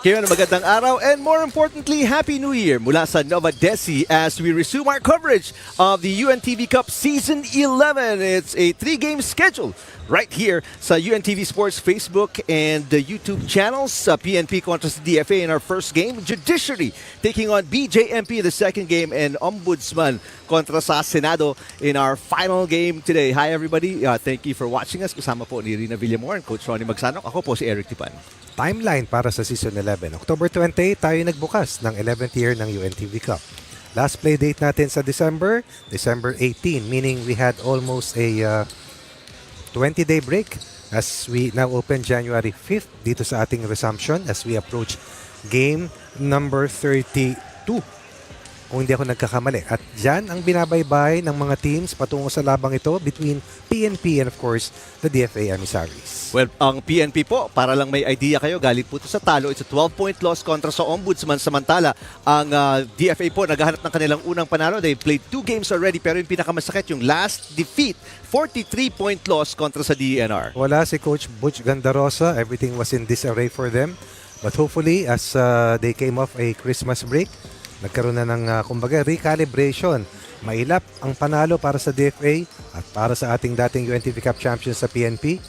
Kaya magandang araw and more importantly, Happy New Year mula sa Novadeci as we resume our coverage of the UNTV Cup Season 11. It's a 3-game schedule right here sa UNTV Sports Facebook and the YouTube channels. PNP kontra sa DFA in our first game. Judiciary taking on BJMP in the second game, and Ombudsman kontra sa Senado in our final game today. Hi everybody, thank you for watching us. Kasama po ni Rina Villamor and Coach Ronnie Magsanok. Ako po si Eric Tipan. Timeline para sa Season 11. October 28 tayo nagbukas ng 11th year ng UNTV Cup. Last play date natin sa December 18, meaning we had almost a 20-day break as we now open January 5th dito sa ating resumption as we approach game number 32. Kung hindi ako nagkakamali. At dyan ang binabaybay ng mga teams patungo sa labang ito between PNP and of course the DFA Emissaries. Well, ang PNP po, para lang may idea kayo, galit po ito sa talo. It's a 12-point loss kontra sa Ombudsman. Samantala, ang DFA po naghahanap ng kanilang unang panalo. They played 2 games already, pero yung pinakamasakit, yung last defeat, 43-point loss kontra sa DENR. Wala si Coach Butch Gandarosa. Everything was in disarray for them. But hopefully, as they came off a Christmas break, nagkaroon na ng kumbaga recalibration. Mailap ang panalo para sa DFA at para sa ating dating UNTV Cup champions sa PNP.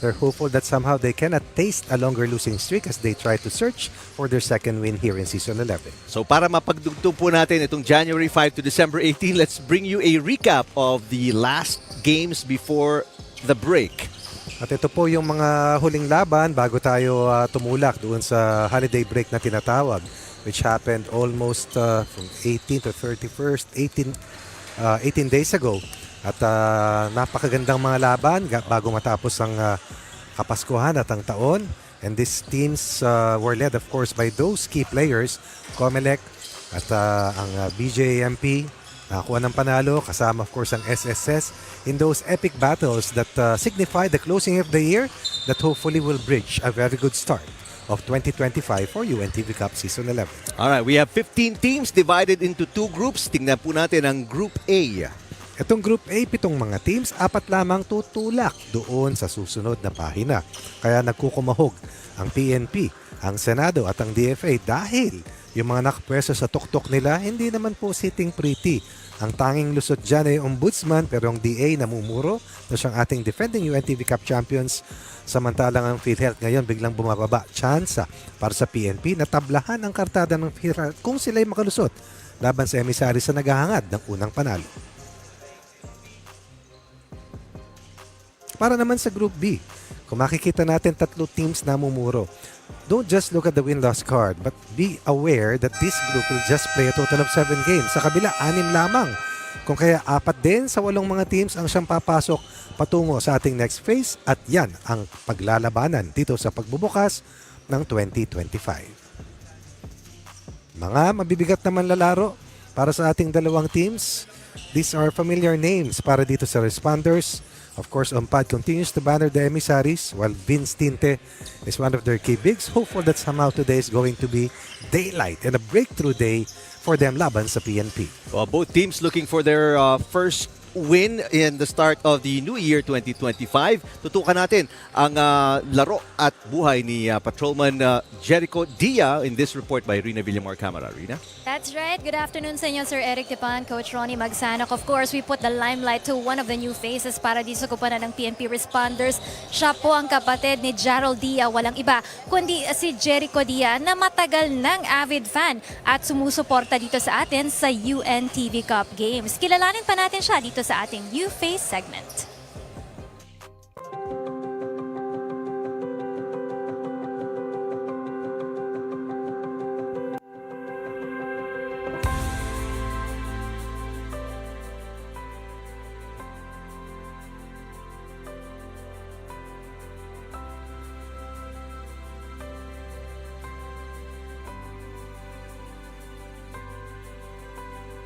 They're hopeful that somehow they cannot taste a longer losing streak as they try to search for their second win here in Season 11. So para mapagdugtong po natin itong January 5 to December 18, let's bring you a recap of the last games before the break. At ito po yung mga huling laban bago tayo tumulak doon sa holiday break na tinatawag, which happened almost from 18 to 31st, 18 days ago. At napakagandang mga laban bago matapos ang Kapaskuhan at ang taon. And these teams were led of course by those key players, Comelec at ang BJMP, nakakuha ng panalo, kasama of course ang SSS in those epic battles that signify the closing of the year that hopefully will bridge a very good start of 2025 for UNTV Cup Season 11. Alright, we have 15 teams divided into 2 groups. Tingnan po natin ang Group A. Itong Group A, 7 mga teams, 4 lamang tutulak doon sa susunod na pahina. Kaya nagkukumahog ang PNP, ang Senado at ang DFA dahil yung mga nakapwesto sa tuktok nila hindi naman po sitting pretty. Ang tanging lusot dyan ay Ombudsman, pero ang DA namumuro na siyang ating defending UNTV Cup champions. Samantalang ang PhilHealth ngayon biglang bumababa. Tsansa para sa PNP na tablahan ang kartada ng PhilHealth kung sila'y makalusot laban sa Emissaries sa naghahangad ng unang panalo. Para naman sa Group B, kung makikita natin 3 teams na mumuro, don't just look at the win-loss card, but be aware that this group will just play a total of 7 games. Sa kabila, 6 lamang. Kung kaya 4 din sa 8 mga teams ang siyang papasok patungo sa ating next phase, at yan ang paglalabanan dito sa pagbubukas ng 2025. Mga mabibigat naman lalaro para sa ating dalawang teams. These are familiar names para dito sa Responders. Of course, Ompad continues to banner the Emissaries, while Vince Tinte is one of their key bigs. Hopeful that somehow today is going to be daylight and a breakthrough day for them laban sa PNP. Well, both teams looking for their first win in the start of the new year 2025. Tutukan natin ang laro at buhay ni Patrolman Jericho Dia in this report by Rina Villamor Camara. Rina? That's right. Good afternoon sa inyo, Sir Eric Tipan, Coach Ronnie Magsanok. Of course, we put the limelight to one of the new faces para di sa kupanan ng PNP Responders. Siya po ang kapatid ni Gerald Dia, walang iba kundi si Jericho Dia na matagal ng avid fan at sumusuporta dito sa atin sa UNTV Cup Games. Kilalanin pa natin siya dito sa ating New Face segment.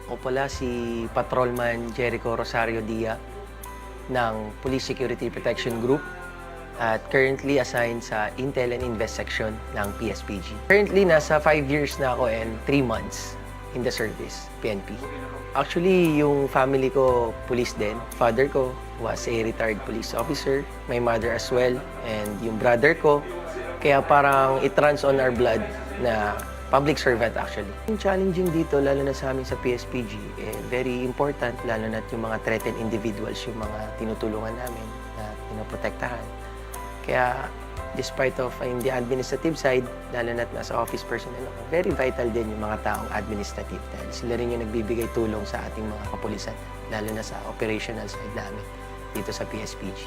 Ako pala si Patrolman Jericho Rosario Dia ng Police Security Protection Group at currently assigned sa Intel and Invest section ng PSPG. Currently, nasa 5 years na ako and 3 months in the service, PNP. Actually, yung family ko, police din. Father ko was a retired police officer, my mother as well, and yung brother ko. Kaya parang it runs on our blood na public servant actually. Yung challenging dito, lalo na sa amin sa PSPG, very important, lalo na yung mga threatened individuals, yung mga tinutulungan namin na pinoprotektahan. Kaya despite of in the administrative side, lalo na nasa office personnel ako, very vital din yung mga taong administrative dahil sila rin yung nagbibigay tulong sa ating mga kapulisan, lalo na sa operational side namin dito sa PSPG.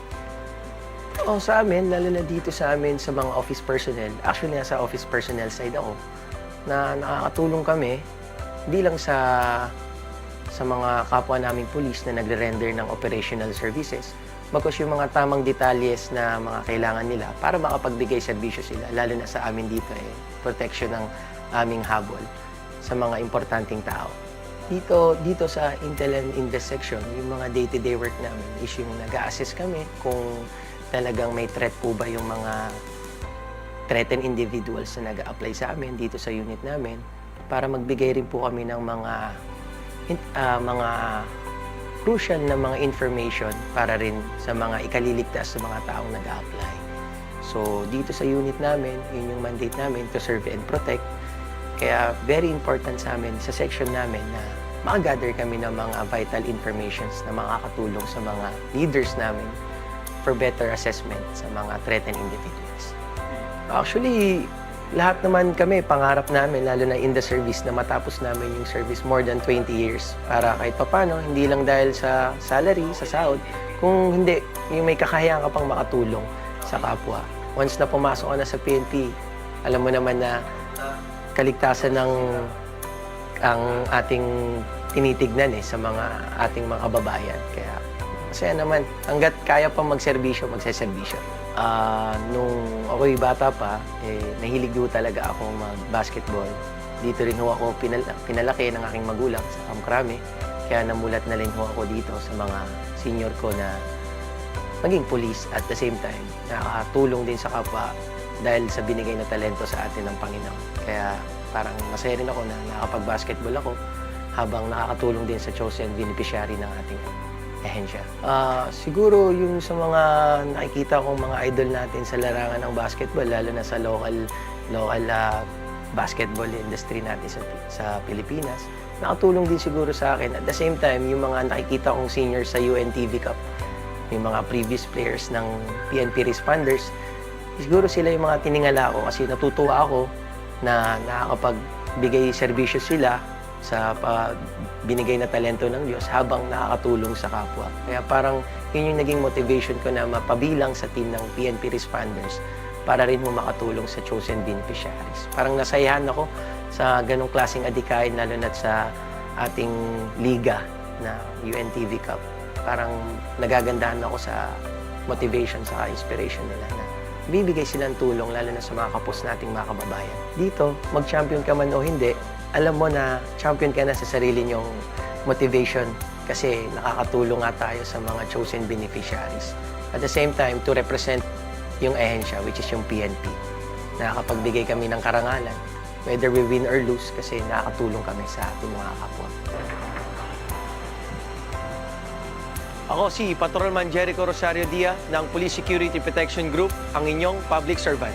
Sa amin, lalo na dito sa amin sa mga office personnel, actually nasa office personnel side ako, na nakakatulong kami, hindi lang sa mga kapwa naming police na nagre-render ng operational services, bagkus yung mga tamang detalyes na mga kailangan nila para makapagbigay serbisyo sila, lalo na sa amin dito protection ng aming habol sa mga importanteng tao. Dito sa Intel and Invest section, yung mga day-to-day work namin is yung nag-a-assess kami kung talagang may threat po ba yung mga threatened individuals na nag-a-apply sa amin dito sa unit namin para magbigay rin po kami ng mga crucial na mga information para rin sa mga ikaliligtas sa mga taong nag-a-apply. So dito sa unit namin, yun yung mandate namin to serve and protect. Kaya very important sa amin, sa section namin na makagather kami ng mga vital informations na makakatulong sa mga leaders namin for better assessment sa mga threatened individuals. Actually, lahat naman kami, pangarap namin, lalo na in the service, na matapos namin yung service more than 20 years. Para kahit papano, hindi lang dahil sa salary, sa sahod, kung hindi, yung may kakayahan ka pang makatulong sa kapwa. Once na pumasok ka na sa PNP, alam mo naman na kaligtasan ng ang ating tinitignan sa mga ating mga kababayan. Kaya masaya naman, hanggat kaya pang magserbisyo, magseserbisyo. Nung ako'y bata pa, nahilig ho talaga akong mag-basketball. Dito rin ho ako pinalaki ng aking magulang sa Kamkrame. Kaya namulat na rin ho ako dito sa mga senior ko na maging police at the same time, nakakatulong din sa kapwa dahil sa binigay na talento sa atin ng Panginoon. Kaya parang masaya rin ako na nakapag-basketball ako habang nakakatulong din sa chosen beneficiary ng ating ehensya. Siguro yung sa mga nakikita kong mga idol natin sa larangan ng basketball, lalo na sa local basketball industry natin sa Pilipinas, nakatulong din siguro sa akin. At the same time, yung mga nakikita kong seniors sa UNTV Cup, yung mga previous players ng PNP Responders, siguro sila yung mga tiningala ko kasi natutuwa ako na nakakapagbigay serbisyo sila sa binigay na talento ng Diyos habang nakakatulong sa kapwa. Kaya parang yun yung naging motivation ko na mapabilang sa team ng PNP Responders para rin mo makatulong sa chosen beneficiaries. Parang nasayahan ako sa ganong klaseng adikain, lalo na sa ating liga na UNTV Cup. Parang nagagandahan ako sa motivation, sa inspiration nila na bibigay silang tulong, lalo na sa mga kapos nating mga kababayan. Dito, mag-champion ka man o hindi, alam mo na champion ka na sa sarili niyong motivation kasi nakakatulong nga tayo sa mga chosen beneficiaries. At the same time, to represent yung ehensya, which is yung PNP. Nakakapagbigay kami ng karangalan, whether we win or lose, kasi nakakatulong kami sa ating mga kapwa. Ako si Patrolman Jericho Rosario Dia ng Police Security Protection Group, ang inyong public servant.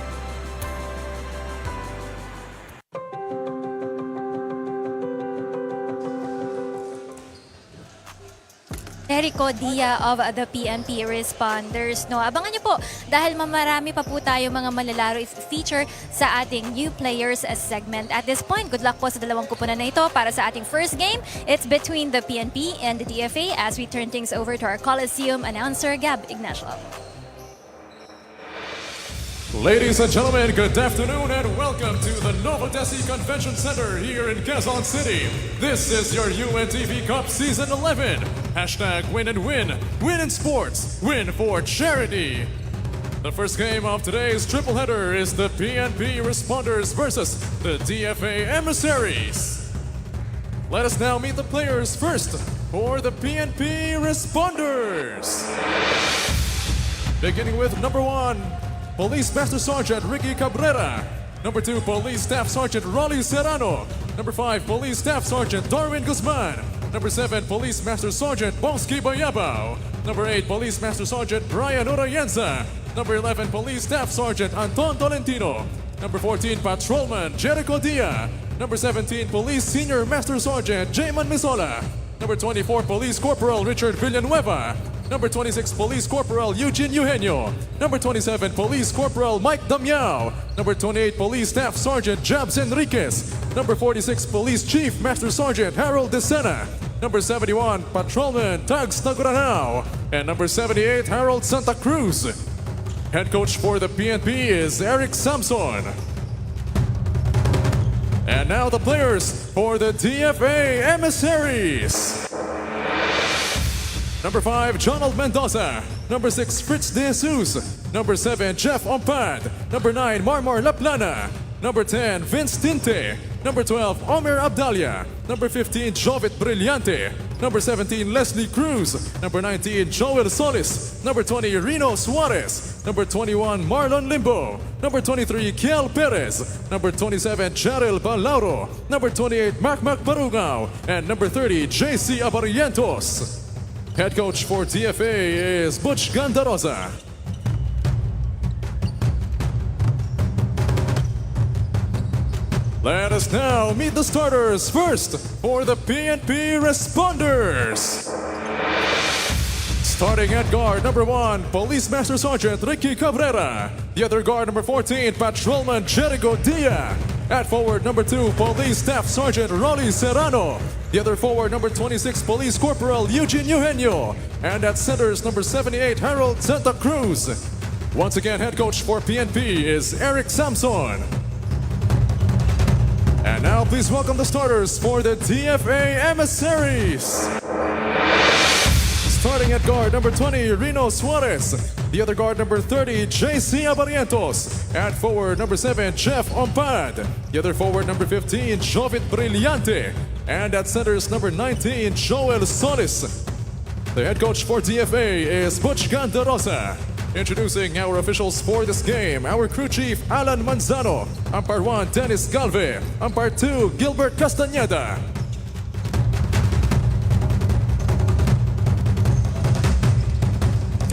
Jericho Dia of the PNP Responders. No, abangan niyo po dahil marami pa po tayo mga malalaro feature sa ating new players segment. At this point, good luck po sa dalawang kupunan na ito para sa ating first game. It's between the PNP and the DFA as we turn things over to our Coliseum announcer, Gab Ignacio. Ladies and gentlemen, good afternoon and welcome to the Novadeci Convention Center here in Quezon City. This is your UNTV Cup Season 11. Hashtag win and win. Win in sports. Win for charity. The first game of today's triple header is the PNP Responders versus the DFA Emissaries. Let us now meet the players first for the PNP Responders. Beginning with number 1. Police Master Sergeant Ricky Cabrera. Number 2, Police Staff Sergeant Rolly Serrano. Number 5, Police Staff Sergeant Darwin Guzman. Number 7, Police Master Sergeant Bonsky Bayabao. Number 8, Police Master Sergeant Brian Urayenza. Number 11, Police Staff Sergeant Anton Tolentino. Number 14, Patrolman Jericho Dia. Number 17, Police Senior Master Sergeant Jayman Misola. Number 24, Police Corporal Richard Villanueva. Number 26, Police Corporal Eugene Eugenio. Number 27, Police Corporal Mike Damiao. Number 28, Police Staff Sergeant Jabs Enriquez. Number 46, Police Chief Master Sergeant Harold Desena. Number 71, Patrolman Tags Taguranao. And number 78, Harold Santa Cruz. Head coach for the PNP is Eric Samson. And now the players for the DFA Emissaries. Number 5, Jonald Mendoza. Number 6, Fritz De Jesus. Number 7, Jeff Ompad. Number 9, Marmar Laplana. Number 10, Vince Tinte. Number 12, Omer Abdalia. Number 15, Jovit Brillante. Number 17, Leslie Cruz. Number 19, Joel Solis. Number 20, Reno Suarez. Number 21, Marlon Limbo. Number 23, Kiel Perez. Number 27, Cheryl Balauro. Number 28, Mac Barugao. And number 30, JC Abarientos. Head coach for DFA is Butch Gandarosa. Let us now meet the starters. First, for the PNP Responders. Starting at guard, number 1, Police Master Sergeant Ricky Cabrera. The other guard, number 14, Patrolman Jericho Dia. At forward, number 2, Police Staff Sergeant Rolly Serrano. The other forward, number 26, Police Corporal Eugene Eugenio. And at centers, number 78, Harold Santa Cruz. Once again, head coach for PNP is Eric Samson. And now please welcome the starters for the DFA Emissaries. Starting at guard, number 20, Reno Suarez. The other guard, number 30, JC Abarientos. At forward, number 7, Jeff Ompad. The other forward, number 15, Jovit Brillante. And at centers, number 19, Joel Solis. The head coach for DFA is Butch Gandarosa. Introducing our officials for this game, our crew chief, Alan Manzano. Umpire 1, Dennis Galve. Umpire 2, Gilbert Castañeda.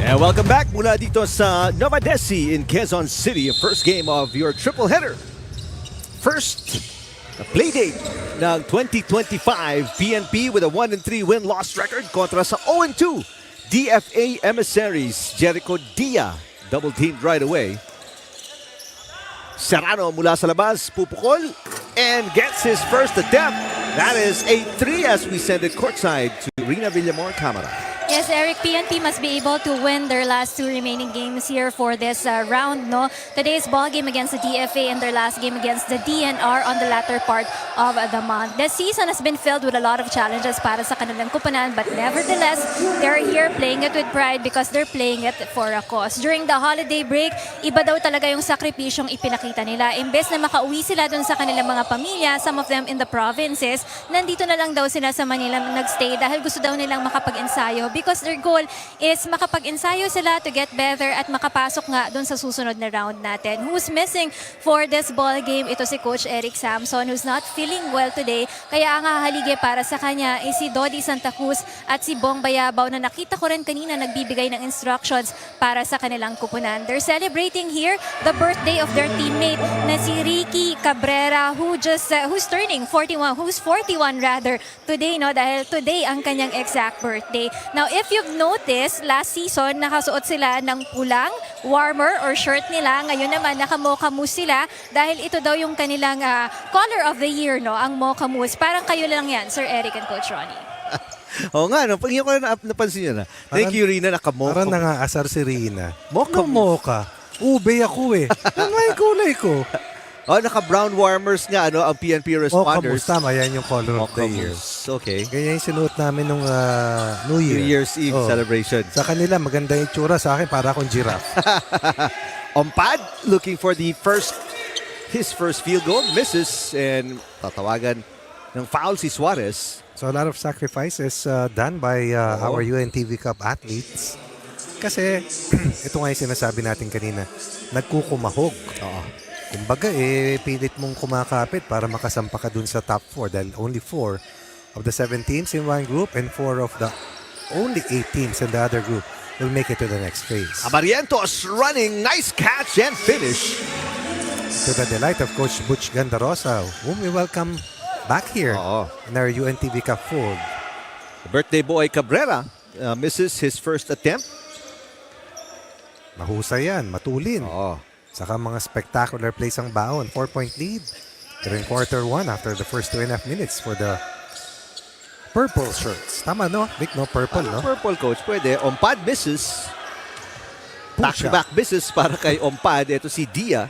And welcome back mula dito sa Novadeci in Quezon City, first game of your triple header. First playdate ng 2025 PNP with a 1-3 win-loss record kontra sa 0-2 DFA Emissaries. Jericho Dia double-teamed right away. Serrano mula sa labas, pupukol and gets his first attempt. That is a 3 as we send it courtside to Rina Villamor Camara. Yes, Eric, PNP must be able to win their last 2 remaining games here for this round, no? Today's ball game against the DFA and their last game against the DNR on the latter part of the month. The season has been filled with a lot of challenges para sa kanilang kupunan, but nevertheless, they're here playing it with pride because they're playing it for a cause. During the holiday break, iba daw talaga yung sakripisyong ipinakita nila. Imbes na makauwi sila dun sa kanilang mga pamilya, some of them in the provinces, nandito na lang daw sila sa Manila nagstay dahil gusto daw nilang makapag-ensayo because their goal is makapag-ensayo sila to get better at makapasok nga doon sa susunod na round natin. Who's missing for this ball game? Ito si Coach Eric Samson who's not feeling well today. Kaya ang hahalige para sa kanya is si Dodi Santa Cruz at si Bong Bayabaw na nakita ko rin kanina nagbibigay ng instructions para sa kanilang kupunan. They're celebrating here the birthday of their teammate na si Ricky Cabrera who's turning 41, who's 41 rather today, no? Dahil today ang kanyang exact birthday. Now, if you've noticed, last season, nakasuot sila ng pulang warmer or shirt nila. Ngayon naman, naka-mocha mousse sila dahil ito daw yung kanilang color of the year, no? Ang mocha mousse. Parang kayo lang yan, Sir Eric and Coach Ronnie. Oo nga, no? Pag yung napansin nyo na. Thank you, Rina. Naka-mocha. Parang nangaasar si Rina. Mocha Anong mocha? Ube ako eh. Ano yung kulay ko? Oh, naka-brown warmers nga, ano, ang PNP Responders. Tama, yan yung color of the year. Okay. Ganyan yung sinuot namin nung New Year. New Year's Eve celebration. Sa kanila, maganda yung tsura. Sa akin, para akong giraffe. Ompad looking for his first field goal. Misses and tatawagan ng foul si Suarez. So a lot of sacrifices done by our UNTV Cup athletes. Kasi, ito nga yung sinasabi natin kanina, nagkukumahog. Kumbaga, pilit mong kumakapit para makasampa ka dun sa top 4 dahil only 4 of the 7 teams in one group and 4 of the only 8 teams in the other group will make it to the next phase. Abarientos running, nice catch and finish. To the delight of Coach Butch Gandarosa, whom we welcome back here Oo. in our UNTV Cup fold. Birthday boy Cabrera misses his first attempt. Mahusay yan, matulin. Oo. Saka mga spectacular plays ang baon. 4-point lead during quarter 1 after the first 2.5 minutes for the purple shirts. Tama, no? Vic, no? Purple, no? Purple, coach. Pwede. Ompad misses. Pucha. Back-to-back misses para kay Ompad. Ito si Dia,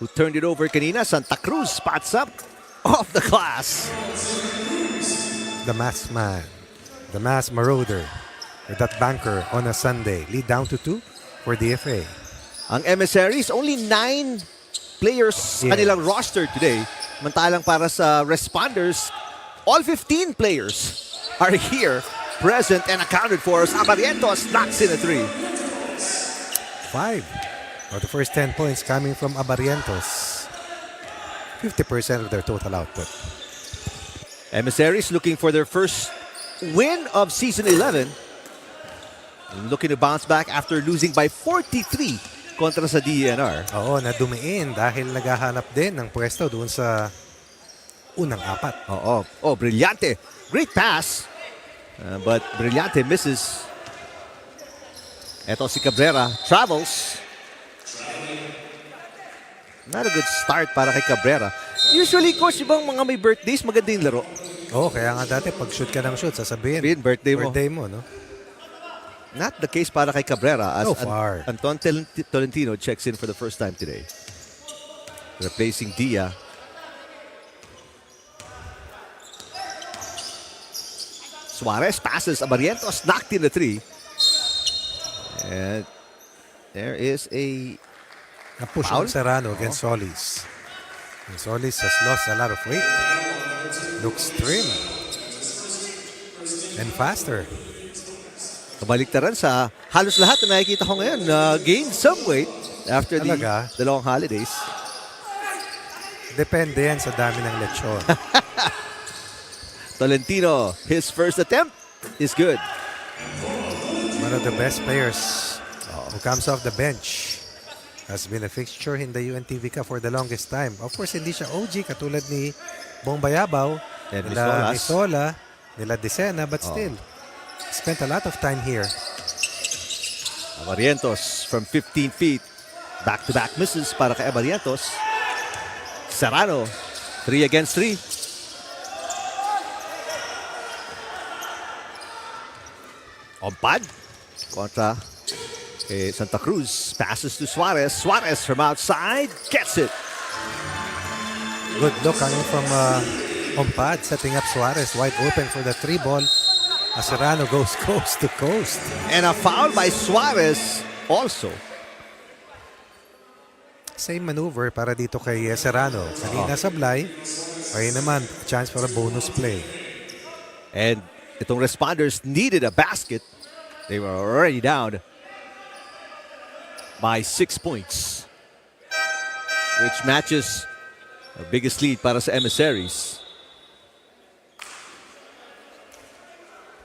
who turned it over kanina. Santa Cruz spots up off the glass. The masked man. The masked marauder. With that banker on a Sunday. Lead down to 2 for DFA. Ang Emissaries, only 9 players kanilang roster today. Mantalang para sa Responders, all 15 players are here, present and accounted for. Abarientos knocks in a 3. 5 of the first 10 points coming from Abarientos. 50% of their total output. Emissaries looking for their first win of Season 11. Looking to bounce back after losing by 43 kontra sa DENR. Oo, nadumiin dahil naghahanap din ng pwesto doon sa unang 4. Oo. Oh, Brillante. Great pass. But Brillante misses. Eto si Cabrera. Travels. Not a good start para kay Cabrera. Usually, coach, ibang mga may birthdays, maganda yung laro. Oo, kaya nga dati pag shoot ka ng shoot, sasabihin. Birthday mo. no? Not the case para kay Cabrera as So far. Anton Tolentino checks in for the first time today. Replacing Dia. Suarez passes. Abarientos knocked in the 3. And there is a Na-push foul? on Serrano against Solis. And Solis has lost a lot of weight. Looks trim. And faster. kabaliktaran sa halos lahat na nakikita ko ngayon na gained some weight after Talaga? the long holidays. Depende yan sa dami ng lechon. Tolentino, his first attempt is good. One of the best players who comes off the bench. Has been a fixture in the UNTV Cup for the longest time. Of course, hindi siya OG katulad ni Bong Bayabaw, And nila Misolas. Misola, nila Decena, but still, spent a lot of time here. Abarientos from 15 feet. Back-to-back misses para kay Abarientos. Serrano, 3 against 3. Ompad kontra kay Santa Cruz. Passes to Suarez. Suarez from outside gets it. Good look coming from Ompad, setting up Suarez wide open for the 3 ball. As Serrano goes coast to coast. And a foul by Suarez also. Same maneuver para dito kay Serrano. Kanina sablay, ay naman chance for a bonus play. And itong Responders needed a basket. They were already down by 6 points, which matches the biggest lead para sa Emissaries.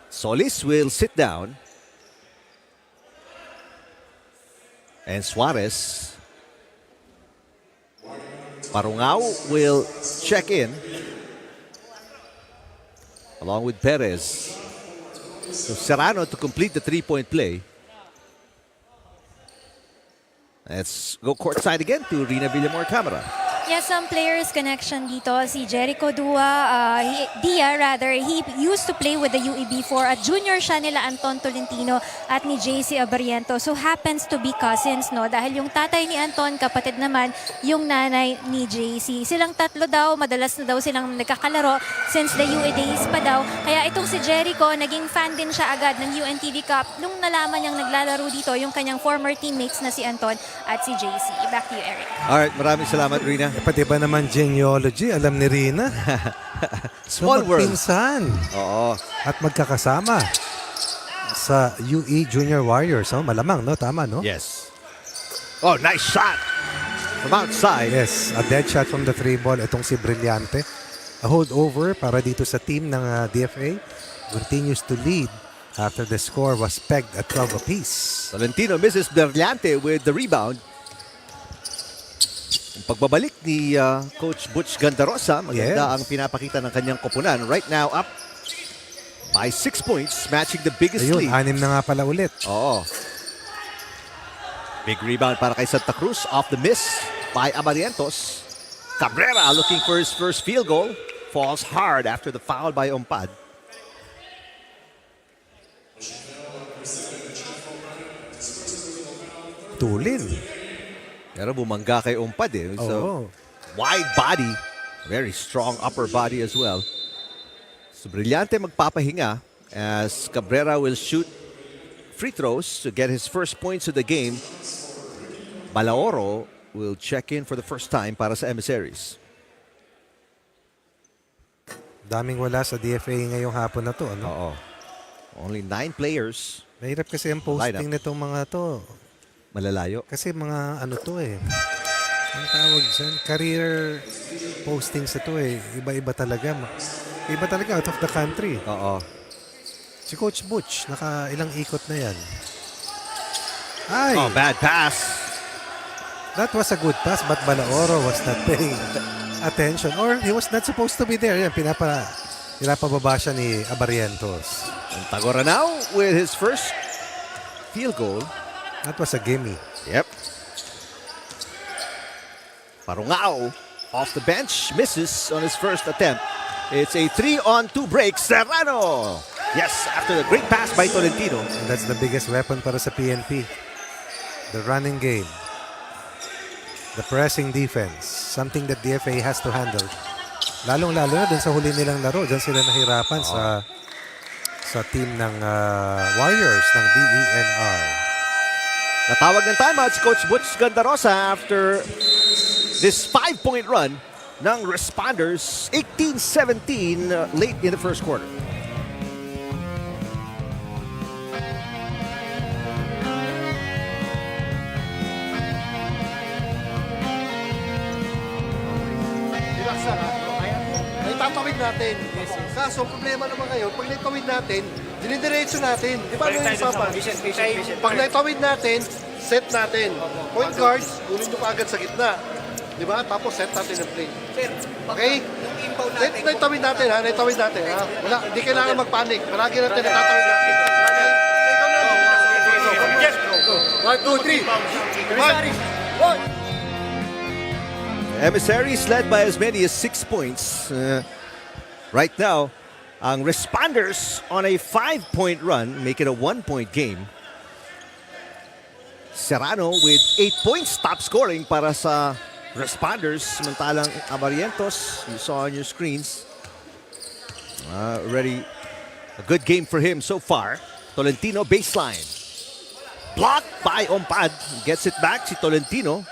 Solis will sit down. And Suarez. Parungao will check in along with Perez. So Serrano to complete the 3-point play. Let's go courtside again to Rina Villamor camera. Yes, some players connection dito. Si Jericho Dia, he used to play with the UEB for at junior siya nila Anton Tolentino at ni JC Abariento. So happens to be cousins, no? Dahil yung tatay ni Anton, kapatid naman yung nanay ni JC. Silang tatlo daw, madalas na daw silang nagkakalaro since the UE days pa daw. Kaya itong si Jericho, naging fan din siya agad ng UNTV Cup nung nalaman niyang naglalaro dito yung kanyang former teammates na si Anton at si JC. Back to you, Eric. Alright, maraming salamat, Rina. Pati ba naman genealogy, alam ni Rina? Small world. Magpinsan Oo. at magkakasama sa UE Junior Warriors. Oh, malamang, no? Tama, no? Yes. Oh, nice shot from outside. Yes, a dead shot from the 3 ball. Itong si Brillante. A holdover para dito sa team ng DFA. Continues to lead after the score was pegged at 12 apiece. Tolentino misses Brillante with the rebound. Ang pagbabalik ni Coach Butch Gandarosa, maganda Yes. ang pinapakita ng kanyang koponan. Right now, up by 6 points, matching the biggest Ayun, lead. 6 na nga pala ulit. Oo. Big rebound para kay Santa Cruz. Off the miss by Abarientos. Cabrera looking for his first field goal. Falls hard after the foul by Ompad. Tulin. Pero bumangga kay Ompad eh. So, Oo. wide body. Very strong upper body as well. So, brilyante magpapahinga as Cabrera will shoot free throws to get his first points of the game. Balaoro will check in for the first time para sa Emissaries. Daming wala sa DFA ngayong hapon na to. Ano? Oo. Only 9 players. Mahirap kasi ang posting nitong mga to. Malalayo. Kasi mga ano to eh. Ang tawag dyan, career postings ito eh. Iba-iba talaga. Iba talaga out of the country. Oo. Si Coach Butch, naka ilang ikot na yan. Ay! Oh, bad pass. That was a good pass, but Balaoro was not paying attention. Or he was not supposed to be there. Yan, pinapababa siya ni Abarientos. And Tagora now with his first field goal. That was a gimme. Yep. Parungao off the bench, misses on his first attempt. It's a 3-on-2 break. Serrano. Yes, after the great pass by Tolentino. And that's the biggest weapon para sa PNP. The running game. The pressing defense. Something that DFA has to handle. Lalong-lalo na dun sa huli nilang laro. Dun sila nahirapan sa team ng Warriors ng DENR. Natawag ng timeout si Coach Butch Gandarosa after this 5-point run ng Responders. 18-17 late in the first quarter. Itatawid natin. Kaso, problema naman ngayon, pag naitawid natin, dinidiretso natin. Di ba ano yung usapan? Pag naitawid natin, set natin. Point guards, kunin nyo kaagad sa gitna. Di ba? Tapos set natin ang play. Okay? Naitawid natin ha, naitawid natin ha. Wala, hindi kailangan magpanik. Palagi natin natatawid natin. Okay? Go. 1, 2, 3. 1. Emissaries led by as many as 6 points. Right now, ang Responders on a 5-point run, make it a 1-point game. Serrano with 8 points, top scoring para sa Responders. Samantalang Abarientos, you saw on your screens, already a good game for him so far. Tolentino baseline. Blocked by Ompad. Gets it back si Tolentino.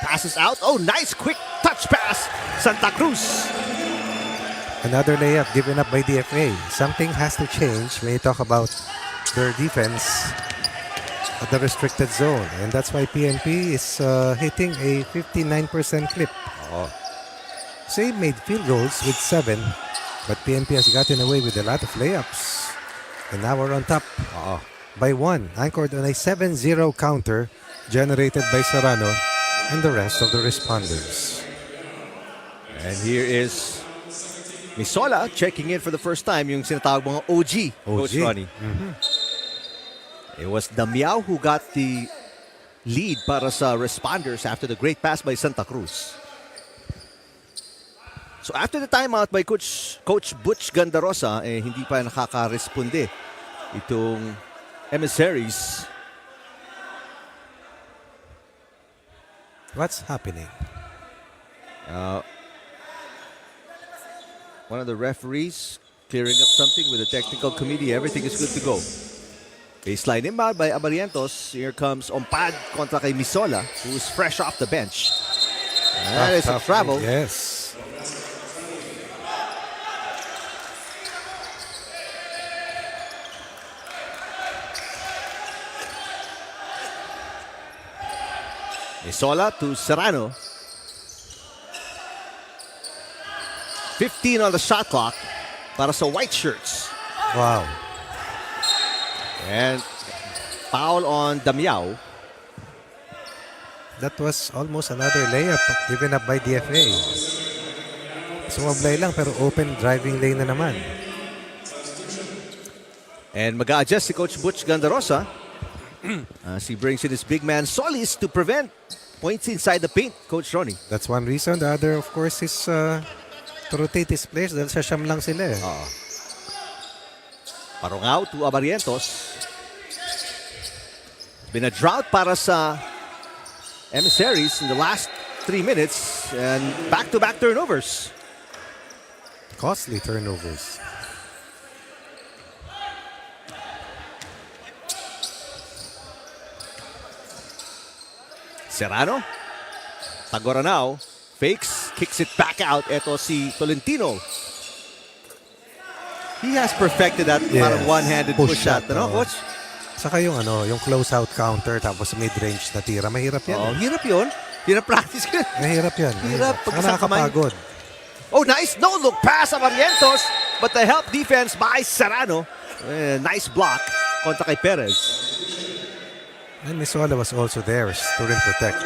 Passes out. Oh, nice quick touch pass. Santa Cruz. Another layup given up by DFA. Something has to change when you talk about their defense at the restricted zone. And that's why PNP is hitting a 59% clip. Save made field goals with 7, but PNP has gotten away with a lot of layups. And now we're on top by 1, anchored on a 7-0 counter generated by Serrano and the rest of the Responders. And here is Misola checking in for the first time, yung sinatawag mga OG. Coach Ronnie. It was Damiao who got the lead para sa Responders after the great pass by Santa Cruz. So after the timeout by Coach Butch Gandarosa, hindi pa nakaka-responde itong Emissaries. What's happening? One of the referees clearing up something with the technical committee. Everything is good to go. Baseline inbound by Abarientos. Here comes Ompad kontra kay Misola, who's fresh off the bench. That is a travel. Yes. Misola to Serrano. 15 on the shot clock para sa white shirts. Wow. And foul on Damiao. That was almost another layup given up by DFA. Sumablay lang pero open driving lane na naman. And mag-a-adjust si Coach Butch Gandarosa as he brings in his big man Solis to prevent points inside the paint, Coach Ronnie. That's one reason. The other, of course, is to rotate his players dahil sa siyam lang sila eh. Parungaw to Abarientos. Been a drought para sa Emissaries in the last 3 minutes and back-to-back turnovers. Costly turnovers. Serrano. Tagoranao. Fakes. Kicks it back out. Ito si Tolentino. He has perfected that Yes. parang one-handed push shot. Ano, oo. Coach? Saka yung yung close-out counter tapos mid-range na tira. Mahirap yan. Oh, hirap yun. Hirap practice yun. Mahirap yan. Hirap pag Saka isang kamay. nakakapagod. Oh, nice no-look pass of Barrientos. But the help defense by Serrano. Nice block kontra kay Perez. And Misola was also there to rim protect.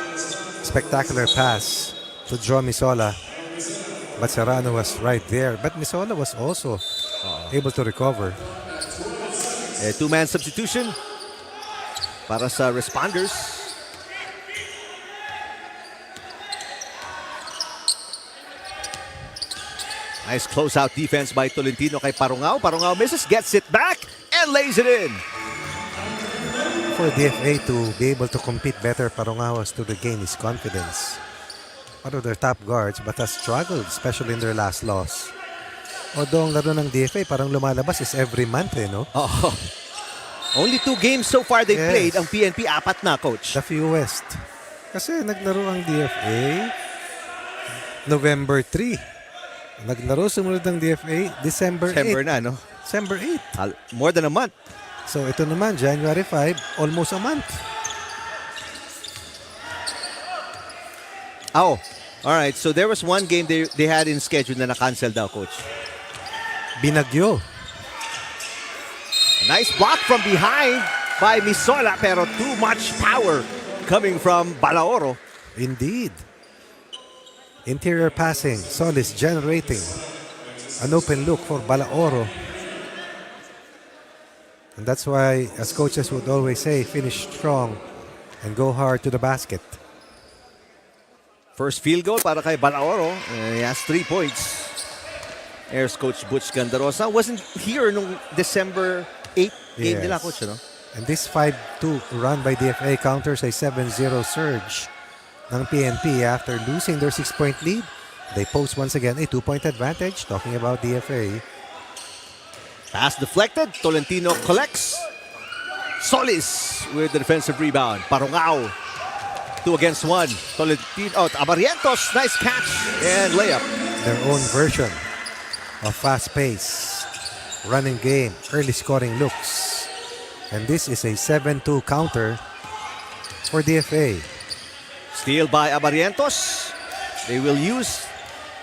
Spectacular pass to draw Misola. But Serrano was right there. But Misola was also able to recover. Two-man substitution para sa Responders. Nice close-out defense by Tolentino kay Parungao. Parungao misses, gets it back, and lays it in. For DFA to be able to compete better, Parungao has to regain his confidence. One of their top guards but has struggled, especially in their last loss. Although ang laro ng DFA parang lumalabas is every month no? Oh. Only 2 games so far they Yes. played. Ang PNP, 4 na, Coach. The fewest. Kasi naglaro ang DFA November 3. Naglaro sumunod ng DFA December 8. December na, no? December 8. More than a month. So ito naman, January 5, almost a month. Oh, all right. So there was one game they had in schedule na na-cancel daw, Coach. Binagyo. A nice block from behind by Misola, pero too much power coming from Balaoro. Indeed. Interior passing. Solis generating an open look for Balaoro. And that's why, as coaches would always say, finish strong and go hard to the basket. First field goal para kay Balaoro. He has 3 points. There's Coach Butch Gandarosa. Wasn't here nung December 8 game Yes. nila, Coach, no? And this 5-2 run by DFA counters a 7-0 surge ng PNP after losing their 6-point lead. They post once again a 2-point advantage. Talking about DFA. Pass deflected. Tolentino collects. Solis with the defensive rebound. Parungao. 2 against 1. Tolentino. Abarientos. Nice catch and layup. Their own version of fast pace, running game, early scoring looks. And this is a 7-2 counter for DFA. Steal by Abarientos. They will use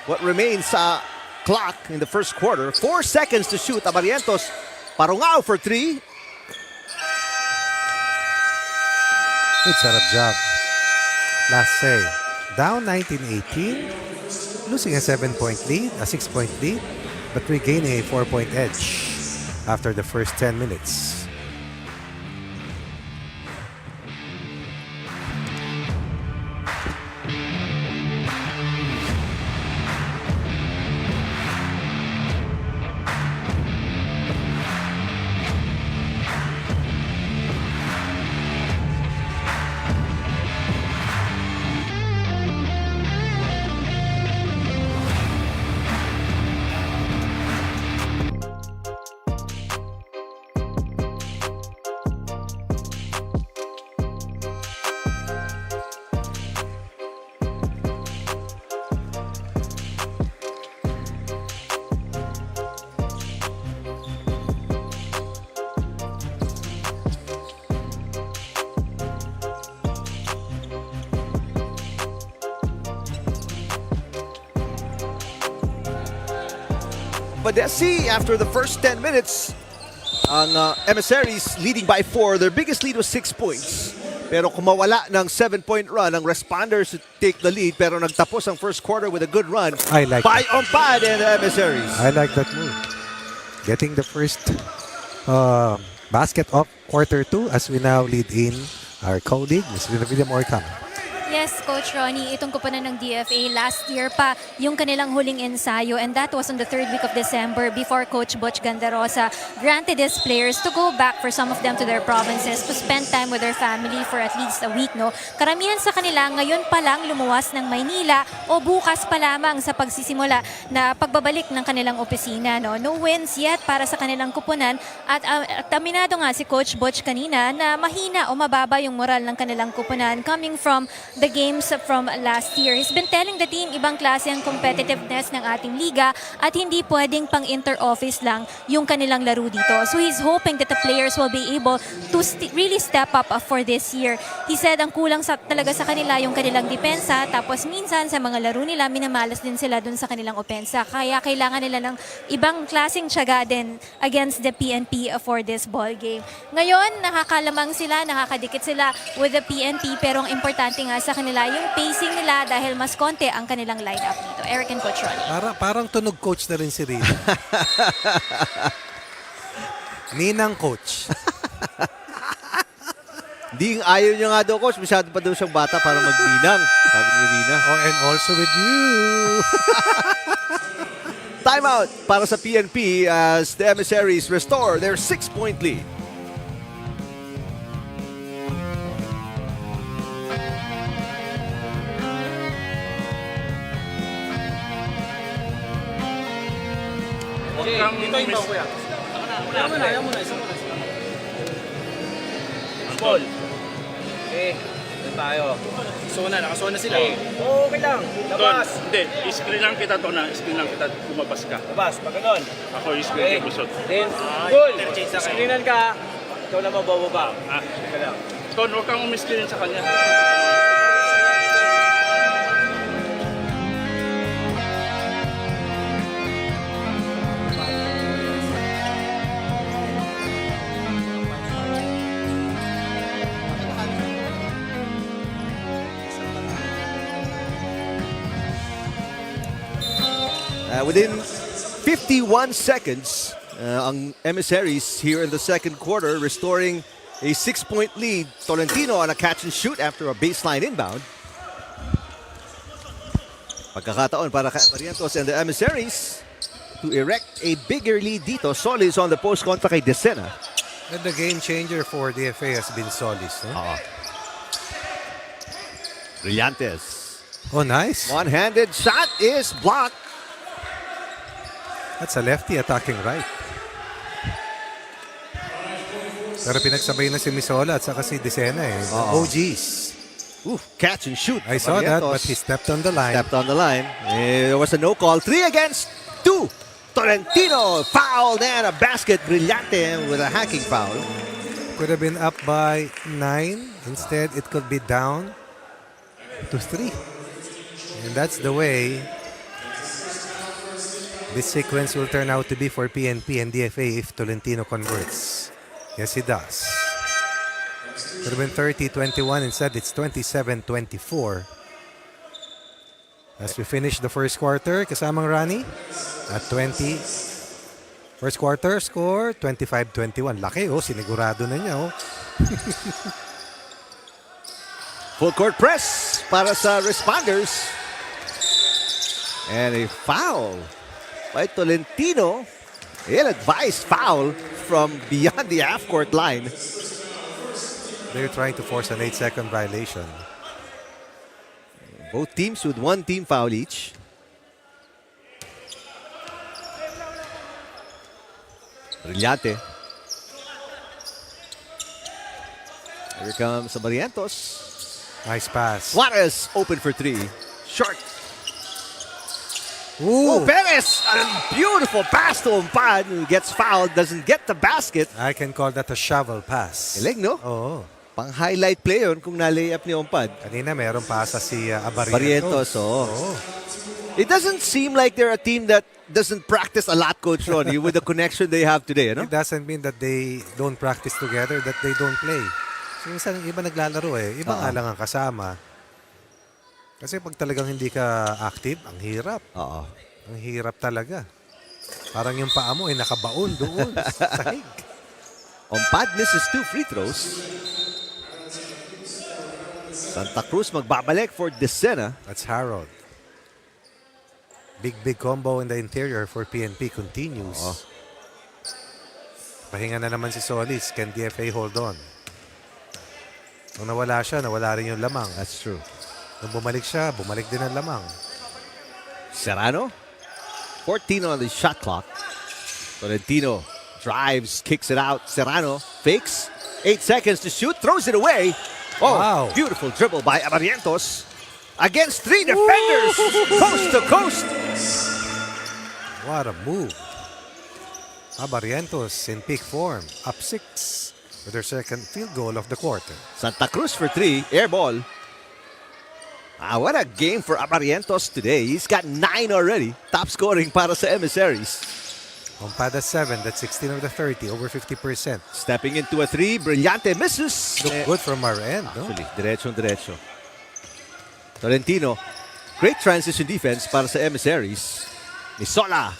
what remains sa clock in the first quarter. 4 seconds to shoot. Abarientos. Parungao for 3. Good setup job. Last say. Down 19-18. Losing a 7-point lead, a 6-point lead, but regaining a 4-point edge after the first 10 minutes. Novadeci, after the first 10 minutes, ang Emissaries leading by 4. Their biggest lead was 6 points. Pero kung mawala ng 7-point run, ang Responders to take the lead. Pero nagtapos ang first quarter with a good run I like by Ompad and the Emissaries. I like that move. Getting the first basket of quarter 2 as we now lead in our colleague, Ms. Vida Morcam. Yes, Coach Ronnie, itong kupunan ng DFA last year pa yung kanilang huling ensayo, and that was on the 3rd week of December before Coach Butch Gandarosa granted his players to go back for some of them to their provinces to spend time with their family for at least a week. No? Karamihan sa kanila ngayon pa lang lumuwas ng Maynila o bukas pa lamang sa pagsisimula na pagbabalik ng kanilang opisina. No wins yet para sa kanilang kupunan at aminado nga si Coach Butch kanina na mahina o mababa yung moral ng kanilang kupunan coming from the games from last year. He's been telling the team ibang klase ang competitiveness ng ating liga at hindi pwedeng pang inter-office lang yung kanilang laro dito. So he's hoping that the players will be able to really step up for this year. He said ang kulang talaga sa kanila yung kanilang depensa, tapos minsan sa mga laro nila minamalas din sila dun sa kanilang opensa. Kaya kailangan nila ng ibang klaseng tiyaga din against the PNP for this ball game. Ngayon, nakakalamang sila, nakakadikit sila with the PNP, pero ang importante nga sa kanila yung pacing nila dahil mas konti ang kanilang lineup dito. Eric and Coach Ronnie. Parang tunog coach na rin si Rina. Ninang coach. Hindi ayaw niya nga daw, Coach. Masyado pa daw siyang bata para magninang. Sabi ni Rina. Oh, and also with you. Timeout para sa PNP as the Emissaries restore their 6-point lead. Ball. Okay. Doon tayo. Nakasona sila. Oo, okay lang. Labas. Hindi, screen lang kita to na, screen lang kita, lumabas ka. Labas, pag ganun. Ako screen ko busot. Then, goal. Screenan ka. Ikaw na mabababa. Teka lang. Ton, huwag kang umiscreen sa kanya. Within 51 seconds, ang Emissaries here in the second quarter restoring a 6-point lead. Tolentino on a catch and shoot after a baseline inbound. Pagkakataon para kay Barrientos and the Emissaries to erect a bigger lead dito. Solis on the post kontra kay Decena. And the game changer for DFA has been Solis. No? Brillantes. Oh, nice. One-handed shot is blocked. That's a lefty attacking right. Pero pinagsabay na si Misola at saka si Decena eh. OGs. Ooh, catch and shoot. I saw that, but he stepped on the line. Stepped on the line. There was a no call. 3 against 2. Tolentino fouled and a basket. Brillante with a hacking foul. Could have been up by 9. Instead, it could be down to 3. And that's the way this sequence will turn out to be for PNP and DFA if Tolentino converts. Yes, he does. Could have been 30-21. Instead, it's 27-24. As we finish the first quarter, kasamang Rani at 20. First quarter score, 25-21. Laki, oh. Sinigurado na niya, oh. Full court press para sa Responders. And a foul by Tolentino. Ill-advised foul from beyond the half-court line. They're trying to force an 8-second violation. Both teams with 1 team foul each. Brillante. Here comes Barrientos. Nice pass. Juarez open for 3. Short. Ooh. Oh, Perez! A beautiful pass to Ompad, who gets fouled, doesn't get the basket. I can call that a shovel pass. Galing, no? Oo. Pang-highlight play yun kung na-layup ni Ompad. Kanina merong pasa si Barrientos. Barrientos, oo. It doesn't seem like they're a team that doesn't practice a lot, Coach Ronnie, with the connection they have today, no? It doesn't mean that they don't practice together, that they don't play. So, minsan yung iba naglalaro eh. Iba nga lang ang kasama. Kasi pag talagang hindi ka active, ang hirap. Oo. Ang hirap talaga. Parang yung paa mo ay nakabaon doon sa sahig. Ompad misses 2 free throws. Santa Cruz magbabalik for Decena. That's Harold. Big combo in the interior for PNP continues. Pahinga na naman si Solis. Can DFA hold on? Nung nawala siya, nawala rin yung lamang. That's true. Nung bumalik siya, bumalik din ang lamang. Serrano, 14 on the shot clock. Tolentino drives, kicks it out. Serrano fakes. 8 seconds to shoot, throws it away. Oh, Wow. Beautiful dribble by Abarientos. Against 3 defenders, coast to coast. What a move. Abarientos in peak form. Up 6 with their second field goal of the quarter. Santa Cruz for 3, air ball. What a game for Abarientos today. He's got 9 already. Top scoring para sa Emissaries. Ompada 7, that's 16 of the 30, over 50%. Stepping into a 3, Brillante misses. Look good from our end, no? Actually, diretsong-diretso. Tolentino, great transition defense para sa Emissaries. Misola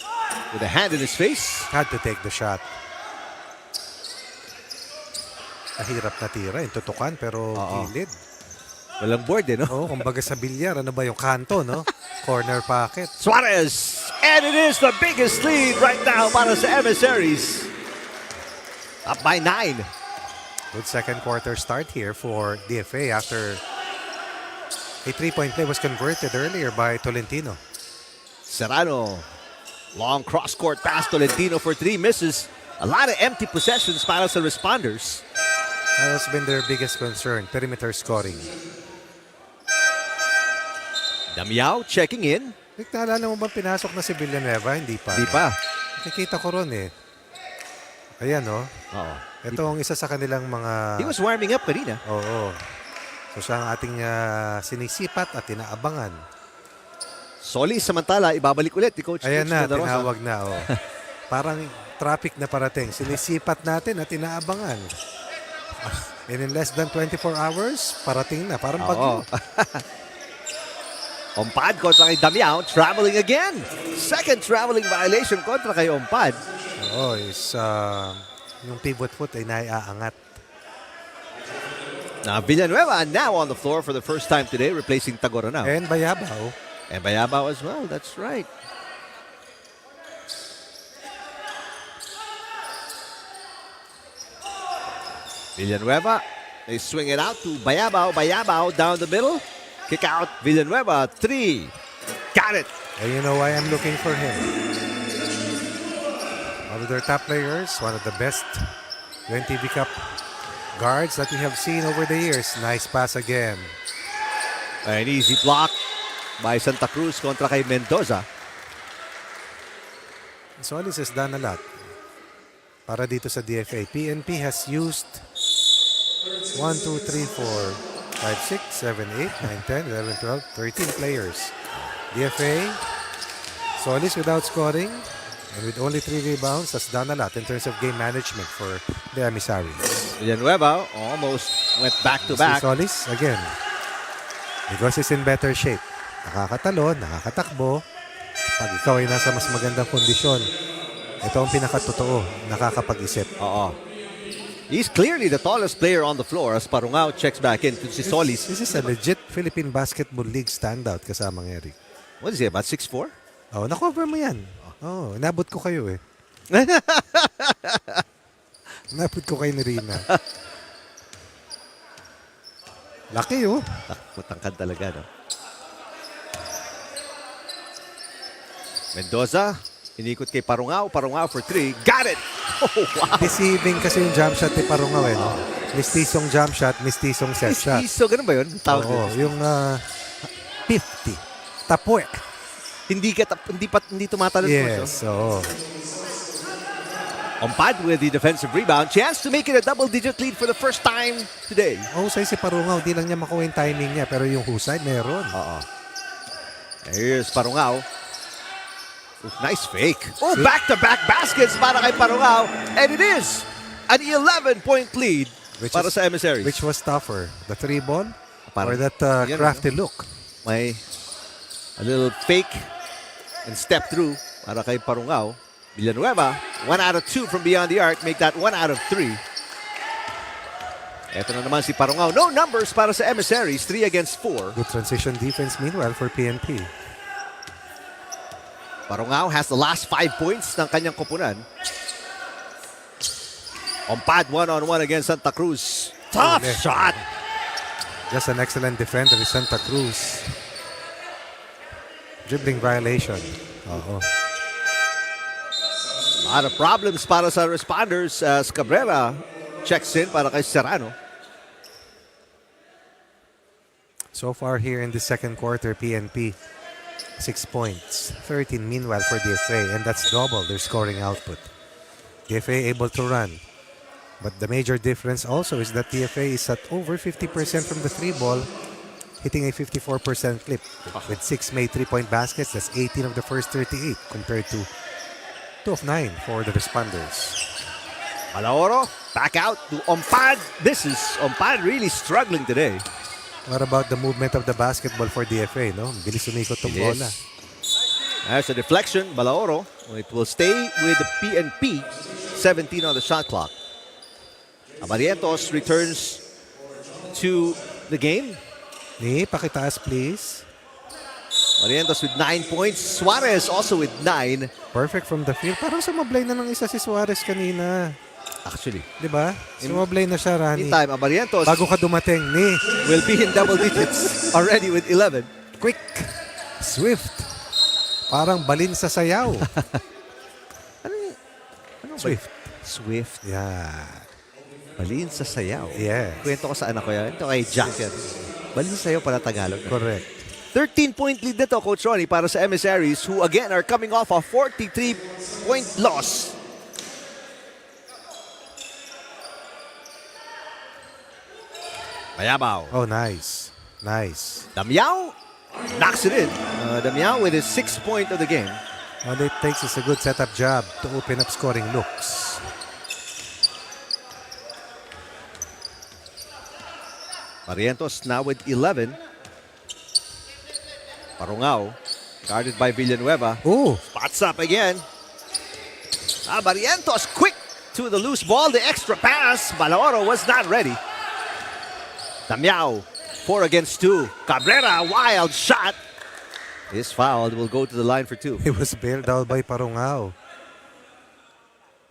with a hand in his face. Had to take the shot. Mahirap na tira, yung tutukan, pero gilid. Walang board eh, no? Oh, kumbaga sa bilyar, ano ba yung kanto, no? Corner pocket. Suarez! And it is the biggest lead right now para sa Emissaries. Up by 9. Good second quarter start here for DFA after a 3-point play was converted earlier by Tolentino. Serrano. Long cross-court pass. Tolentino for 3 misses. A lot of empty possessions para sa Responders. That has been their biggest concern, perimeter scoring. Damiao checking in. Rick, naalala mo ba pinasok na si Villanueva? Hindi pa. Di pa. Nakikita ko ron eh. Ayan, no? Oo. Ito ang isa sa kanilang mga... He was warming up kanina. Oo. So siya ang ating sinisipat at inaabangan. Solis samantala, ibabalik ulit ni Coach. Ayan Coach na, Rosa. tinawag na. Oh. Parang traffic na parating. Sinisipat natin at inaabangan. And in less than 24 hours, parating na. Parang bagyo. Ompad kontra kay Damiao, traveling again. Second traveling violation kontra kay Ompad. Oo, is yung pivot foot ay naiaangat. Now Villanueva now on the floor for the first time today, replacing Tagoronao. And Bayabaw. And Bayabao as well, that's right. Villanueva, they swing it out to Bayabao. Bayabao down the middle. Kick out, Villanueva, 3. Got it. And you know why I'm looking for him. One of their top players, one of the best UNTV Cup guards that we have seen over the years. Nice pass again. An easy block by Santa Cruz kontra kay Mendoza. Solis has done a lot para dito sa DFA. PNP has used 1, 2, 3, 4, 5, 6, 7, 8, 9, 10, 11, 12, 13 players. DFA, Solis without scoring and with only 3 rebounds has done a lot in terms of game management for the Emissaries. Villanueva almost went back-to-back. Si Solis, again, because he's in better shape. Nakakatalon, nakakatakbo. Pag ikaw ay nasa mas magandang kondisyon, ito ang pinakatotoo, nakakapag-isip. Oo. He's clearly the tallest player on the floor as Parungao checks back in to si Solis. This is a legit Philippine Basketball League standout kasamang Eric. What is he, about 6'4"? Oh, na-cover mo yan. Oh, inabot ko kayo eh. Inabot ko kayo ni Rina. Laki oh. Matangkad talaga, no? Mendoza, inikot kay Parungao. Parungao for 3. Got it! Oh, wow! Deceiving kasi yung jump shot ni Parungaw eh. No? Mistisong jump shot, mistisong set shot. So, ganun ba yun? Tawag Oo, dito. yung 50. Tapoy. Hindi tumatalon Yes, oo. Ompad with the defensive rebound. Chance to make it a double-digit lead for the first time today. Husay si Parungaw, di lang niya makuha yung timing niya, pero yung husay, meron. Oo. Here's Parungao. Ooh, nice fake. Oh, back-to-back baskets para kay Parungao. And it is an 11-point lead para sa Emissaries. Which was tougher? The 3 ball? Parang- Or that Yan, crafty look? May a little fake and step through para kay Parungao. Villanueva, 1 out of 2 from beyond the arc. Make that 1 out of 3. Ito na naman si Parungao. No numbers para sa Emissaries. 3 against 4. Good transition defense meanwhile for PNP. Parungao has the last 5 points ng kanyang koponan. Ompad 1-on-1 against Santa Cruz. Tough Uli. shot. Just an excellent defender is Santa Cruz. Dribbling violation. Oo. A lot of problems para sa responders as Cabrera checks in para kay Serrano. So far here in the second quarter, PNP 6 points. 13 meanwhile for DFA, and that's double their scoring output. DFA able to run. But the major difference also is that DFA is at over 50% from the 3 ball, hitting a 54% clip. With 6 made 3-point baskets, that's 18 of the first 38 compared to 2 of 9 for the responders. Malaoro, back out to Ompad. This is Ompad really struggling today. What about the movement of the basketball for DFA, no? Bilis umikot tong bola. There's a deflection, Malaoro. It will stay with the PNP. 17 on the shot clock. Abarientos returns to the game. Ni, pakitaas please. Abarientos with 9 points. Suarez also with 9. Perfect from the field. Parang sumablay na ng isa si Suarez kanina. Actually, Di ba? Sumablay na siya, Rani. meantime, Abarientos Bago ka dumating, ni. will be in double digits already with 11. Quick. Swift. Parang balin sa sayaw. Swift. Swift. Yeah. Balin sa sayaw. Yes. Kwento ko sa anak ko yan. Ito kay Jack yan. Balin sa sayaw para Tagalog. Correct. 13-point lead nito, Coach Ronnie, para sa Emissaries, who again are coming off a 43-point loss. Mayabaw. Oh, nice. Nice. Damiao knocks it in. Damiao with his 6th point of the game. All it takes is a good setup job to open up scoring looks. Barrientos now with 11. Parungao, guarded by Villanueva. Oh, Spots up again. Barrientos quick to the loose ball. The extra pass. Malaoro was not ready. Damiao, 4 against 2. Cabrera, wild shot. Is fouled. Will go to the line for 2. he was bailed out by Parungao.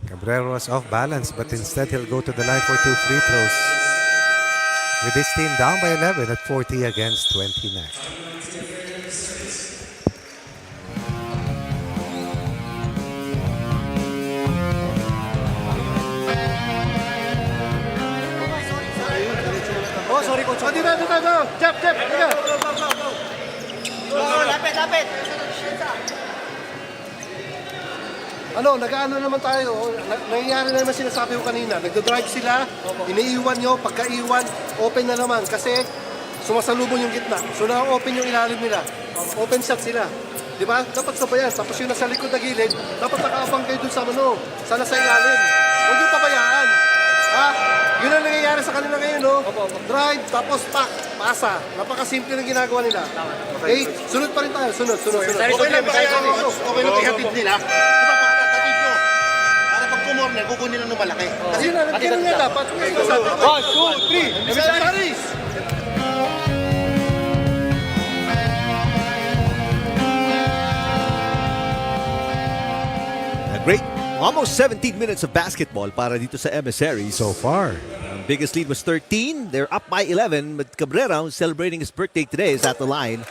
Cabrera was off balance, but instead he'll go to the line for 2 free throws. With his team down by 11 at 40 against 29. Oh, sorry coach. Oh, dito. Jeff, dito. Lapit. Ano, nag-ano naman tayo. Nangyayari na naman sinasabi ko kanina. Nagdo-drive sila, iniiwan nyo, pagka-iwan, open na naman. Kasi sumasalubong yung gitna. So na-open yung ilalim nila. Open shot sila. Di ba? Dapat sabayan. Tapos yung nasa likod na gilid, dapat nakaabang kayo dun sa sa nasa ilalim. Huwag yung pabayaan. Ha? Yun ang nangyayari sa kanila ngayon, no? Drive, tapos pasa. Napakasimple ng ginagawa nila. Okay? Sunod pa rin tayo. Sunod. Okay lang ba kaya okay lang ihatid nila? Di ba tatid nyo? Para pag kumorner, kukunin nila ng malaki. Kasi ganun nga dapat. 1, 2, 3. Emissaries! A great almost 17 minutes of basketball para dito sa Emissaries. So far. Biggest lead was 13. They're up by 11. But Cabrera, who's celebrating his birthday today, is at the line.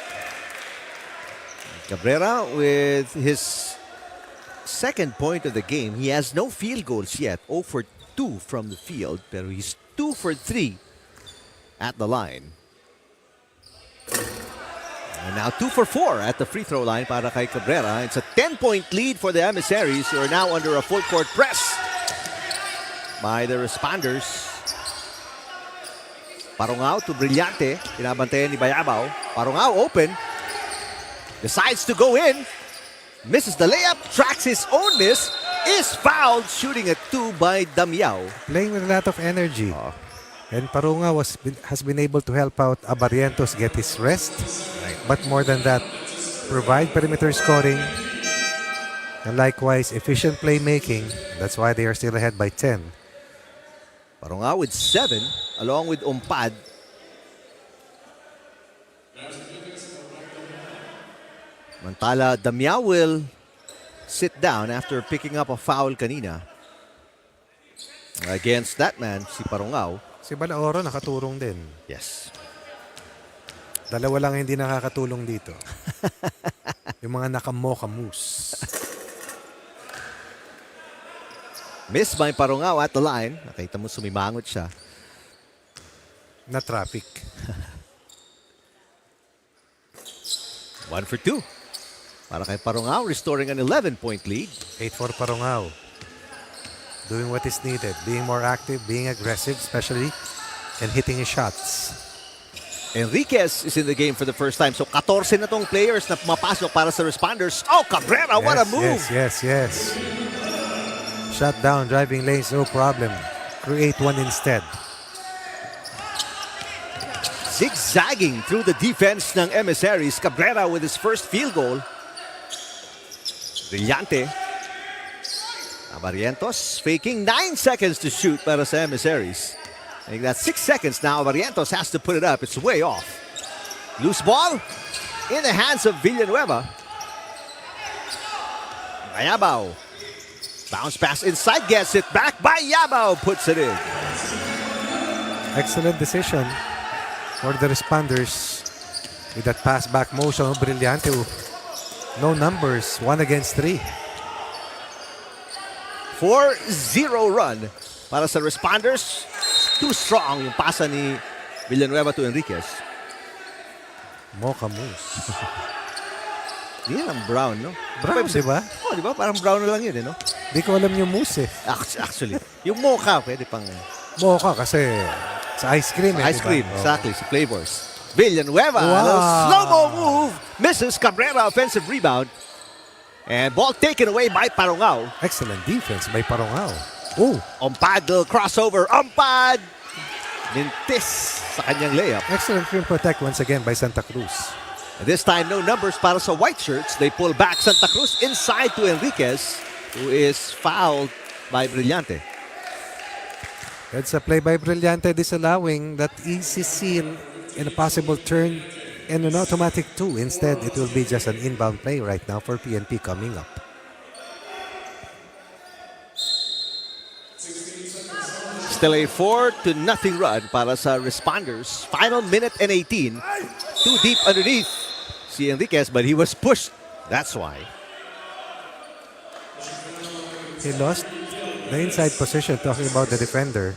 Cabrera with his 2nd point of the game. He has no field goals yet. 0 for 2 from the field. Pero he's 2 for 3 at the line. And now 2 for 4 at the free throw line para kay Cabrera. It's a 10-point lead for the Emissaries, who are now under a full court press by the responders. Parungao to Brillante. Pinabantayan ni Bayabaw. Parungao open. Decides to go in. Misses the layup. Tracks his own miss. Is fouled. Shooting at 2 by Damiao. Playing with a lot of energy. And Parunga has been able to help out Abarientos get his rest. But more than that, provide perimeter scoring. And likewise, efficient playmaking. That's why they are still ahead by 10. Parunga with 7, along with Umpad. Mantala, Damiao will sit down after picking up a foul kanina. Against that man, si Parungao. Si Balaoro nakaturong din. Yes. Dalawa lang hindi nakakatulong dito. Yung mga nakamoka moose. Miss by Parungao at the line. Nakita mo sumimangot siya. Na traffic. 1 for 2. Para kay Parungao, restoring an 11-point lead. 8-4 Parungao. Doing what is needed. Being more active, being aggressive, especially, and hitting his shots. Enriquez is in the game for the first time. So 14 na tong players na pumapasok para sa Responders. Oh, Cabrera, what a move! Yes. Shut down, driving lanes, no problem. Create one instead. Zigzagging through the defense ng Emissaries. Cabrera with his first field goal. Brillante. Abarientos faking 9 seconds to shoot para sa Emissaries. I think that's 6 seconds now. Abarientos has to put it up. It's way off. Loose ball in the hands of Villanueva. Bayabao. Bounce pass inside, gets it back. Bayabao puts it in. Excellent decision for the Responders with that pass back motion. Brillante. No numbers. 1 against 3. 4-0 run para sa Responders. Too strong yung pasa ni Villanueva to Enriquez. Mocha moose. Yan ang brown, no? Brown, di ba? Oh, di ba? Parang brown na lang yun, no? Di ko alam yung moose eh. Actually, yung mocha, pwede pang... Mocha kasi sa ice cream eh. Ice diba? cream, exactly, sa flavors. Villanueva, Wow. a slow-mo move. Misses Cabrera, offensive rebound. And ball taken away by Parungao. Excellent defense by Parungao. Oh, Umpad, the crossover. Umpad! Mintis sa kanyang layup. excellent rim protect once again by Santa Cruz. And this time, no numbers para sa white shirts. They pull back Santa Cruz inside to Enriquez, who is fouled by Brillante. It's a play by Brillante disallowing that easy seal in a possible turn and an automatic 2. Instead, it will be just an inbound play right now for PNP coming up. Still a 4-0 run para sa Responders. Final minute and 18. Too deep underneath si Enriquez, but he was pushed. That's why. He lost the inside position, talking about the defender.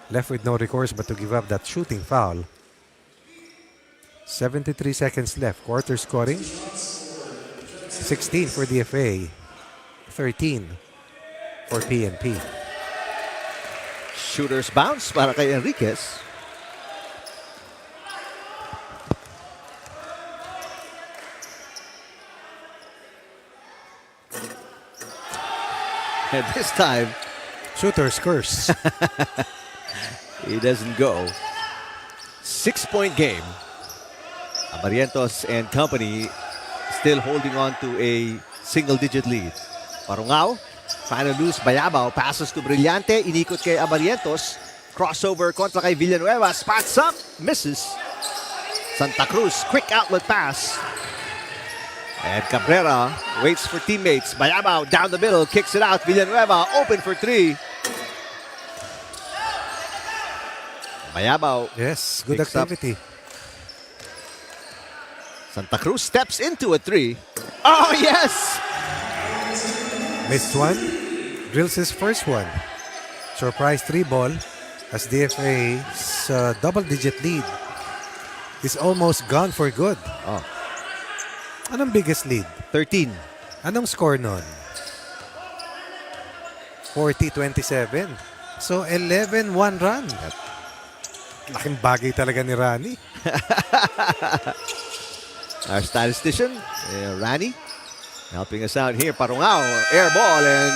Left with no recourse but to give up that shooting foul. 73 seconds left. Quarter scoring. 16 for DFA. 13 for PNP. Shooter's bounce para kay Enriquez. And this time, Shooter's curse. he doesn't go. 6-point game. Abarientos and company still holding on to a single-digit lead. Parungao, trying to lose Bayabao. Passes to Brillante. Inikot kay Abarientos. Crossover kontra kay Villanueva. Spots up. Misses. Santa Cruz, quick outlet pass. And Cabrera waits for teammates. Bayabao down the middle. Kicks it out. Villanueva open for 3. Bayabao. Yes, good Picks up. activity. Santa Cruz steps into a 3. Oh, yes! Missed one. Drills his first one. Surprise 3 ball as DFA's double-digit lead is almost gone for good. Oh, Anong biggest lead? 13. Anong score nun? 40-27. So 11-1 run. Laking bagay talaga ni Rani. Our statistician, Rani, helping us out here. Parungao, air ball, and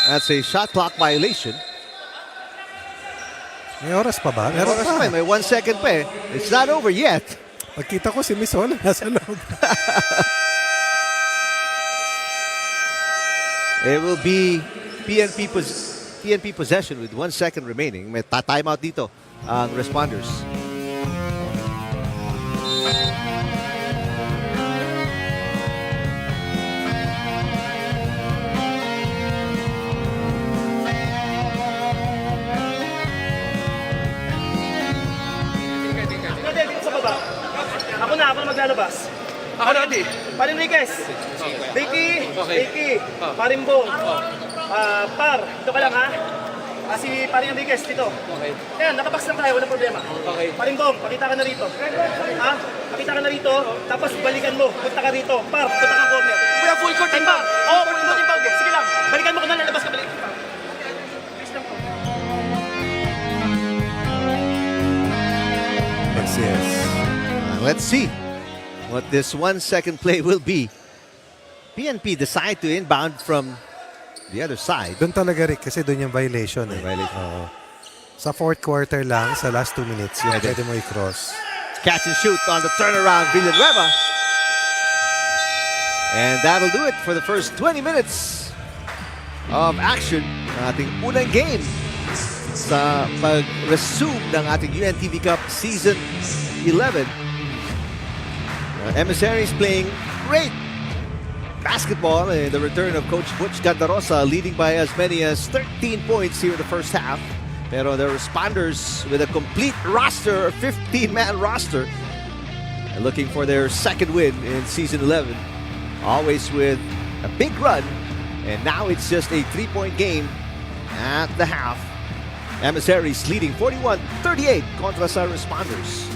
that's a shot clock violation. May oras pa ba? May Meron oras pa. pa, may 1 second pa eh. It's not over yet. Pagkita ko si Miss Ola nasa loob. It will be PNP possession with 1 second remaining. May timeout dito ang responders. Dito sa baba. Ako na maglalabas. Ako na, Adi. Parin Riquez. Ricky. Parimbong. Par, dito ka lang ha. Si Parin Enriquez dito. Okay. Ayan, nakabox lang tayo, walang problema. Okay. Parimbong, pakita ka na rito. Ha? Pakita ka na rito, tapos balikan mo. Punta ka rito. Par, punta ka corner. Kuya, full court timba. Oo, full court timba. Okay, sige lang. Balikan mo kung na lalabas ka balik. Yes. Let's see what this 1 second play will be. PNP decide to inbound from the other side. Doon talaga, Rick, kasi doon yung violation. Oo. Sa fourth quarter lang, sa last 2 minutes, yung pwede mo i-cross. Catch and shoot on the turnaround, Villanueva. And that'll do it for the first 20 minutes of action ng ating unang game sa pag-resume ng ating UNTV Cup Season 11. Emissaries playing great basketball in the return of Coach Butch Gandarosa, leading by as many as 13 points here in the first half. Pero the responders with a complete roster, a 15-man roster, and looking for their second win in Season 11. Always with a big run, and now it's just a 3-point game at the half. Emissaries leading 41-38 kontra sa responders.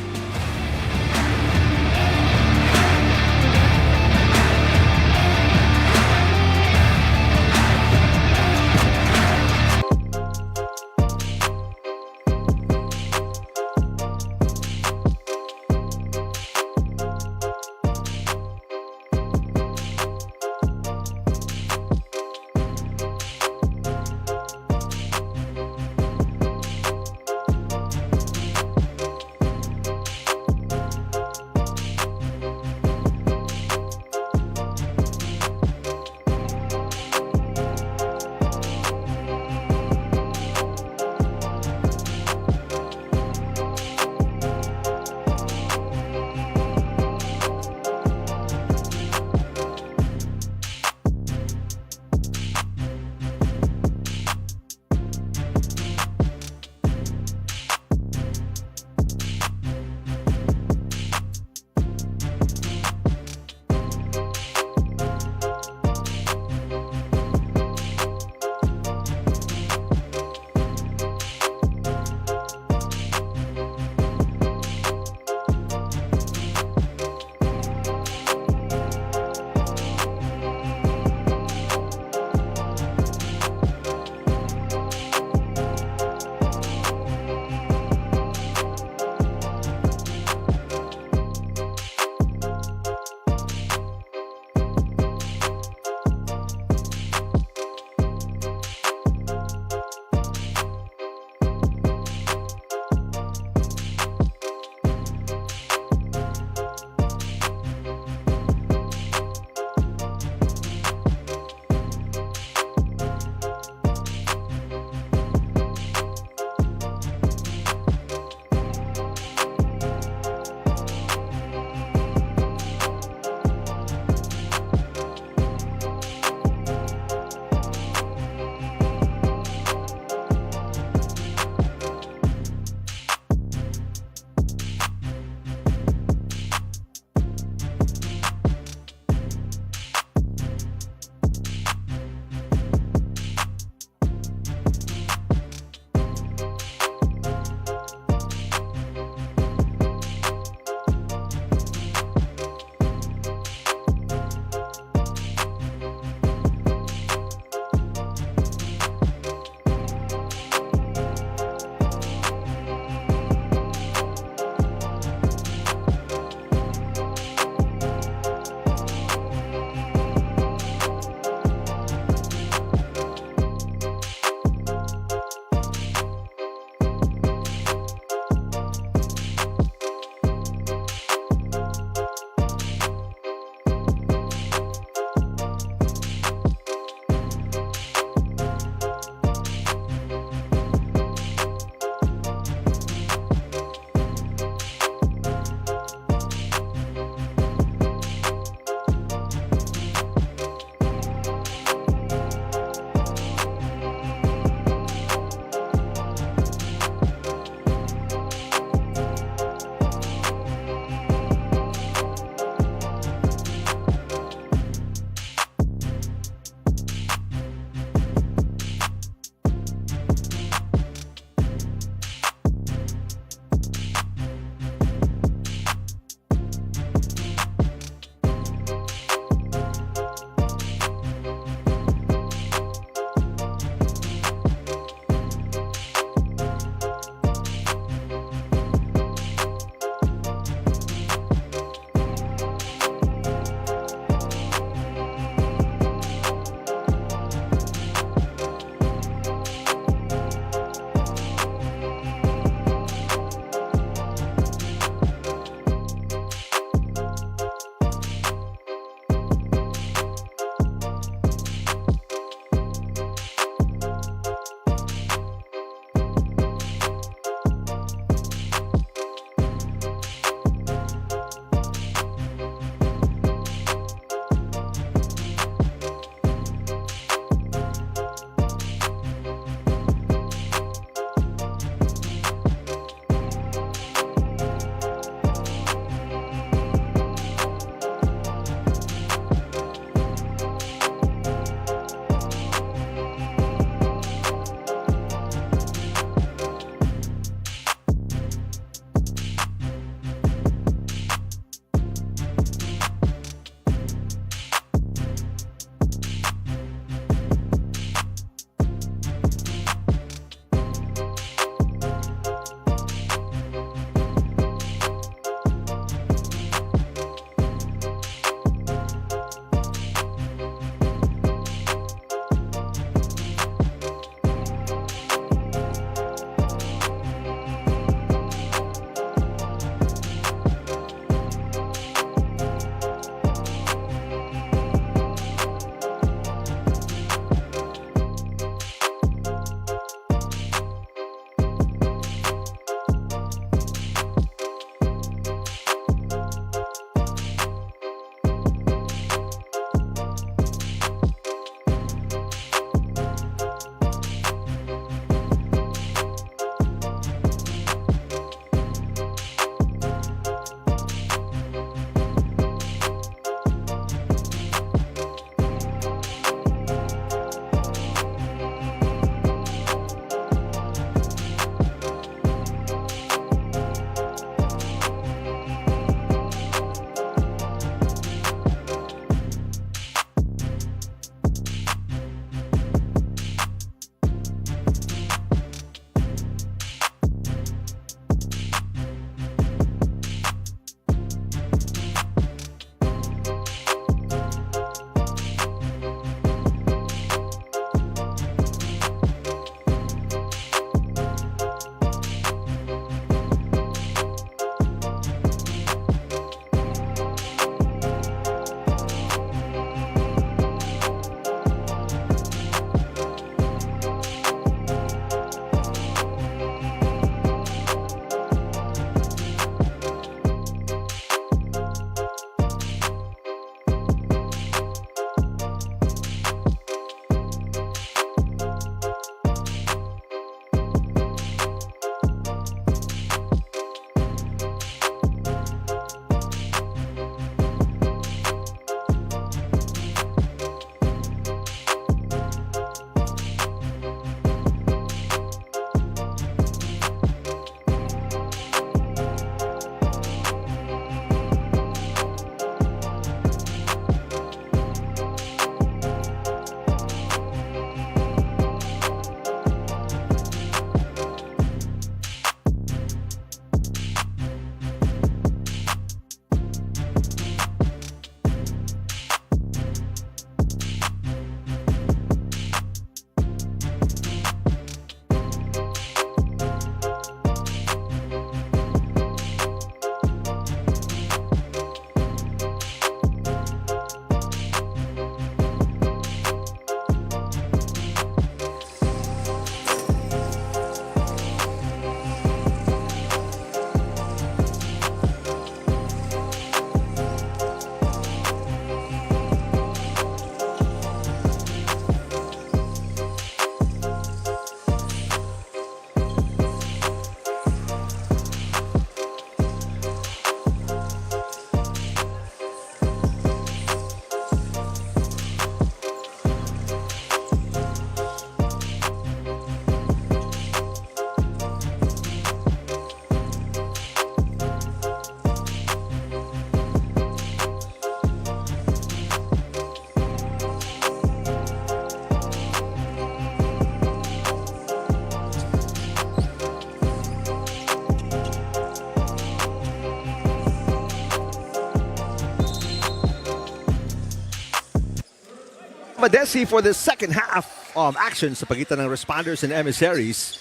Novadeci for the second half of action sa pagitan ng Responders and Emissaries.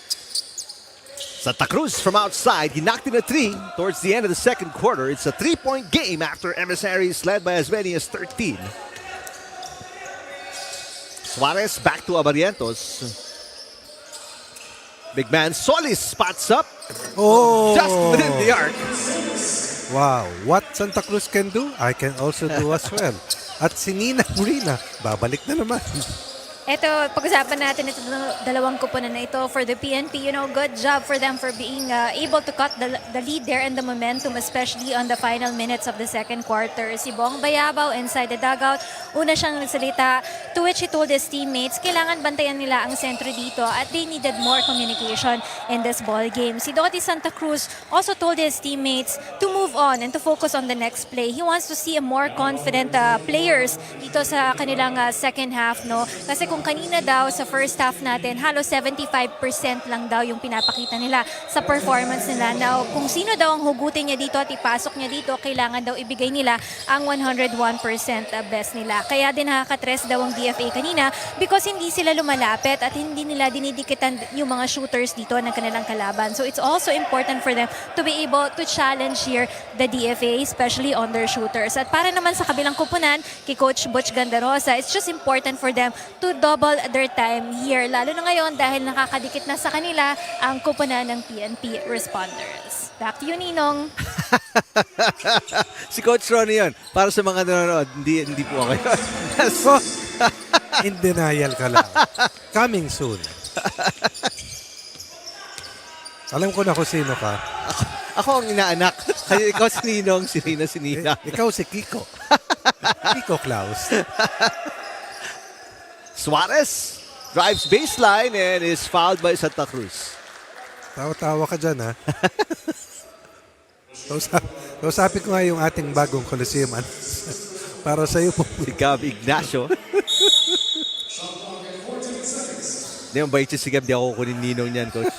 Santa Cruz from outside, he knocked in a 3 towards the end of the second quarter. It's a 3-point game after Emissaries led by as many as 13. Suarez back to Abarientos. Big man Solis spots up just within the arc. Wow, what Santa Cruz can do, I can also do as well. At si Nina Murina, babalik na naman. Ito, pag-usapan natin ito dalawang kupunan na ito for the PNP. Good job for them for being able to cut the lead there and the momentum, especially on the final minutes of the second quarter. Si Bong Bayabaw inside the dugout, una siyang nagsalita, to which he told his teammates, kailangan bantayan nila ang sentro dito at they needed more communication in this ball game. Si Dottie Santa Cruz also told his teammates to move on and to focus on the next play. He wants to see a more confident players dito sa kanilang second half. Kasi kung kanina daw sa first half natin, halos 75% lang daw yung pinapakita nila sa performance nila. Now, kung sino daw ang hugutin niya dito at ipasok niya dito, kailangan daw ibigay nila ang 101% best nila. Kaya din nakaka-stress daw ang DFA kanina because hindi sila lumalapit at hindi nila dinidikitan yung mga shooters dito ng kanilang kalaban. So it's also important for them to be able to challenge here the DFA, especially on their shooters. At para naman sa kabilang kupunan, kay Coach Butch Gandarosa, it's just important for them to double their time here. Lalo na ngayon dahil nakakadikit na sa kanila ang kupunan ng PNP Responders. Back to you, Ninong. Si Coach Ronnie yun. Para sa mga nanonood, hindi po ako. In denial ka lang. Coming soon. Alam ko na kung sino ka. Ako ang inaanak. Kasi ikaw si Ninong, si Rina, si Nina. Ikaw si Kiko. Kiko Klaus. Suarez drives baseline and is fouled by Santa Cruz. Tawa-tawa ka dyan, ha? Kausapin ko nga yung ating bagong Coliseum. Para sa iyo po. Si Gab Ignacio. Hindi mo ba si Gab, di ako kunin Ninong niyan, Coach.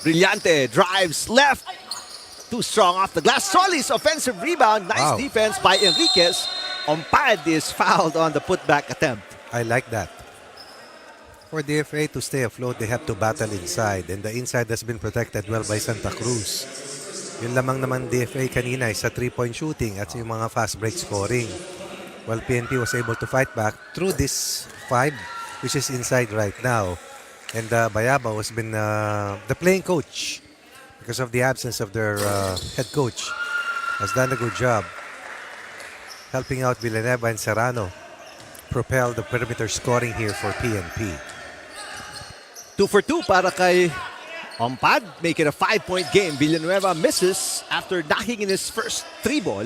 Brillante drives left. Too strong off the glass. Solis offensive rebound. Nice defense by Enriquez. Ompad is fouled on the putback attempt. I like that. For DFA to stay afloat, they have to battle inside. And the inside has been protected well by Santa Cruz. Yun lamang naman DFA kanina is sa 3-point shooting at yung mga fast break scoring. While PNP was able to fight back through this 5, which is inside right now. And Bayabao has been the playing coach because of the absence of their head coach. Has done a good job helping out Villanueva and Serrano propel the perimeter scoring here for PNP. 2 for 2 para kay Ompad. Make it a 5-point game. Villanueva misses after knocking in his first 3 ball.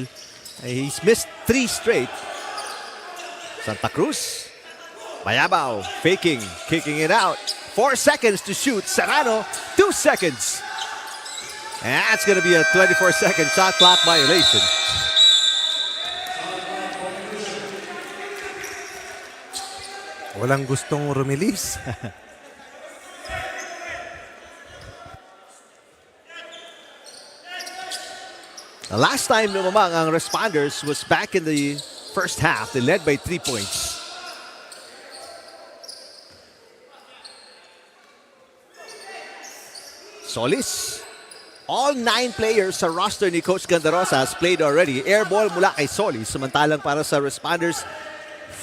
He's missed 3 straight. Santa Cruz. Bayabao faking, kicking it out. 4 seconds to shoot. Serrano, 2 seconds. And that's going to be a 24-second shot clock violation. Walang gustong rumilis. The last time lumamang ang Responders was back in the first half. They led by 3 points. Solis. All 9 players sa roster ni Coach Gandarosa has played already. Air ball mula kay Solis. Samantalang para sa Responders,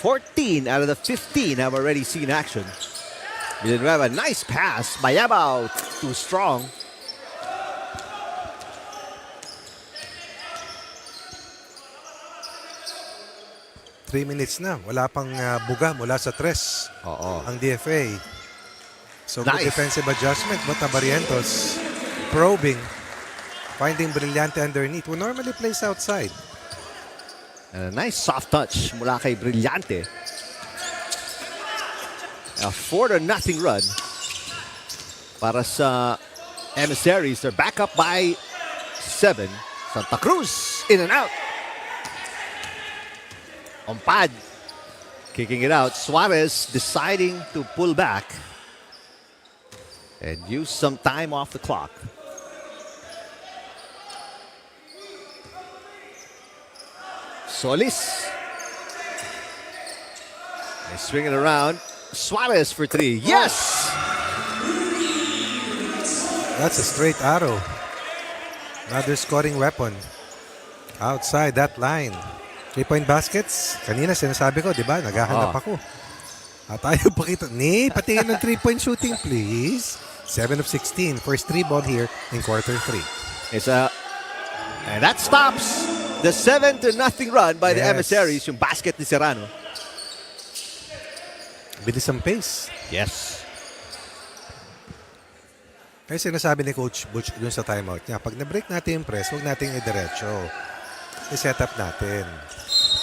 14 out of the 15 have already seen action. Villanueva, nice pass. Bayabao, too strong. Three minutes na. Wala pang buga mula sa 3. Ang DFA. So good defensive adjustment. But Barrientos probing. Finding Brillante underneath. Who normally plays outside. And a nice soft touch mula kay Brillante. A 4-0 run para sa Emissaries. They're back up by 7. Santa Cruz in and out. Ompad kicking it out. Suarez deciding to pull back and use some time off the clock. Solis. Swing it around. Suarez for 3. Yes! That's a straight arrow. Another scoring weapon. Outside that line. 3-point baskets. Kanina sinasabi ko, di ba? Naghahanap ako. At tayo pakita. Patingin ng 3-point shooting, please. 7 of 16. First 3 ball here in quarter 3. And that stops the 7-0 run by the Emissaries. Yung basket ni Serrano. Bilis ang pace. Yes. Kaya sinasabi ni Coach Butch dun sa timeout niya, pag na-break natin yung press, huwag natin i-diretso. I-set up natin.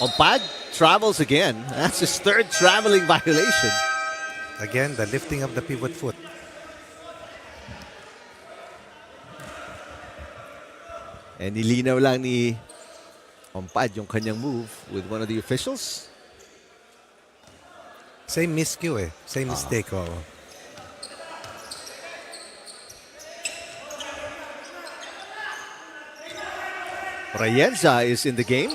Ompad travels again. That's his 3rd traveling violation. Again, the lifting of the pivot foot. And nilinaw lang ni Ompad yung kanyang move with one of the officials. Same miscue eh. Same mistake. Oh. Rayenza is in the game.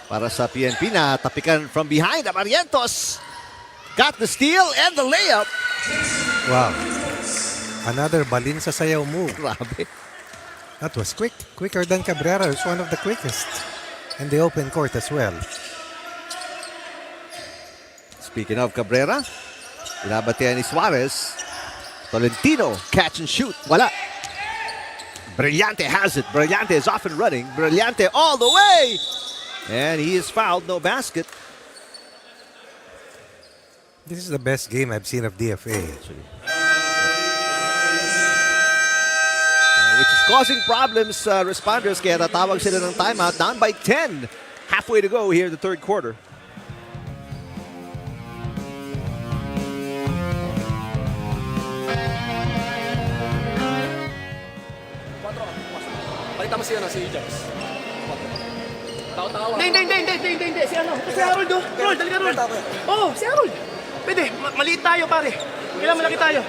Para sa PNP na tapikan from behind. Abarientos got the steal and the layup. Wow. Another balin sa sayaw move. Grabe. That was quick. Quicker than Cabrera. It's one of the quickest. And the open court as well. Speaking of Cabrera, binabatean ni Suarez. Tolentino, catch and shoot. Wala. Brillante has it. Brillante is off and running. Brillante all the way. And he is fouled. No basket. This is the best game I've seen of DFA. Actually. Which is causing problems Responders. Kaya tatawag sila ng timeout. Down by 10. Halfway to go here in the 3rd quarter. Balita mo si James. Hindi. Si Harold, oh. Roll, dali ka, Roll. Oh, si Harold. Pwede, maliit tayo, pare. Kailangan malaki tayo.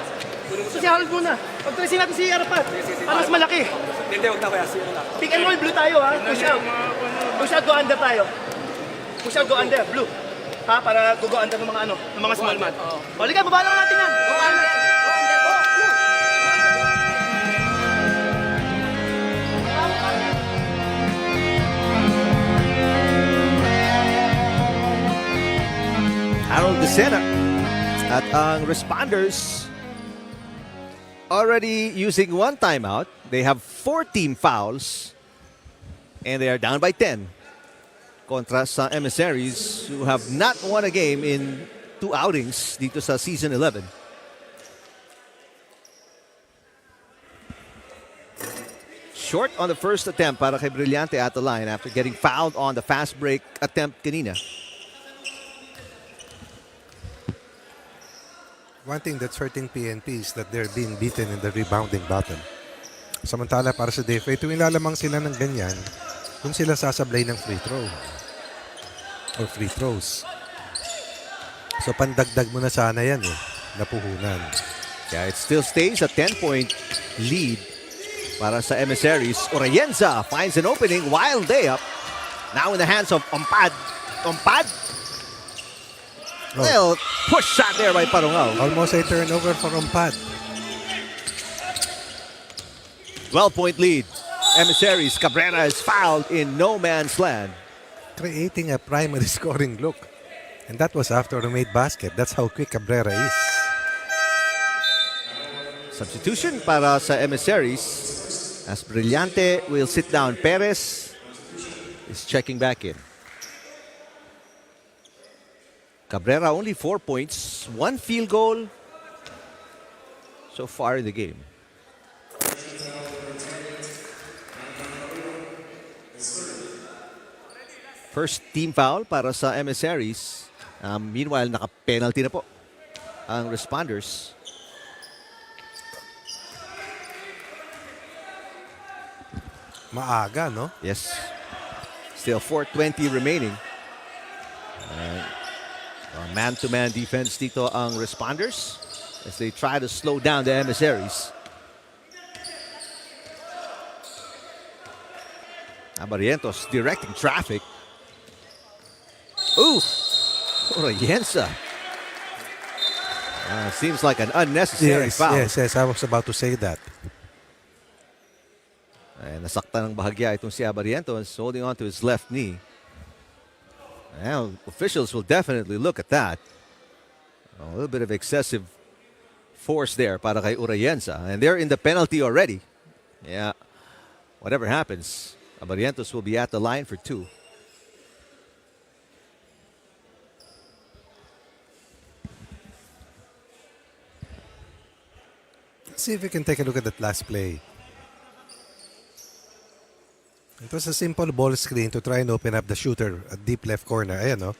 So si Harold muna. Pag-trasin natin si Arapat. Para mas malaki. Hindi, huwag na kaya. Pick and roll, blue tayo, ha? Push out. Push out, go under tayo. Push out, go under, blue. Ha? Para go under ng mga ng mga small man. O, liga, baba lang natin yan. Go under. Harold Desena at ang Responders already using 1 timeout. They have 4 team fouls and they are down by 10 kontra sa Emissaries who have not won a game in 2 outings dito sa Season 11. Short on the first attempt para kay Brillante at the line after getting fouled on the fast break attempt kanina. One thing that's hurting PNP is that they're being beaten in the rebounding battle. Samantala para sa DFA, tuwing lalamang sila ng ganyan, kung sila sasablay ng free throw or free throws. So pandagdag mo na sana yan eh, napuhunan. Yeah, it still stays a 10-point lead para sa Emissaries. Orayenza finds an opening, wild layup. Now in the hands of Ompad. Ompad. Well, push shot there by Parungao. Almost a turnover for Ompad. 12-point lead. Emissaries. Cabrera is fouled in no man's land. Creating a primary scoring look. And that was after a made basket. That's how quick Cabrera is. Substitution para sa Emissaries. As Brillante will sit down. Perez is checking back in. Cabrera only 4 points, 1 field goal so far in the game. First team foul para sa Emissaries. Meanwhile, naka-penalty na po ang Responders. Maaga, no? Yes. Still 4:20 remaining. Man-to-man defense dito ang Responders as they try to slow down the Emissaries. Abarientos directing traffic. Ooh! Urayensa. Seems like an unnecessary foul. Yes, I was about to say that. Nasaktan ng bahagya itong si Abarientos, holding on to his left knee. Now, officials will definitely look at that. A little bit of excessive force there para kay Urayensa. And they're in the penalty already. Yeah. Whatever happens, Abarientos will be at the line for 2. Let's see if we can take a look at that last play. It was a simple ball screen to try and open up the shooter at deep left corner. Ayan, no?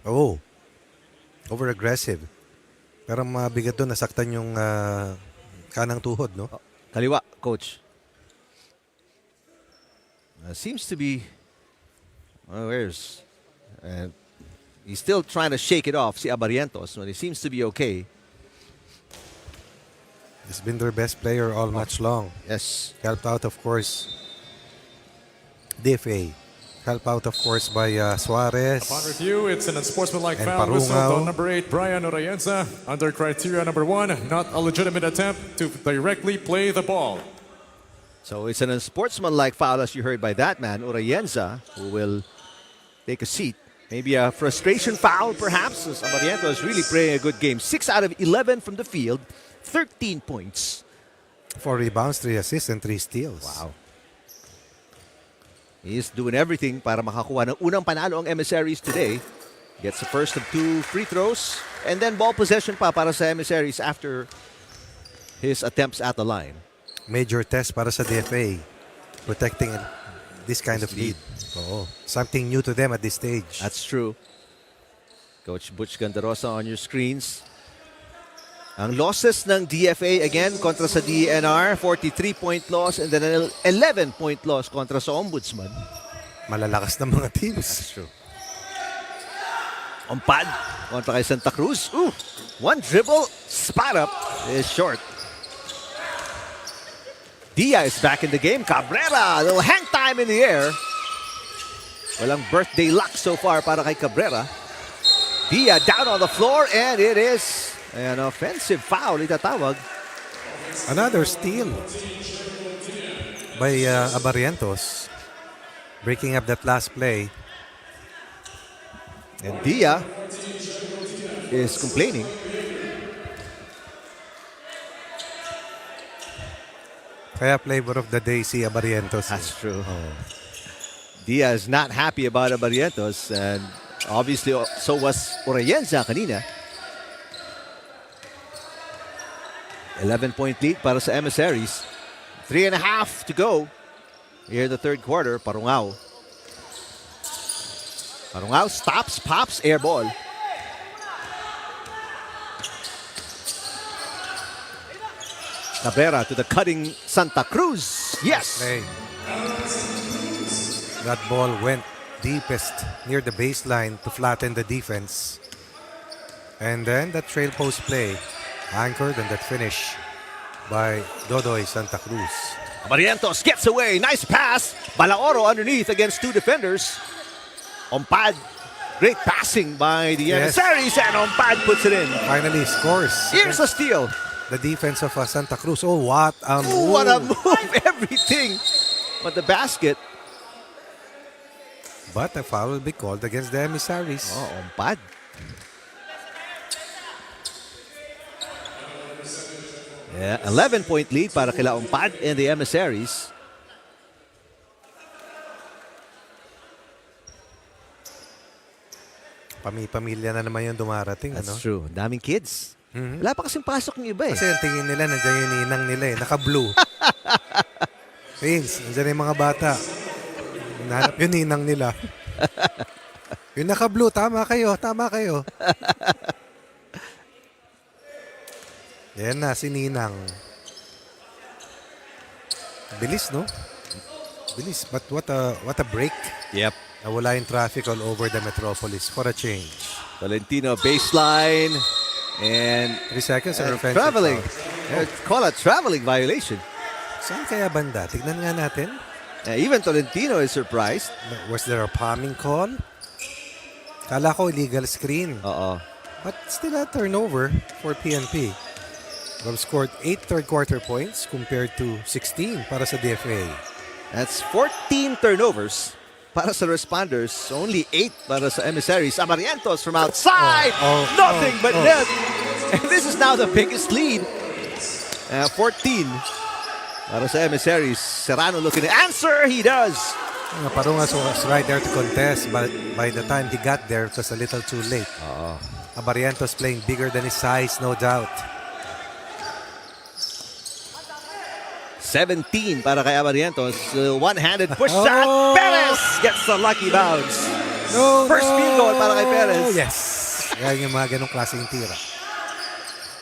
Oh. Over-aggressive. Pero mabigat doon, nasaktan yung kanang tuhod, no? Kaliwa, coach. Seems to be... he's still trying to shake it off, si Abarientos, but he seems to be okay. He's been their best player all match long. Yes. Helped out, of course, DFA. Helped out, of course, by Suarez. Upon review, it's an unsportsmanlike And foul whistled Parungao. on number 8, Brian Urayensa, under criteria number 1, not a legitimate attempt to directly play the ball. So it's an unsportsmanlike foul, as you heard by that man, Urayensa, who will take a seat. Maybe a frustration foul, perhaps, as Abarientos is really playing a good game. 6 out of 11 from the field, 13 points. 4 rebounds, 3 assists, and 3 steals. Wow. He's doing everything para makakuha ng unang panalo ang Emissaries today. Gets the first of 2 free throws. And then ball possession pa para sa Emissaries after his attempts at the line. Major test para sa DFA. Protecting this kind of lead. Oo. Something new to them at this stage. That's true. Coach Butch Gandarosa on your screens. Ang losses ng DFA again kontra sa DNR, 43-point loss and then an 11-point loss kontra sa Ombudsman. Malalakas ng mga teams. That's true. Ompad kontra kay Santa Cruz. Ooh, one dribble, spot up is short. Dia is back in the game. Cabrera, a little hang time in the air. Walang birthday luck so far para kay Cabrera. Dia down on the floor and it is an offensive foul, itatawag. Another steal by Abarientos. Breaking up that last play. And Dia is complaining. Kaya flavor of the day si Abarientos. That's true. Dia is not happy about Abarientos and obviously so was Urayensa kanina. 11-point lead para sa Emissaries. 3.5 to go here in the third quarter. Parungao. Parungao stops, pops, air ball. Cabrera to the cutting Santa Cruz. Yes! Play. That ball went deepest near the baseline to flatten the defense. And then that trail post play anchored and that finish by Dodoy Santa Cruz. Abarientos gets away. Nice pass. Balaoro underneath against 2 defenders. Ompad. Great passing by the Emissaries and Ompad puts it in. Finally scores. Here's a steal. The defense of Santa Cruz. Oh, what a move. Ooh, what a move. Everything. But the basket. But a foul will be called against the Emissaries. Oh, Ompad. Yeah, 11-point lead para kila Ompad and the Emissaries. Pamilya na naman yung dumarating. That's ano? true. Daming kids. Wala pa kasing pasok ng iba eh. Kasi ang tingin nila, nandiyan yung ninang nila eh. Naka-blue. Vince, nandiyan yung mga bata. Nahanap yung ninang nila. Yung naka-blue, tama kayo, tama kayo. Yan na, si Ninang. Bilis, no? Bilis, but what a break. Yep. Nawala yung traffic all over the metropolis for a change. Valentino baseline. And 3 seconds or offensive traveling. foul. Call a traveling violation. Saan kaya banda? Tignan nga natin. Even Tolentino is surprised. Was there a palming call? Kala ko illegal screen. Oo. But still a turnover for PNP. They've scored 8 third quarter points compared to 16 para sa DFA. That's 14 turnovers para sa Responders. Only 8 para sa Emissaries. Amarientos from outside. Nothing but net. And this is now the biggest lead. 14 para sa Emissaries. Serrano looking to answer. He does. Parungas was right there to contest, but by the time he got there, it was a little too late. Abarientos playing bigger than his size, no doubt. 17 para kay Amarientos. One-handed push shot. Perez gets the lucky bounce. First field goal para kay Perez. Yes. Yan yung mga ganong klaseng tira.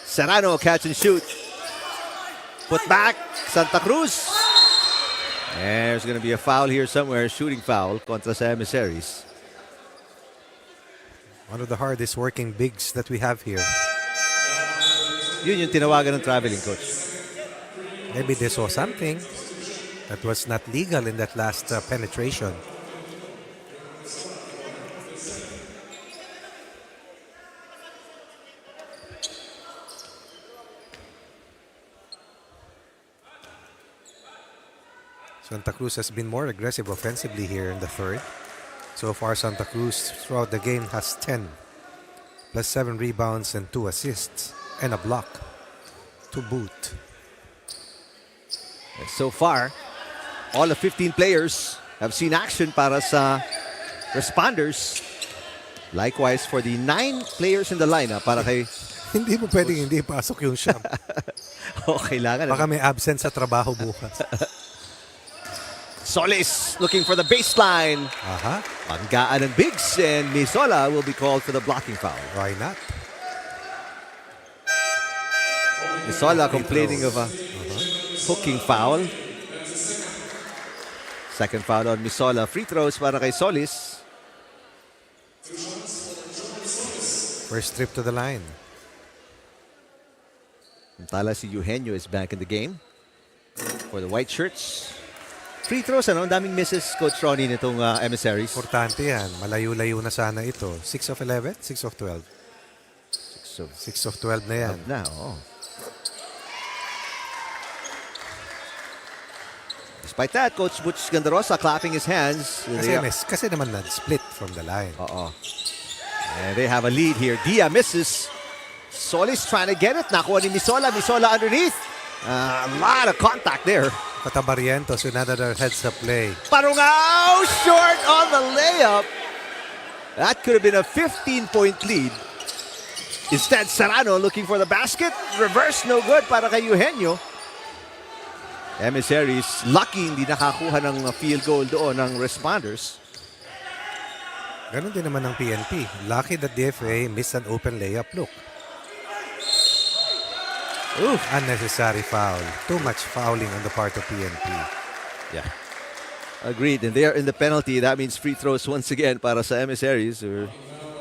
Serrano catch and shoot. Put back. Santa Cruz. There's going to be a foul here somewhere. Shooting foul kontra sa Emissaries. One of the hardest working bigs that we have here. Yun yung tinawagan ng traveling coach. Maybe they saw something that was not legal in that last penetration. Santa Cruz has been more aggressive offensively here in the third. So far, Santa Cruz throughout the game has 10, plus 7 rebounds and 2 assists, and a block to boot. So far, all the 15 players have seen action para sa Responders. Likewise for the 9 players in the lineup para kay... Hindi mo pwedeng hindi pasok yung Sham. Kailangan. Baka may absent sa trabaho bukas. Solis looking for the baseline. Panggaan ng bigs, and Misola will be called for the blocking foul. Why not? Misola complaining of a hooking foul. Second foul on Misola. Free throws para kay Solis. First trip to the line. Tala si Eugenio is back in the game for the white shirts. Free throws, ano? Ang daming misses, Coach Ronnie, nitong Emissaries. Importante yan. Malayo-layo na sana ito. 6 of 11? 6 of 12? 6 of 12 na yan. Despite that, Coach Butch Gandarosa clapping his hands. Kasi naman split from the line. And they have a lead here. Dia misses. Solis trying to get it. Nakuha ni Misola. Misola underneath. A lot of contact there. Patabarientos, another heads-up play. Parungao short on the layup. That could have been a 15-point lead. Instead, Serrano looking for the basket. Reverse, no good para kay Eugenio. Emissaries, lucky hindi nakakuha ng field goal doon ng Responders. Ganon din naman ng PNP. Lucky that DFA missed an open layup. Look. Unnecessary foul. Too much fouling on the part of PNP. Yeah. Agreed. And they are in the penalty. That means free throws once again para sa Emissaries, who are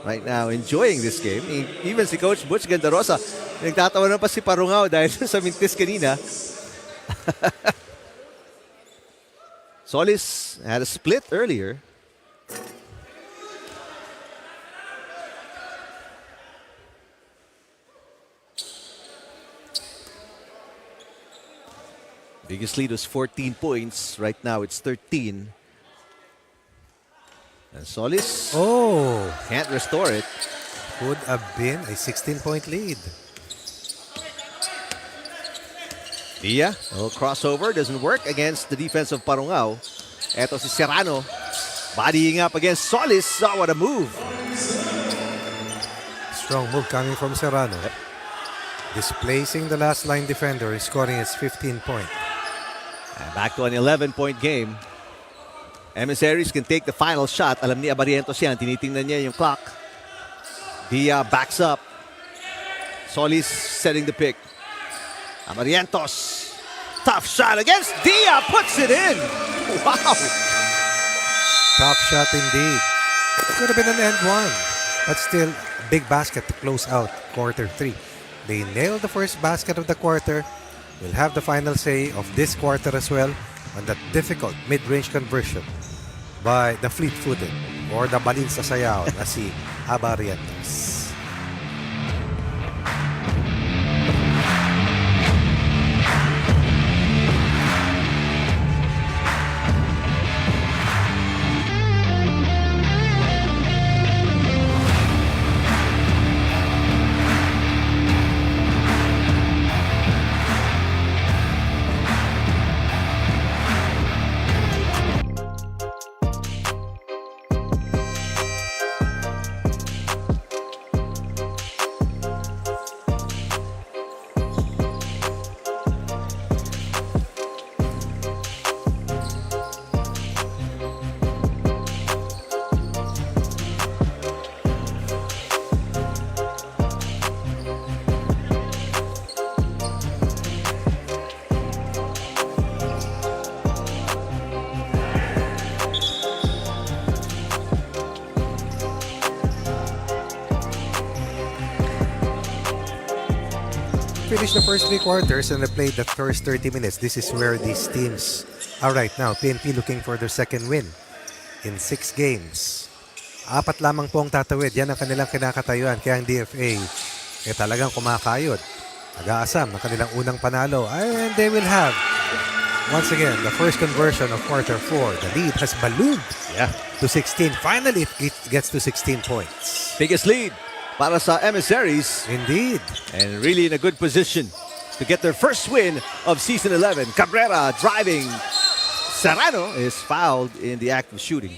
right now enjoying this game. Even si Coach Butch Gandarosa, nagtatawanan pa si Parungao dahil sa mintis kanina. Solis had a split earlier. Biggest lead was 14 points. Right now it's 13. And Solis can't restore it. Could have been a 16-point lead. Dia, a crossover, doesn't work against the defense of Parungao. Eto si Serrano, bodying up against Solis. Oh, what a move. Strong move coming from Serrano. Displacing the last line defender and scoring his 15th point. And back to an 11-point game. Emissaries can take the final shot. Alam ni Abarientos yan. Tinitingnan niya yung clock. Dia backs up. Solis setting the pick. Abarientos. Tough shot against Dia. Puts it in. Wow. Top shot indeed. Could have been an end one. But still, big basket to close out quarter 3. They nailed the first basket of the quarter. We'll have the final say of this quarter as well on that difficult mid-range conversion by the fleet-footed or the balin sa sayaw na si Abarientos. Finished the first 3 quarters and they played the first 30 minutes. This is where these teams are right now. PNP looking for their second win in 6 games. 4 lamang po ang tatawid. Yan ang kanilang kinakatayuan. Kaya ang DFA talagang kumakayod. Nag-aasam ng kanilang unang panalo. And they will have, once again, the first conversion of quarter 4. The lead has ballooned to 16. Finally, it gets to 16 points. Biggest lead para sa Emissaries. Indeed. And really in a good position to get their first win of Season 11. Cabrera driving. Serrano is fouled in the act of shooting.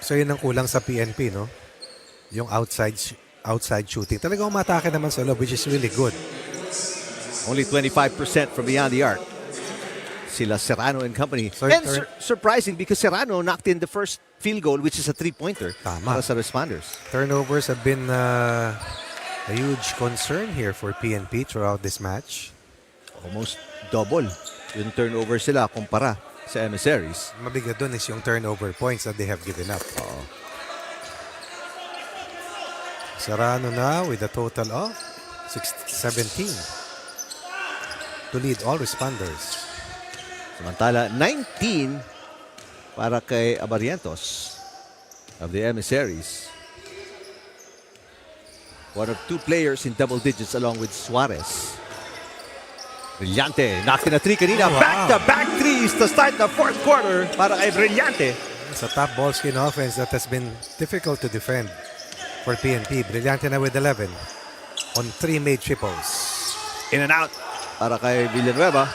So yun ang kulang sa PNP, no? Yung outside shooting. Talagang umatake naman sa loob, which is really good. Only 25% from beyond the arc. Sila Serrano and company. So and surprising because Serrano knocked in the first field goal, which is a 3-pointer Tama. para sa Responders. Turnovers have been a huge concern here for PNP throughout this match. Almost double yung turnover sila kumpara sa Emissaries. Mabigat dun is yung turnover points that they have given up. Serrano now with a total of 17 to lead all Responders. Samantala, 19 para kay Abarientos of the Emissaries. One of 2 players in double digits along with Suarez. Brillante, knocked in a 3 kanina. Wow. Back-to-back threes to start the 4th quarter para kay Brillante. It's a top ball skin offense that has been difficult to defend for PNP. Brillante na with 11 on 3 made triples. In and out para kay Villanueva.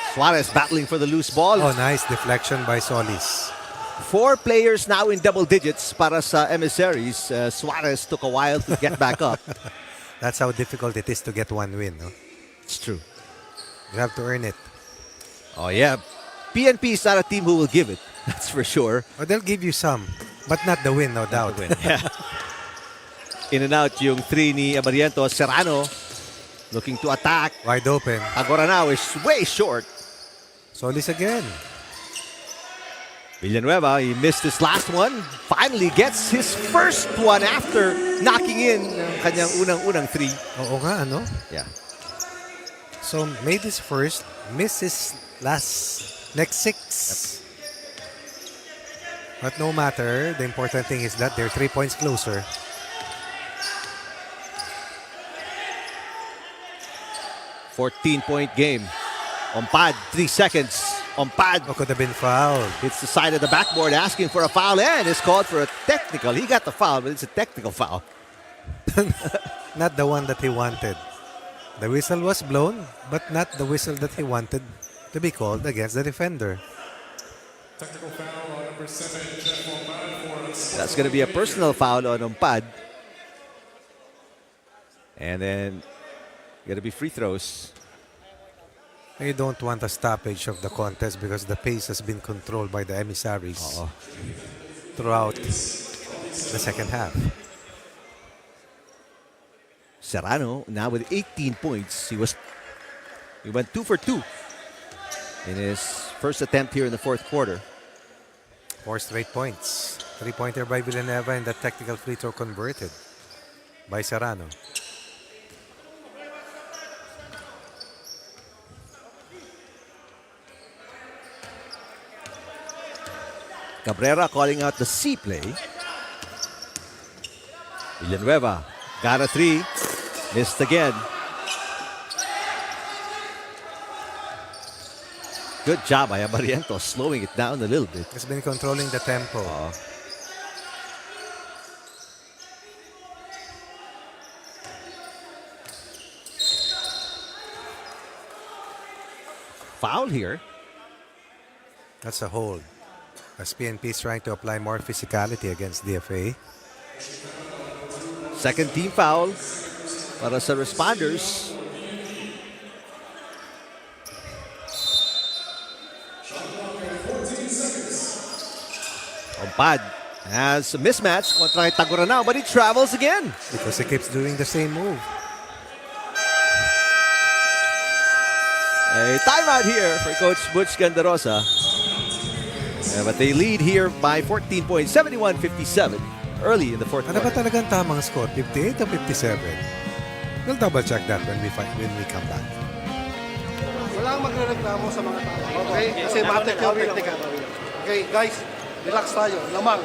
Suarez battling for the loose ball. Oh, nice deflection by Solis. 4 players now in double digits para sa Emissaries. Suarez took a while to get back up. That's how difficult it is to get one win, no? It's true. You have to earn it. Oh, yeah. PNP is not a team who will give it. That's for sure. Well, they'll give you some, but not the win, no doubt. Yeah. In and out yung 3 ni Abarientos. Serrano looking to attack. Wide open. Agora now is way short. Solis again. Villanueva, he missed his last one. Finally gets his first one after knocking in ang kanyang unang-unang 3. Oo nga, ano? Yeah. So, made his first, missed his next 6. But no matter, the important thing is that they're 3 points closer. $14-point game. On pad, 3 seconds. On pad, Oh, could have been fouled. hits the side of the backboard asking for a foul and is called for a technical. He got the foul, but it's a technical foul. Not the one that he wanted. The whistle was blown, but not the whistle that he wanted to be called against the defender. Technical foul on number 7, Jeff Ompad for That's going to be a personal foul on Ompad. And then, going to be free throws. You don't want a stoppage of the contest because the pace has been controlled by the Emissaries throughout the second half. Serrano now with 18 points. He went 2 for 2 in his first attempt here in the 4th quarter. 4 straight points. 3-pointer by Villanueva and the technical free throw converted by Serrano. Cabrera calling out the C play. Villanueva got a 3. Missed again. Good job by Abarientos, slowing it down a little bit. Has been controlling the tempo. Foul here. That's a hold. As PNP is trying to apply more physicality against DFA. Second team foul para sa Responders. Ompad has a mismatch kontra kay Taguranao, but he travels again. Because he keeps doing the same move. A timeout here for Coach Butch Gandarosa. But they lead here by 14 points, 71-57, early in the fourth Ano ba quarter. talagang tamang score? 58 o 57? We'll double check that when we come back. Wala kang magre-reklamo sa mga tao. Okay? Kasi matik yung technical. Okay, guys, relax tayo. Lamang.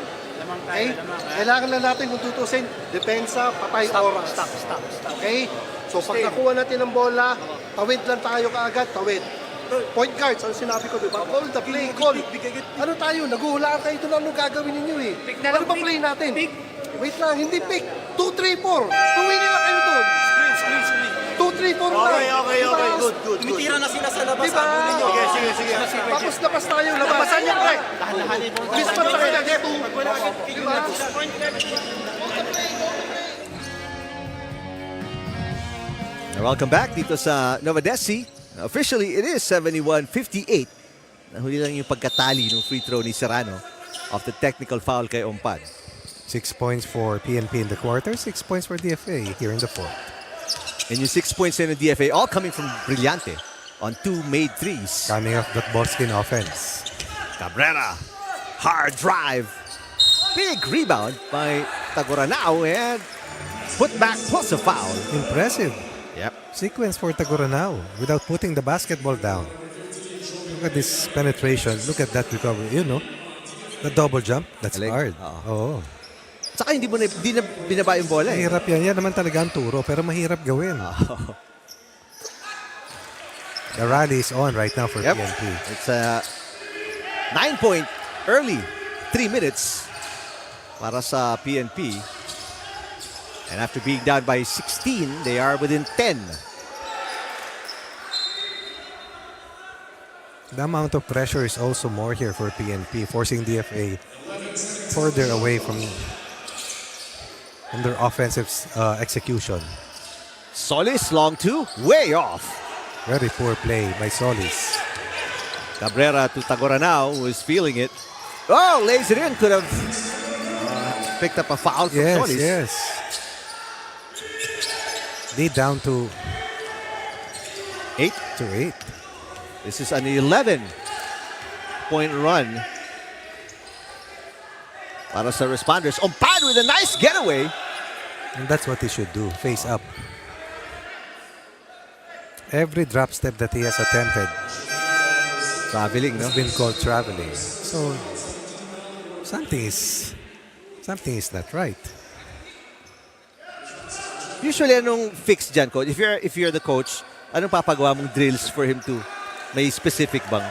Okay? Kailangan lang natin kung tutusin, depensa, patay, oras. Stop. Okay? So pag nakuha natin ng bola, tawid lang tayo kaagad, tawid. Point guards, ano sinabi ko, diba? Call the play, call. Ano tayo? Naguhulaan kayo ito na anong gagawin ninyo eh. Ano ba play natin? Wait lang, hindi pick. 2, 3, 4. Tuwin nila kayo doon. 2, 3, 4 lang. Okay. Good. Tumitira na sila sa labas. Diba? Sige. Tapos labas tayo, labasan niya, pre. Dispatch sa kanya, get 2. Diba? Welcome back dito sa Novadeci. Officially, it is 71-58. Nahuli lang yung pagkatali ng free throw ni Serrano of the technical foul kay Ompad. 6 points for PNP in the quarter, 6 points for DFA here in the fourth. And yung 6 points in the DFA, all coming from Brillante on 2 made threes. Coming off that Boskin offense. Cabrera, hard drive. Big rebound by Taguranao and put back plus a foul. Impressive Yep. sequence for Taguranao without putting the basketball down. Look at this penetration. Look at that recovery. You know, the double jump. That's Galing. hard. Oo. Oh. Saka hindi na binaba yung bola eh. Mahirap yan. Yan naman talaga ang turo, pero mahirap gawin. The rally is on right now for Yep. PNP. It's a 9-point early. 3 minutes para sa PNP. And after being down by 16, they are within 10. The amount of pressure is also more here for PNP, forcing DFA further away from their offensive execution. Solis, long two, way off. Very poor play by Solis. Cabrera to Taguranao, who is feeling it. Oh, lays it in. Could have picked up a foul from Solis. Yes. Lead down to 8. 8. This is an 11-point run para sa Responders. Ompad with a nice getaway. And that's what he should do, face up. Every drop step that he has attempted Traveling, no? has been called traveling. So something is not right. Usually, anong fix dyan, coach? If you're the coach, anong papagawa mong drills for him to? May specific bang?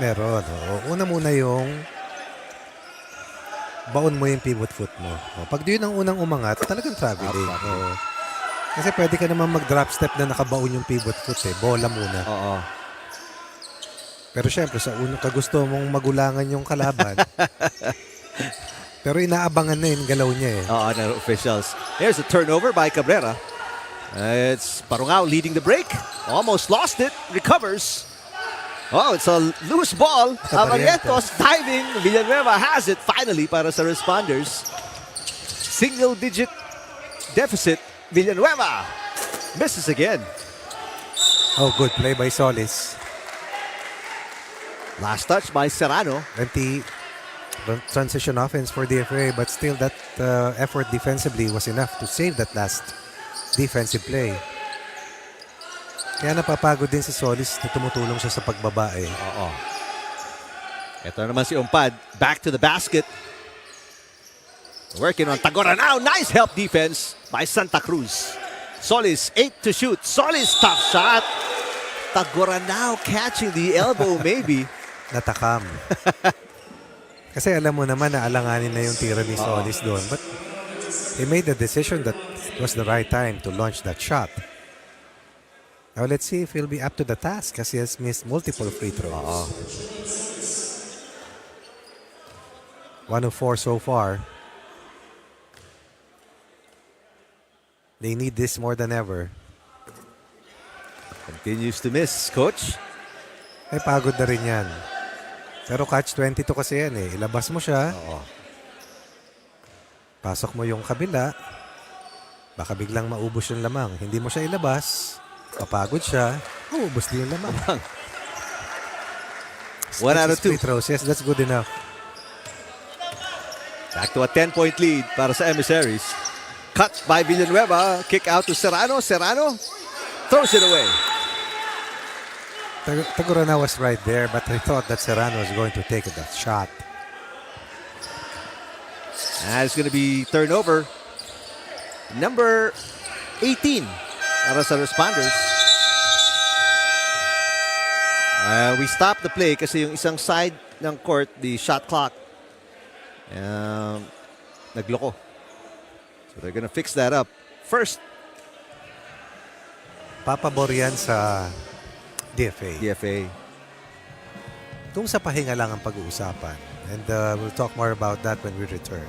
Meron. Una muna yung baon mo yung pivot foot mo. Pag yun ang unang umangat, talagang traveling. Kasi pwede ka naman mag-drop step na nakabaon yung pivot foot eh. Bola muna. Oo. Pero syempre, sa unang kagusto mong magulangan yung kalaban. Pero inaabangan na yung galaw niya eh. Oo, ng officials. Here's a turnover by Cabrera. It's Parungao leading the break. Almost lost it. Recovers. Oh, it's a loose ball. Abarientos diving. Villanueva has it finally para sa Responders. Single-digit deficit. Villanueva misses again. Oh, good play by Solis. Last touch by Serrano. Empty transition offense for DFA, but still that effort defensively was enough to save that last defensive play. Kaya napapagod din si Solis na tumutulong siya sa pagbaba eh. Oo. Ito naman si Umpad. Back to the basket. Working on Tagoranao. Nice help defense by Santa Cruz. Solis, 8 to shoot. Solis, tough shot. Tagoranao catching the elbow maybe. Natakam. Kasi alam mo naman na alanganin na yung tira ni Solis doon. But he made the decision that it was the right time to launch that shot. Now let's see if he'll be up to the task kasi he has missed multiple free throws. 1 of 4 so far. They need this more than ever. Continues to miss, coach. Ay, pagod na rin yan. Pero catch 22 kasi yan eh. Ilabas mo siya. Pasok mo yung kabila. Baka biglang maubos yung lamang. Hindi mo siya ilabas. Papagod siya. Maubos din yung lamang. 1 out of 2. Free throws. Yes, that's good enough. Back to a 10-point lead para sa Emissaries. Cut by Villanueva. Kick out to Serrano. Serrano throws it away. Tagorana was right there, but I thought that Serrano was going to take that shot. And it's going to be turnover. Number 18 para sa Responders. We stopped the play kasi yung isang side ng court, the shot clock, nagloko. So they're gonna fix that up. First, Papabor yan sa DFA. DFA. Kung sa pahinga lang ang pag-uusapan. And we'll talk more about that when we return.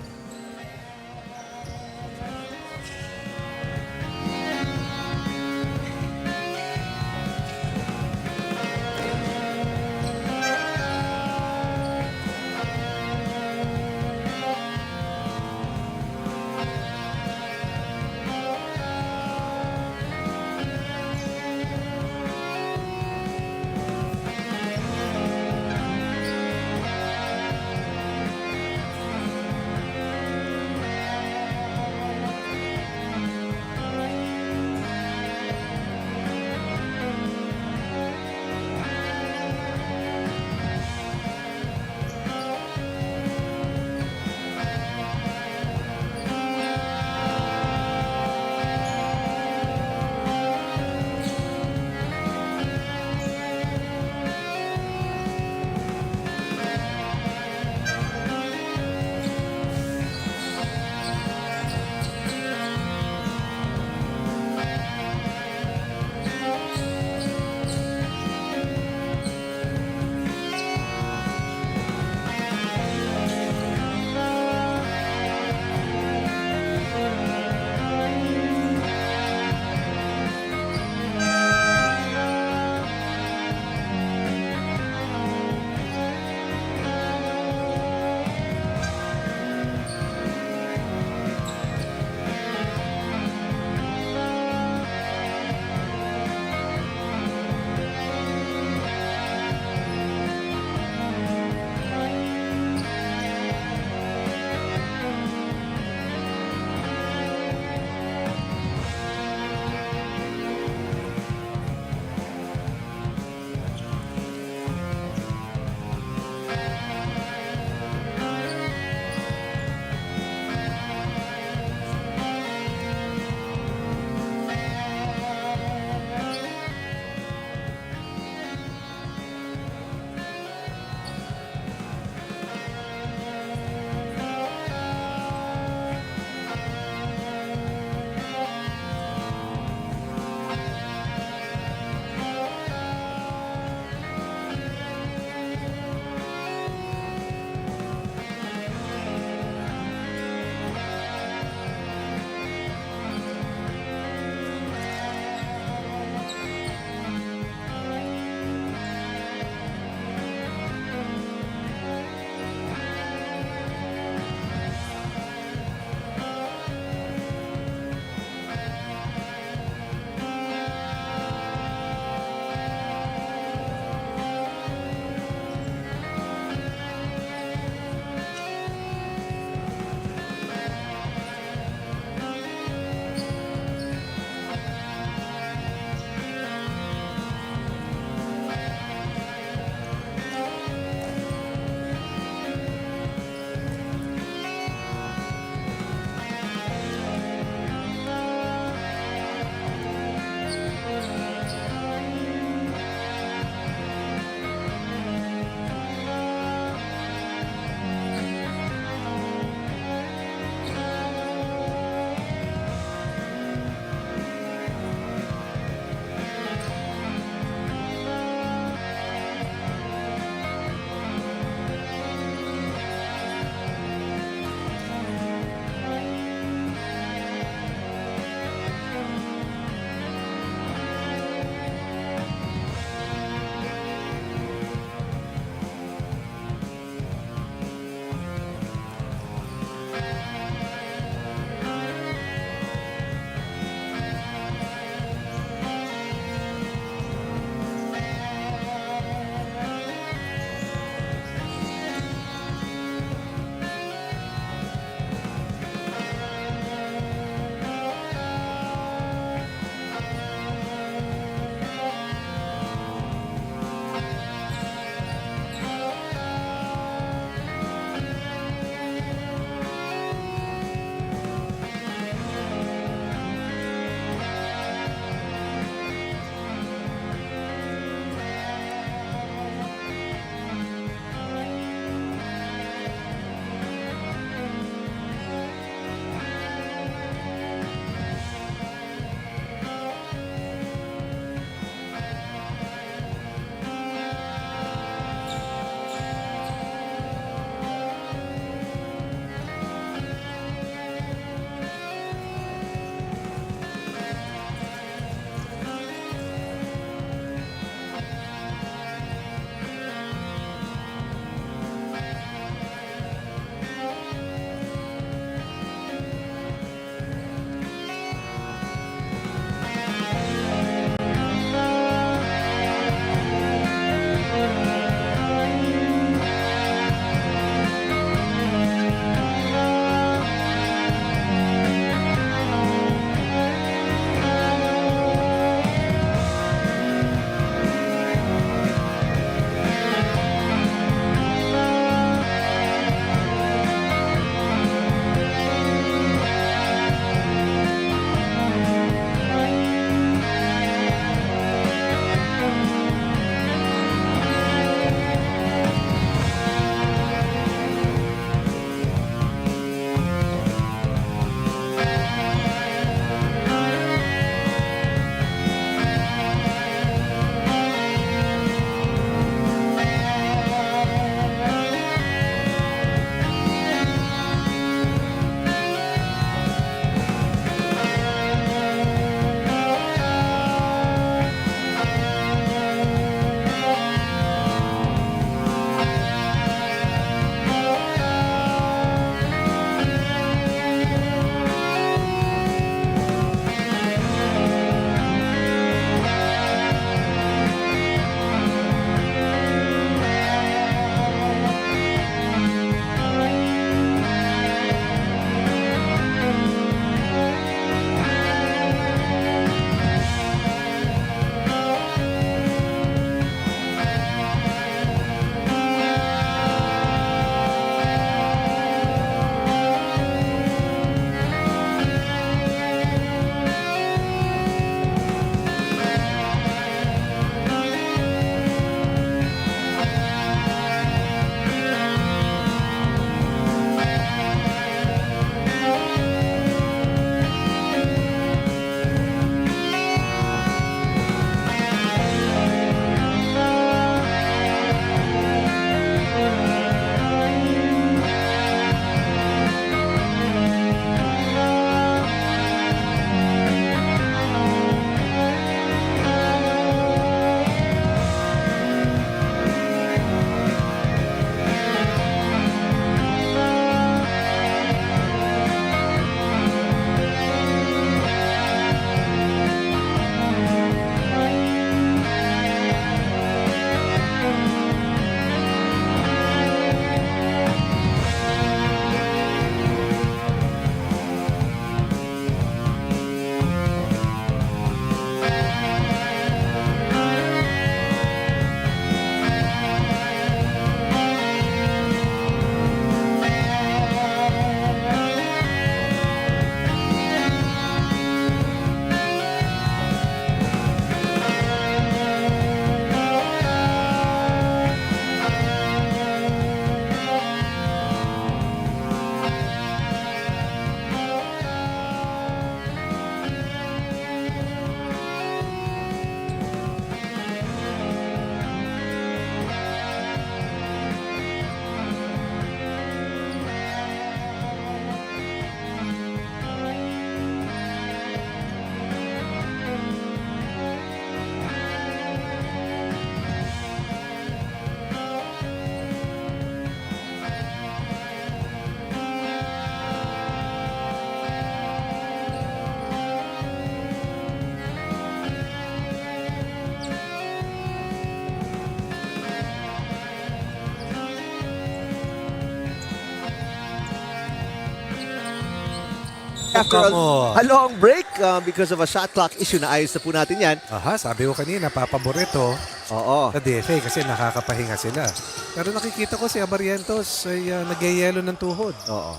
After mo. a long break because of a shot clock issue na ayos na po natin yan. Aha, sabi ko kanina, papaborito Oo. sa DFA kasi nakakapahinga sila. Pero nakikita ko si Abarientos ay nagyayelo ng tuhod. Oo.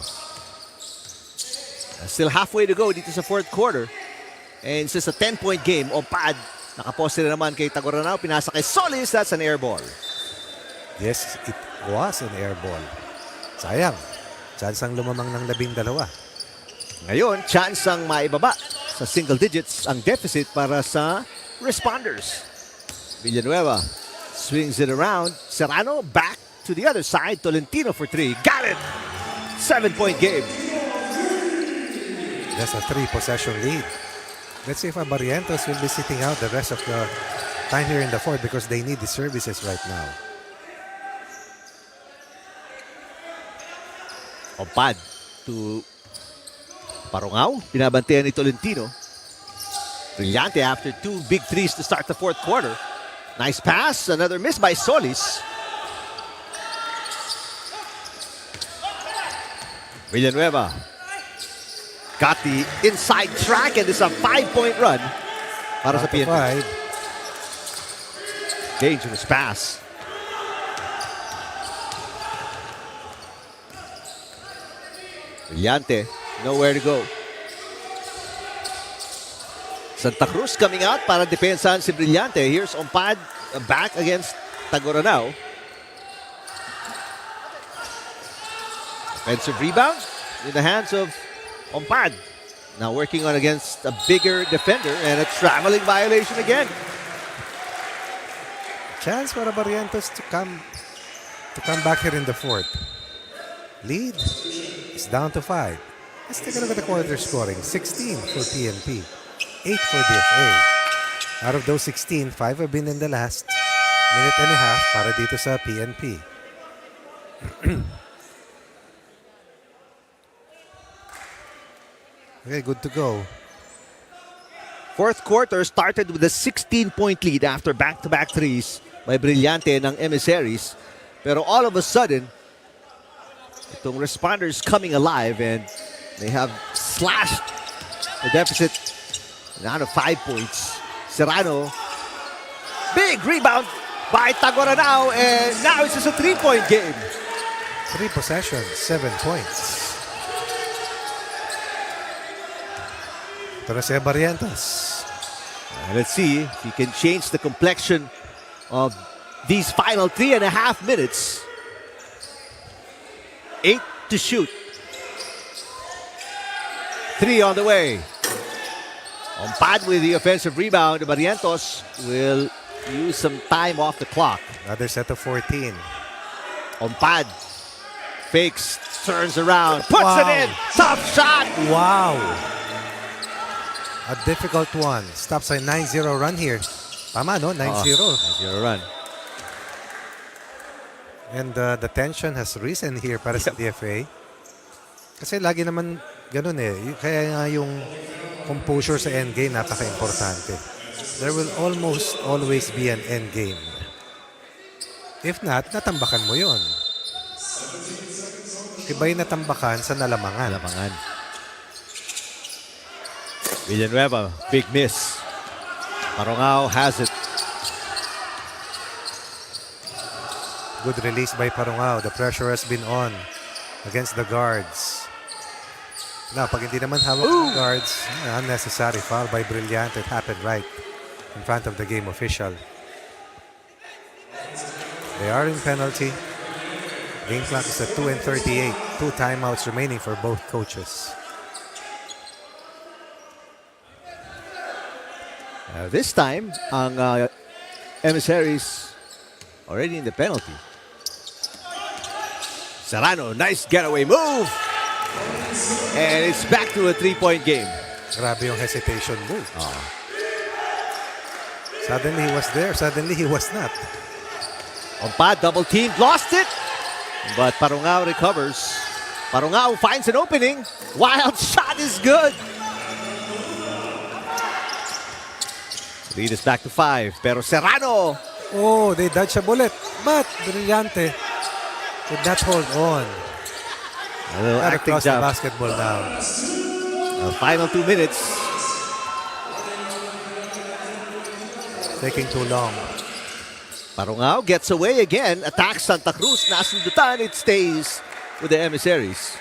Still halfway to go dito sa fourth quarter. And since a 10-point game, Opad, nakaposte na naman kay Tagoranao, pinasa kay Solis, that's an air ball. Yes, it was an air ball. Sayang. Chance ang lumamang ng 12. Ngayon, chance ang maibaba sa single digits ang deficit para sa Responders. Villanueva swings it around. Serrano back to the other side. Tolentino for 3. Got it! 7-point game. That's a 3-possession lead. Let's see if Abarientos will be sitting out the rest of the time here in the fourth because they need the services right now. Opad to Parungao. Binabantayan ni Tolentino. Brillante after 2 big threes to start the fourth quarter. Nice pass. Another miss by Solis. Villanueva got the inside track and it's a 5-point run para sa PNP. Dangerous pass. Brillante, nowhere to go. Santa Cruz coming out para depensahan si Brillante. Here's Ompad back against Tagoranao. Offensive rebound in the hands of Ompad. Now working on against a bigger defender and a traveling violation again. Chance for Abarientos to come back here in the fourth. Lead is down to 5. Let's take a look at the quarter scoring. 16 for PNP, 8 for DFA. Out of those 16, 5 have been in the last minute and a half para dito sa PNP. Okay, good to go. Fourth quarter started with a 16-point lead after back-to-back threes by Brillante ng Emissaries. Pero all of a sudden, itong Responders coming alive and they have slashed the deficit down to 5 points. Serrano, big rebound by Tagoranao, and now it's just a 3-point game. 3 possessions, 7 points. Ito na si Abarientos. Let's see if he can change the complexion of these final 3.5 minutes. 8 to shoot. 3 on the way. Ompad with the offensive rebound. Barrientos will use some time off the clock. Another set of 14. Ompad fakes, turns around, puts it in. Tough shot. Wow. A difficult one. Stops a 9-0 run here. Tama, no? 9-0. 9-0 run. And the tension has risen here para sa DFA. Kasi lagi naman ganun eh. Kaya nga yung composure sa endgame napaka-importante. There will almost always be an endgame. If not, natambakan mo yun. Iba yung natambakan sa nalamangan. Villanueva, big miss. Parungao has it. Good release by Parungao. The pressure has been on against the guards. Now, pag hindi naman hawak ng guards, unnecessary foul by Brillante. It happened right in front of the game official. They are in penalty. Game clock is at 2:38. 2 timeouts remaining for both coaches. This time, ang Emissaries already in the penalty. Serrano, nice getaway move. And it's back to a 3-point game. Grabe yung hesitation move. Suddenly he was there. Suddenly he was not. Ompad, double team, lost it. But Parungao recovers. Parungao finds an opening. Wild shot is good. Lead is back to 5. Pero Serrano. Oh, they dodged a bullet. But Brillante could not hold on. A little Gotta acting cross the job. basketball now. The final 2 minutes. Taking too long. Parungao gets away again, attacks Santa Cruz, nasundutan, it stays with the Emissaries.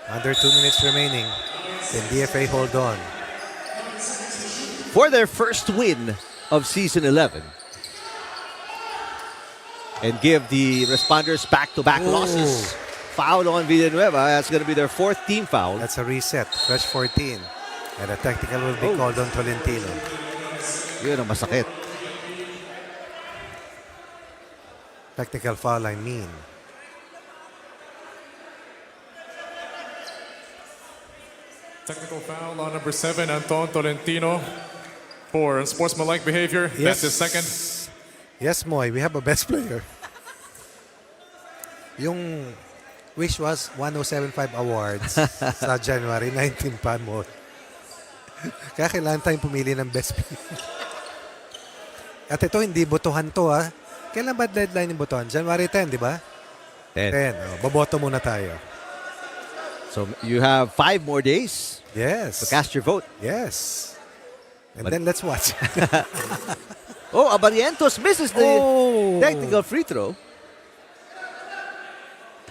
Under 2 minutes remaining. Can DFA hold on? For their first win of Season 11. And give the Responders back-to-back losses. Foul on Villanueva. That's going to be their 4th team foul. That's a reset. Fresh 14. And a technical will be called on Tolentino. Yun ang masakit. Technical foul, I mean. Technical foul on number 7, Anton Tolentino, for sportsmanlike behavior. That's his second. Yes, Moy, we have a best player. Yung wish was 1075 awards sa January 19 pa mo. Kaya kailangan tayong pumili ng best player. At ito, hindi botohan to ha. Kailan ba deadline yung botohan? January 10, di ba? 10. Oh, boboto muna tayo. So you have 5 more days Yes. to cast your vote. Yes. And then let's watch. Oh, Abarientos misses the technical free throw.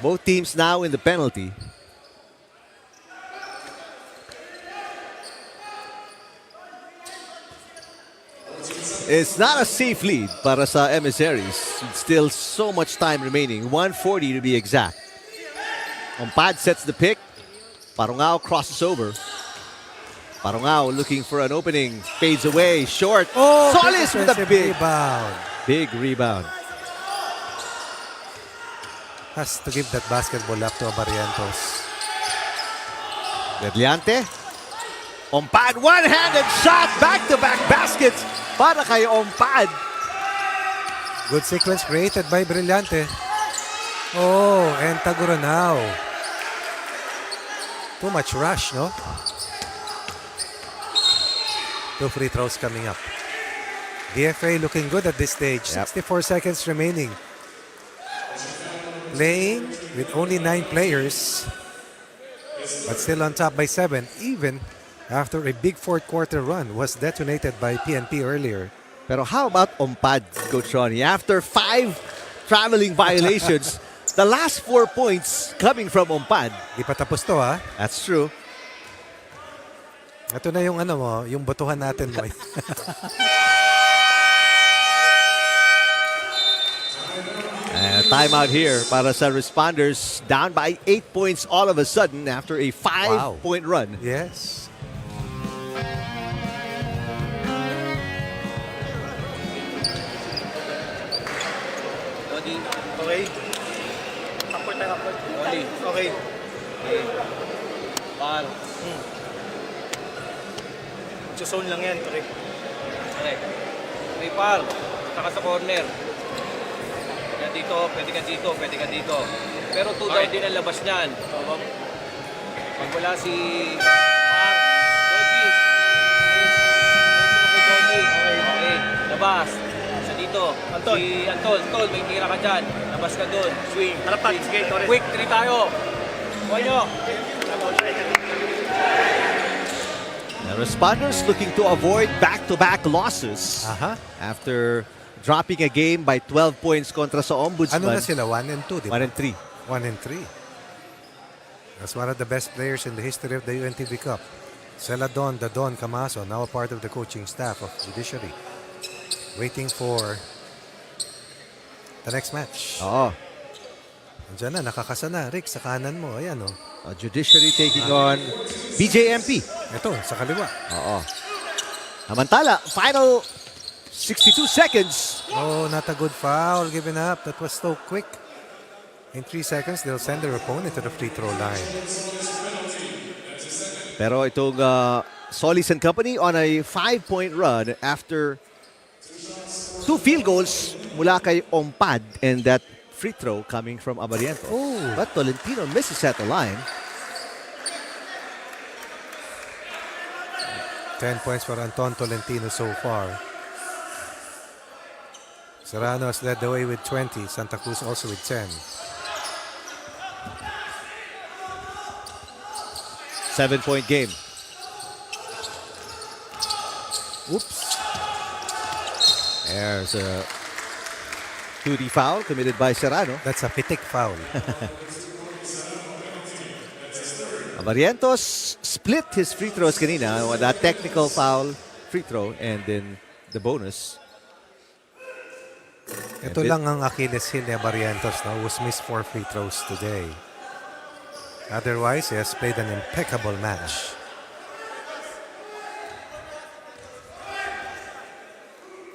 Both teams now in the penalty. It's not a safe lead para sa Emissaries. Still so much time remaining. 1:40 to be exact. Ompad sets the pick. Parungao crosses over. Parungao looking for an opening. Fades away. Short. Solis with a big rebound. Big rebound. Has to give that basketball up to Abarientos. Berliante. Ompad, one-handed shot. Back-to-back baskets para kay Ompad. Good sequence created by Brillante. Oh, and Taguro now. Too much rush, no? 2 free throws coming up. DFA looking good at this stage. 64 seconds remaining. Playing with only 9 players, but still on top by 7, even after a big fourth quarter run was detonated by PNP earlier. Pero how about Ompad, Coach Ronnie? After 5 traveling violations, the last 4 points coming from Ompad. Di pa tapos to, ha? That's true. Ito na yung ano mo, yung botohan natin mo. And a timeout here para sa Responders, down by 8 points all of a sudden after a 5-point run. Yes. Okay. Upward tayo, upward. Okay. Par. Zone lang yan, pre. Okay. May par. Saka sa corner. Yan dito, pwede ka dito, pwede ka dito. Pero 2 down din ang labas niyan. Pag wala si Par, Dodi. Okay. Labas. Sa dito. Anton. Si Anton, may tira ka dyan. Labas ka dun. Swing. Harapan, sige, Torres. Quick 3 tayo. Kuha nyo. The Responders looking to avoid back-to-back losses after dropping a game by 12 points kontra sa Ombudsman. Ano na sila? 1 and 2, di ba? 1 and 3. 1 and 3. That's one of the best players in the history of the UNTV Cup. Celadon, the Don Camaso, now a part of the coaching staff of Judiciary. Waiting for the next match. Oo. Andiyan na, nakakasana. Rick, sa kanan mo. Ayan, oh. Judiciary taking on BJMP. Ito, sa kaliwa. Oo. Samantala, final 62 seconds. Oh, not a good foul given up. That was so quick. In 3 seconds, they'll send their opponent to the free throw line. Pero itong Solis and Company on a 5-point run after 2 field goals mula kay Ompad and that free throw coming from Abariento. But Tolentino misses at the line. 10 points for Anton Tolentino so far. Serrano has led the way with 20. Santa Cruz also with 10. 7-point game. Oops. There's a 2D foul committed by Serrano. That's a pitik foul. Barrientos split his free throws kanina with that technical foul free throw and then the bonus. Ito lang ang Achilles heel ni Barrientos, no, who's missed 4 free throws today. Otherwise, he has played an impeccable match.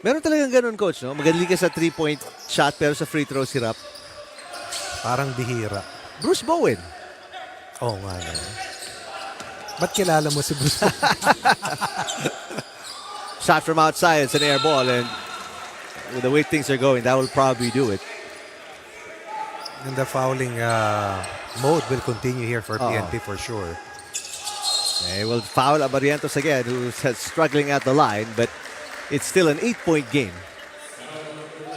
Meron talagang ganun, coach, no? Magaling ka sa 3-point shot pero sa free throws hirap. Parang bihira. Bruce Bowen. Oo nga no. Ba't kilala mo si Bruce? Shot from outside, it's an air ball, and with the way things are going, that will probably do it. And the fouling mode will continue here for PNP for sure. They will foul Barrientos again, who's struggling at the line, but it's still an 8-point game.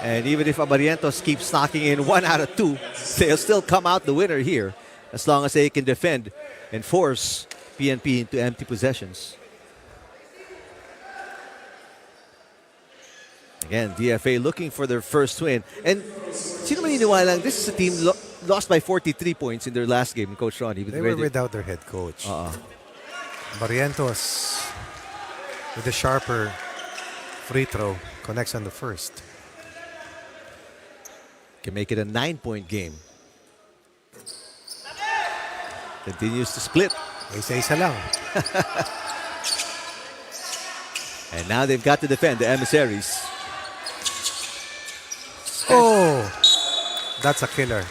And even if Barrientos keeps knocking in 1 out of 2, they'll still come out the winner here as long as they can defend and force PNP into empty possessions. Again, DFA looking for their first win. And sino maniniwala, this is a team lost by 43 points in their last game, Coach Ronnie. They were without their head coach. Barrientos with a sharper free throw connects on the first. Can make it a 9-point game. Continues to split. Isa-isa lang. And now they've got to defend the Emissaries. Oh! That's a killer.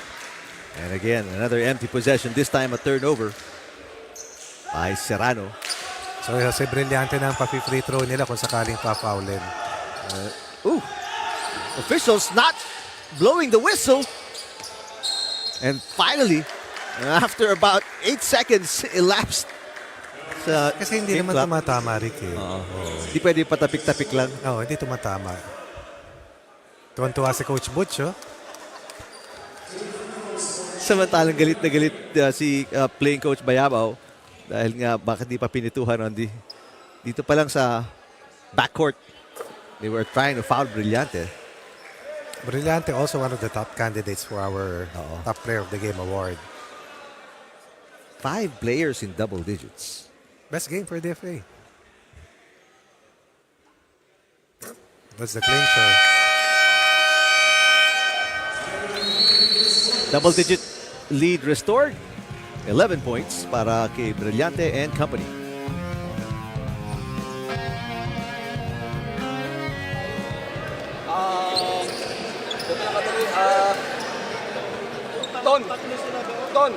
And again, another empty possession. This time a turnover by Serrano. So, kasi brilyante na ang pa-free throw nila kung sakaling pa-foulin. Officials not blowing the whistle. And finally, after about 8 seconds elapsed. Kasi hindi naman tumatama, Rick. Hindi pwede patapik-tapik lang. Oo, hindi tumatama. Tuwan-tuwa si Coach Butch, oh. Samantalang galit na galit si playing coach Bayabaw dahil nga bakit di pa pinituhan on dito pa lang sa backcourt. They were trying to foul Brillante. Brillante also one of the top candidates for our top player of the game award. 5 players in double digits. Best game for DFA. That's the clincher. Double-digit lead restored. 11 points para kay Brillante and company. Ton.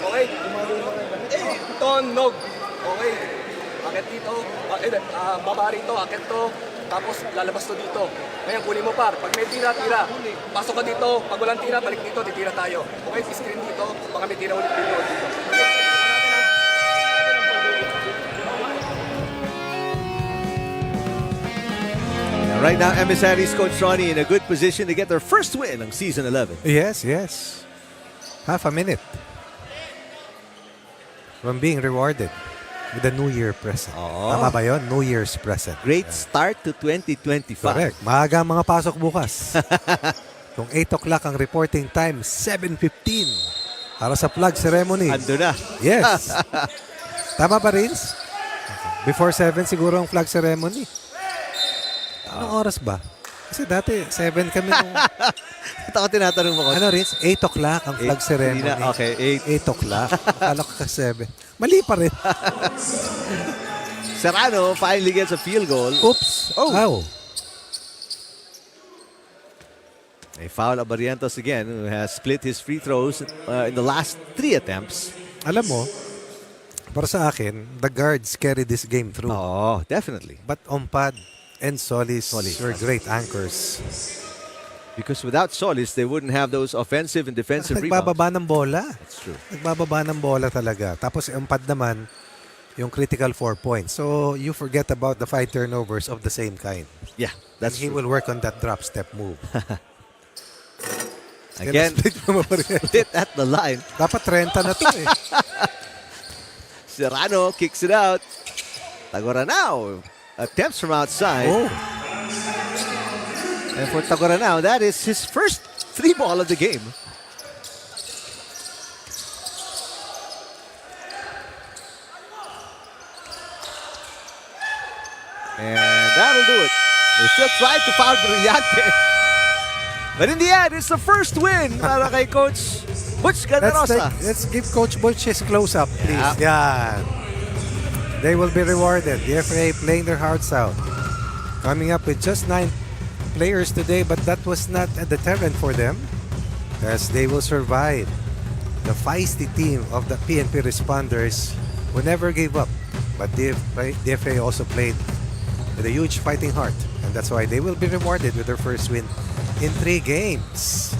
Okay. Ton, Nog. Okay. Akit dito. Baba rito, akit to. Tapos lalabas to dito. Ngayon, kunin mo par. Pag may tira, tira. Pasok ka dito. Pag walang tira, balik dito. Titira tayo. Okay, screen dito. Baka may tira ulit dito. Right now, Emissaries Coach Ronnie in a good position to get their first win ng Season 11. Yes, yes. Half a minute from being rewarded with a New Year present. Tama ba yun? New Year's present. Great start to 2025. Correct. Maaga ang mga pasok bukas. Kung 8 o'clock ang reporting time, 7:15. Para sa flag ceremony. Ando na. Yes. Tama ba, Rins? Before 7 siguro ang flag ceremony. Anong oras ba? Kasi dati, 7 kami nung... Ito ako tinatanong mo ko. Ano, Rins? 8 o'clock ang flag ceremony. Okay, 8 o'clock. Akala ko ka 7. Mali pa rin. Serrano finally gets a field goal. Oops. Oh. A foul of Barrientos again, who has split his free throws in the last 3 attempts. Alam mo, para sa akin, the guards carry this game through. Oh, definitely. But Ompad and Solis were great anchors. Because without Solis, they wouldn't have those offensive and defensive rebounds. Nagbababa ng bola. That's true. Nagbababa ng bola talaga. Tapos Ompad naman, yung critical 4 points. So you forget about the 5 turnovers of the same kind. Yeah, that's He true. will work on that drop step move. Again, split at the line. Dapat 30 na to eh. Serrano kicks it out. Tagoranao attempts from outside. Oh, And for Tagoranao, that is his first 3-ball of the game. And that'll do it. They still tried to foul Brillante. But in the end, it's the first win para kay Coach Butch Ganarosa. let's give Coach Butch his close-up, please. Yeah. They will be rewarded. DFA playing their hearts out. Coming up with just 9 players today, but that was not a deterrent for them as they will survive. The feisty team of the PNP Responders who never gave up. But DFA also played with a huge fighting heart. And that's why they will be rewarded with their first win in 3 games.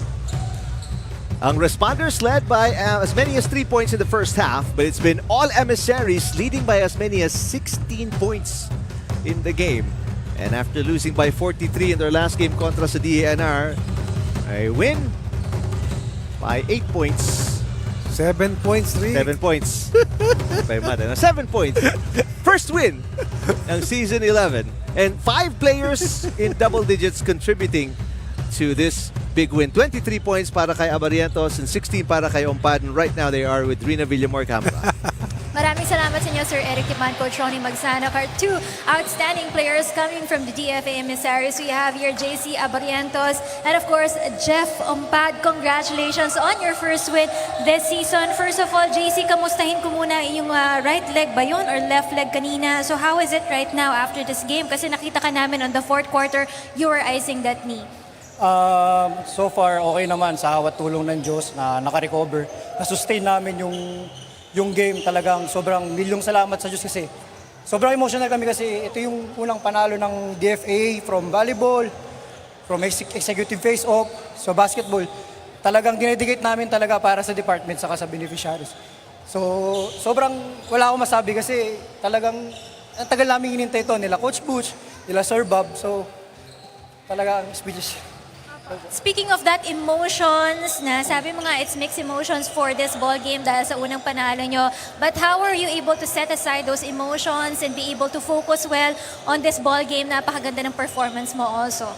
Ang Responders led by as many as 3 points in the first half, but it's been all Emissaries leading by as many as 16 points in the game. And after losing by 43 in their last game kontra sa DANR, a win by 8 points. 7 points, 3. 7 points. 7 points. First win ng Season 11. And 5 players in double digits contributing to this big win. 23 points para kay Abarientos and 16 para kay Ompad. And right now they are with Rina Villamor Campa. Maraming salamat sa inyo, Sir Eric Tipan, Coach Ronnie Magsana. Our 2 outstanding players coming from the DFA Emissaries. We have here JC Abarientos and of course, Jeff Ompad. Congratulations on your first win this season. First of all, JC, kamustahin ko muna yung right leg ba yun or left leg kanina? So how is it right now after this game? Kasi nakita ka namin on the 4th quarter, you were icing that knee. So far, okay naman sa hawat tulong ng Diyos na nakarecover. Na-sustain namin yung game. Talagang sobrang milyong salamat sa Diyos kasi sobrang emotional kami kasi ito yung unang panalo ng DFA from volleyball, from executive face-off, so basketball. Talagang dinedicate namin talaga para sa department saka sa beneficiaries. So sobrang wala akong masabi kasi talagang ang tagal namin hinintay ito nila Coach Butch, nila Sir Bob. So talagang speechless. Speaking of that, emotions, na sabi mo nga, it's mixed emotions for this ball game dahil sa unang panalo nyo. But how were you able to set aside those emotions and be able to focus well on this ball game? Napakaganda ng performance mo also.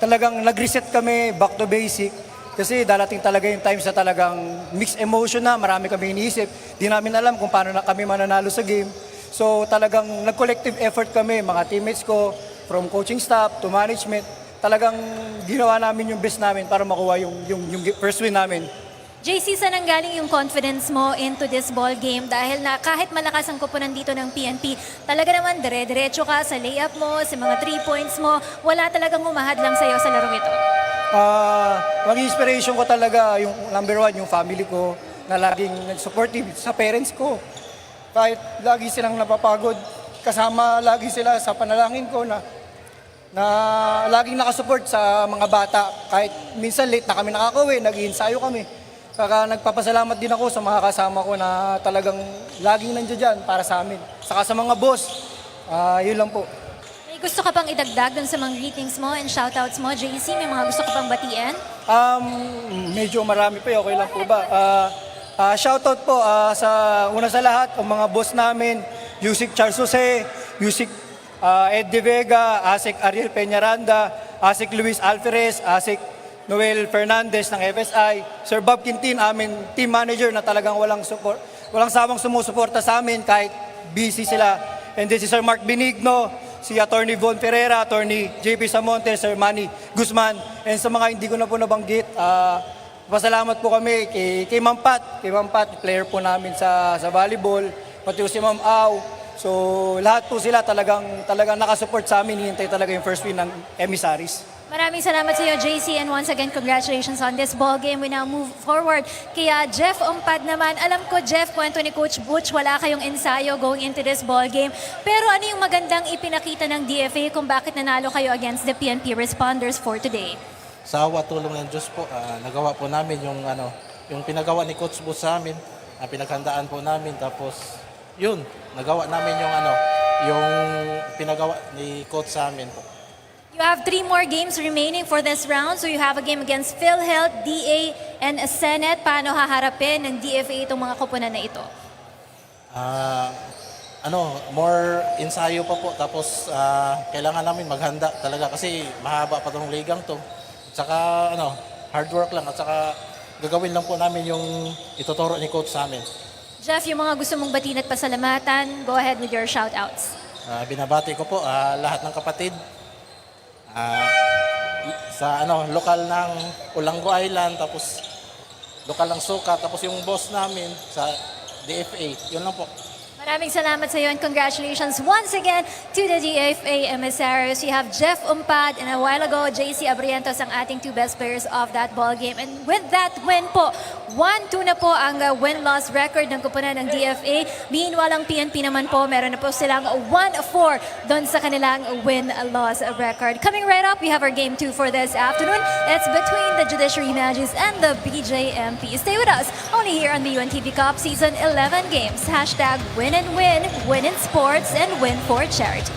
Talagang nag-reset kami back to basic. Kasi darating talaga yung times na talagang mixed emotion na, marami kami iniisip. Di namin alam kung paano na kami mananalo sa game. So talagang nag-collective effort kami, mga teammates ko, from coaching staff to management. Talagang ginawa namin yung best namin para makuha yung first win namin. JC, saan ang galing yung confidence mo into this ball game? Dahil na kahit malakas ang kupunan dito ng PNP, talaga naman dire-diretso ka sa layup mo, sa mga 3 points mo, wala talagang humahad lang sa'yo sa larong ito. Mag-inspiration ko talaga yung number 1, yung family ko, na laging nag-supportive sa parents ko. Kahit lagi silang napapagod, kasama lagi sila sa panalangin ko na laging nakasupport sa mga bata. Kahit minsan late na kami nakakauwi, nag-iinsayo kami. Saka nagpapasalamat din ako sa mga kasama ko na talagang laging nandiyan dyan para sa amin. Saka sa mga boss, yun lang po. May gusto ka pang idagdag dun sa mga greetings mo and shoutouts mo, JC? May mga gusto ka pang batiin? Medyo marami pa, okay lang po ba? Shoutout po sa una sa lahat, ang mga boss namin, Yusik Charles Jose, Yusik Ed De Vega, Asik Ariel Peñaranda, Asik Luis Alferez, Asik Noel Fernandez ng FSI, Sir Bob Quintin, amin team manager na talagang walang sawang sumusuporta sa amin kahit busy sila. And then si Sir Mark Benigno, si Attorney Von Ferreira, Attorney JP Samonte, Sir Manny Guzman, and sa mga hindi ko na po nabanggit, pasalamat po kami kay Ma'am Pat, player po namin sa volleyball, pati si Ma'am Au. So lahat po sila talagang nakasupport sa amin, hihintay talaga yung first win ng Emissaries. Maraming salamat sa iyo, JC, and once again, congratulations on this ball game. We now move forward. Kaya Jeff Ompad naman, alam ko, Jeff, kwento ni Coach Butch, wala kayong ensayo going into this ball game. Pero ano yung magandang ipinakita ng DFA kung bakit nanalo kayo against the PNP Responders for today? Sa awa tulong ng Diyos po, nagawa po namin yung pinagawa ni Coach Butch sa amin, pinaghandaan po namin, tapos yun, nagawa namin yung pinagawa ni Coach sa amin po. You have 3 more games remaining for this round. So you have a game against PhilHealth, DA, and Senate. Paano haharapin ng DFA itong mga koponan na ito? More ensayo pa po. Tapos kailangan namin maghanda talaga kasi mahaba pa tong ligang to. At saka hard work lang at saka gagawin lang po namin yung ituturo ni coach sa amin. Jeff, yung mga gusto mong batiin at pasalamatan, go ahead with your shoutouts. Binabati ko po lahat ng kapatid sa lokal ng Ulango Island, tapos lokal ng Suka, tapos yung boss namin sa DFA. Yun lang po. Maraming salamat sa iyo and congratulations once again to the DFA Emissaries. We have Jeff Umpad and a while ago, JC Abrientos ang ating two best players of that ball game. And with that win po, 1-2 na po ang win-loss record ng kupunan ng DFA. Meanwhile, ang PNP naman po, meron na po silang 1-4 doon sa kanilang win-loss record. Coming right up, we have our game 2 for this afternoon. It's between the Judiciary Magis and the BJMP. Stay with us, only here on the UNTV Cup Season 11 Games. Hashtag win and win in sports and win for charity.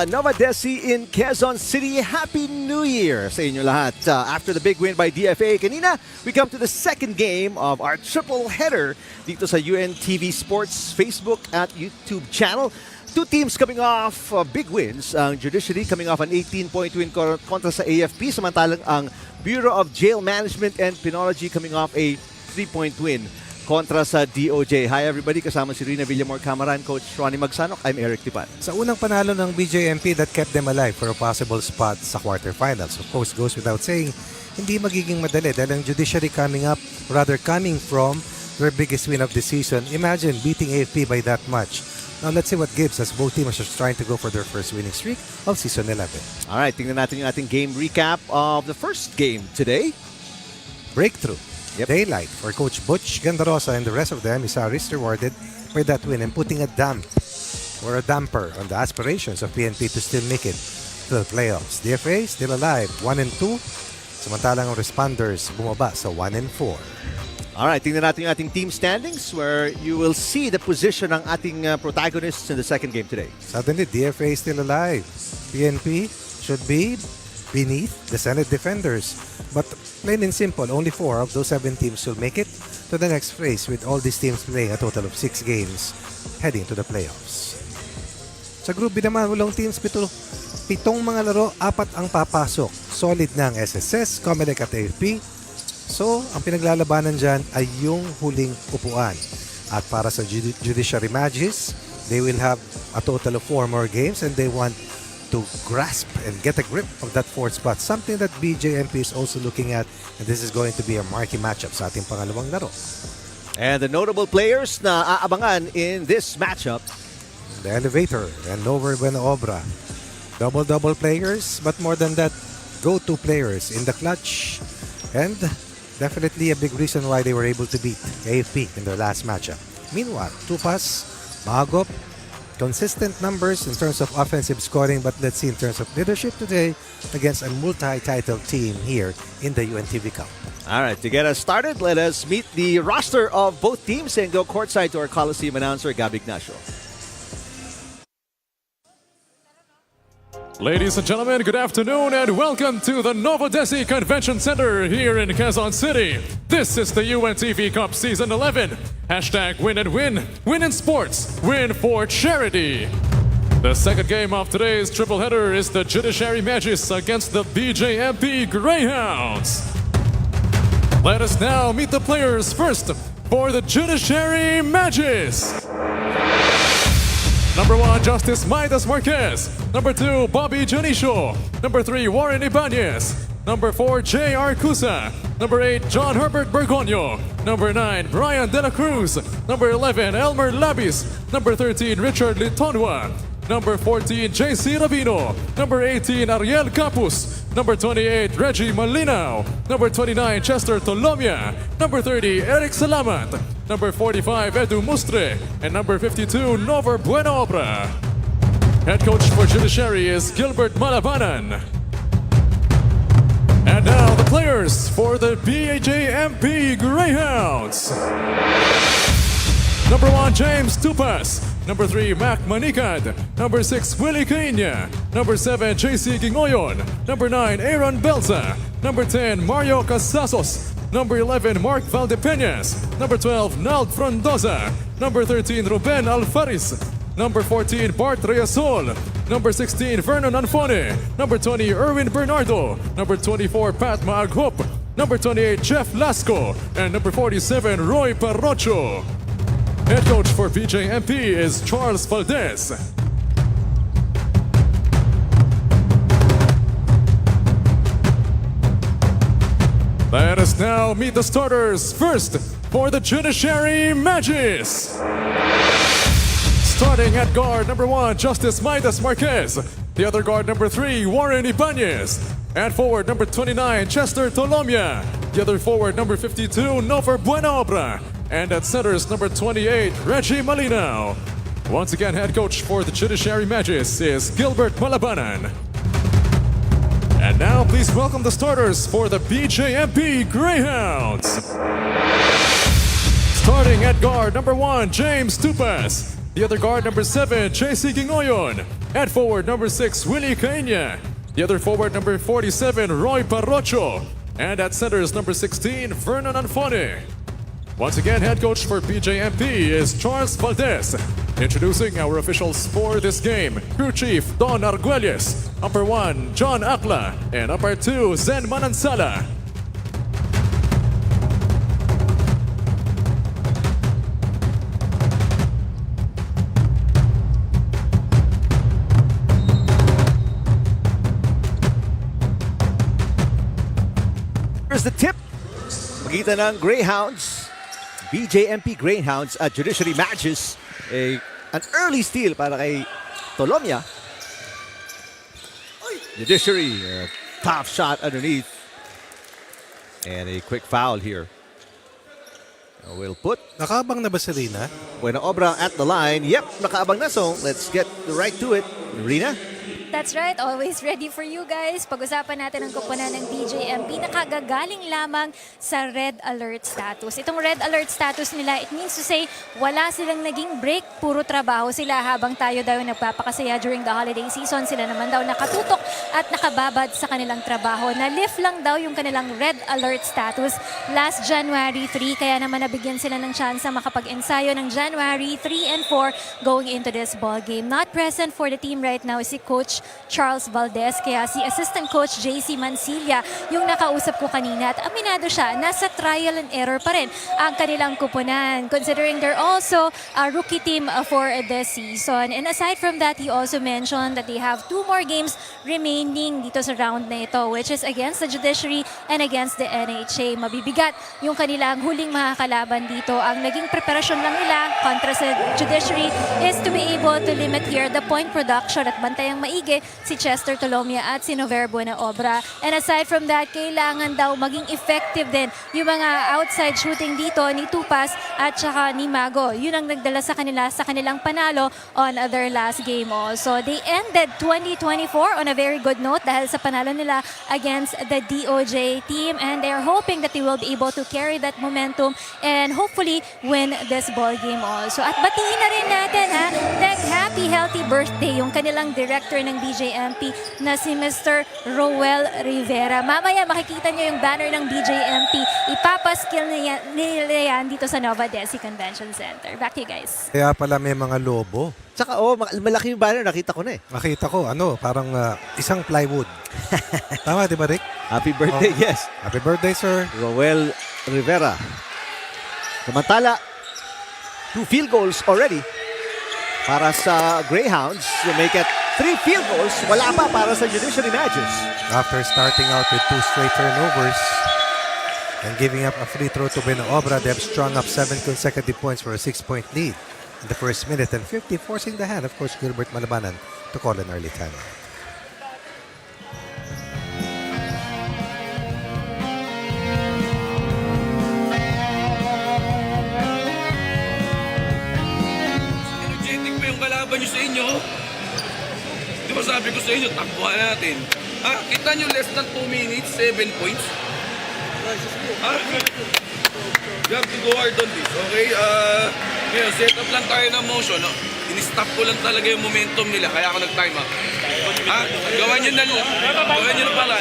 Novadeci in Quezon City. Happy New Year sa inyo lahat. After the big win by DFA kanina, we come to the second game of our triple header dito sa UNTV Sports Facebook at YouTube channel. Two teams coming off big wins. Ang Judiciary coming off an 18-point win kontra sa AFP, samantalang ang Bureau of Jail Management and Penology coming off a 3-point win kontra sa DOJ. Hi everybody, kasama si Rina Villamor Camaran, Coach Ronnie Magsanok. I'm Eric Tipan. Sa unang panalo ng BJMP that kept them alive for a possible spot sa quarterfinals. Of course, goes without saying, hindi magiging madali dahil ang Judiciary coming from their biggest win of the season. Imagine beating AFP by that much. Now let's see what gives as both teams are trying to go for their first winning streak of Season 11. Alright, tingnan natin yung ating game recap of the first game today. Breakthrough. Daylight for Coach Butch Gandarosa and the rest of the emissaries rewarded by that win and putting a damper on the aspirations of PNP to still make it to the playoffs. DFA still alive, 1-2. Samantalang ang Responders bumaba sa 1-4. Alright, tingnan natin yung ating team standings where you will see the position ng ating protagonists in the second game today. Suddenly, DFA is still alive. PNP should be beneath the Senate Defenders. But plain and simple, only 4 of those 7 teams will make it to the next phase with all these teams playing a total of 6 games heading to the playoffs. Sa Group B naman, walong teams, pitong mga laro, 4 ang papasok. Solid na ang SSS, Comelec at AFP. So, ang pinaglalabanan dyan ay yung huling upuan. At para sa Judiciary Magis, they will have a total of 4 more games and they want to grasp and get a grip of that 4th spot. Something that BJMP is also looking at, and this is going to be a marquee matchup sa ating pangalawang laro. And the notable players na aabangan in this matchup. The Elevator and Lower Buena Obra. Double players, but more than that, go-to players in the clutch. And definitely a big reason why they were able to beat AFP in their last matchup. Meanwhile, Tupas, Magop, consistent numbers in terms of offensive scoring, but let's see in terms of leadership today against a multi-title team here in the UNTV Cup. Alright, to get us started, let us meet the roster of both teams and go courtside to our Coliseum announcer, Gab Ignacio. Ladies and gentlemen, good afternoon and welcome to the Novadeci Convention Center here in Quezon City. This is the UNTV Cup Season 11. Hashtag win and win. Win in sports. Win for charity. The second game of today's triple header is the Judiciary Magis against the BJMP Greyhounds. Let us now meet the players first for the Judiciary Magis. Number 1, Justice Midas Marquez. Number 2, Bobby Janicio. Number 3, Warren Ibanez. Number 4, J.R. Cusa. Number 8, John Herbert Bergoño. Number 9, Brian De La Cruz. Number 11, Elmer Labis. Number 13, Richard Litonwa. Number 14, J.C. Rabino. Number 18, Ariel Capus. Number 28, Reggie Malinao. Number 29, Chester Tolomia. Number 30, Eric Salamat. Number 45, Edu Mustre. And number 52, Nover Buena Obra. Head coach for Judiciary is Gilbert Malabanan. And now the players for the BJMP Greyhounds. Number 1, James Tupas. Number 3, Mac Manicad. Number 6, Willie Caina. Number 7, JC Gingoyon. Number 9, Aaron Belza. Number 10, Mario Casasos. Number 11, Mark Valdepeñas. Number 12, Nald Frondoza. Number 13, Ruben Alfaris. Number 14, Bart Reasol. Number 16, Vernon Anfone. Number 20, Erwin Bernardo. Number 24, Pat Maaghop. Number 28, Jeff Lasco. And number 47, Roy Parrocho. Head coach for BJMP is Charles Valdez. Let us now meet the starters. First, for the Judiciary Magis. Starting at guard number 1, Justice Midas Marquez. The other guard number 3, Warren Ibanez. At forward number 29, Chester Tolomia. The other forward number 52, Nover Buena Obra. And at centers number 28, Reggie Malinao. Once again, head coach for the Judiciary Magis is Gilbert Malabanan. And now please welcome the starters for the BJMP Greyhounds. Starting at guard number 1, James Tupas. The other guard, number 7, JC Gingoyon. At forward, number 6, Willie Caña. The other forward, number 47, Roy Parrocho. And at centers, number 16, Vernon Anfone. Once again, head coach for BJMP is Charles Valdez. Introducing our officials for this game. Crew Chief, Don Arguelles. Upper 1, John Akla. And Upper 2, Zen Manansala. Here's the tip. Magitan ng Greyhounds, BJMP Greyhounds at Judiciary Magis. An early steal para kay Tolomia. Judiciary, tough shot underneath. And a quick foul here. Will put. Nakaabang na ba si Rina? Buena Obra at the line. Yep, nakaabang na. So let's get right to it. Rina? That's right, always ready for you guys. Pag-usapan natin ang koponan ng BJMP na kagagaling lamang sa red alert status. Itong red alert status nila, it means to say, wala silang naging break, puro trabaho sila habang tayo daw nagpapakasaya during the holiday season. Sila naman daw nakatutok at nakababad sa kanilang trabaho. Na-lift lang daw yung kanilang red alert status last January 3, kaya naman nabigyan sila ng chance makapag-ensayo ng January 3 and 4 going into this ball game. Not present for the team right now is si Coach Charles Valdez, kaya si Assistant Coach JC Mansilla yung nakausap ko kanina at aminado siya, nasa trial and error pa rin ang kanilang kupunan considering they're also a rookie team for this season. And aside from that, he also mentioned that they have 2 more games remaining dito sa round na ito, which is against the Judiciary and against the NHA. Mabibigat yung kanilang huling mga kalaban dito. Ang naging preparasyon lang nila kontra sa Judiciary is to be able to limit here the point production at bantayang maigi si Chester Tolomia at si Noverbo na Obra. And aside from that, kailangan daw maging effective din yung mga outside shooting dito ni Tupas at saka ni Mago. Yun ang nagdala sa kanila sa kanilang panalo on their last game also. They ended 2024 on a very good note dahil sa panalo nila against the DOJ team, and they're hoping that they will be able to carry that momentum and hopefully win this ball game also. At batiin na rin natin happy healthy birthday yung kanilang director ng BJMP na si Mr. Roel Rivera. Mamaya makikita niyo yung banner ng BJMP. Ipapaskill nila yan dito sa Novadeci Convention Center. Back to you guys. Kaya pala may mga lobo. Tsaka malaki yung banner. Nakita ko na eh. Nakita ko, parang isang plywood. Tama, di ba, Rick? Happy birthday, yes. Happy birthday, sir. Roel Rivera. Samantala, 2 field goals already para sa Greyhounds. You make it 3 field goals. Wala pa para sa Judiciary Magis. After starting out with 2 straight turnovers and giving up a free throw to Buena Obra, they have strung up 7 consecutive points for a 6-point lead in the first minute and 50, forcing the hand of course Gilbert Malabanan to call an early timeout. Energetic pa yung kalaban nyo sa inyo. Di ba sabi ko sa inyo, takbuhan natin. Kita nyo less than 2 minutes, 7 points. You have to go hard on this, okay? Ngayon, set up lang tayo ng motion. No? In-stop ko lang talaga yung momentum nila, kaya ako nag-time up. Gawan nyo na lang. Gawan nyo na pala.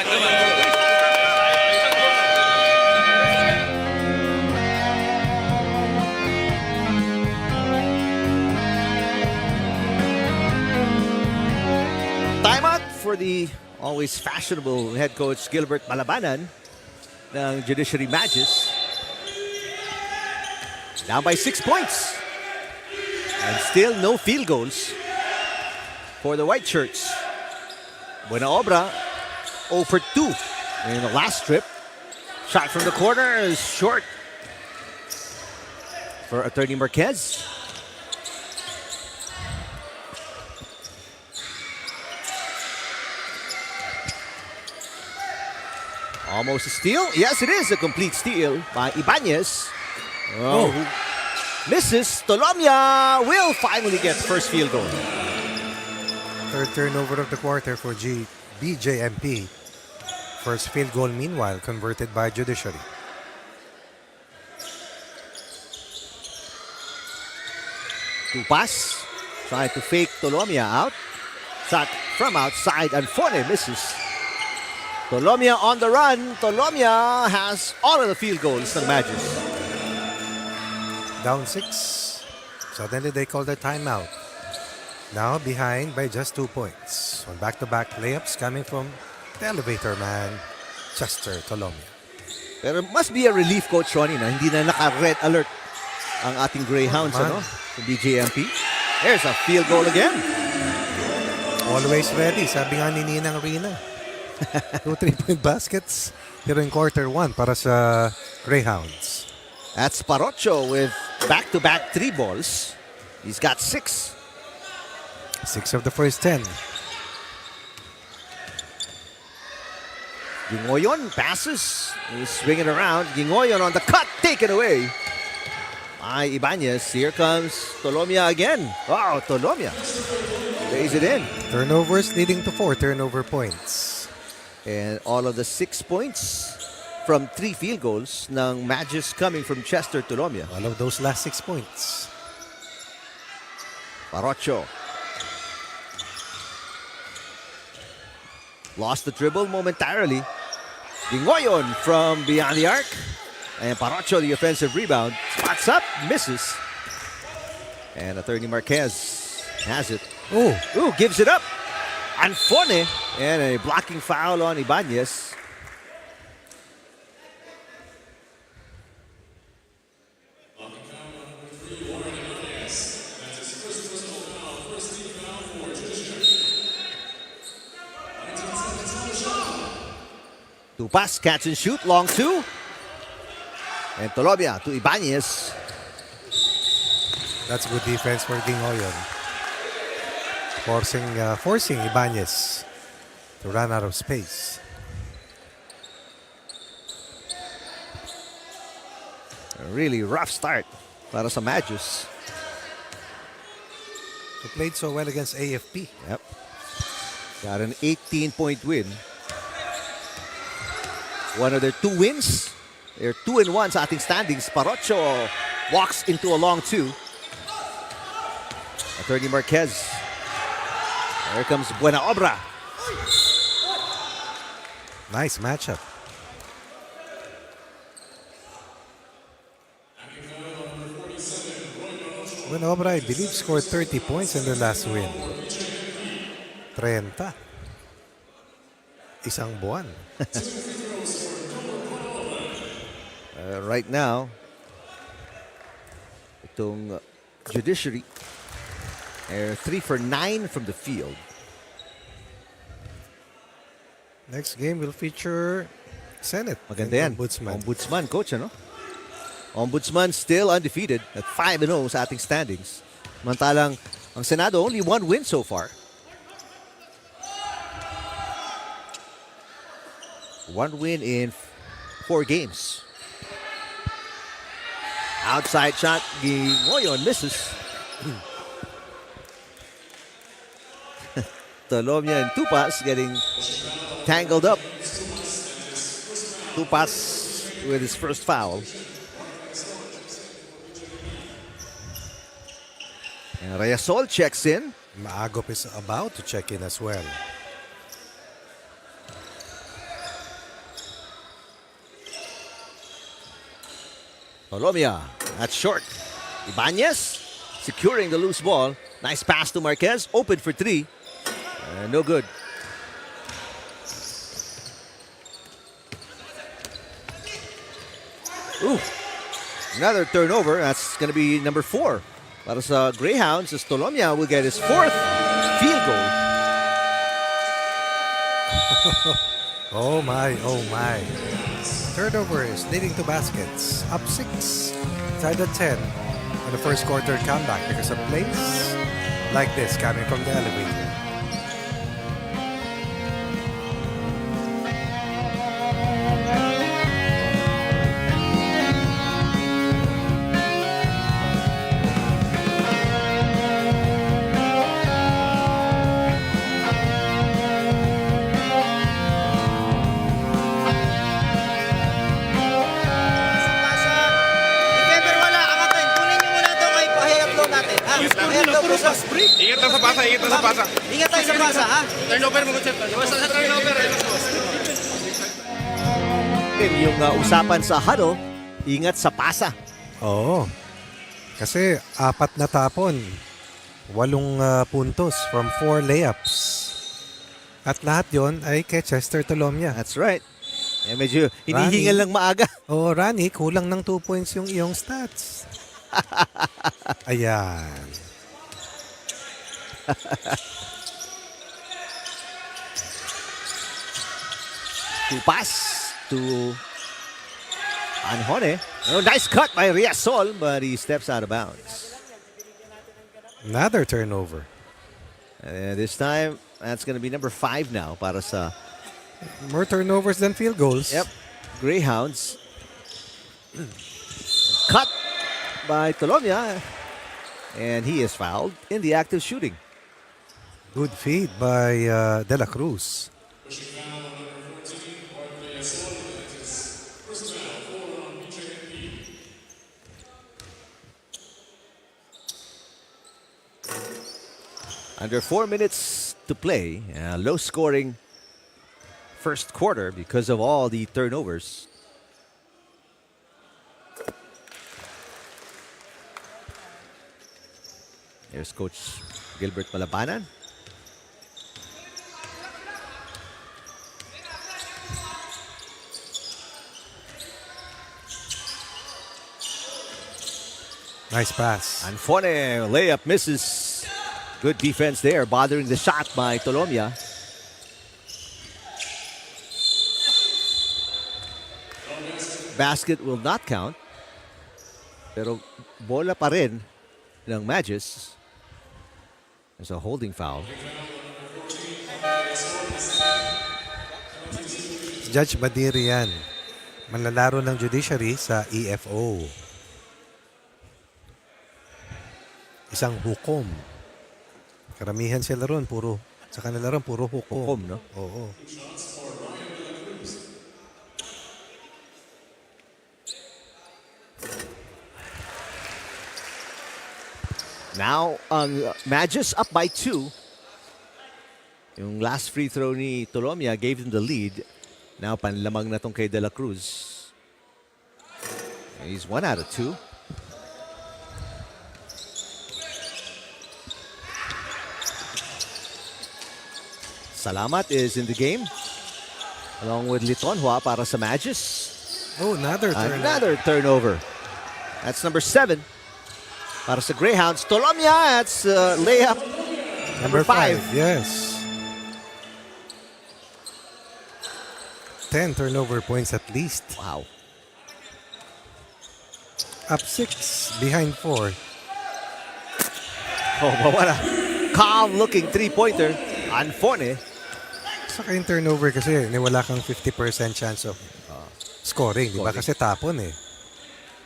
Timeout for the always fashionable head coach Gilbert Malabanan ng Judiciary Magis. Down by 6 points. And still no field goals for the White Shirts. Buena Obra 0 for 2 in the last trip. Shot from the corner is short for Attorney Marquez. Almost a steal. Yes, it is a complete steal by Ibanez. Oh. Misses. Tolomia will finally get first field goal. Third turnover of the quarter for BJMP. First field goal, meanwhile, converted by Judiciary. Tupas trying to fake Tolomia out. Shot from outside and Fone misses. Tolomia on the run. Tolomia has all of the field goals ng Magis. Down 6. Suddenly they call their timeout. Now behind by just 2 points. On back-to-back layups coming from the elevator man, Chester Tolomia. Pero must be a relief, Coach Ronnie, na hindi na naka-red alert ang ating Greyhounds, Man. ano? Sa BJMP. There's a field goal again. Always ready, sabi nga ni Ninang Rina. 2 3-point baskets. Pero in quarter 1 para sa Greyhounds. That's Parocho with back-to-back 3 balls. He's got 6. 6 of the first 10. Gingoyon passes. He's swinging around. Gingoyon on the cut. Taken away. Ay, Ibanez. Here comes Tolomia again. Wow, Tolomia. Lays it in. Turnovers leading to 4 turnover points. And all of the 6 points from 3 field goals ng Magis coming from Chester Tolomia. All of those last 6 points. Parocho. Lost the dribble momentarily. Gingoyon from beyond the arc. And Parocho, the offensive rebound. Spots up, misses. And Attorney Marquez has it. Oh, Ooh, gives it up. Anfone. And a blocking foul on Ibanez. Tupas, catch and shoot, long 2. And Tolomia to Ibanez. that's good defense for Gingoyon. Forcing Ibanez to run out of space. A really rough start para sa Magis. Who played so well against AFP. Yep. Got an 18-point win. One of their 2 wins. They're 2-1 sa ating standings. Parocho walks into a long 2. Attorney Marquez. Here comes Buena Obra. Nice matchup. Buena Obra, I believe, scored 30 points in the last win. 30. Isang buwan. Right now, itong Judiciary, 3 for 9 from the field. Next game will feature Senate. Maganda yan. and Ombudsman. Ombudsman, coach, ano? Ombudsman still undefeated at 5-0 sa ating standings. Mantalang ang Senado only 1 win so far. 1 win in 4 games. Outside shot, Gingoyon misses. Tolomia and Tupas getting tangled up. Tupas with his first foul. And Reyesol checks in. Maagop is about to check in as well. Tolomia, that's short. Ibanez securing the loose ball. Nice pass to Marquez. Open for 3. No good. Ooh, another turnover. That's going to be number 4. Para sa Greyhounds, as Tolomia will get his 4th field goal. Oh my, oh my. Turnovers leading to baskets. Up 6. Tied at 10. And the first quarter comeback because of plays like this coming from the elevator. If ever wala, akatin, kunin nyo muna ito kay pahirap loan natin. Ha? puro fast break. Ingat na sa pasa, ingat na sa pasa. Ingat tayo sa pasa, ha? Turnover mo, Chef. Basta sa turnover. Yung usapan sa huddle, ingat sa pasa. Oo. Kasi 4 na tapon. 8 puntos from 4 layups. At lahat yon ay kay Chester Tolomia. That's right. Eh, medyo hinihingal lang maaga. Oo, Rani, kulang ng 2 points yung iyong stats. Ayan. Pass to Anjone. Oh, nice cut by Riasol, but he steps out of bounds. Another turnover. And this time, that's going to be number 5 now para sa More turnovers than field goals. Yep. Greyhounds. Cut by Tolomia. And he is fouled in the act of shooting. Good feed by De La Cruz. Under 4 minutes to play. Low scoring first quarter because of all the turnovers. Here's Coach Gilbert Malabanan. Nice pass. Anfone, layup misses. Good defense there, bothering the shot by Tolomia. Basket will not count. Pero bola pa rin ng Magis. There's a holding foul. Judge Badiri yan. Manlalaro ng Judiciary sa EFO. Isang hukom. Karamihan sila ron, sa kanila ron, puro hukom. Hukom, no? Oo. Now, Magis up by 2. Yung last free throw ni Tolomia gave them the lead. Now, panlamang na tong kay De La Cruz. He's 1 out of 2. Salamat is in the game. Along with Litonhua para sa Magis. Oh, another turnover. Another turnover. That's number 7. Para sa Greyhounds. Tolomia, that's layup number 5. Yes. 10 turnover points at least. Wow. Up 6, behind 4. Oh, what a calm-looking three-pointer. Anfone. Saka yung turnover kasi wala kang 50% chance of scoring. Di ba? Kasi tapon eh.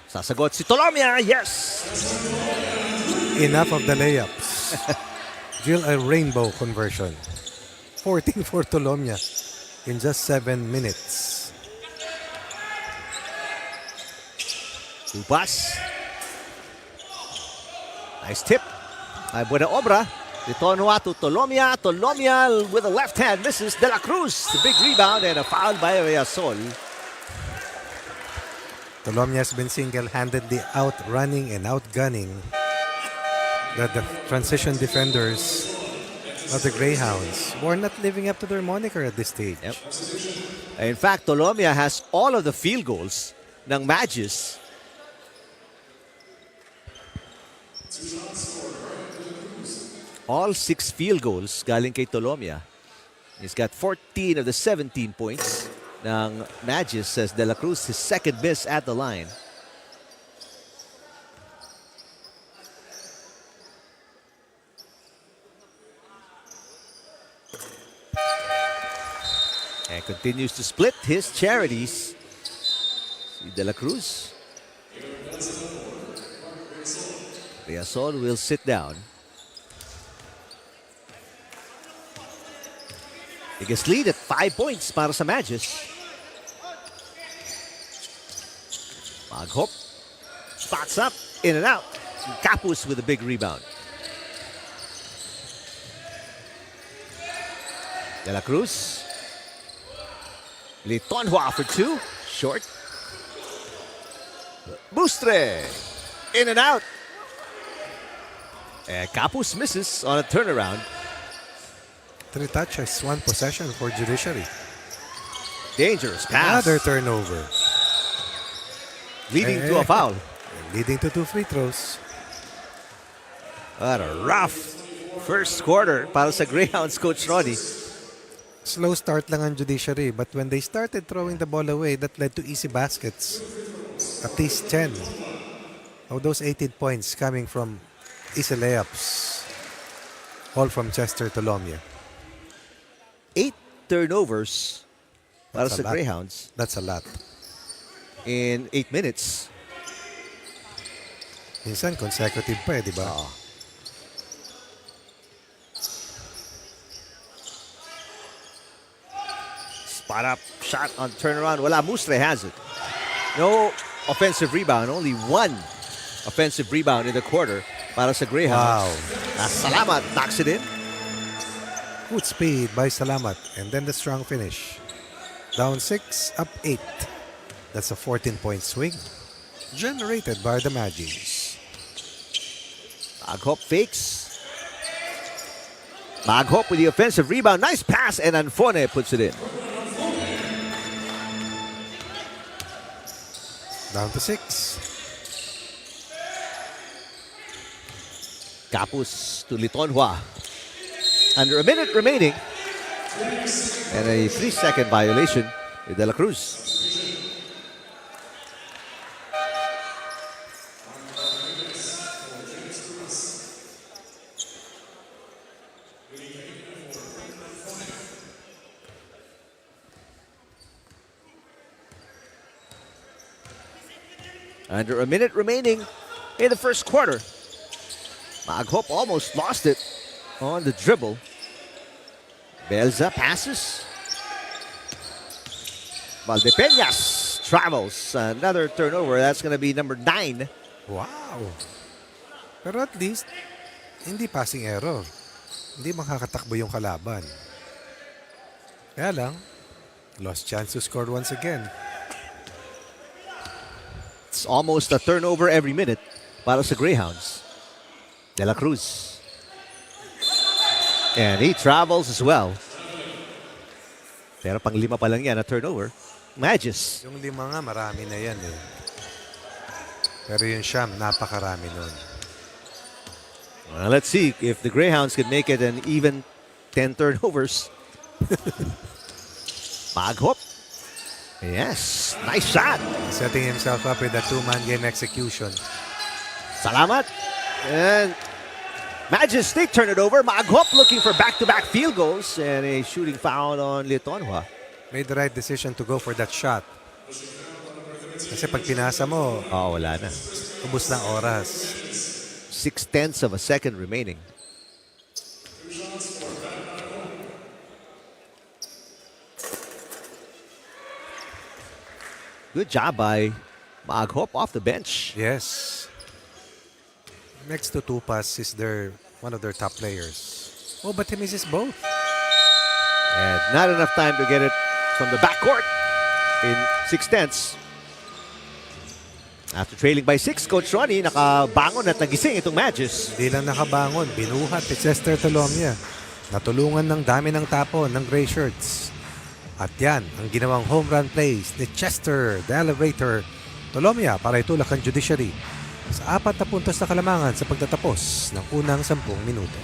Sasagot si Tolomia. Yes! Enough of the layups. Drill a rainbow conversion. 14 for Tolomia in just 7 minutes. Tupas. Nice tip. Ay, buena obra. Litonhua to Tolomia. Tolomia with a left hand misses. De La Cruz. The big rebound and a foul by Riasol. Tolomia has been single-handedly outrunning and outgunning the transition defenders of the Greyhounds, who are not living up to their moniker at this stage. Yep. In fact, Tolomia has all of the field goals ng Magis. All 6 field goals galing kay Tolomia. He's got 14 of the 17 points ng Magis, says De La Cruz, his second miss at the line. And continues to split his charities. See De La Cruz. Riasol will sit down. Biggest lead at 5 points para sa Magis. Maghop. Spots up, in and out. Capus with a big rebound. De La Cruz. Litonhua for 2. Short. Bustre. In and out. And Capus misses on a turnaround. 3 touches, 1 possession for Judiciary. Dangerous pass. Another turnover. Leading to a foul. Leading to 2 free throws. What a rough first quarter para sa Greyhounds, Coach Ronnie. Slow start lang ang Judiciary, but when they started throwing the ball away, that led to easy baskets. At least 10 of those 18 points coming from easy layups. All from Chester Tolomia. 8 turnovers para That's a sa lot. Greyhounds That's a lot. in 8 minutes. Minsan consecutive pa di ba? Spot up shot on turnaround. Wala, Mustre has it. No offensive rebound. Only 1 offensive rebound in the quarter para sa Greyhounds. Wow. Salamat knocks it in. Good speed by Salamat. And then the strong finish. Down 6, up 8. That's a 14-point swing. Generated by the Magis. Maghop fakes. Maghop with the offensive rebound. Nice pass, and Anfone puts it in. Down to 6. Capus to Litonhua. Under a minute remaining. And a 3-second violation with De La Cruz. Under a minute remaining in the first quarter. Maghop almost lost it on the dribble. Belza passes. Valdepeñas travels. Another turnover. That's going to be number 9. Wow. Pero at least, hindi passing error. Hindi makakatakbo yung kalaban. Kaya lang, lost chance to score once again. It's almost a turnover every minute para sa Greyhounds. De La Cruz. And he travels as well. Pero pang 5 pa lang yan na turnover. Magis. Yung 5 nga, marami na yan eh. Pero yung siyam, napakarami nun. Well, let's see if the Greyhounds can make it an even 10 turnovers. Maghop. Yes, nice shot. Setting himself up with a 2-man game execution. Salamat. And Magis, they turn it over. Maghop looking for back-to-back field goals and a shooting foul on Litonhua. Made the right decision to go for that shot. Kasi pag pinasa mo, wala na. ubos ng oras. 0.6 of a second remaining. Good job by Maghop off the bench. Yes. Next to Tupas is one of their top players. Oh, but he misses both. And not enough time to get it from the backcourt in 6/10. After trailing by 6, Coach Ronnie nakabangon at nagising itong Magis. Hindi lang nakabangon, binuhat ni Chester Tolomia. Natulungan ng dami ng tapo ng gray shirts. At yan ang ginawang home run plays ni Chester, the elevator, Tolomia para itulak ang Judiciary sa 4 na puntos na kalamangan sa pagtatapos ng unang 10 minuto.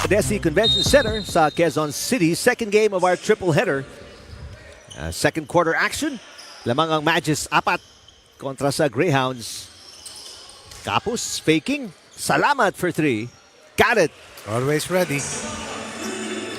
Novadeci Convention Center sa Quezon City. Second game of our triple header. Second quarter action. Lamang ang Magis 4 kontra sa Greyhounds. Kapus faking. Salamat for 3. Got it. Always ready.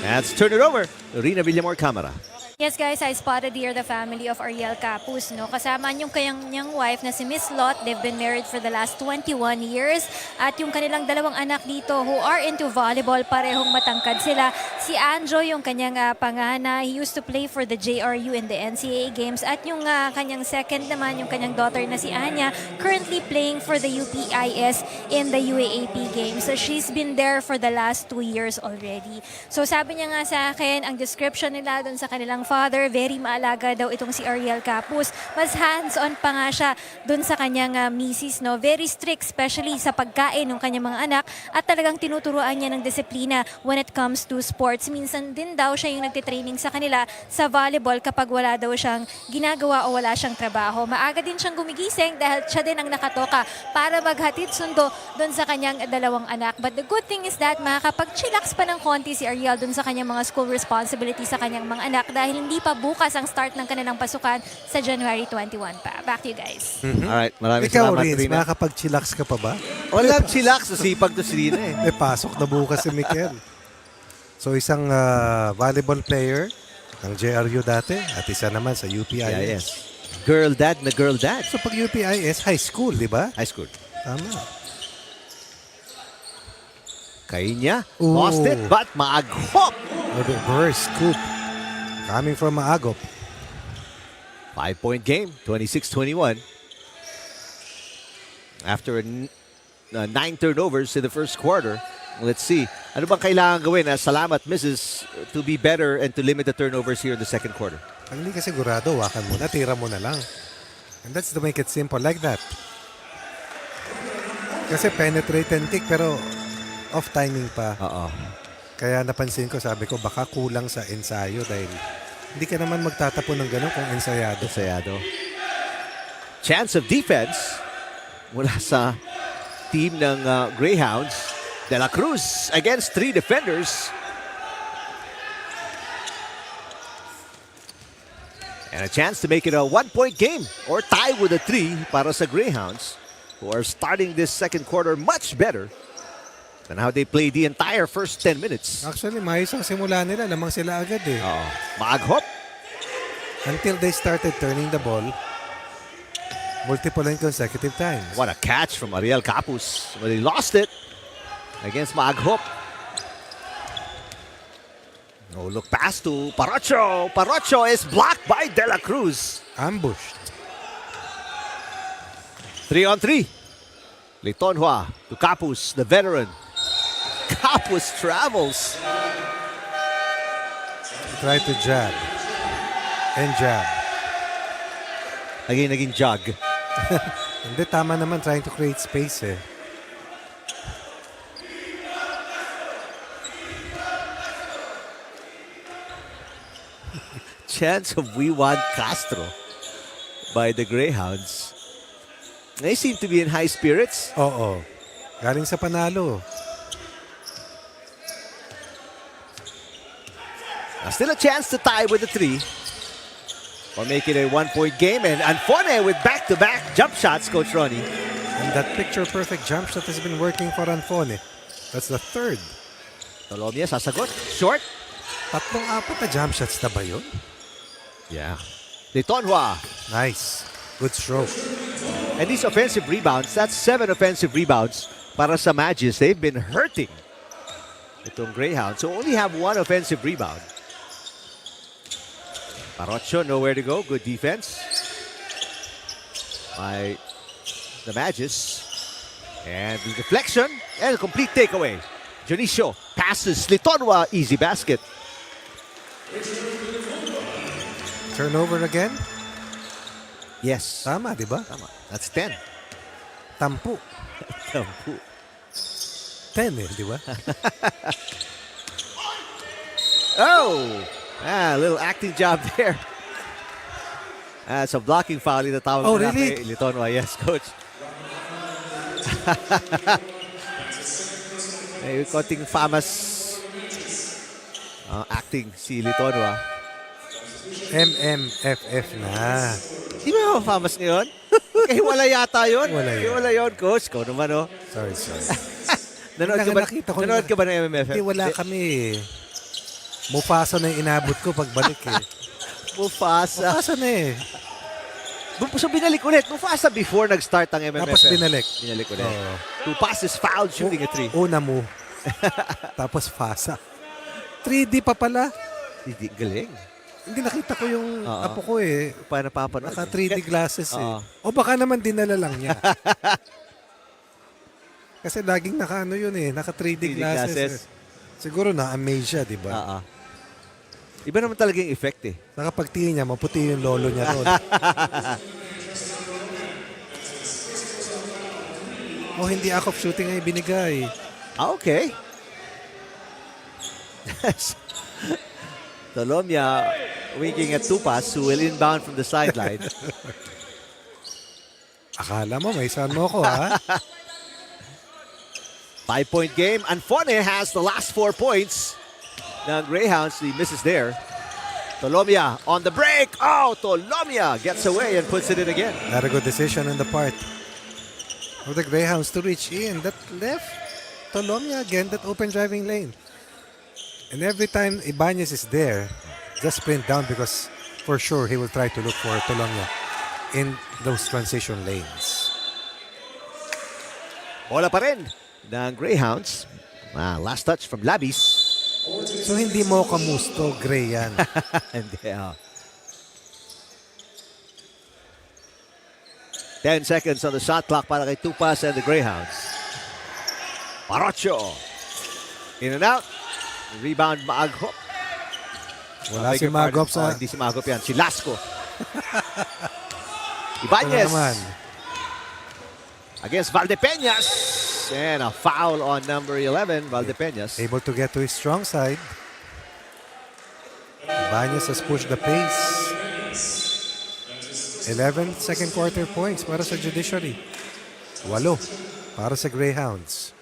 Let's turn it over. Rina Villamor Camara. Yes guys, I spotted here the family of Ariel Capus, no? Kasama yung kanyang wife na si Miss Lot. They've been married for the last 21 years. At yung kanilang dalawang anak dito who are into volleyball, parehong matangkad sila. Si Anjo, yung kanyang pangana, he used to play for the JRU in the NCAA games. At yung kanyang second naman, yung kanyang daughter na si Anya, currently playing for the UPIS in the UAAP games. So she's been there for the last 2 years already. So sabi niya nga sa akin, ang description nila dun sa kanilang father, very maalaga daw itong si Ariel Capus. Mas hands-on pa nga siya dun sa kanyang misis, no? Very strict, especially sa pagkain ng kanyang mga anak at talagang tinuturuan niya ng disiplina when it comes to sports. Minsan din daw siya yung nagtitraining sa kanila sa volleyball kapag wala daw siyang ginagawa o wala siyang trabaho. Maaga din siyang gumigising dahil siya din ang nakatoka para maghatid sundo dun sa kanyang dalawang anak. But the good thing is that makakapag-chillax pa ng konti si Ariel dun sa kanyang mga school responsibilities sa kanyang mga anak dahil hindi pa bukas ang start ng kanilang pasukan sa January 21 pa. Back to you guys. Alright, maraming Ikaw, salamat, Rins, Rina. makakapag-chillax ka pa ba? Walang chillax. Sipag to si Rina eh. May pasok na bukas si Mikel. So isang volleyball player ng JRU dati at isa naman sa UPIS. Yeah, yes. Girl dad na girl dad. So pag UPIS, high school, di ba? High school. Tama. Kainya. Ooh. Lost it, but maaghop. Reverse scoop. Coming from Maagop. 5-point game, 26-21. After 9 turnovers in the first quarter, let's see. Ano bang kailangan gawin? Salamat, Mrs. to be better and to limit the turnovers here in the second quarter. Pag hindi ka sigurado, wakan mo na, tira mo na lang. And that's to make it simple like that. Kasi penetrate and kick pero off timing pa. Oo. Kaya napansin ko, sabi ko, baka kulang sa ensayo dahil hindi ka naman magtatapon ng gano'n kung ensayado. Ensayado. Chance of defense mula sa team ng Greyhounds. De La Cruz against 3 defenders. And a chance to make it a 1-point game or tie with a 3 para sa Greyhounds, who are starting this second quarter much better than how they played the entire first 10 minutes. Actually, maayos ang simula nila. Lamang sila agad eh. Oo. Maaghop. Until they started turning the ball multiple and consecutive times. What a catch from Ariel Capus. But he lost it against Maaghop. No look pass to Parocho. Parocho is blocked by De La Cruz. Ambushed. 3-on-3. Litonhua to Capus, the veteran. Capus travels. Try to jab. And jab. Naging jog. Hindi, tama naman trying to create space eh. Chance of Wiwan Castro by the Greyhounds. They seem to be in high spirits. Oo. Galing sa panalo. Still a chance to tie with the 3. Or make it a 1-point game. And Anfone with back-to-back jump shots, Coach Ronnie. And that picture-perfect jump shot has been working for Anfone. That's the third. Tolomia sasagot. Short. 3-4 na jump shots na ba yun? Yeah. Litonhua. Nice. Good stroke. And these offensive rebounds, that's 7 offensive rebounds para sa Magis. They've been hurting itong Greyhounds. So only have 1 offensive rebound. Parocho, nowhere to go. Good defense by the Magis. And the deflection and a complete takeaway. Junicio passes Litonhua, easy basket. Turnover again? Yes. Tama, di ba? Tama. That's 10. Tampu. Tampu. 10 eh, di ba? Oh! A little acting job there. It's a blocking foul na tawag Oh, nila really? kay Litonhua. Yes, coach. May konting famous Acting si Litono, MMFF na. Di ba mafamas ngayon? Hiwala yata yun. Hiwala yun, coach. Ikaw naman, Sorry. Nanood ka ba ng MMFF? Hindi, wala kami eh. Mufasa na yung inabot ko pagbalik eh. Mufasa na eh. So binalik ulit. Mufasa before nag-start ang MMFF. Tapos binalik. Binalik ulit. Oo. 2 passes fouled, shooting a 3. Una mo. Tapos Fasa. 3D pa pala. Hindi, galing. Hindi nakita ko yung apo ko eh. Paano napapanood? Naka 3D glasses eh. Oo. O baka naman dinala lang niya. Kasi laging naka yun eh. Naka 3D glasses. Siguro na-amaze siya, di ba? Iba naman talaga yung effect eh. Nakapagtingin niya, maputi yung lolo niya ron. Hindi ako shooting ay binigay. Okay. Tolomia winking at Tupas who will inbound from the sideline. Akala mo, may saan mo ako, ha? 5-point game. Anfone has the last 4 points. Ng Greyhounds, he misses there. Tolomia on the break. Tolomia gets away and puts it in again. Not a good decision on the part of the Greyhounds to reach in. That left Tolomia again, that open driving lane. And every time Ibanez is there, just sprint down because for sure he will try to look for Tolomia in those transition lanes. Bola pa rin ng Greyhounds. Last touch from Labis. So hindi mo kamusto, Gray yan. Hindi, 10 seconds on the shot clock para kay Tupas and the Greyhounds. Parocho. In and out. Rebound Maaghop. Wala si Magop sa... Hindi si Magop yan. Si Lasco. Ito Ibanez. naman. Against Valdepeñas. And a foul on number 11, Valdepeñas. Able to get to his strong side. Ibanez has pushed the pace. 11 second quarter points para sa Judiciary. 8 para sa Greyhounds.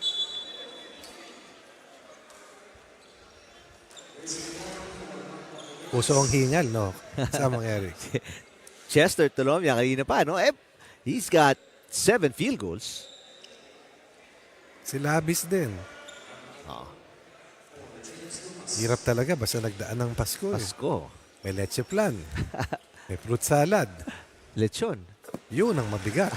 Puso ang hingal, no? Samang Eric. Chester Tolomia, kanina pa, no? He's got 7 field goals. Si Labis din. Hirap talaga basta nagdaan ng Pasko. Pasko. May leche plan. May fruit salad. Lechon. Yun ang mabigat.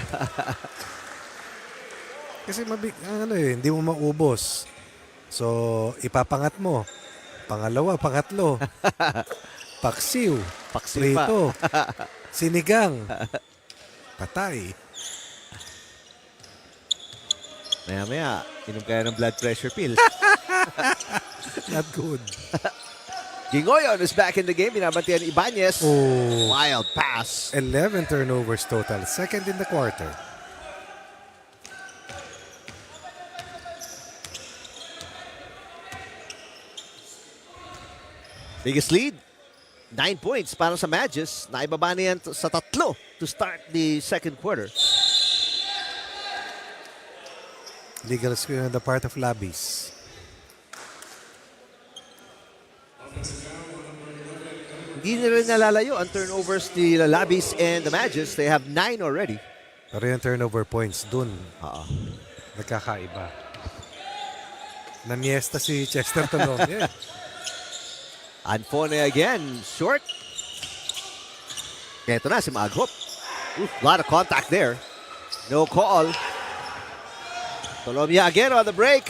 Kasi hindi mo maubos. So, ipapangat mo. Pangalawa, pangatlo. Paksiw. Paksiw pa. Prito. Sinigang. Patay. Maya-maya, inom kaya ng blood pressure pill. Not good. Gingoyon is back in the game. Binabantiyan ni Ibanez. Wild pass. 11 turnovers total. Second in the quarter. Biggest lead. 9 points para sa Magis. Naibaba na yan sa 3 to start the second quarter. Legal screen on the part of Labis. Hindi na rin nalalayo ang turnovers ni Labis and the Magis. They have 9 already. Pero yung turnover points dun, nagkakaiba. Namiesta si Chester Tolomia. Anfone again, short. Ito na si Maaghop. Lot of contact there. No call. Tolomia again on the break.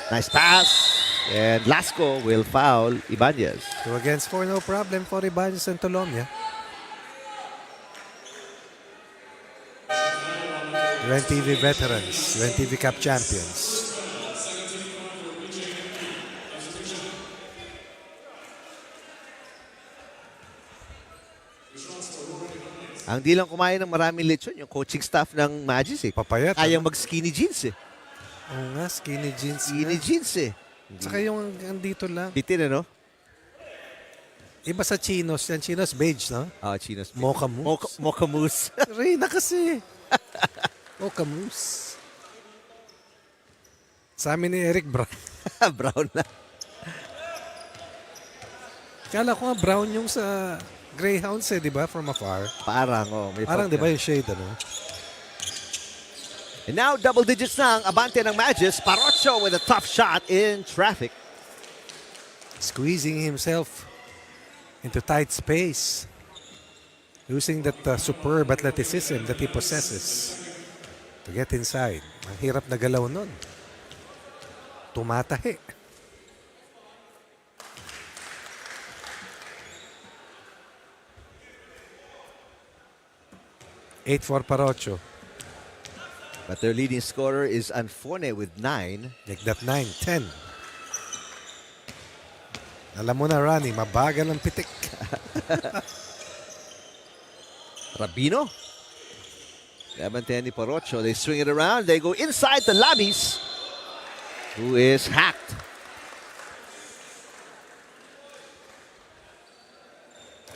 Nice pass. And Lasco will foul Ibanez. 2 against 4, no problem for Ibanez and Tolomia. UNTV veterans, UNTV Cup champions. Ang di lang kumain ng maraming lechon, yung coaching staff ng Magis eh. Papayat. Kayang mag-skinny jeans eh. Oo nga, skinny jeans. Skinny jeans eh. Saka yung andito lang. Bitin ano? Iba sa chinos. Yan, chinos beige, no? Chinos. Mocha mousse. Mocha mousse. Reyna kasi. Mocha mousse. Sa amin ni Eric Brown. Brown na. Kala ko nga brown yung sa Greyhounds di ba? From afar. Parang, may Parang di pagka. ba yung shade, ano? And now, double digits na ang abante ng Magis. Parrocho with a tough shot in traffic. Squeezing himself into tight space. Using that superb athleticism that he possesses to get inside. Ang hirap na galaw nun. Tumatahi. Eight for Parrocho. But their leading scorer is Anfone with 9. Like that 9, 10. Alam mo na, Ronnie, mabagal ang pitik. Rabino. Labantayan ni Parrocho. They swing it around. They go inside to Labis, who is hacked.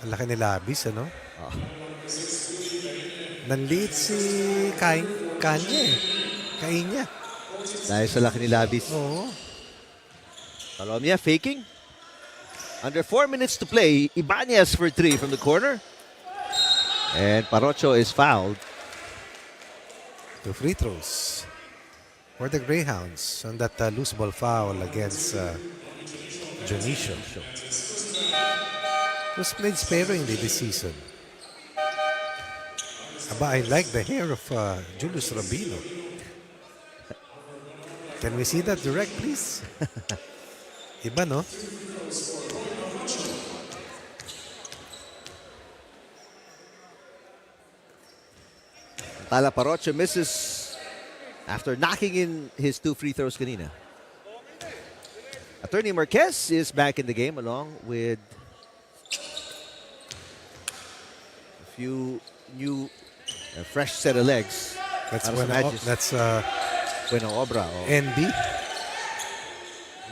Ang laki ni Labis, ano? Nanliit si Kanya eh. Kanya. Dahil sa laki ni Labis. Oo. Palomia faking. Under 4 minutes to play. Ibanez for 3 from the corner. And Parrocho is fouled. 2 free throws for the Greyhounds on that loose ball foul against Junicio. Who's played sparingly this season. Aba, I like the hair of Julius Rabino. Can we see that direct, please? Iba, no? Tala Parrocho misses after knocking in his 2 free throws kanina. Attorney Marquez is back in the game along with a few new fresh set of legs. That's Para sa Magis. that's Buena Obra. NB.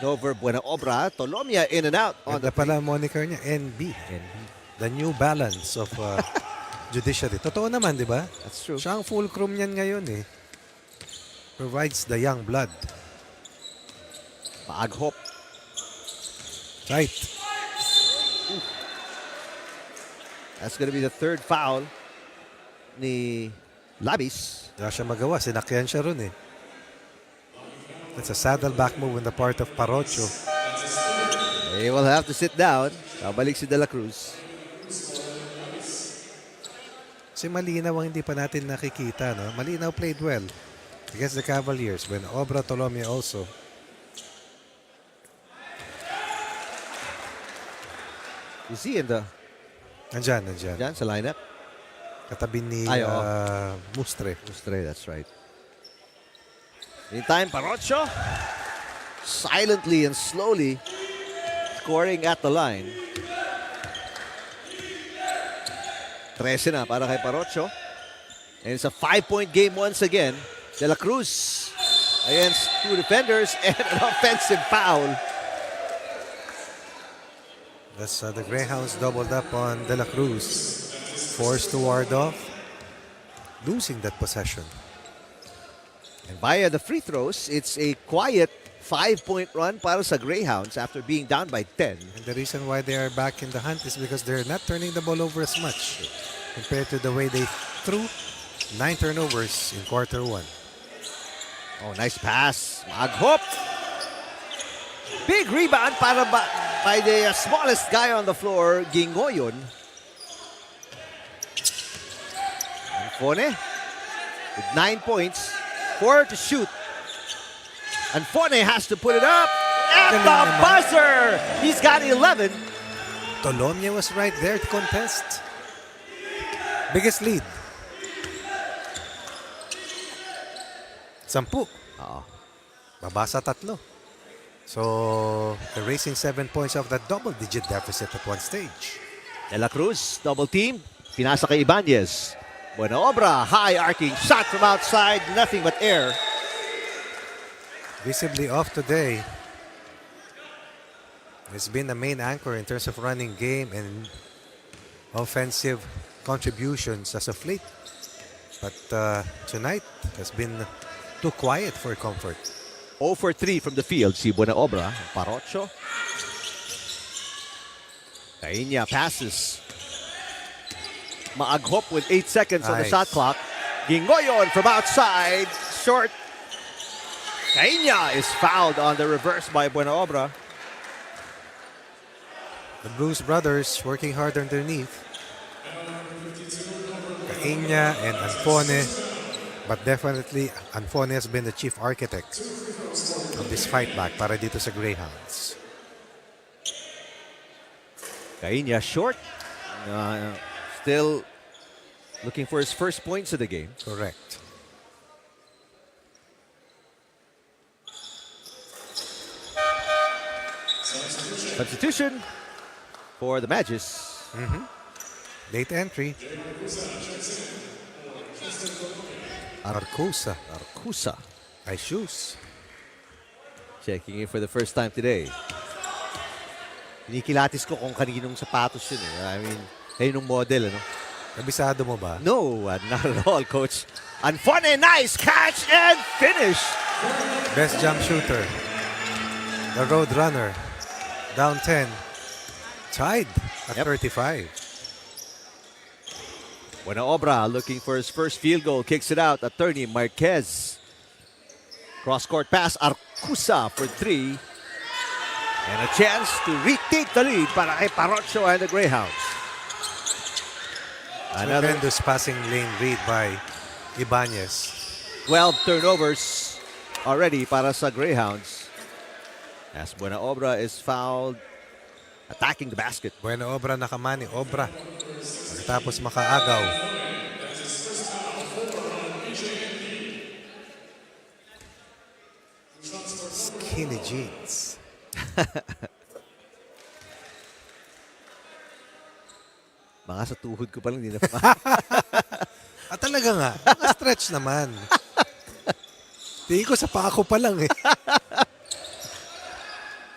Nover Buena Obra. Tolomia in and out. On Ganda the pala moniker niya, NB. The New Balance of Judiciary. Totoo naman, di ba? That's true. Siya ang fulcrum niyan ngayon eh. Provides the young blood. Paaghop. Right. That's going to be the 3rd foul ni Labis. Wala siya magawa. Sinakyan siya ron eh. That's a saddleback move on the part of Parrocho. He will have to sit down. Babalik si De La Cruz. Kasi malinaw ang hindi pa natin nakikita. No? Malinaw played well against the Cavaliers. When Obra Tolomia also. You see in the... Nandyan. Dyan sa lineup. Katabi ni Mustre. Mustre, that's right. Meantime, Parrocho silently and slowly scoring at the line. 13 na para kay Parrocho. And it's a 5-point game once again. De La Cruz against 2 defenders and an offensive foul. That's the Greyhounds doubled up on De La Cruz. Forced to ward off. Losing that possession. And via the free throws, it's a quiet 5-point run para sa Greyhounds after being down by 10. And the reason why they are back in the hunt is because they're not turning the ball over as much compared to the way they threw 9 turnovers in quarter 1. Oh, nice pass. Maghop. Big rebound para by the smallest guy on the floor, Gingoyon. Anfone with 9 points, 4 to shoot. Anfone has to put it up at the buzzer. He's got 11. Tolomia was right there to contest. Biggest lead. 10. Babasa 3. So, erasing 7 points of that double-digit deficit at one stage. De La Cruz, double team. Pinasa kay Ibanez. Buena Obra, high arcing shot from outside. Nothing but air. Visibly off today. He's been the main anchor in terms of running game and offensive contributions as of late. But tonight has been too quiet for comfort. 0 for 3 from the field si Buena Obra. Parrocho. Kainya passes. Maaghop with 8 seconds on the Nice. shot clock. Gingoyon from outside. Short. Kainya is fouled on the reverse by Buenaobra. The Blues brothers working hard underneath. Kainya and Anfone. But definitely, Anfone has been the chief architect of this fight back para dito sa Greyhounds. Kainya short. Still looking for his first points of the game. Correct. Substitution for the Magis. Late entry. Arcusa. Arcusa Ay shoes. checking in for the first time today. Kinikilatis ko kung kaninong sapatos yun eh. I mean, kaninong model, ano? Kabisado mo ba? No, not at all, Coach. Anfone, nice catch and finish. Best jump shooter. The road runner. Down 10. Tied at 35. Buenaobra looking for his first field goal. Kicks it out. Attorney Marquez. Cross-court pass. Arcusa for 3. And a chance to retake the lead para kay Parocho and the Greyhounds. Another Tremendous passing lane read by Ibanez. 12 turnovers already para sa Greyhounds. As Buenaobra is fouled attacking the basket. Buenaobra nakamani. Obra. Pagkatapos makaagaw. Skinny jeans. Mga sa tuhod ko pa lang, hindi na Ah, talaga nga. Stretch naman. Tingin ko sa paa ko pa lang eh.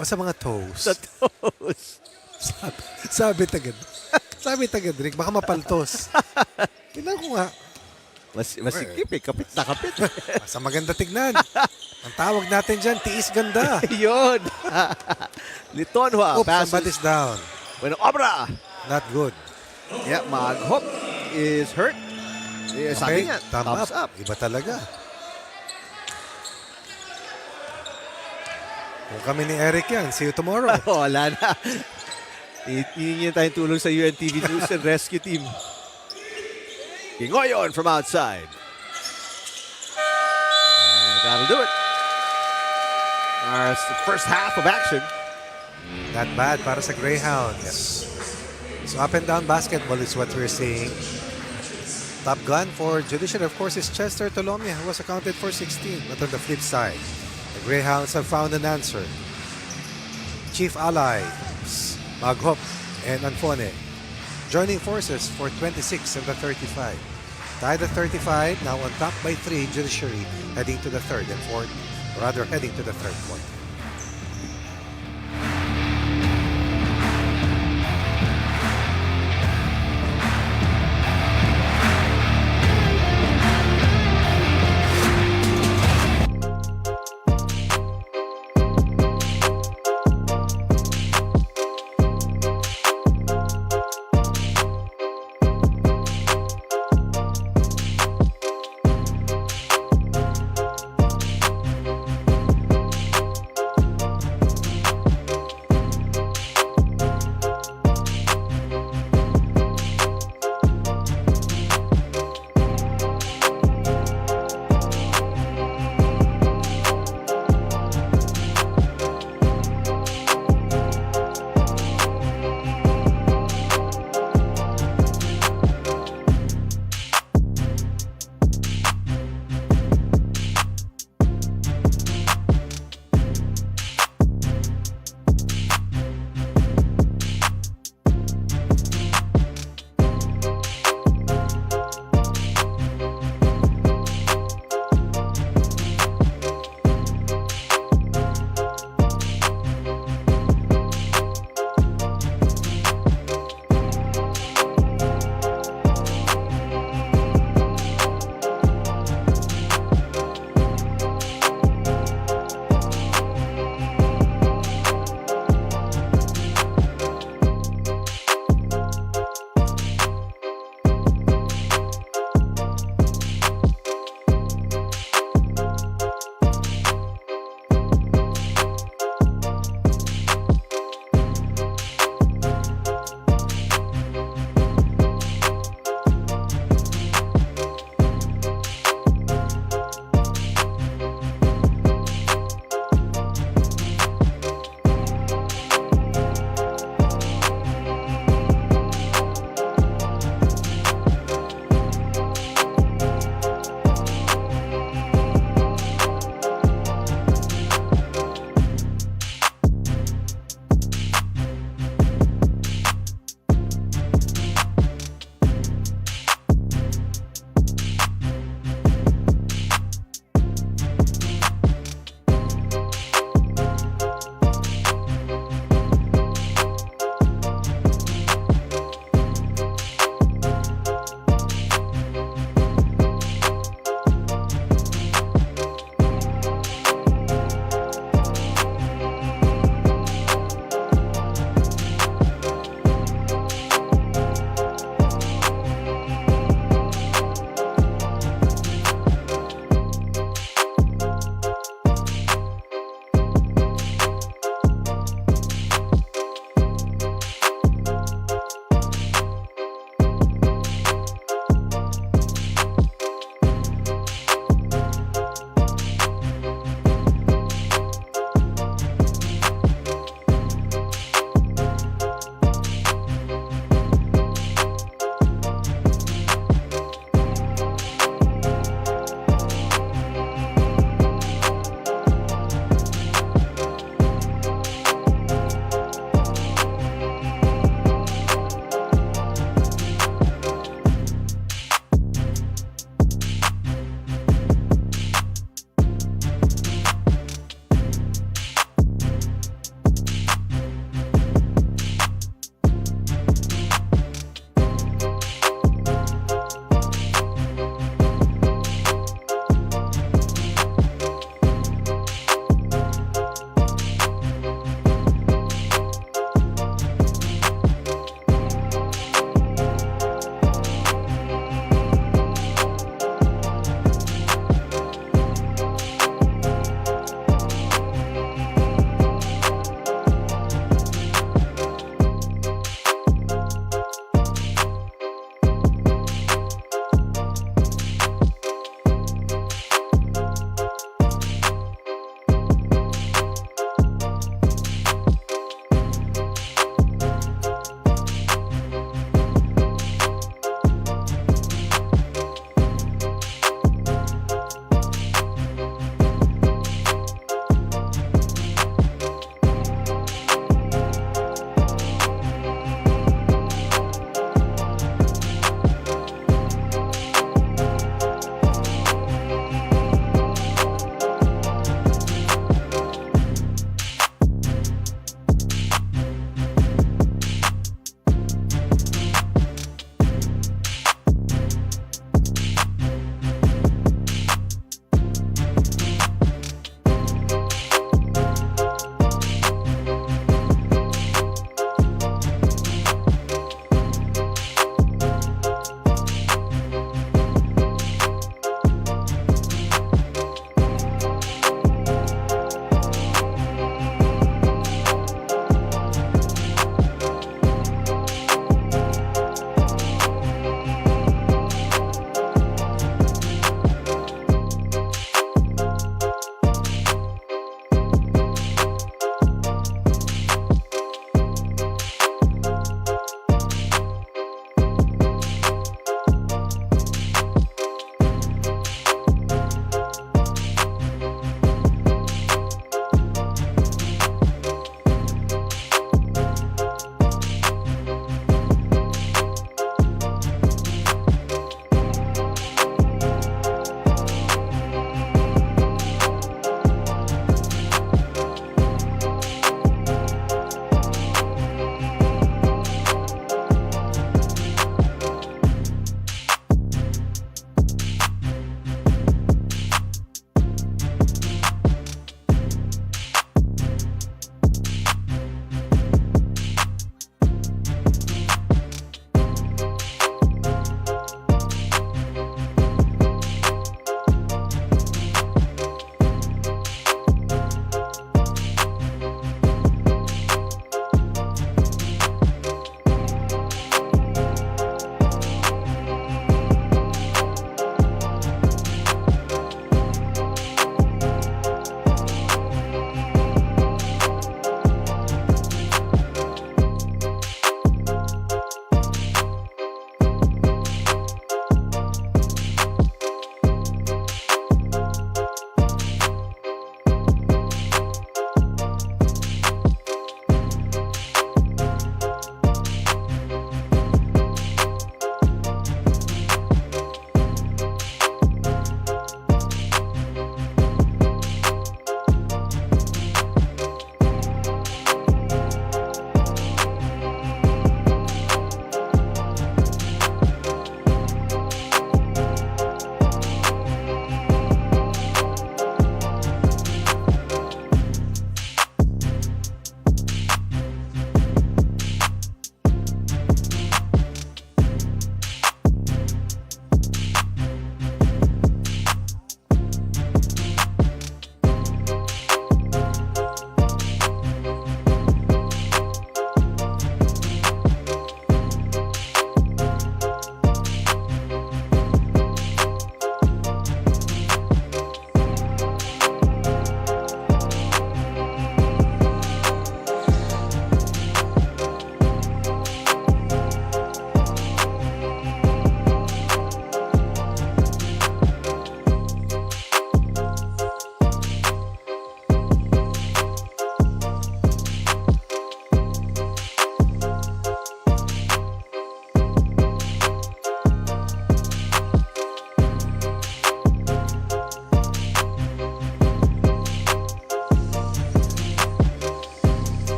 O sa mga toes. sa toes. Sabi tagad. Sabi tagad, Rick. Baka mapaltos. Tingnan ko nga. Masikip eh, kapit na kapit. Sa maganda tignan. Ang tawag natin dyan, tiis ganda. Yun. Litonhua Oops, somebody's passes. down. Buenaobra. Not good. Yeah, Maghop is hurt. Eh, sabi niya, thumbs up. Iba talaga. Kung kami ni Eric yan, see you tomorrow. Wala na. Hihingi tayong tulong sa UNTV News and Rescue Team. Gingoyon from outside. And that'll do it. Our first half of action. Not bad para sa Greyhounds. So up and down basketball is what we're seeing. Top gun for Judiciary, of course, is Chester Tolomia, who was accounted for 16. But on the flip side, the Greyhounds have found an answer. Chief allies, Maghop and Anfone, joining forces for 26 of the 35. Tied at 35, now on top by 3, Judiciary heading to the third and fourth, or rather heading to the third quarter.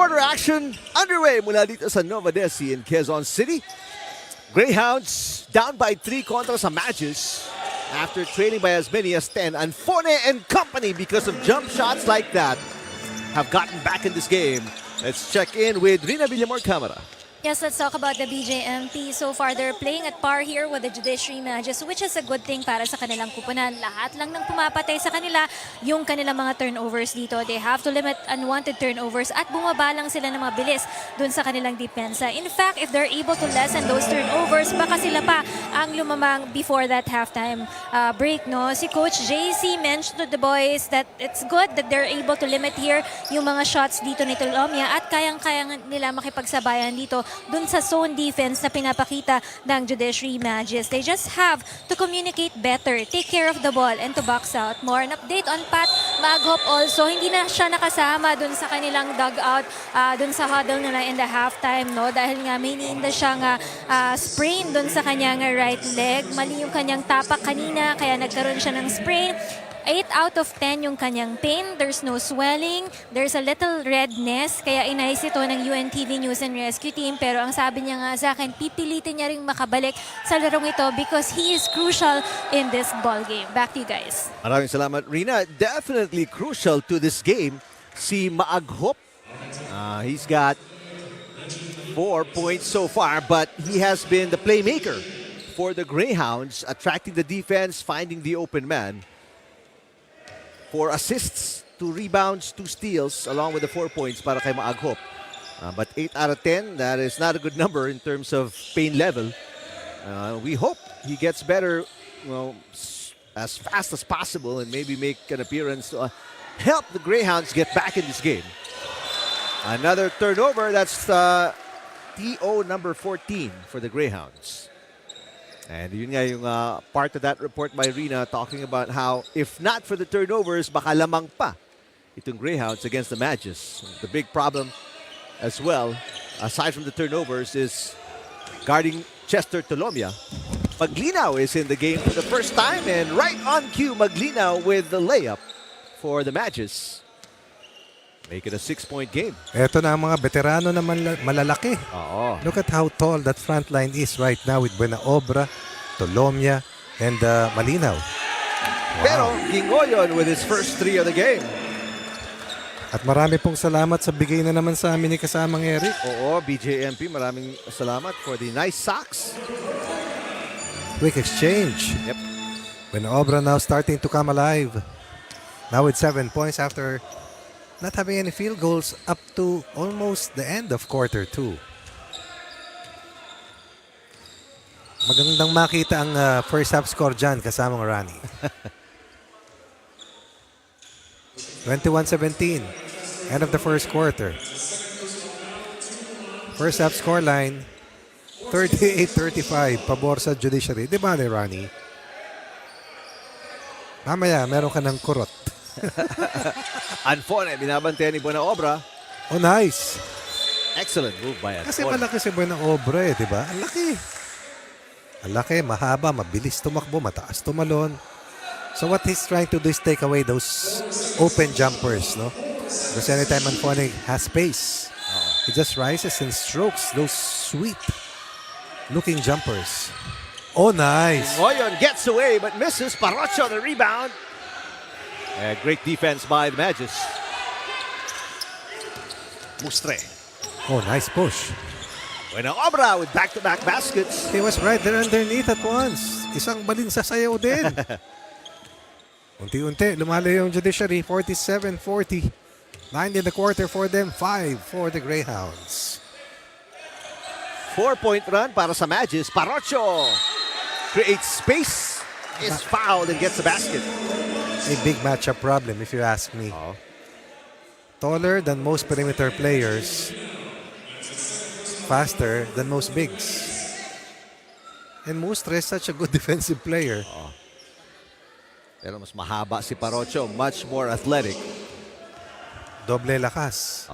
quarter action underway mula dito sa Novadeci in Quezon City. Greyhounds down by 3 kontra sa Magis after trailing by as many as 10. And Fone and company, because of jump shots like that, have gotten back in this game. Let's check in with Rina Villamor Camara. Yes, let's talk about the BJMP. So far, they're playing at par here with the Judiciary Magis, which is a good thing para sa kanilang kupunan. Lahat lang ng pumapatay sa kanila, yung kanilang mga turnovers dito. They have to limit unwanted turnovers at bumaba lang sila ng mabilis dun sa kanilang depensa. In fact, if they're able to lessen those turnovers, baka sila pa ang lumamang before that halftime break. No? Si Coach JC mentioned to the boys that it's good that they're able to limit here yung mga shots dito ni Tolomia at kayang-kaya nila makipagsabayan dito dun sa zone defense na pinapakita ng Judiciary Magis. They just have to communicate better, take care of the ball, and to box out more. An update on Pat Maghop also, hindi na siya nakasama dun sa kanilang dugout, dun sa huddle nila in the halftime, no? Dahil nga may niinda siyang sprain dun sa kanyang right leg. Mali yung kanyang tapak kanina, kaya nagkaroon siya ng sprain. 8 out of 10 yung kanyang pain. There's no swelling. There's a little redness. Kaya inayos ito ng UNTV News and Rescue Team. Pero ang sabi niya nga sa akin, pipilitin niya ring makabalik sa larong ito because he is crucial in this ball game. Back to you guys. Maraming salamat, Rina. Definitely crucial to this game si Maaghop. He's got 4 points so far, but he has been the playmaker for the Greyhounds, attracting the defense, finding the open man. 4 assists, 2 rebounds, 2 steals, along with the 4 points para kay Maaghop. But 8 out of 10, that is not a good number in terms of pain level. We hope he gets better, as fast as possible and maybe make an appearance to help the Greyhounds get back in this game. Another turnover, that's TO number 14 for the Greyhounds. And yun nga yung part of that report by Rina talking about how if not for the turnovers, baka lamang pa itong Greyhounds against the Magis. The big problem as well, aside from the turnovers, is guarding Chester Tolomia. Maglinaw is in the game for the first time, and right on cue, Maglinaw with the layup for the Magis. Make it a 6-point game. Ito na ang mga veterano na malalaki. Oo. Look at how tall that front line is right now with Buenaobra, Tolomia, and Malinaw. Wow. Pero Gingoyon with his first 3 of the game. At marami pong salamat sa bigay na naman sa amin ni kasamang Eric. Oo, BJMP, maraming salamat for the nice socks. Quick exchange. Yep. Buenaobra now starting to come alive. Now with 7 points after not having any field goals up to almost the end of quarter 2. Magandang makita ang first half score dyan kasamang Rani. 21-17. End of the first quarter. First half score line 38-35 pabor sa Judiciary. Di ba ni Rani? Mamaya meron ka ng kurot. Anfone, binabantayan ni Buenaobra. Oh, nice. Excellent move by Anfone. Kasi malaki si Buenaobra di ba? Ang laki. Ang laki, mahaba, mabilis tumakbo, mataas tumalon. So what he's trying to do is take away those open jumpers, no? Because anytime Anfone has space, he just rises and strokes those sweet looking jumpers. Oh, nice. Ngoyon gets away but misses. Parocho the rebound. Great defense by the Magis. Mustre. Oh, nice push. Buenaobra with back-to-back baskets. He was right there underneath at once. Isang balin sa sayaw din. Unti-unti, lumalayo yung Judiciary. 47-40. 9 in the quarter for them. 5 for the Greyhounds. 4-point run para sa Magis. Parocho creates space. Is fouled and gets the basket. A big matchup problem if you ask me. Taller than most perimeter players. Faster than most bigs. And Mustre is such a good defensive player. Pero mas mahaba si Parocho. Much more athletic. Doble lakas.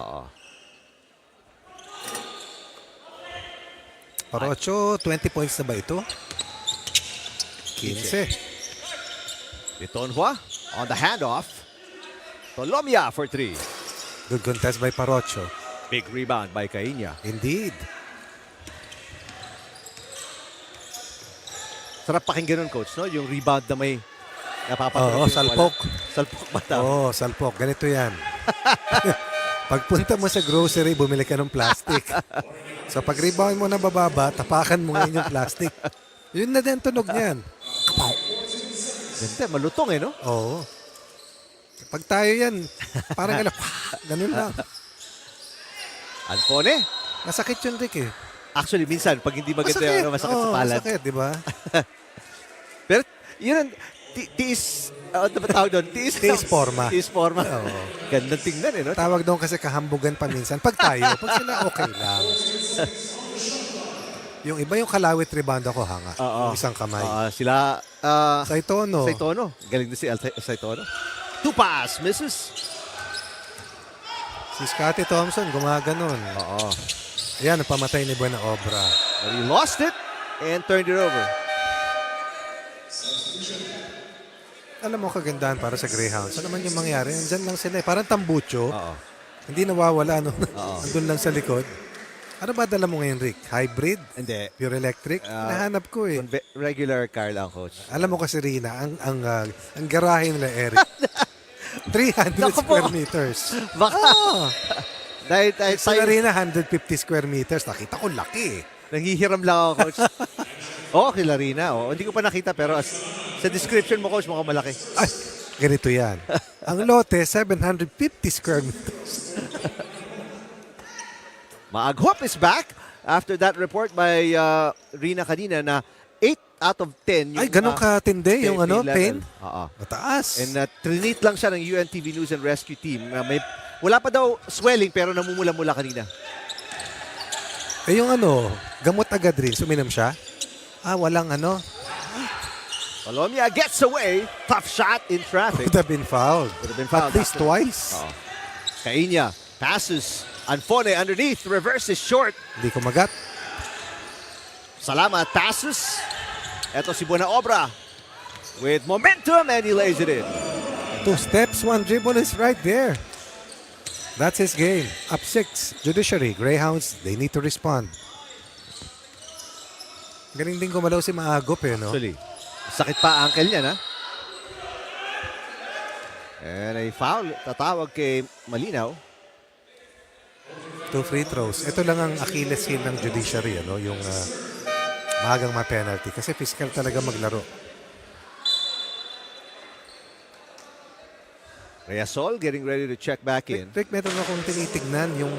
Parocho, 20 points na ba ito? 15. Bitonhua on the handoff. Tolomia for 3. Good contest by Parocho. Big rebound by Kainya. Indeed. Sarap pakinggan nun, coach, no? Yung rebound na may napapatulog. Oo, salpok. Salpok ba tawag? Oo, salpok. Ganito yan. Pagpunta mo sa grocery, bumili ka ng plastic. So pag rebound mo na bababa, tapakan mo ngayon yung plastic. Yun na din tunog niyan. Kapaw. Ganda, malutong eh, no? Oo. Pag tayo yan, parang ganun lang. Anfone. Masakit yun, Rick eh. Actually, minsan, pag hindi maganda yung masakit sa palad. Masakit, di ba? Pero, yun ang tiis, ano ba tawag doon? Tiis forma. Tiis forma. Oo. Gandang tingnan eh, no? Tawag doon kasi kahambugan pa minsan. Pag tayo, pag sila okay lang. Yung iba yung kalawit rebound ako hanga. Oo. Yung isang kamay. Sila, Saitono. Saitono. Galing din si Saitono. Two pass, misses. Si Scottie Thompson, gumaganon. Oo. Ayan, napamatay ni Buena Obra. But he lost it and turned it over. Alam mo kagandahan para sa Greyhounds. Ano naman yung mangyari? Nandyan lang sila eh. Parang tambucho. Oo. Hindi nawawala. No? Oo. Andun lang sa likod. Ano ba dala mo ngayon, Rick? Hybrid? Hindi. Pure electric? Nahanap ko eh. Regular car lang, coach. Alam mo kasi, Rina, ang garahe nila, Eric. 300 Naku po. square meters. Baka. Oh. Dahil Sa Arena, 150 square meters. Nakita ko laki eh. nanghihiram lang ako, coach. Oo, kay Larina. Hindi ko pa nakita, pero sa description mo, coach, mukhang malaki. Ay, ganito yan. Ang lote, 750 square meters. Maaghop is back after that report by Rina kanina na 8 out of 10 yung Ay, ganun katindi yung pain. Oo. Mataas. And trinate lang siya ng UNTV News and Rescue Team. Wala pa daw swelling pero namumula-mula kanina. Eh yung gamot agad rin. Suminom siya? Walang Palomia gets away. Tough shot in traffic. Could have been fouled. Could have been fouled. At least twice. Kainya passes. Anfone underneath. Reverse is short. Hindi ko magat. Salamat passes. Eto si Buena Obra with momentum and he lays it in. 2 steps, 1 dribble is right there. That's his game. Up 6. Judiciary. Greyhounds, they need to respond. Galing din gumalaw si Maagop no? Actually, sakit pa ankle niya, na? And a foul. Tatawag kay Malinaw. 2 free throws. Ito lang ang Achilles heel ng Judiciary, yung mahagang ma-penalty. Kasi physical talaga maglaro. Reasol getting ready to check back in. Rick, meron akong tinitignan yung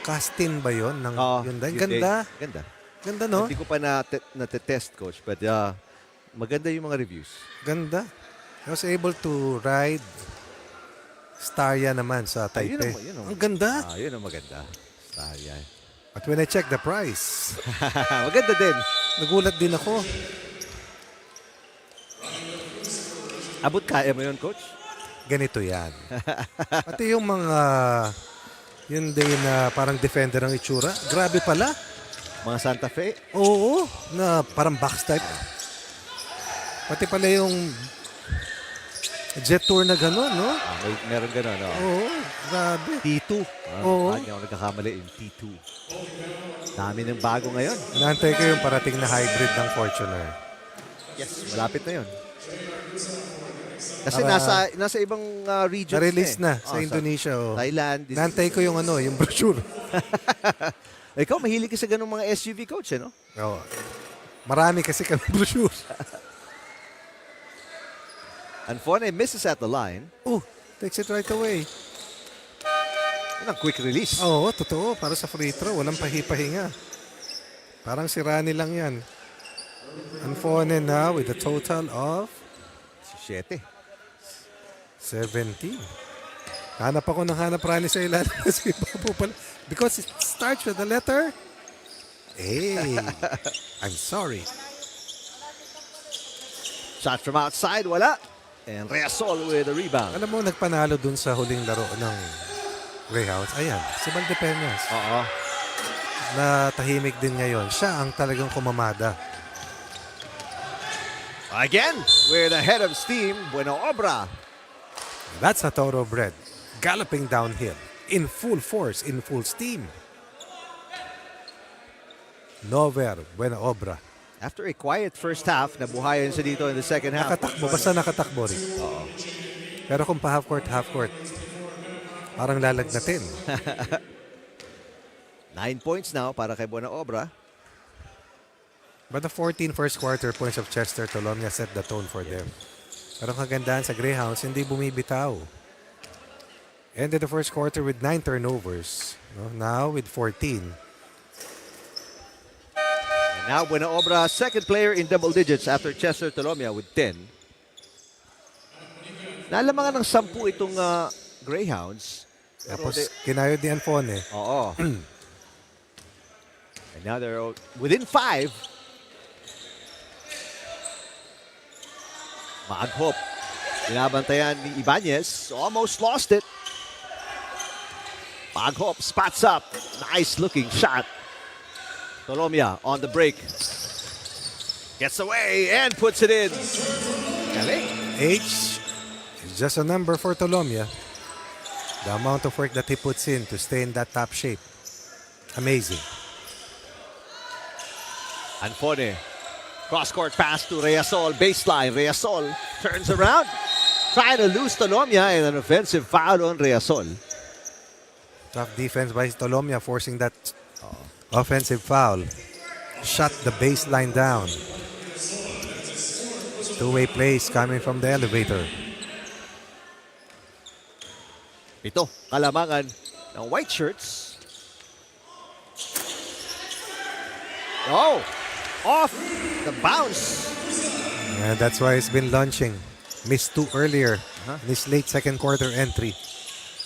casting ba yun? Ng Hyundai. Ganda. Ganda. Ganda, no? Hindi ko pa na-test, coach. But maganda yung mga reviews. Ganda. I was able to ride Starya naman sa Taipei. Ang ganda. Yun ang maganda. Starya. But when I check the price, maganda din. nagulat din ako. Abot kaya mo yun, coach? Ganito yan. Pati yung mga yun din na parang defender ang itsura. Grabe pala. Mga Santa Fe? Oo, na parang box type. Pati pala yung jet tour na gano'n, no? Meron gano'n, no? Oo, grabe. T2. Oo. Hindi ako nagkakamali yung T2. Dami ng bago ngayon. Inaantay ko yung parating na hybrid ng Fortuner. Yes, malapit na yun. Kasi nasa ibang regions Na-release na sa sa Indonesia. Thailand. Inaantay ko yung yung brochure. Ikaw, mahilig ka sa ganung mga SUV, coach, no? Oo. Marami kasi kami brochure. Anfone misses at the line. Oh, takes it right away. Yan ang quick release. Oo, totoo. Para sa free throw, walang pahipahinga. Parang si Rani lang yan. Anfone now with a total of 7. 17. Hanap ako ng hanap Rani sa ilalim. Kasi bago pala. Because it starts with the letter A. I'm sorry. Shot from outside, wala. And Reasol with a rebound. Alam mo, nagpanalo dun sa huling laro ng Greyhounds. Ayan, si Valdepeñas. Oo. Na tahimik din ngayon. Siya ang talagang kumamada. Again, with a head of steam, Buena Obra. That's a thoroughbred. Galloping downhill. in full force, in full steam. Nover, buena obra. After a quiet first half, nabuhayan siya dito in the second half. Nakatakbo, basta nakatakbo rin. Pero kung pa half court, parang lalagnatin. 9 points now para kay Buena Obra. But the 14 first quarter points of Chester Tolomia set the tone for them. Pero ang kagandahan sa Greyhounds, hindi bumibitaw. Ended the first quarter with 9 turnovers. No? Now with 14. And now Buena Obra, second player in double digits after Chester Tolomia with 10. Nalamangan ng 10 itong Greyhounds. Tapos kinayod ni Anfone. Oo. And now they're within 5. Maaghop. Binabantayan ni Ibanez. Almost lost it. Maaghop spots up. Nice looking shot. Tolomia on the break. Gets away and puts it in. Galing. H is just a number for Tolomia. The amount of work that he puts in to stay in that top shape. Amazing. Anfone. Cross-court pass to Reasol. Baseline. Reasol turns around. Trying to lose Tolomia and an offensive foul on Reasol. Tough defense by Tolomia forcing that offensive foul. Shut the baseline down. Two-way plays coming from the elevator. Ito, kalamangan ng white shirts. Oh! Off the bounce. And that's why it's been launching. Missed 2 earlier. This late second quarter entry.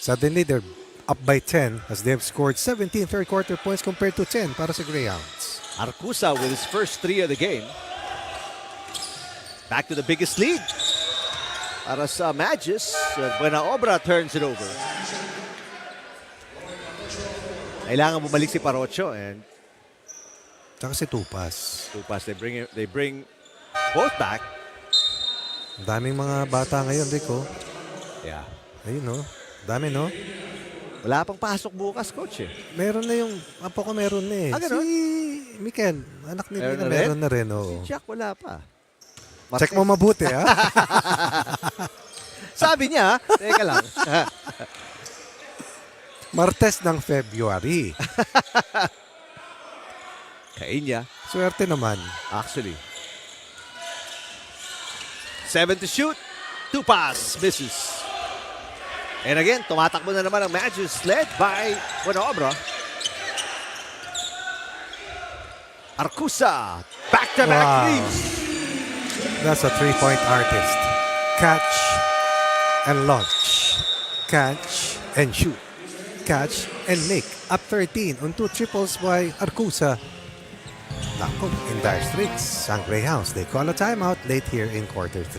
Suddenly they're up by 10 as they've scored 17 third quarter points compared to 10 para sa Greyhounds. Arcusa with his first 3 of the game. Back to the biggest lead. Para sa Magis, Buena Obra turns it over. Kailangan bumalik si Parocho and Tsaka si Tupas. Tupas, they bring both back. Ang daming mga bata ngayon, Rico. Yeah. Ayun, no? Dami, no? Wala pang pasok bukas, coach eh. Meron na yung, apo ko meron na eh. ganun? Si Mikel, anak ni Meron Mina, na rin? meron na rin. Oo. Si Jack wala pa. Check mo mabuti, ha? Sabi niya, teka lang. Martes ng February. Kainya, Swerte naman. actually. 7 to shoot. 2 pass. Misses. And again, tumatakbo na naman ang Magis led by Buena Obra. Arcusa. Back-to-back Wow. threes. That's a three-point artist. Catch and launch. Catch and shoot. Catch and make. Up 13 on 2 triples by Arcusa. Nako, in dire straits ang Greyhounds. They call a timeout late here in quarter 3.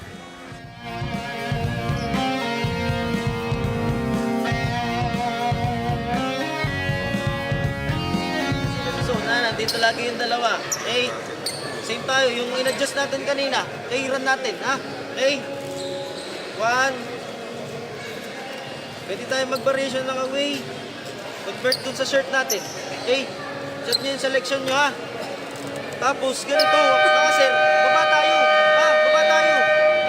So, nandito lagi yung dalawa. Okay? Same tayo. Yung in-adjust natin kanina. Okay, run natin, ha? Okay? 1. Pwede tayo mag-variation ng away. Convert dun sa shirt natin. Okay? Set nyo yung selection nyo, ha? Tapos, ganito. Mga sir, baba tayo. Ha? Baba tayo.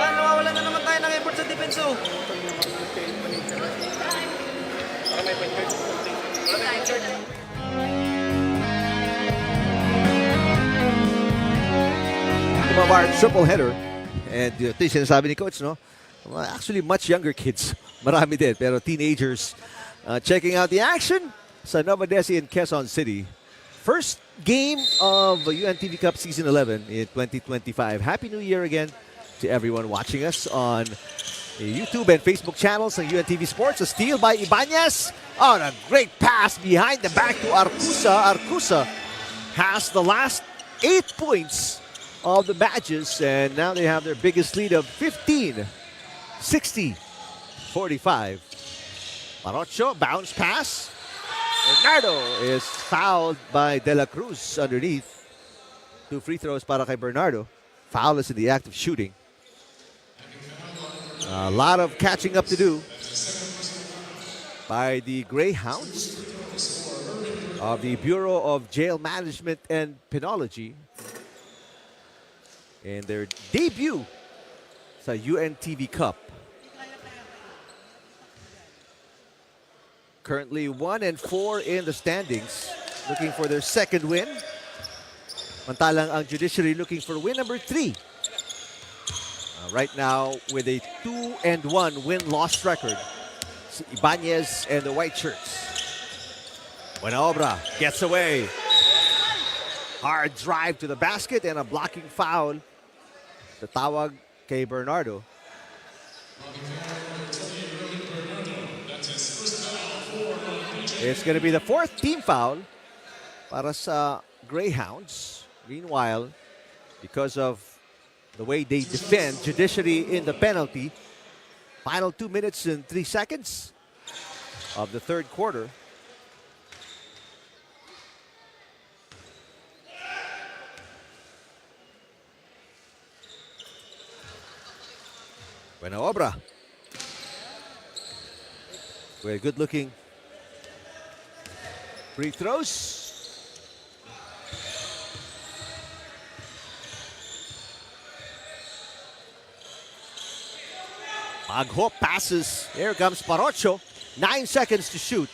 Ha? Nawawala na naman tayo ng effort sa defense, oh. Kumamar triple header. And ito yung sinasabi ni Coach, no? Actually, much younger kids. Marami din. Pero teenagers checking out the action sa Novadeci in Quezon City. First game of UNTV Cup Season 11 in 2025. Happy New Year again to everyone watching us on YouTube and Facebook channels of UNTV Sports. A steal by Ibanez. Oh, a great pass behind the back to Arcusa. Arcusa has the last 8 points of the Magis, and now they have their biggest lead of 15. 60-45. Parocho, bounce pass. Bernardo is fouled by De La Cruz underneath. 2 free throws para kay Bernardo. Foul is in the act of shooting. A lot of catching up to do by the Greyhounds of the Bureau of Jail Management and Penology in their debut sa UNTV Cup. Currently 1-4 in the standings, looking for their second win. Mantalang ang Judiciary looking for win number 3. Right now with a 2-1 win-loss record, si Ibanez and the White Shirts. Buenaobra gets away. Hard drive to the basket and a blocking foul. The tawag kay Bernardo. It's going to be the 4th team foul para sa Greyhounds. Meanwhile, because of the way they defend Judiciary in the penalty, final 2 minutes and 3 seconds of the third quarter. Buenaobra with good-looking free throws. Maghop passes. Here comes Parocho. 9 seconds to shoot.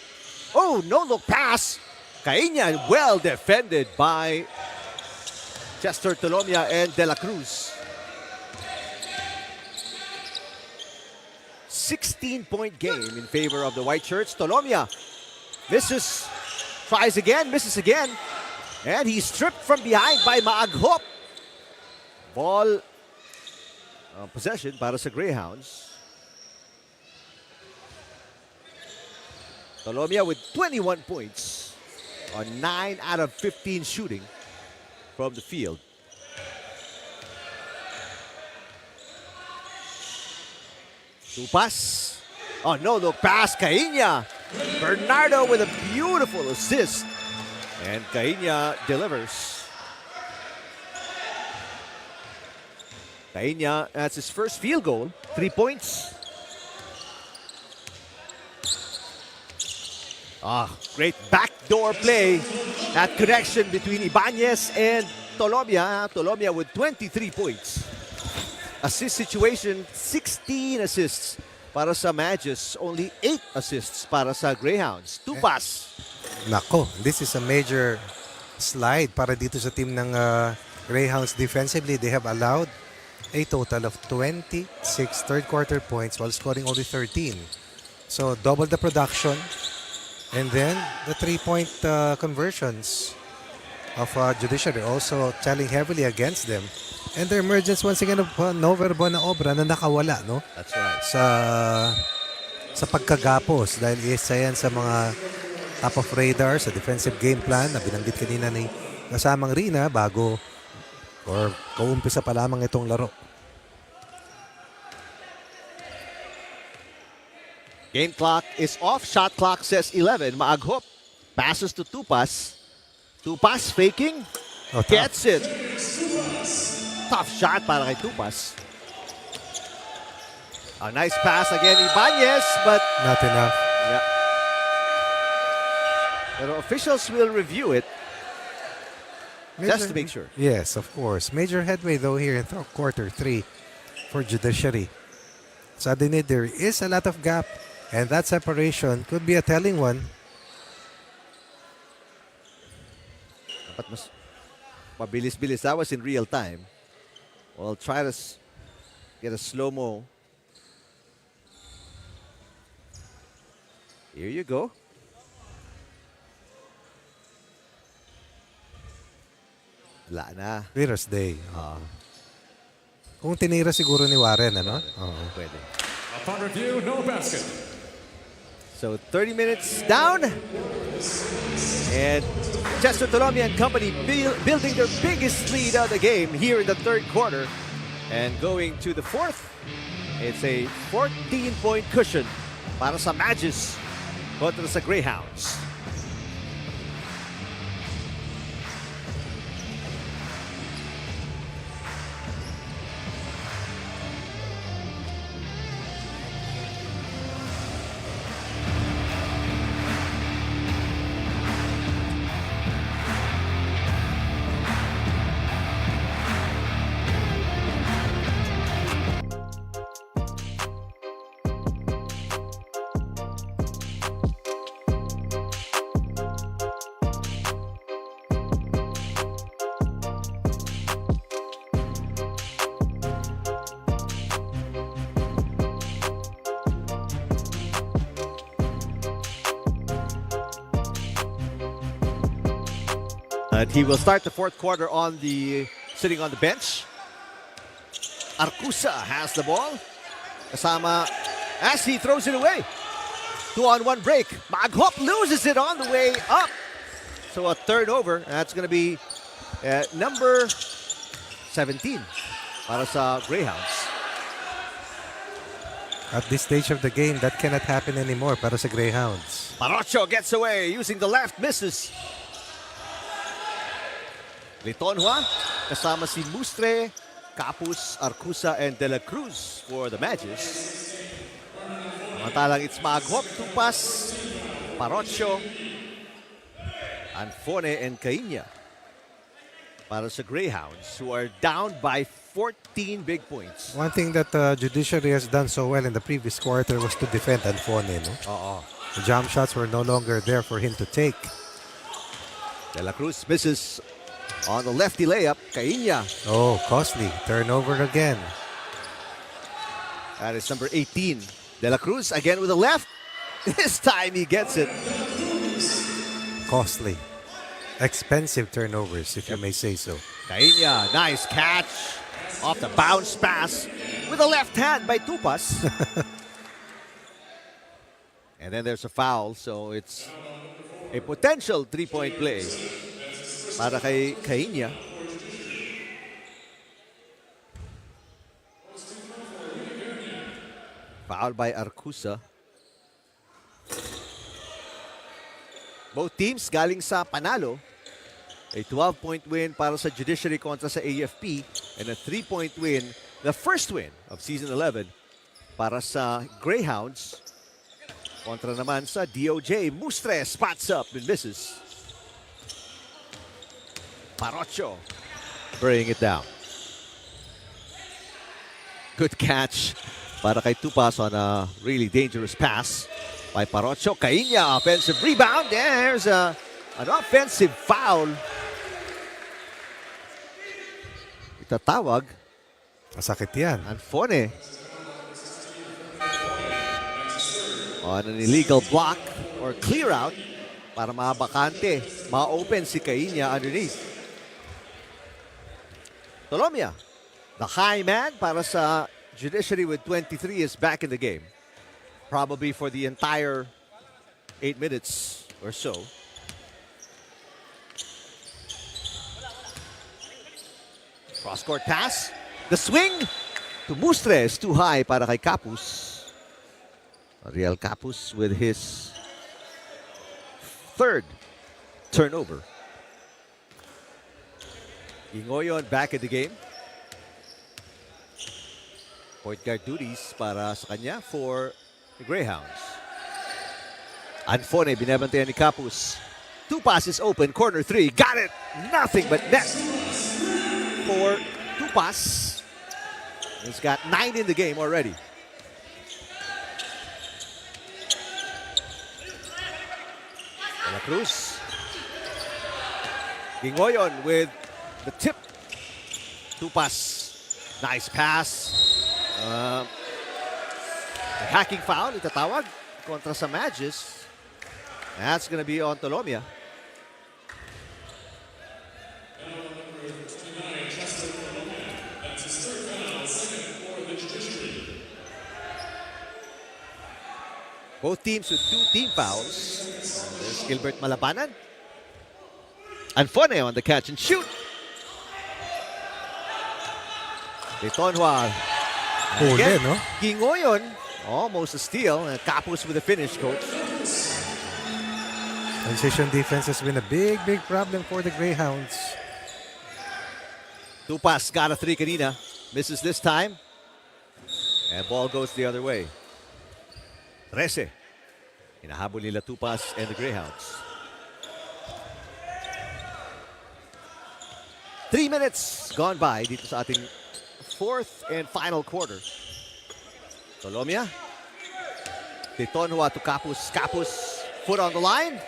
Oh, no-look pass. Caina well defended by Chester Tolomia and De La Cruz. 16-point game in favor of the White Shirts. Tolomia misses, tries again, misses again. And he's stripped from behind by Maghop. Ball possession para sa Greyhounds. Tolomia with 21 points on 9 out of 15 shooting from the field. Tupas. Oh, no-look pass. Caina. Bernardo with a beautiful assist. And Caina delivers. Caina, that's his first field goal. 3 points. Great backdoor play. That connection between Ibanez and Tolomia. Tolomia with 23 points. Assist situation, 16 assists para sa Magis. Only 8 assists para sa Greyhounds. Tupas. Nako, this is a major slide para dito sa team ng Greyhounds defensively. They have allowed a total of 26 third quarter points while scoring only 13. So double the production. And then the 3-point conversions of Judiciary also telling heavily against them. And the emergence once again of Nover Buenaobra na nakawala, no? That's right. Sa pagkagapos dahil isa yan sa mga top of radar sa defensive game plan na binanggit kanina ni kasamang Rina bago or kaumpisa pa lamang itong laro. Game clock is off. Shot clock says 11. Maghop passes to Tupas. Tupas faking. Gets it. Tough shot para kay Tupas. A nice pass again, Ibanez, but not enough. Yeah. Pero officials will review it just to make sure. Yes, of course. Major headway though here in quarter 3 for Judiciary. Suddenly there is a lot of gap. And that separation could be a telling one. Dapat mas mabilis-bilis. That was in real time. Well, try to get a slow-mo. Here you go. Wala na. Clearest day. Kung tinira siguro ni Warren, ano? Pwede. Upon review, no basket. So 30 minutes down. And Chester Tolomia and company building their biggest lead of the game here in the third quarter. And going to the fourth, it's a 14-point cushion para sa Magis kontra sa Greyhounds. And he will start the fourth quarter sitting on the bench. Arcusa has the ball. Kasama as he throws it away. 2-on-1 break. Maghop loses it on the way up. So a turnover. That's going to be number 17 para sa Greyhounds. At this stage of the game, that cannot happen anymore para sa Greyhounds. Parocho gets away using the left, misses. Litonhua, kasama si Mustre, Capus, Arcusa, and De La Cruz for the Magis. Samantalang it's Maghop, Tupas, Parocho, Anfone, and Caiña para sa Greyhounds, who are down by 14 big points. One thing that Judiciary has done so well in the previous quarter was to defend Anfone. No? The jump shots were no longer there for him to take. De La Cruz misses on the lefty layup. Caiña. Oh, costly. Turnover again. That is number 18. De La Cruz again with the left. This time he gets it. Costly. Expensive turnovers, if you may say so. Caiña, nice catch. Off the bounce pass with a left hand by Tupas. And then there's a foul, so it's a potential three-point play para kay Caiña. Foul by Arcusa. Both teams galing sa panalo. A 12-point win para sa Judiciary kontra sa AFP and a 3-point win, the first win of Season 11 para sa Greyhounds kontra naman sa DOJ. Mustre spots up and misses. Parocho bringing it down. Good catch para kay Tupas on a really dangerous pass by Parocho. Caiña, offensive rebound. There's an offensive foul. Itatawag. Masakit yan. Anfone. On an illegal block or clear out para mabakante. Ma-open si Caiña underneath. Tolomia, the high man para sa Judiciary with 23 is back in the game. Probably for the entire 8 minutes or so. Cross-court pass. The swing to Mustre is too high para kay Capus. Ariel Capus with his third turnover. Ingoyon back in the game. Point guard duties para sa kanya for the Greyhounds. Anfone, binabantayan ni Capus. 2 passes open, corner 3. Got it! Nothing but net for Tupas. He's got 9 in the game already. De La Cruz. Ingoyon with the tip. Tupas. Nice pass. The hacking foul, itatawag kontra sa Magis. That's going to be on Tolomia. Both teams with 2 team fouls. There's Gilbert Malabanan. Anfone on the catch and shoot. Litonhua. Huli, no? Ingoyon, almost a steal. Capus with a finish, coach. Transition defense has been a big, big problem for the Greyhounds. Tupas got a 3 kanina. Misses this time. And ball goes the other way. 13. Hinahabol nila Tupas and the Greyhounds. 3 minutes gone by dito sa ating fourth and final quarter. Tolomia. Litonhua to Capus. Capus, foot on the line.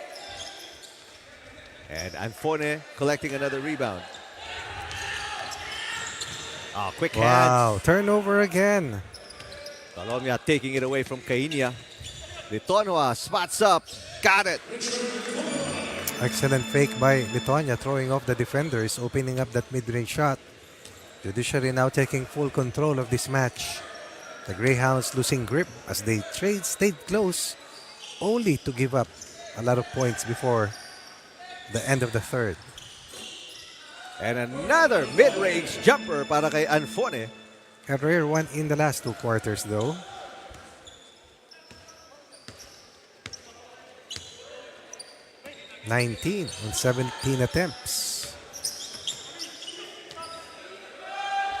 And Anfone collecting another rebound. Oh, quick hands. Wow, turnover again. Tolomia taking it away from Caiña. Litonhua spots up. Got it. Excellent fake by Lituania, throwing off the defenders, opening up that mid-range shot. Judiciary now taking full control of this match. The Greyhounds losing grip as they stayed close, only to give up a lot of points before the end of the third. And another mid-range jumper para kay Anfone. A rare one in the last 2 quarters though. (19 on 17 attempts.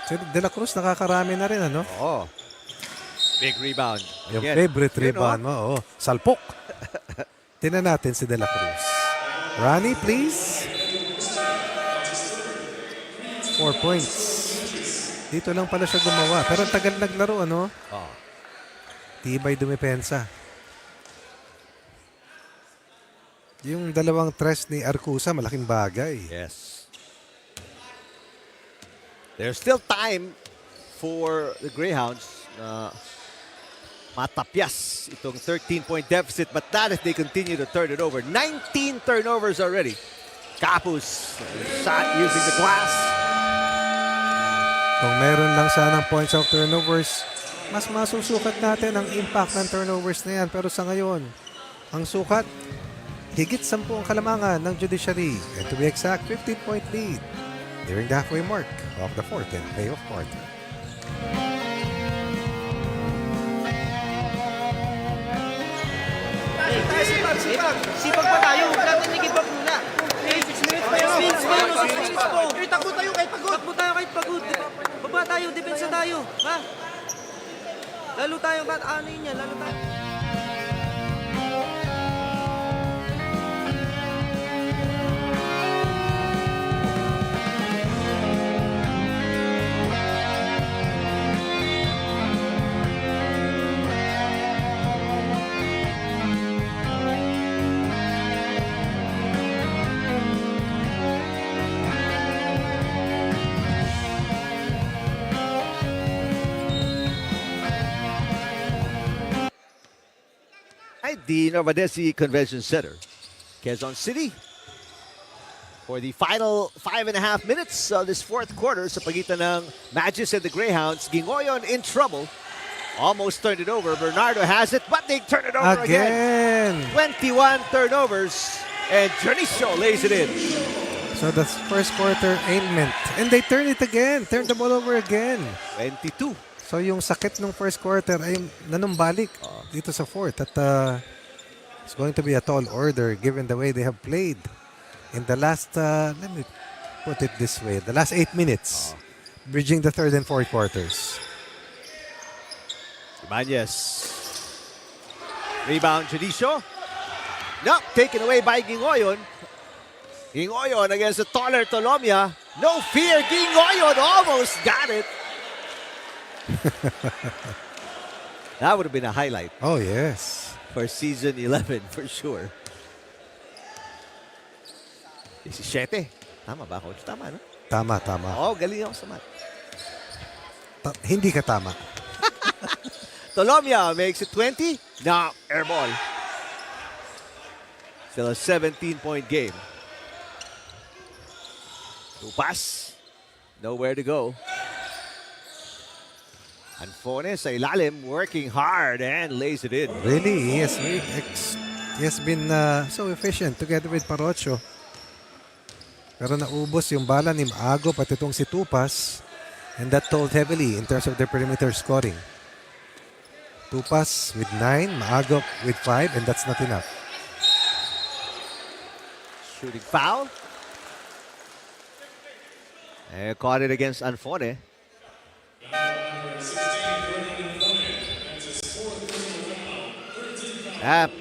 Si De La Cruz nakakarami na rin, ano? Oh. Big rebound. Yung Again, favorite yun, rebound mo, oh. Salpok. Tingnan natin si De La Cruz. Ronnie, please. 4 points. Dito lang pala siya gumawa. Pero ang tagal naglaro, ano? Oh. Tibay dumepensa. Yung dalawang tres ni Arcusa, malaking bagay. Yes. There's still time for the Greyhounds na matapyas itong 13-point deficit, but not if they continue to turn it over. 19 turnovers already. Capus shot using the glass. Kung meron lang sanang points of turnovers, mas masusukat natin ang impact ng turnovers na yan. Pero sa ngayon, ang sukat, higit 10 ang kalamangan ng Judiciary. And to be exact, 15-point lead nearing the halfway mark of the fourth and payoff quarter. Sipag pa tayo. Huwag natin i-give up muna. 6 minutes pa yun. 6 minutes po. Takbo tayo kahit pagod. Takbo tayo kahit pagod. Baba tayo. Depensa tayo. Ha? Lalo tayong ano yun yan. Lalo tayo. The Novadeci Convention Center, Quezon City, for the final 5.5 minutes of this fourth quarter sa pagitan ng Magis and the Greyhounds. Gingoyon in trouble. Almost turned it over. Bernardo has it, but they turn it over again. 21 turnovers, and Janicio lays it in. So that's first quarter ailment. And they turn it again. Turn the ball over again. 22. So yung sakit ng first quarter ay nanumbalik dito sa fourth. At it's going to be a tall order given the way they have played in the last, let me put it this way, the last 8 minutes, bridging the third and fourth quarters. Magis. Rebound, Judicial. No, taken away by Gingoyon. Gingoyon against the taller Tolomia. No fear, Gingoyon almost got it. That would have been a highlight. Oh, yes. For season 11, for sure. 17. Tama ba, Coach? Tama, no? Tama. Oh, galing ako sa math. Hindi ka tama. Tolomia makes it 20. Now, air ball. Still a 17-point game. Tupas. Nowhere to go. Anfone sa ilalim, working hard and lays it in. Really, he has been so efficient together with Parocho. Pero naubos yung bala ni Maago pati itong si Tupas. And that told heavily in terms of their perimeter scoring. Tupas with 9, Maago with 5, and that's not enough. Shooting foul. And caught it against Anfone.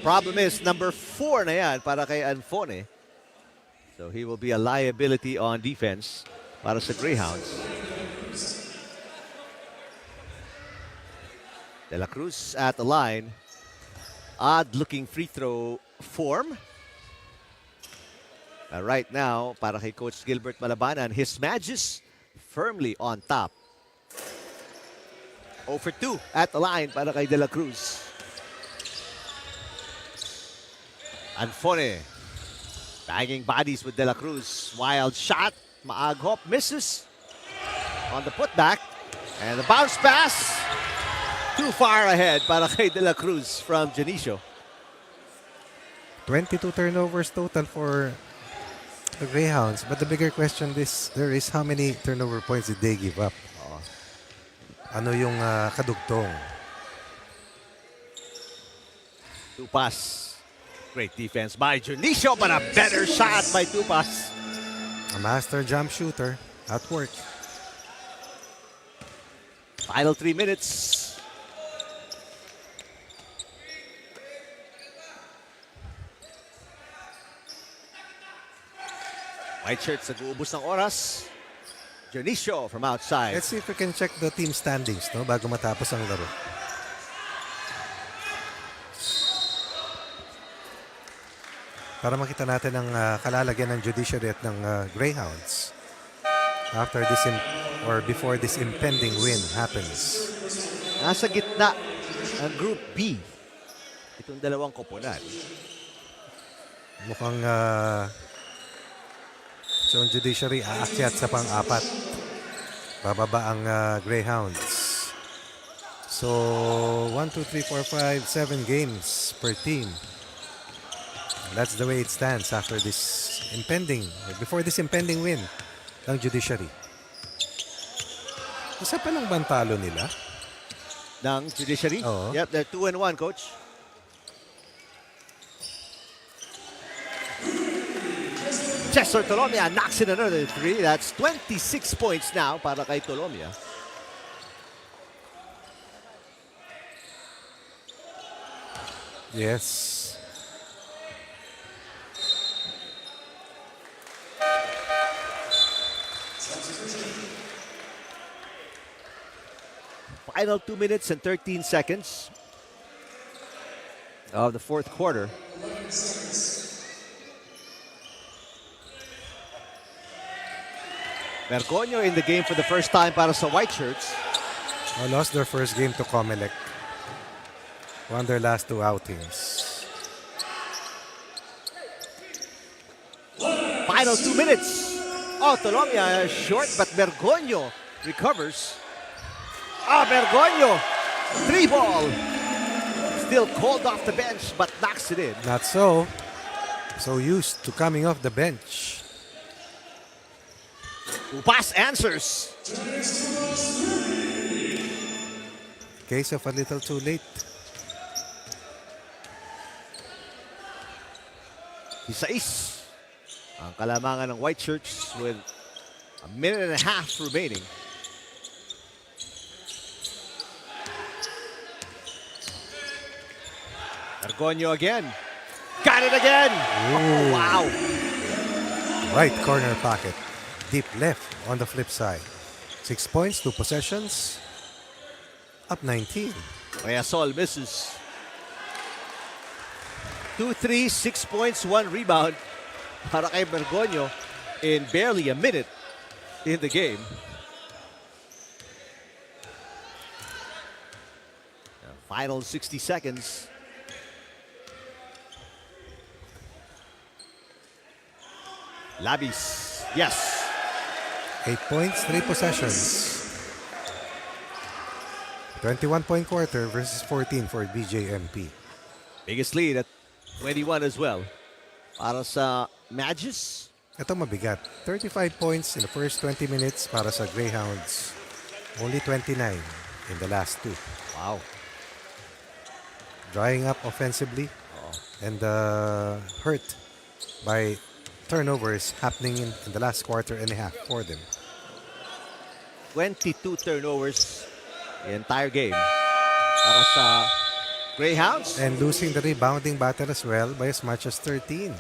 Problem is, number 4 na yan para kay Anfone. So he will be a liability on defense para sa Greyhounds. De La Cruz at the line. Odd-looking free throw form. Right now, para kay Coach Gilbert Malabanan, his Magis firmly on top. 0 for 2 at the line para kay De La Cruz. Anfone. Banging bodies with De La Cruz. Wild shot. Maaghop misses on the putback. And the bounce pass. Too far ahead para kay De La Cruz from Janicio. 22 turnovers total for the Greyhounds. But the bigger question there is how many turnover points did they give up? Ano yung kadugtong? Tupas. Great defense by Junicio, but a better shot by Tupas. A master jump shooter at work. Final 3 minutes. White shirts nag-uubos ng oras. Junicio from outside. Let's see if we can check the team standings no bago matapos ang laro. Para makita natin ang kalalagyan ng Judiciary at ng Greyhounds after this before this impending win happens. Nasa gitna ang Group B. Itong dalawang koponan. Mukhang so ang Judiciary aakyat sa pang-apat. Bababa ang Greyhounds. So 1, 2, 3, 4, 5, 7 games per team. That's the way it stands after before this impending win ng Judiciary. Isa pa lang bantalo nila? Ng Judiciary? Oo. Yep, they're 2-1, coach. Chester Tolomia knocks in another 3. That's 26 points now para kay Tolomia. Yes. Final 2 minutes and 13 seconds of the fourth quarter. Merconio in the game for the first time para sa White Shirts. Lost their first game to Comelec. Won their last 2 outings. Final 2 minutes. Oh, Tolomia short, but Merconio recovers. Bergoño, 3 ball. Still called off the bench, but knocks it in. Not so. So used to coming off the bench. Tupas answers. Case of a little too late. Isais ang kalamangan ng White Shirts with a minute and a half remaining. Merconio again. Got it again. Oh, wow. Right corner pocket. Deep left on the flip side. 6 points, 2 possessions. Up 19. Mayasol misses. 2-3, 6 points, 1 rebound para kay Merconio in barely a minute in the game. The final 60 seconds. Labis, yes. 8 points, 3 possessions. 21-point quarter versus 14 for BJMP. Biggest lead at 21 as well. Para sa Magis. Ito mabigat. 35 points in the first 20 minutes para sa Greyhounds. Only 29 in the last 2. Wow. Drying up offensively and hurt by turnovers happening in the last quarter and a half for them. 22 turnovers the entire game para sa Greyhounds. And losing the rebounding battle as well by as much as 13.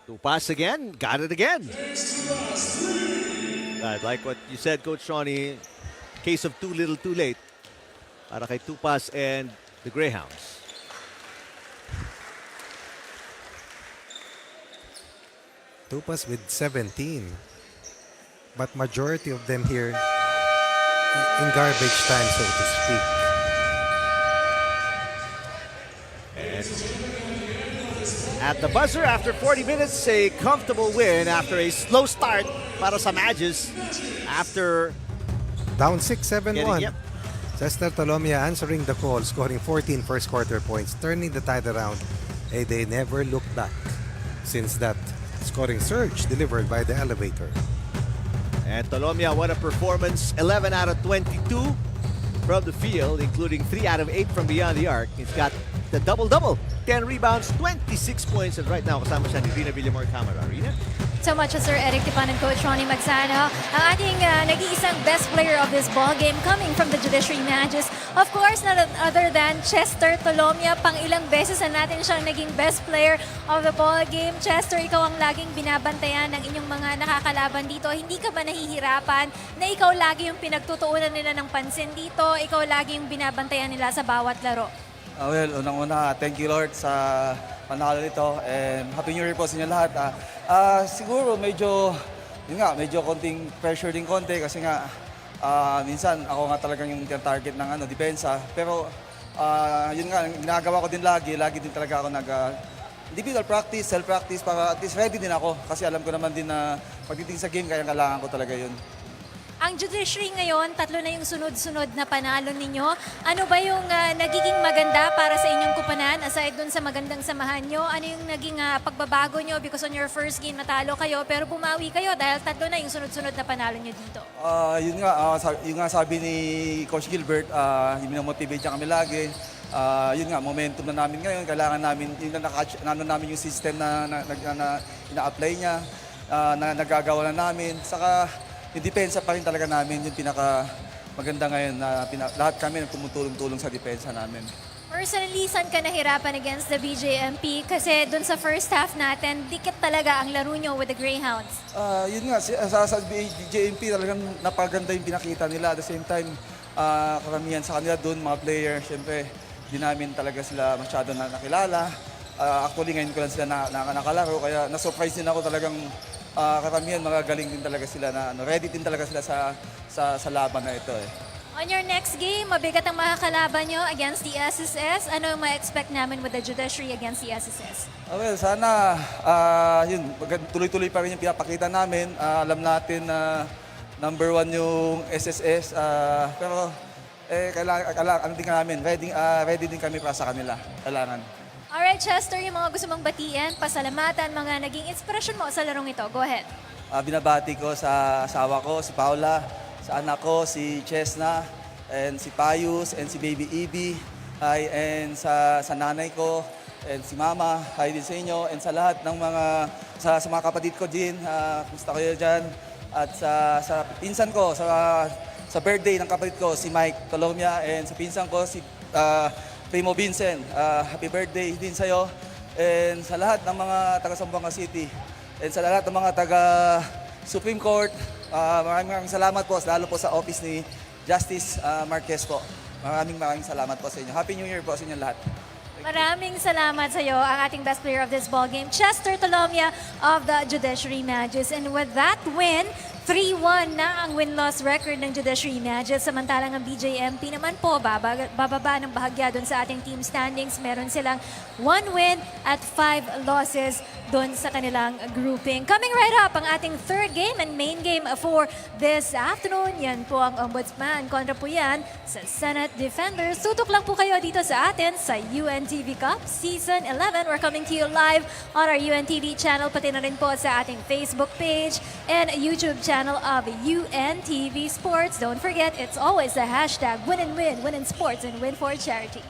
Tupas again, got it again. I like what you said, Coach Ronnie. Case of too little, too late. Para kay Tupas and the Greyhounds. Tupas with 17. But majority of them here in garbage time, so to speak. at the buzzer after 40 minutes. A comfortable win after a slow start para sa Magis after Down 6-7-1. Yep. Cesar Tolomia answering the call, scoring 14 first quarter points, turning the tide around. They never looked back since that scoring surge delivered by the elevator. And Tolomia, what a performance. 11 out of 22 from the field, including 3 out of 8 from beyond the arc. He's got the double-double. 10 rebounds, 26 points. And right now, kasama siya ni Rina Villamor Camara. Rina? So much, Sir Eric Tipan and Coach Ronnie Magsano. Ang ating nag-iisang best player of this ball game coming from the Judiciary Magis. Of course, none other than Chester Tolomia. Pang ilang beses na natin siyang naging best player of the ball game. Chester, ikaw ang laging binabantayan ng inyong mga nakakalaban dito. Hindi ka ba nahihirapan na ikaw lagi yung pinagtutuunan nila ng pansin dito? Ikaw lagi yung binabantayan nila sa bawat laro? Well, unang-una, thank you Lord sa panalo nito and Happy New Year po sa inyo lahat. Siguro medyo konting pressure din konti kasi nga minsan ako nga talagang yung target ng depensa. Pero yun nga, ginagawa ko din lagi din talaga ako individual practice, self-practice para at least ready din ako kasi alam ko naman din na pagdating sa game kaya kailangan ko talaga yun. Ang Judiciary ngayon, 3 na yung sunod-sunod na panalo ninyo. Ano ba yung nagiging maganda para sa inyong kupanan? Aside dun sa magandang samahan nyo, ano yung naging pagbabago nyo? Because on your first game, natalo kayo, pero bumawi kayo dahil 3 na yung sunod-sunod na panalo nyo dito. Yun nga sabi ni Coach Gilbert, motivate niya kami lagi. Yun nga, momentum na namin ngayon. Kailangan namin, namin yung system na ina-apply niya, na nagagawa na namin. Saka, yung depensa pa rin talaga namin, yung pinaka maganda ngayon na lahat kami tumutulong-tulong sa depensa namin. Personally, saan ka nahirapan against the BJMP? Kasi dun sa first half natin, dikit talaga ang laro nyo with the Greyhounds. Yun nga, sa BJMP talagang napaganda yung pinakita nila. At the same time, karamihan sa kanila dun, mga player, syempre, di namin talaga sila masyado na nakilala. Actually, ngayon ko lang sila nakalaro, kaya na-surprise din ako talagang karamihan magagaling din talaga sila na ready din talaga sila sa laban na ito eh. On your next game, mabigat ang makakalaban nyo against the SSS. Ano yung ma-expect namin with the Judiciary against the SSS? Well, sana yun, tuloy-tuloy pa rin yung pinapakita namin. Alam natin na number 1 yung SSS. Pero kailangan din namin, ready din kami para sa kanila. Kailangan. Alright, Chester, yung mga gusto mong batiin, pasalamatan, mga naging inspirasyon mo sa larong ito. Go ahead. Binabati ko sa asawa ko, si Paula, sa anak ko, si Chesna, and si Payus, and si Baby Ibi, and sa nanay ko, and si Mama, hi din sa inyo, and sa lahat ng sa mga kapatid ko din, kumusta kayo dyan, at sa pinsan ko, sa birthday ng kapatid ko, si Mike Tolomia, and sa pinsan ko, si Primo Vincent, happy birthday din sa'yo. And sa lahat ng mga taga Zamboanga City, and sa lahat ng mga taga Supreme Court, maraming salamat po, lalo po sa office ni Justice Marquez po. Maraming salamat po sa inyo. Happy New Year po sa inyo lahat. Maraming salamat sa iyo, ang ating best player of this ball game, Chester Tolomia of the Judiciary Magis. And with that win, 3-1 na ang win-loss record ng Judiciary Magis. Samantalang ang BJMP naman po, bababa ng bahagya doon sa ating team standings. Meron silang 1 win at 5 losses doon sa kanilang grouping. Coming right up, ang ating third game and main game for this afternoon. Yan po ang Ombudsman. Kontra po yan sa Senate Defenders. Tutok lang po kayo dito sa atin sa UNTV Cup Season 11. We're coming to you live on our UNTV channel, pati na rin po sa ating Facebook page and YouTube channel of UNTV Sports. Don't forget, it's always the hashtag win and win, win in sports and win for charity.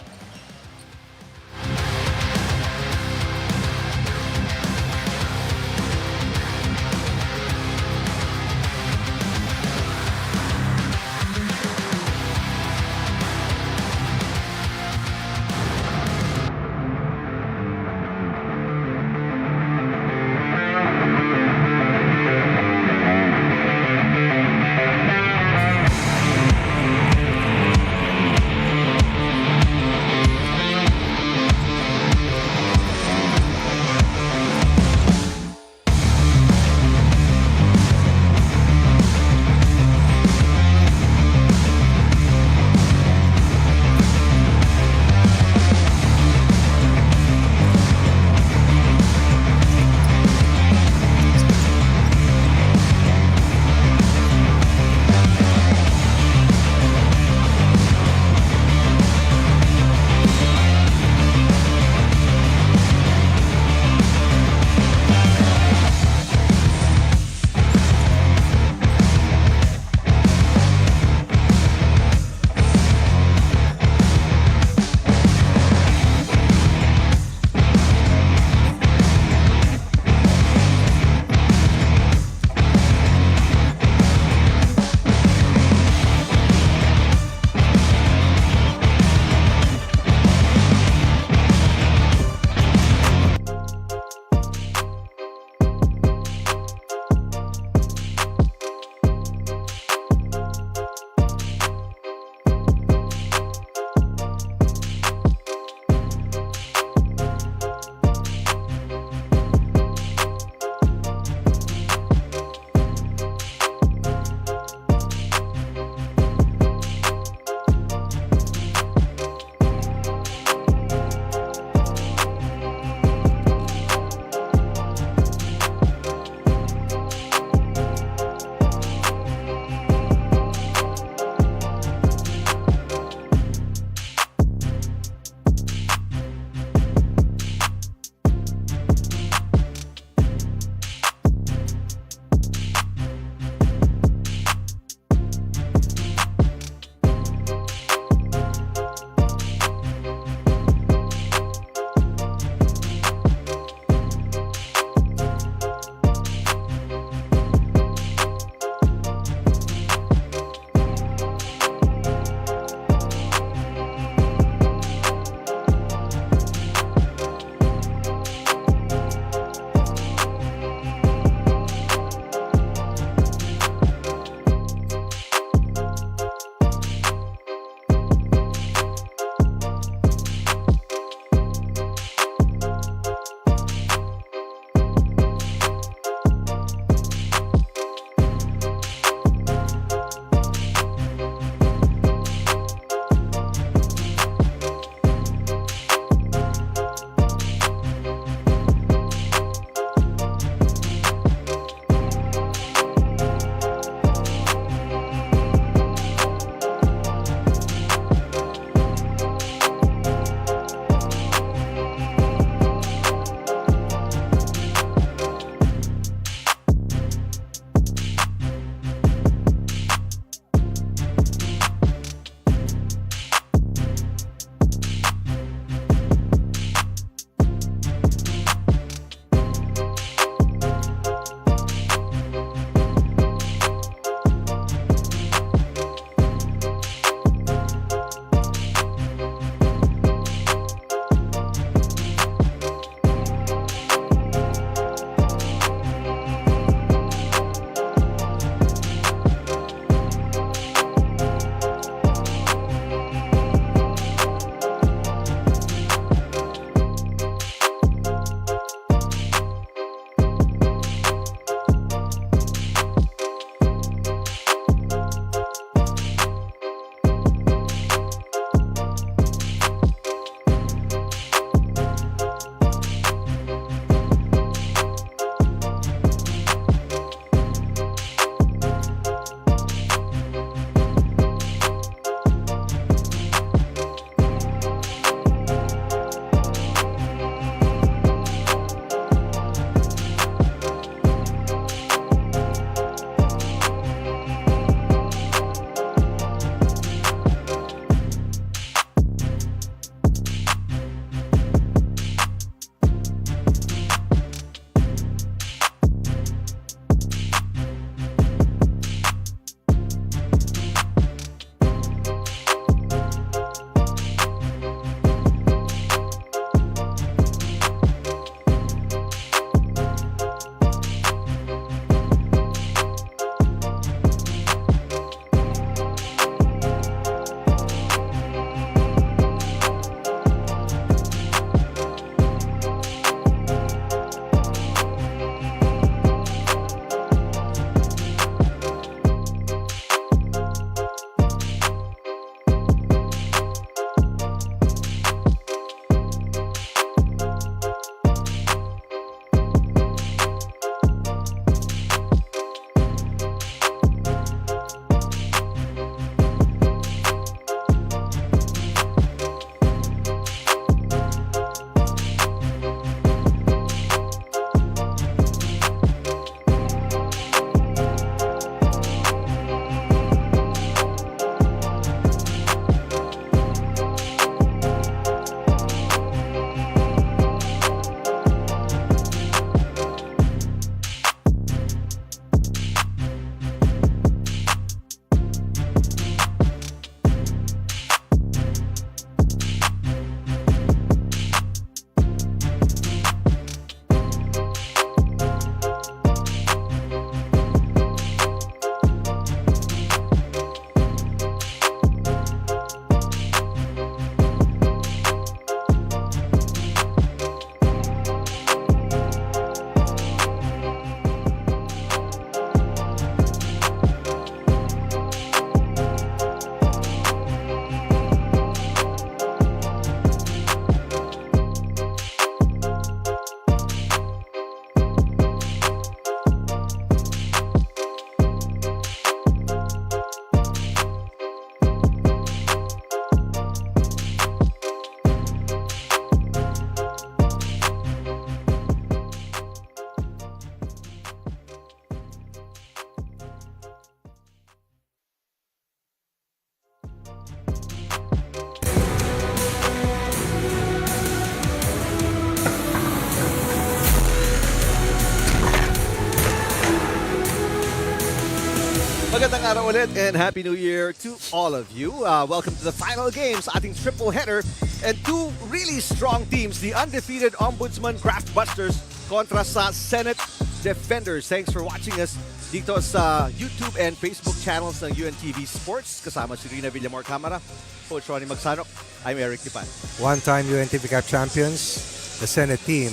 araw ulit and Happy New Year to all of you. Welcome to the final games, ating triple header. And two really strong teams, the undefeated Ombudsman Graftbusters kontra sa Senate Defenders. Thanks for watching us dito sa YouTube and Facebook channels ng UNTV Sports. Kasama si Rina Villamor Camara, Coach Ronnie Magsanok. I'm Eric Tipan. One-time UNTV Cup champions, the Senate team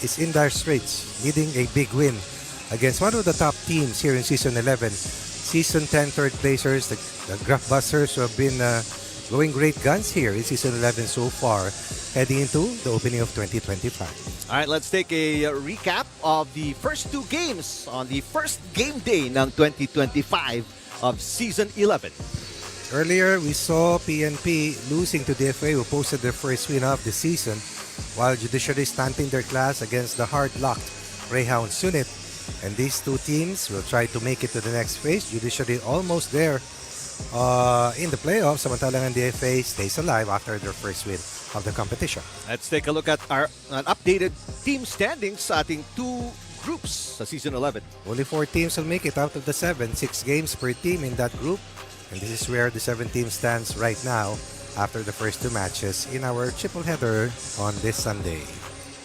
is in dire straits, needing a big win against one of the top teams here in Season 11. Season 10 third placers, the Graftbusters, who have been going great guns here in Season 11 so far, heading into the opening of 2025. All right, let's take a recap of the first two games on the first game day ng 2025 of Season 11. Earlier, we saw PNP losing to DFA, who posted their first win of the season, while Judiciary stamping their class against the hard-locked Greyhounds unit. And these two teams will try to make it to the next phase. Judiciary almost there in the playoffs. Samantalang ang DFA stays alive after their first win of the competition. Let's take a look at an updated team standings sa ating two groups sa Season 11. Only 4 teams will make it out of the 7. 6 games per team in that group. And this is where the 7 team stands right now after the first 2 matches in our triple header on this Sunday.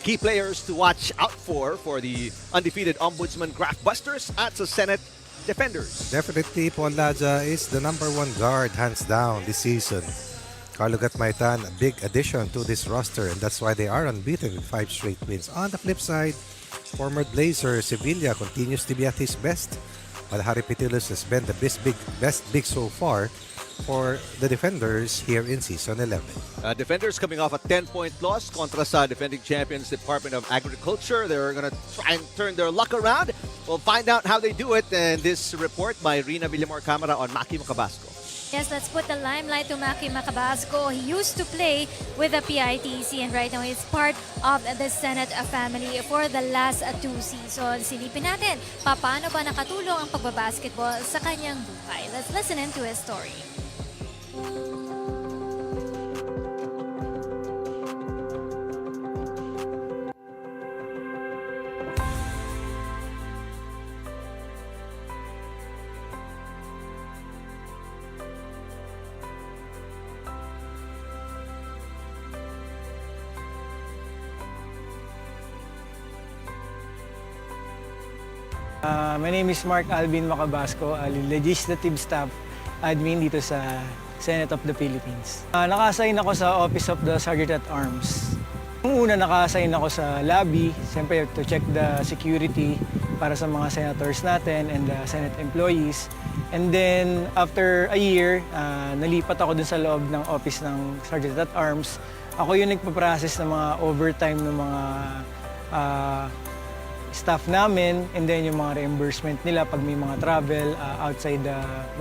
Key players to watch out for the undefeated Ombudsman Graftbusters at sa Senate Defenders. Definitely, Paul Laza is the #1 guard, hands down, this season. Carlo Gatmaitan, a big addition to this roster, and that's why they are unbeaten with 5 straight wins. On the flip side, former Blazer Sevilla continues to be at his best, while Harry Pitilos has been the best big so far for the Defenders here in Season 11. Defenders coming off a 10-point loss kontra sa defending champions Department of Agriculture. They're going to try and turn their luck around. We'll find out how they do it in this report by Rina Villamor Camara on Maki Macabasco. Yes, let's put the limelight to Maki Macabasco. He used to play with the PITC and right now he's part of the Senate family for the last 2 seasons. Silipin natin, paano ba nakatulong ang pagbabasketball sa kanyang buhay? Let's listen into his story. My name is Mark Alvin Macabasco, Legislative Staff Admin dito sa Senate of the Philippines. Naka-assign ako sa Office of the Sergeant at Arms. Nung una naka-assign ako sa lobby, siyempre to check the security para sa mga senators natin and the Senate employees. And then after a year, nalipat ako dun sa loob ng Office ng Sergeant at Arms. Ako yung nagpa-process ng mga overtime ng mga staff namin, and then yung mga reimbursement nila pag may mga travel outside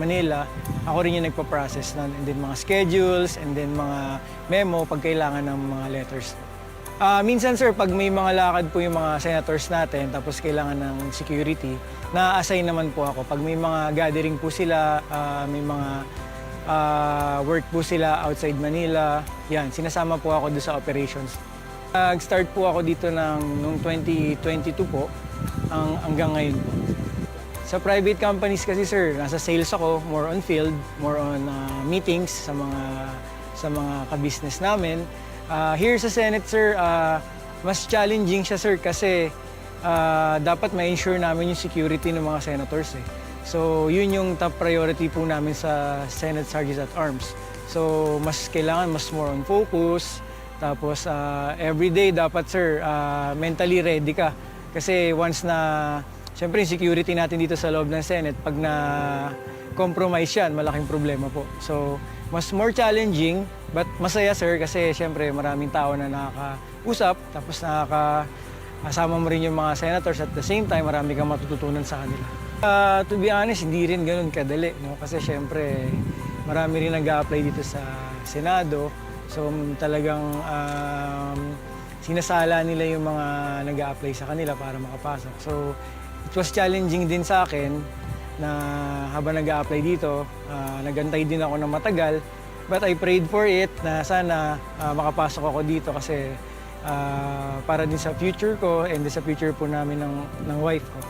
Manila. Ako rin yung nagpa-process nun, and then mga schedules, and then mga memo pag kailangan ng mga letters. Minsan sir, pag may mga lakad po yung mga senators natin, tapos kailangan ng security, na-assign naman po ako. Pag may mga gathering po sila, may mga work po sila outside Manila, yan, sinasama po ako doon sa operations. Nag-start po ako dito noong 2022 po, hanggang ngayon po. Sa private companies kasi sir, nasa sales ako, more on field, more on meetings sa mga ka-business namin. Here sa Senate sir, mas challenging siya sir kasi dapat ma-ensure namin yung security ng mga senators eh. So yun yung top priority po namin sa Senate Sergeant at Arms. So mas kailangan mas more on focus. Tapos everyday dapat sir, mentally ready ka. Kasi once na, syempre yung security natin dito sa loob ng Senate, pag na-compromise yan, malaking problema po. So mas more challenging, but masaya sir kasi syempre maraming tao na nakakausap, tapos nakakasama mo rin yung mga senators at the same time, marami kang matututunan sa kanila. To be honest, hindi rin ganun kadali, no? Kasi syempre marami rin nag-a-apply dito sa Senado. So talagang sinasala nila yung mga nag-a-apply sa kanila para makapasok. So it was challenging din sa akin na habang nag-a-apply dito, nagantay din ako ng matagal. But I prayed for it na sana makapasok ako dito kasi para din sa future ko and sa future po namin ng wife ko.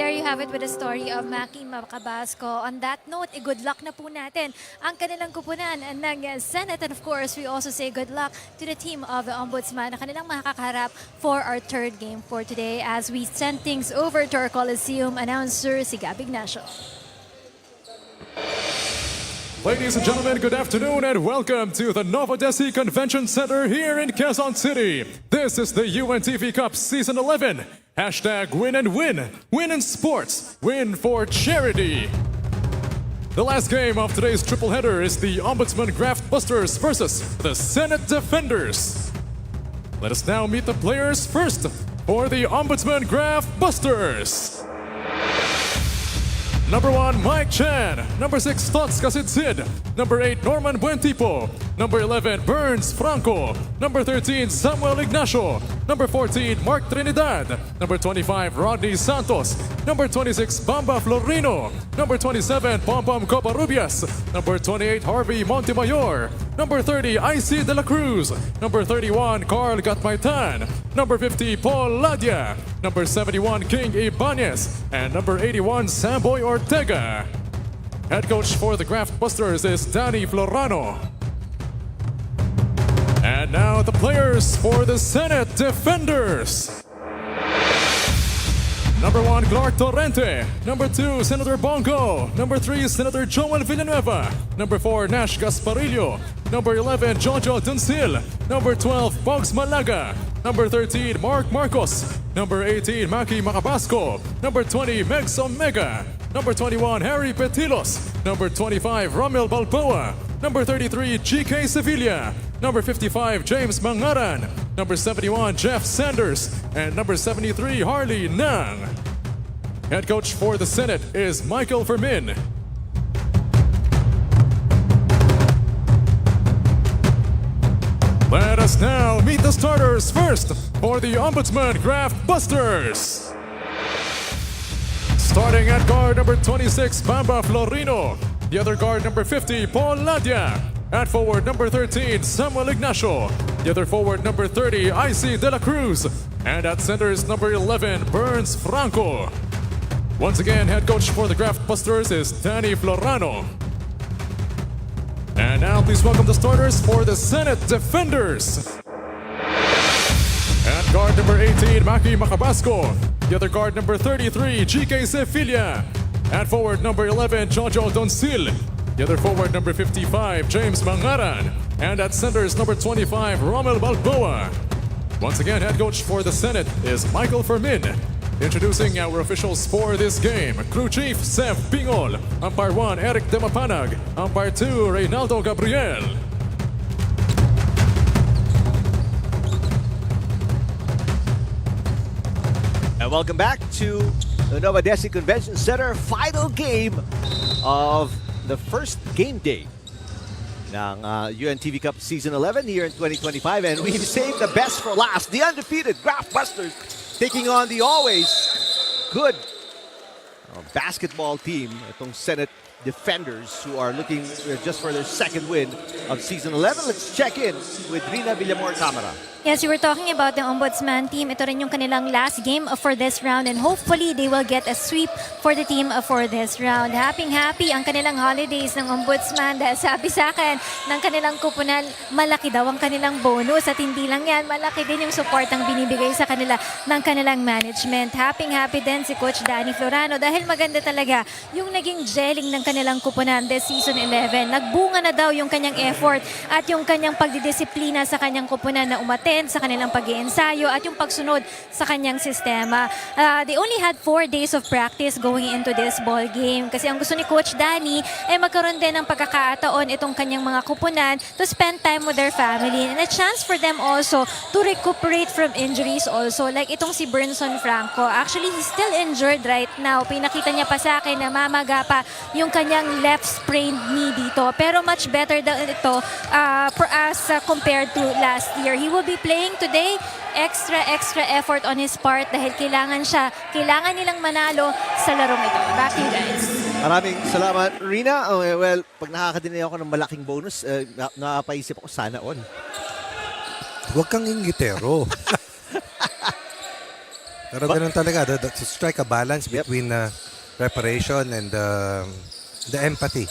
There you have it with the story of Maki Macabasco. On that note, good luck na po natin ang kanilang kupunan ng Senate. And of course, we also say good luck to the team of the Ombudsman na kanilang makakaharap for our third game for today as we send things over to our Coliseum announcer, si Gab Ignacio. Ladies and gentlemen, good afternoon and welcome to the Novadeci Convention Center here in Quezon City. This is the UNTV Cup Season 11. Hashtag win and win. Win in sports. Win for charity. The last game of today's triple header is the Ombudsman Graftbusters versus the Senate Defenders. Let us now meet the players first for the Ombudsman Graftbusters. Number 1, Mike Chan. Number 6, Tots Kasidsid. Number 8, Norman Buentipo. Number 11, Burns Franco. Number 13, Samuel Ignacio. Number 14, Mark Trinidad. Number 25, Rodney Santos. Number 26, Bamba Florino. Number 27, Pompom Coparubias. Number 28, Harvey Montemayor. Number 30, IC De La Cruz. Number 31, Carl Gatmaitan. Number 50, Paul Ladia. Number 71, King Ibanez. And number 81, Samboy Ortega. Head coach for the Graftbusters is Danny Florano. And now the players for the Senate Defenders. Number 1, Clark Torrente. Number 2, Senator Bongo. Number 3, Senator Joel Villanueva. Number 4, Nash Gasparillo. Number 11, Jojo Duncil. Number 12, Bogs Malaga. Number 13, Mark Marcos. Number 18, Maki Macabasco. Number 20, Megs Omega. Number 21, Harry Petilos. Number 25, Romel Balboa. Number 33, GK Sevilla. Number 55, James Mangaran. Number 71, Jeff Sanders. And number 73, Harley Nang. Head coach for the Senate is Michael Fermin. Let us now meet the starters first for the Ombudsman Graftbusters. Starting at guard number 26, Bamba Florino. The other guard number 50, Paul Ladia. At forward number 13, Samuel Ignacio. The other forward number 30, IC De La Cruz. And at center is number 11, Burns Franco. Once again, head coach for the Graftbusters is Danny Florano. And now please welcome the starters for the Senate Defenders. At guard number 18, Maki Macabasco. The other guard number 33, GK Sevilla. At forward number 11, Jojo Doncil. The other forward number 55, James Mangaran. And at center is number 25, Romel Balboa. Once again, head coach for the Senate is Michael Fermin. Introducing our officials for this game. Crew Chief, Seth Pingol. Umpire 1, Eric Demapanag. Umpire 2, Reynaldo Gabriel. And welcome back to the Novadeci Convention Center final game of the first game day ng UNTV Cup Season 11 here in 2025. And we've saved the best for last. The undefeated Graftbusters taking on the always good basketball team, itong Senate Defenders, who are looking just for their second win of Season 11. Let's check in with Rina Villamor Camara. Yes, you were talking about the Ombudsman team. Ito rin yung kanilang last game for this round and hopefully they will get a sweep for the team for this round. Happy ang kanilang holidays ng Ombudsman dahil sabi sa akin ng kanilang kupunan, malaki daw ang kanilang bonus at hindi lang yan, malaki din yung support ang binibigay sa kanila ng kanilang management. Happy din si Coach Danny Florano dahil maganda talaga yung naging gelling ng kanilang kupunan this Season 11. Nagbunga na daw yung kanyang effort at yung kanyang pagdidisiplina sa kanyang kupunan na umate sa kanilang pag-iensayo at yung pagsunod sa kanyang sistema. They only had 4 days of practice going into this ball game kasi ang gusto ni Coach Danny ay magkaroon din ng pagkakataon itong kanyang mga kupunan to spend time with their family and a chance for them also to recuperate from injuries also. Like itong si Burnson Franco. Actually, he's still injured right now. Pinakita niya pa sa akin na mamaga pa yung kanyang left sprained knee dito. Pero much better daw ito as compared to last year. He will be playing today, extra effort on his part dahil kailangan nilang manalo sa larong ito. Back to you guys. Maraming salamat, Rina. Well, pag nakakadinig ako ng malaking bonus, napaisip ako sana all. Huwag kang ingitero. Pero ganun talaga, to strike a balance between preparation and the empathy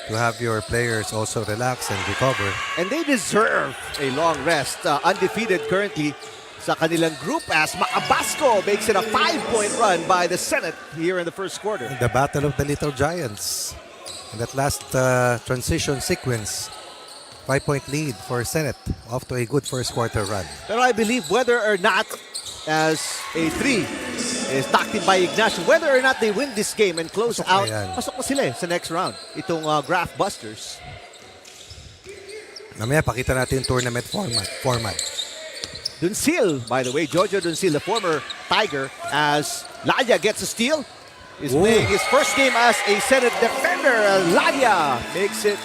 to have your players also relax and recover. And they deserve a long rest. Undefeated currently sa kanilang group as Macabasco makes it a 5-point run by the Senate here in the first quarter. The battle of the little giants. In that last transition sequence, 5-point lead for Senate, off to a good first quarter run. Pero I believe whether or not as a 3 is knocked in by Ignacio, whether or not they win this game and close out, pasok na sila sa next round. Itong Graftbusters. Mamaya pakita natin yung tournament format. Duncil, by the way, Jojo Duncil, the former Tiger, as Ladia gets a steal, is playing his first game as a Senate defender. Ladia makes it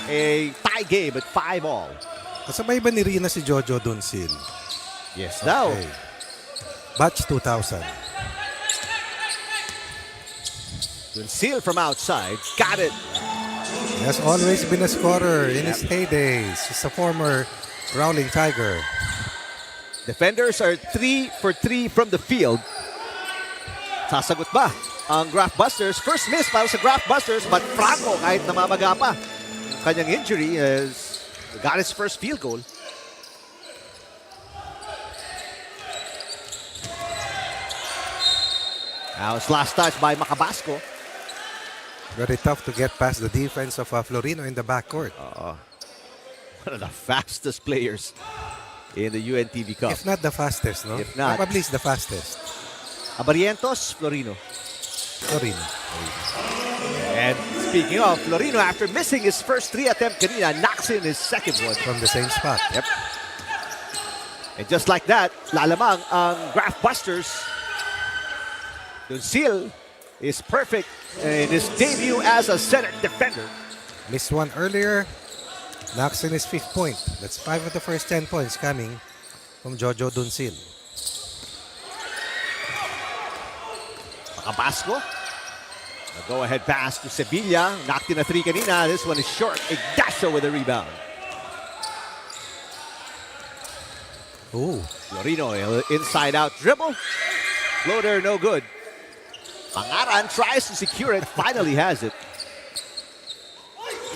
a tie game at 5-all. Kasabay ba ni Rina si Jojo Duncil? Yes, daw. Okay. Batch 2000. Duncil from outside, got it. He has always been a scorer in his heydays. He's a former Rowling Tiger. Defenders are 3 for 3 from the field. Sasagot ba ang Graftbusters? First miss para sa Graftbusters, but Franco kahit namamaga pa. Kanyang injury has got his first field goal. Now it's last touch by Macabasco. Very tough to get past the defense of Florino in the backcourt. One of the fastest players in the UNTV Cup. If not the fastest, no? If not. Probably the fastest. Abarientos, Florino. Florino. And speaking of, Florino, after missing his first 3 attempt kanina, knocks in his second one. From the same spot. Yep. And just like that, lalamang ang Graftbusters. Duncil is perfect in his debut as a Senate defender. Missed one earlier. Knocks in his 5th point. That's 5 of the first 10 points coming from Jojo Duncil. Macabasco. A go-ahead pass to Sevilla. Knocked in a 3 kanina. This one is short. Ignacio with a rebound. Ooh. Florino, inside-out dribble. Floater, no good. Pangaran tries to secure it. Finally has it.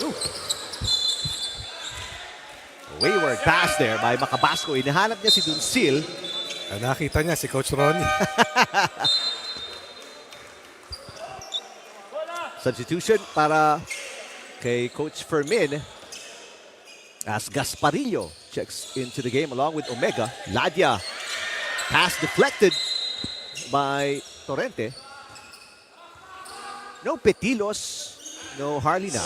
Ooh. Wayward pass there by Macabasco. Inahanap niya si Duncil. Nakita niya si Coach Ronnie. Substitution para kay Coach Fermin as Gasparillo checks into the game along with Omega. Ladia, pass deflected by Torrente. No Petilos, no Harley na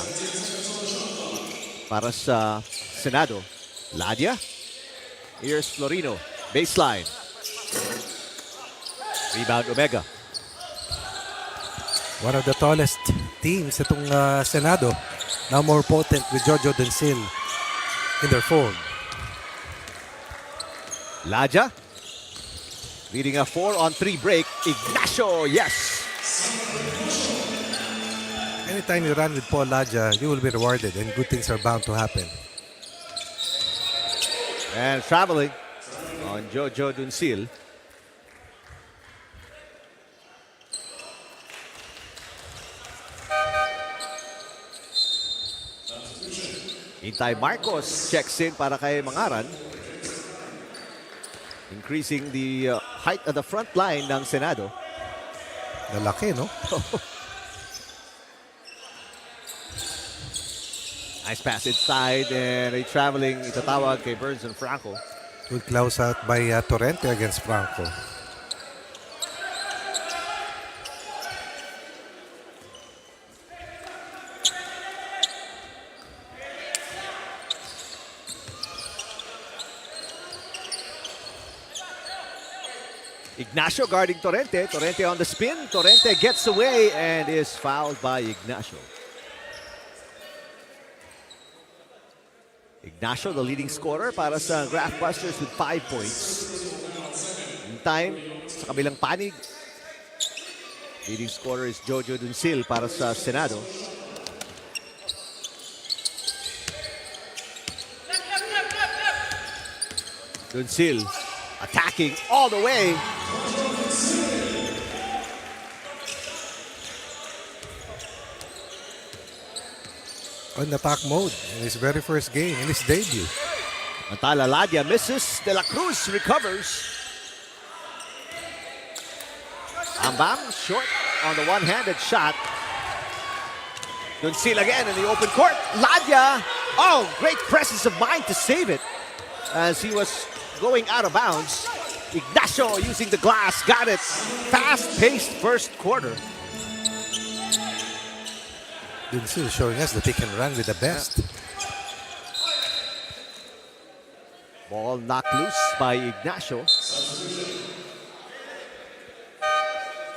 para sa Senado. Ladia, here's Florino, baseline. Rebound Omega. One of the tallest teams itong Senado. Now more potent with Jojo Duncil in their fold. Ladia, leading a 4-on-3 break. Ignacio, yes. Anytime you run with Paul Ladia, you will be rewarded and good things are bound to happen. And traveling on Jojo Duncil. Intay Marcos checks in para kay Mangaran. Increasing the height of the front line ng Senado. Lalaki, no? Nice pass inside and a traveling itatawag kay Burns and Franco. Good close out by Torrente against Franco. Ignacio guarding Torrente. Torrente on the spin. Torrente gets away and is fouled by Ignacio. Ignacio, the leading scorer para sa Graftbusters with 5 points. In time, sa kabilang panig, leading scorer is Jojo Duncil para sa Senado. Duncil attacking all the way. on attack mode in his very first game, in his debut. Mantala Ladia misses. De La Cruz recovers. Ambam short on the one-handed shot. Dunsil again in the open court. Ladia, oh, great presence of mind to save it as he was going out of bounds. Ignacio using the glass, got it. Fast-paced first quarter. Dunsil showing us that he can run with the best. Ball knocked loose by Ignacio.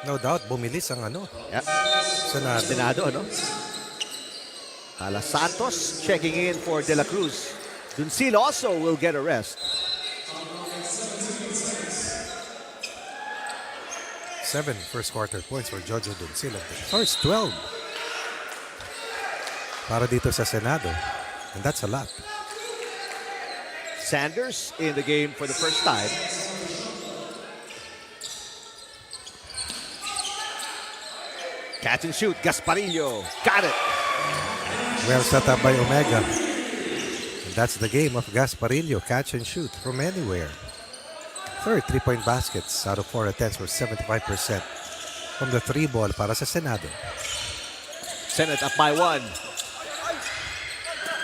No doubt, bumilis ang ano. Yep. Senado. Senado, no? Alas Santos checking in for De La Cruz. Dunsil also will get a rest. 7 first quarter points for Jojo Dunsil of the first 12. Para dito sa Senado. And that's a lot. Sanders in the game for the first time. Catch and shoot, Gasparillo, got it. Well set up by Omega. And that's the game of Gasparillo, catch and shoot from anywhere. Third 3-point baskets out of 4 attempts for 75% from the 3 ball para sa Senado. Senate up by 1.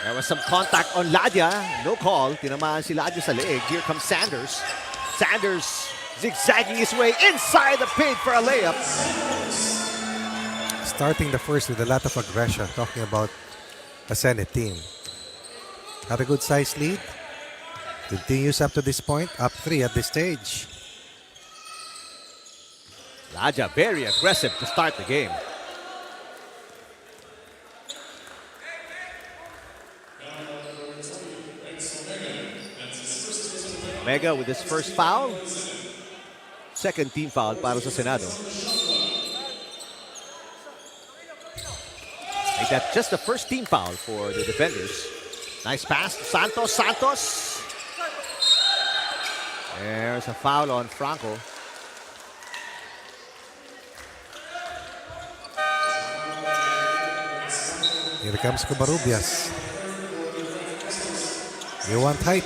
There was some contact on Ladia. No call. Tinamaan si Ladia sa leeg. Here comes Sanders. Sanders zigzagging his way inside the paint for a layup. Starting the first with a lot of aggression, talking about a Senate team. Had a good size lead. Continues up to this point. Up 3 at this stage. Ladia very aggressive to start the game. Omega with his first foul. Second team foul para sa Senado. Make that just the first team foul for the defenders. Nice pass to Santos. Santos. There's a foul on Franco. Here comes Covarrubias. You want height.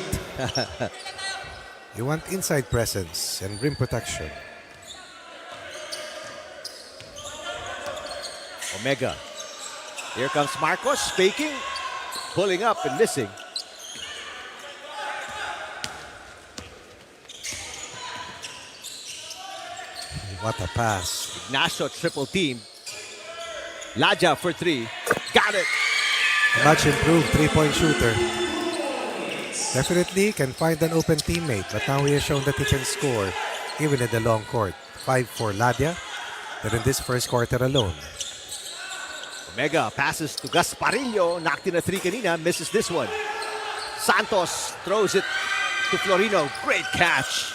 You want inside presence and rim protection. Omega. Here comes Marcos, faking, pulling up and missing. What a pass. Ignacio triple team. Ladia for 3. Got it. Much improved 3-point shooter. Definitely can find an open teammate, but now he has shown that he can score even in the long court. 5 for Ladia, but in this first quarter alone. Omega passes to Gasparillo. Knocked in a 3 kanina. Misses this one. Santos throws it to Florino. Great catch.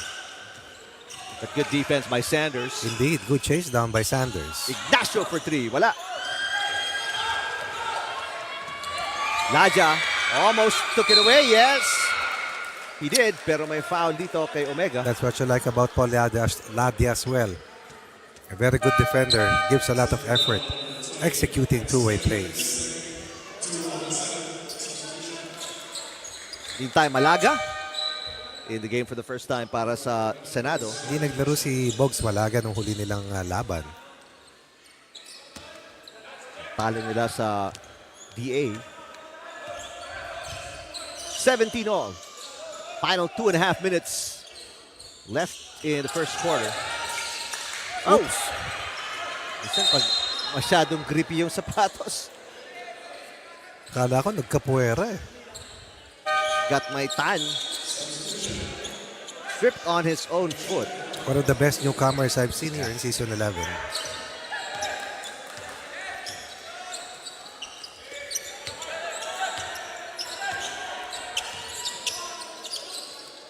But good defense by Sanders. Indeed, good chase down by Sanders. Ignacio for 3. Wala. Ladia almost took it away. Yes. He did, pero may foul dito kay Omega. That's what you like about Paul Ladia as well. A very good defender, gives a lot of effort, executing two-way plays. Meantime, Malaga in the game for the first time para sa Senado. Hindi naglaro si Bogs Malaga nung huli nilang laban. Talo nila sa DA. 17 all. Final 2.5 minutes left in the first quarter. Oops! Minsan pag masyadong grippy yung sapatos. Kala ko nagkapuwera eh. Got my tan. Tripped on his own foot. One of the best newcomers I've seen here in season 11.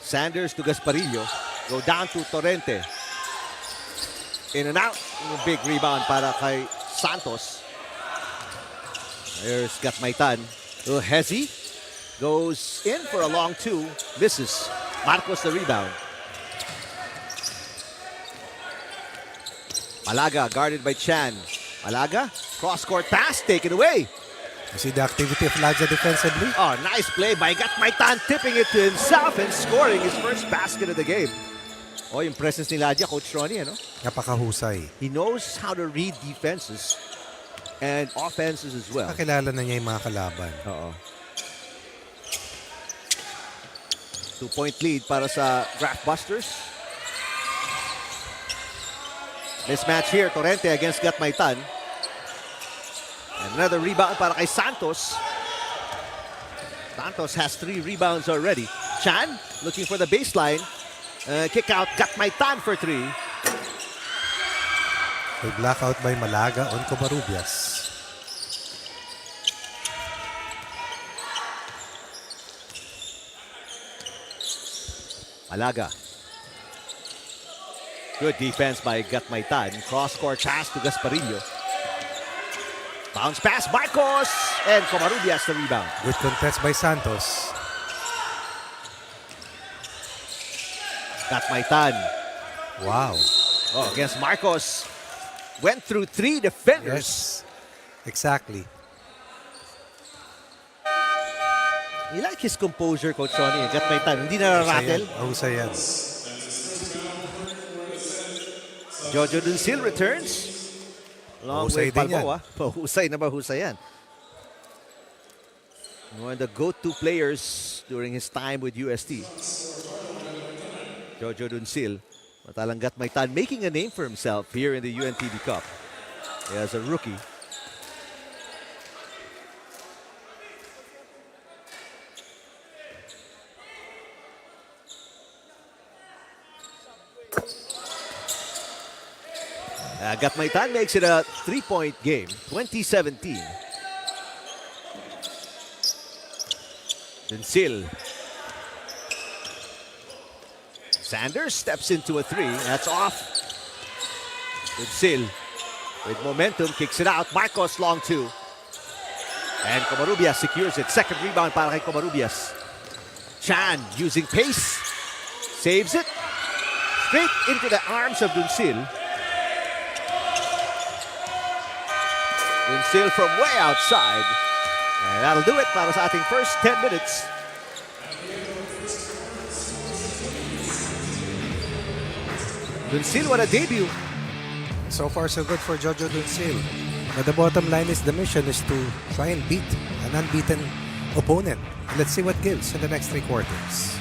Sanders to Gasparillo. Go down to Torrente. In and out. Big rebound para kay Santos. There's Gatmaitan. Hezi goes in for a long 2. Misses. Marcos the rebound. Malaga guarded by Chan. Malaga, cross-court pass, taken away. You see the activity of Laja defensively? Oh, nice play by Gatmaitan, tipping it to himself and scoring his first basket of the game. Oh, yung presence ni Laja, Coach Ronnie, ano? Napakahusay. He knows how to read defenses and offenses as well. Kakilala na niya yung mga kalaban. Oo. 2-point lead para sa Graftbusters. Mismatch here, Torrente against Gatmaitan. And another rebound para kay Santos. Santos has 3 rebounds already. Chan looking for the baseline. Kick out, Gatmaitan for 3. A blackout by Malaga on Covarrubias. Malaga. Good defense by Gatmaitan. Cross-court pass to Gasparillo. Bounce pass, Marcos! And Covarrubias the rebound. Good contest by Santos. Gatmaitan. Wow. Oh, against Marcos. Went through 3 defenders. Yes. Exactly. You like his composure, Coach Ronnie. Gatmaitan, hindi nararattle. Mahusay yan. Jojo Duncil returns. Long way Mahusay din yan. Palmo, Mahusay na mahusay yan. One of the go-to players during his time with UST. Jojo Duncil. Matalang Gatmaitan making a name for himself here in the UNTV Cup. As a rookie. Gatmaitan makes it a 3-point game, 2017. Duncil. Sanders steps into a 3. That's off. Duncil with momentum kicks it out. Marcos long 2. And Covarrubias secures it. Second rebound para kay Covarrubias. Chan using pace. Saves it. Straight into the arms of Duncil. Duncil from way outside. And that'll do it para sa ating first 10 minutes. Duncil, what a debut. So far, so good for Jojo Duncil. But the bottom line is the mission is to try and beat an unbeaten opponent. Let's see what gives in the next 3 quarters.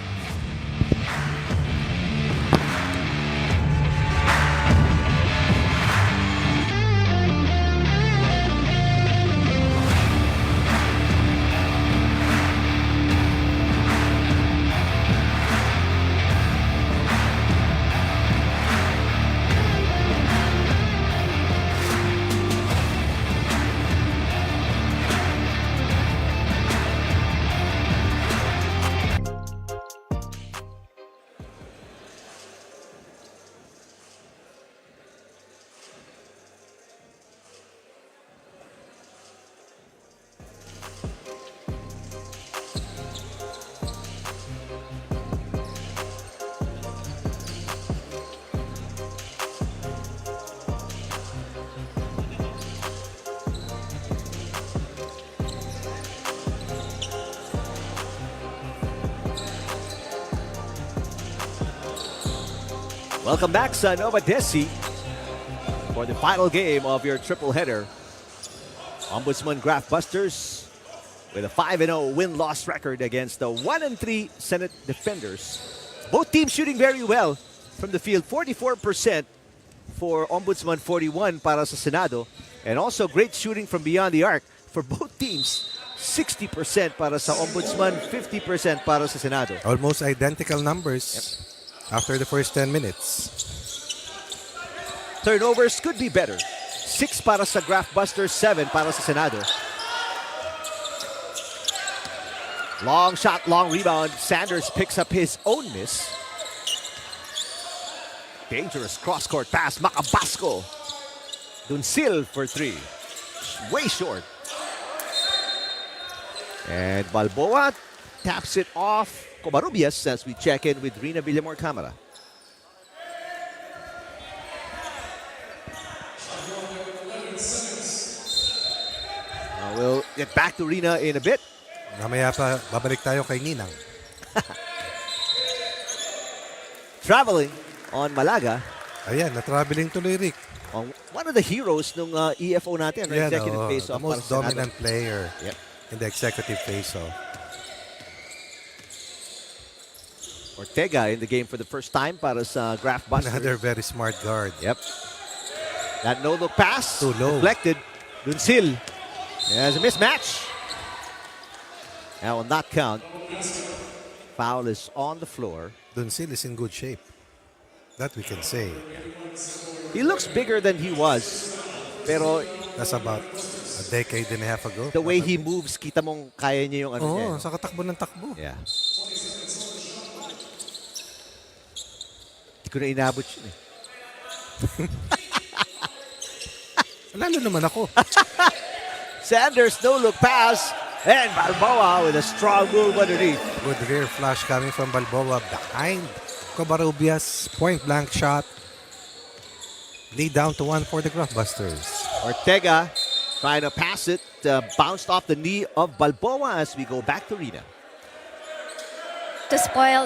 Welcome back sa Novadeci for the final game of your triple header. Ombudsman Graftbusters with a 5-0 win-loss record against the 1-3 Senate Defenders. Both teams shooting very well from the field. 44% for Ombudsman, 41 para sa Senado. And also great shooting from beyond the arc for both teams. 60% para sa Ombudsman, 50% para sa Senado. Almost identical numbers after the first 10 minutes. Turnovers could be better. 6 para sa Graftbusters, 7 para sa Senado. Long shot, long rebound. Sanders picks up his own miss. Dangerous cross-court pass. Macabasco. Duncil for 3. Way short. And Balboa taps it off Covarrubias as we check in with Rina Villamor Camara. We'll get back to Rina in a bit. Mamaya pa, babalik tayo kay Ninang. Traveling on Malaga. Ayan, na-traveling tuloy, Rick. One of the heroes nung EFO natin, right? Executive the face-off. most para sa dominant Senado. player Yep. in the executive face-off. Ortega in the game for the first time para sa Graftbusters. Another very smart guard. Yep. That no-look pass. Too low. Deflected. Dunsil. There's a mismatch. Now on that count, foul is on the floor. Dunsil is in good shape. That we can say. He looks bigger than he was. Pero That's about a decade and a half ago. the way he moves, kita mong kaya niya yung ano niya. Oo, sa katakbo ng takbo. Yeah. Hindi ko na inabot yun eh. Lalo naman ako. Sanders, no-look pass. And Balboa with a strong move underneath. Good rear flash coming from Balboa behind Covarrubias. Point-blank shot. Lead down to 1 for the Graftbusters. Ortega trying to pass it. Bounced off the knee of Balboa as we go back to Rina. To spoil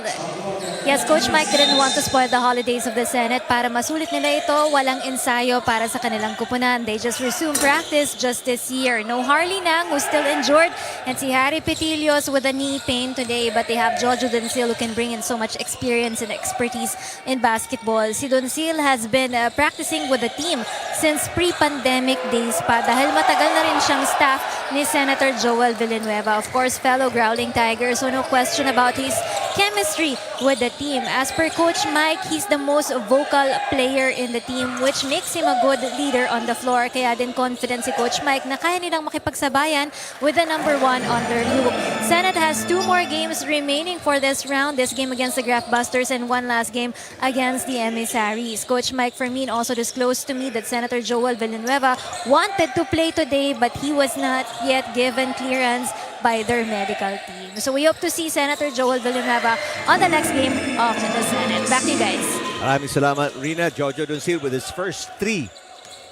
yes, Coach Mike didn't want to spoil the holidays of the Senate. Para masulit nila ito, walang ensayo para sa kanilang kupunan. They just resumed practice just this year. No Harley Nang, who's still injured, and si Harry Petilios with a knee pain today. But they have Jojo Doncil who can bring in so much experience and expertise in basketball. Si Doncil has been practicing with the team since pre-pandemic days pa dahil matagal na rin siyang staff ni Senator Joel Villanueva. Of course, fellow Growling Tigers, so no question about his chemistry with the team. As per Coach Mike, he's the most vocal player in the team, which makes him a good leader on the floor. Kaya din confident si Coach Mike na kaya nilang makipagsabayan with the number 1 on their loop. Senate has 2 more games remaining for this round. This game against the Graftbusters and 1 last game against the Emissaries. Coach Mike Fermin also disclosed to me that Senator Joel Villanueva wanted to play today, but he was not yet given clearance by their medical team. So we hope to see Senator Joel Villanueva on the next game of the Senate. Back to you guys. Maraming salamat, Rina. Jojo Doncil with his first 3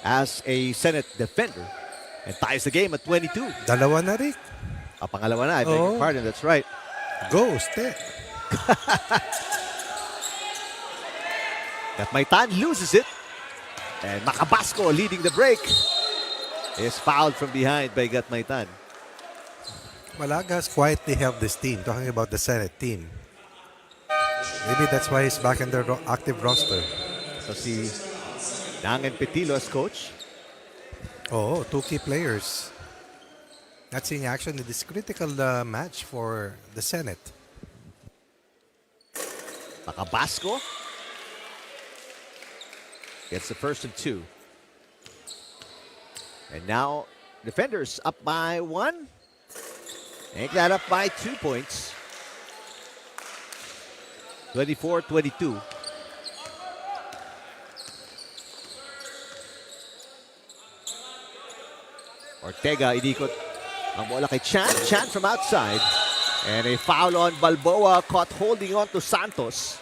as a Senate defender. And ties the game at 22. Dalawa na, Rick. Pangalawa na, I beg your pardon. That's right. Ghost, eh. Gatmaitan loses it. And Macabasco leading the break is fouled from behind by Gatmaitan. Malaga has quietly helped this team, talking about the Senate team. Maybe that's why he's back in their active roster. So si Nang and Petilo as coach. Oh, 2 key players. Not seeing action in this critical match for the Senate. Macabasco gets the first of 2. And now defenders up by 1. Make that up by 2 points. 24-22. Ortega inikot ang bola kay Chan. Chan from outside. And a foul on Balboa, caught holding on to Santos.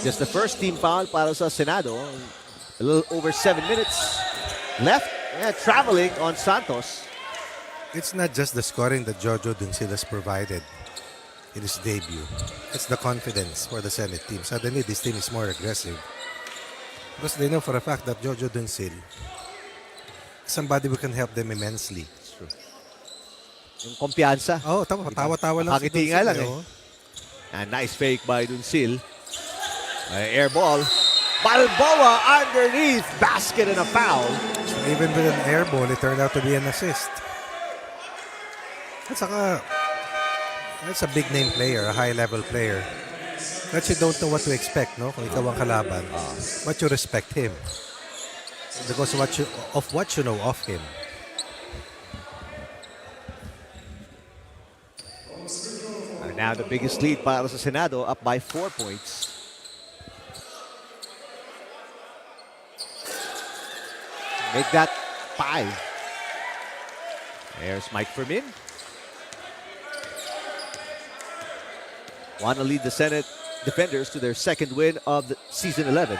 Just the first team foul para sa Senado. A little over 7 minutes left. Yeah, traveling on Santos. It's not just the scoring that Jojo Doncil has provided in his debut. It's the confidence for the Senate team. Suddenly, this team is more aggressive. Because they know for a fact that Jojo Doncil, somebody who can help them immensely. It's true. Yung kumpiyansa. Oh, tawa-tawa lang. Pakiti nga lang eh. And nice fake by Doncil. Air ball. Balboa underneath. Basket and a foul. Even with an air ball, it turned out to be an assist. At saka, that's a big name player, a high level player. That you don't know what to expect, no? Kung ikaw ang kalaban. But you respect him. Because of what you know of him. And now the biggest lead para sa Senado, up by 4 points. Make that 5. There's Mike Fermin. want to lead the Senate Defenders to their second win of the season 11.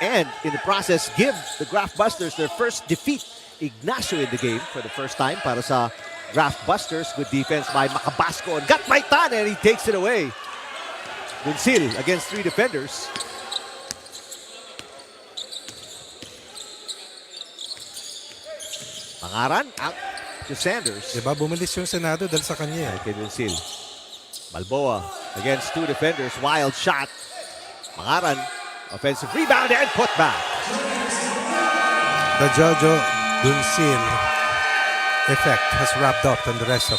And in the process, give the Graftbusters their first defeat. Ignacio in the game for the first time para sa Graftbusters. Good defense by Macabasco. And got Maitan and he takes it away. Duncil against 3 defenders. Pangaran out to Sanders. Diba, bumilis yung Senado dahil sa kanya. Kay Duncil. Balboa against 2 defenders. Wild shot. Pangaran. Offensive rebound and put back. The Jojo Duncil effect has wrapped up on the rest of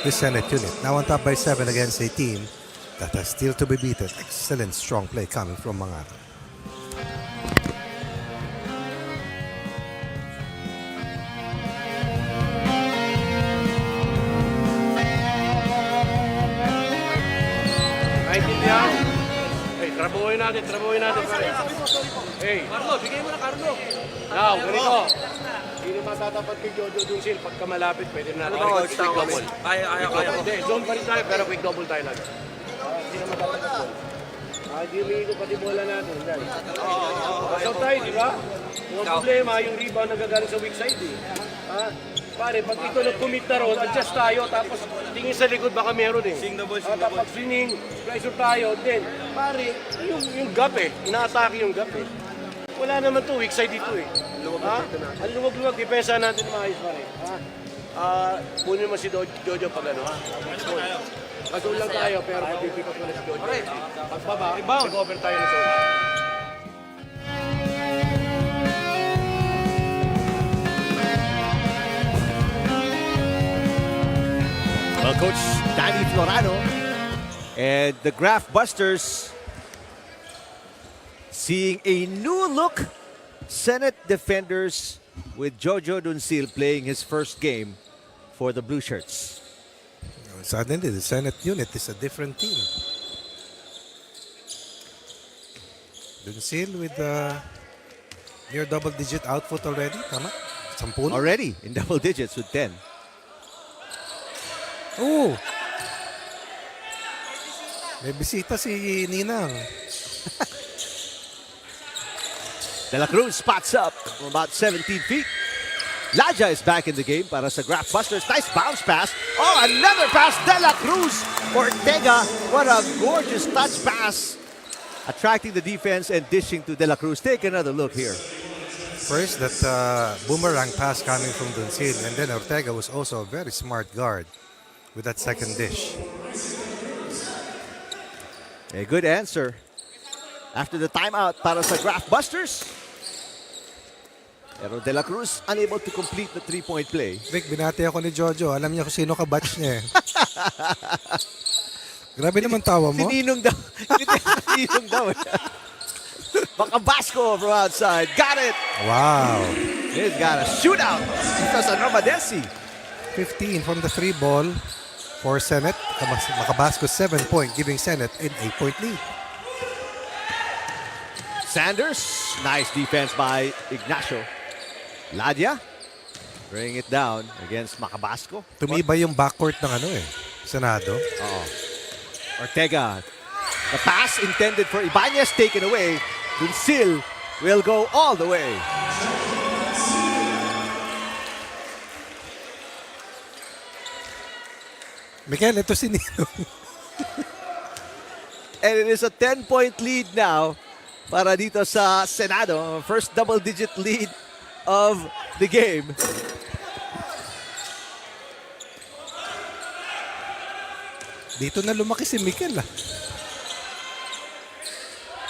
the Senate unit. Now on top by 7 against a team that has still to be beaten. Excellent strong play coming from Mangaran. Naintindihan? Hey, trabuhin natin, pare. Hey, Carlo, bigay mo na Carlo. now, ganito. Hindi naman tatapat kay Jojo Duncil. Pagka malapit, pwede na natin quick double. Kaya. Hindi, zone pa rin tayo, pero quick double tayo lang. Hindi naman tatapat doon. Hindi umiigo pati bola natin. So tayo, di ba? Yung problema, yung rebound nagagaling sa weak side eh. Pare, pag ito nag-commit na roll, adjust tayo, tapos tingin sa likod baka meron eh. Tapos swinging, pressure tayo, then, pare, yung gap eh, ina-atake yung gap eh. Wala naman to, weak side dito eh. Ang luwag-luwag, depensa natin maayos pare. Punin mo si Jojo pag ano ha. Kasul lang tayo, pero pag-pick up na si Jojo. Pagbaba, mag-over tayo na zone. Well, Coach Danny Florano and the Graftbusters seeing a new look Senate Defenders with Jojo Duncil playing his first game for the Blue Shirts. Suddenly, the Senate unit is a different team. Duncil with near double-digit output already. Tama? 10? Already in double digits with 10. Oh! May bisita si Ninang. De La Cruz spots up from about 17 feet. Laja is back in the game para sa Graftbusters. Nice bounce pass. Oh, another pass. De La Cruz. Ortega. What a gorgeous touch pass. Attracting the defense and dishing to De La Cruz. Take another look here. First, that boomerang pass coming from Duncil. And then Ortega was also a very smart guard with that second dish. A good answer after the timeout para sa Graftbusters. Pero De La Cruz unable to complete the 3-point play. Vic, binati ako ni Jojo. Alam niya kung sino ka-batch niya. Grabe naman tawa mo. Si Ninong daw. Ninong daw. Macabasco from outside. Got it. Wow. He's got a shootout. Ito sa Novadeci. 15 from the 3 ball for Senate. Macabasco 7-point, giving Senate an 8-point lead. Sanders. Nice defense by Ignacio. Ladia. Bring it down against Macabasco. Tumibay yung backcourt ng Senado. Ortega. The pass intended for Ibanez taken away. Duncil will go all the way. Miguel, ito si Ninong. And it is a 10-point lead now para dito sa Senado. First double-digit lead of the game. Dito na lumaki si Miguel.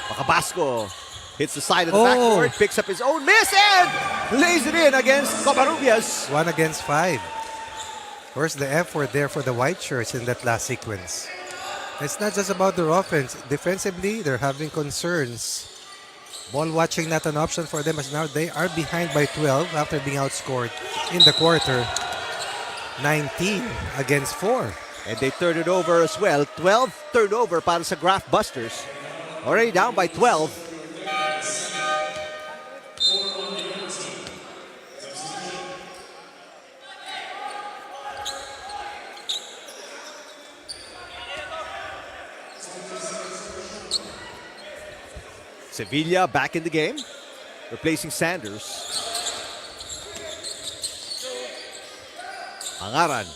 Macabasco hits the side of the backboard, picks up his own miss and lays it in against Covarrubias. 1 against 5. Where's the effort there for the white shirts in that last sequence? It's not just about their offense. Defensively, they're having concerns. Ball watching not an option for them as now they are behind by 12 after being outscored in the quarter. 19 against 4. And they turned it over as well. 12 turnover para sa Graftbusters. Already down by 12. Sevilla back in the game, replacing Sanders. Angaran.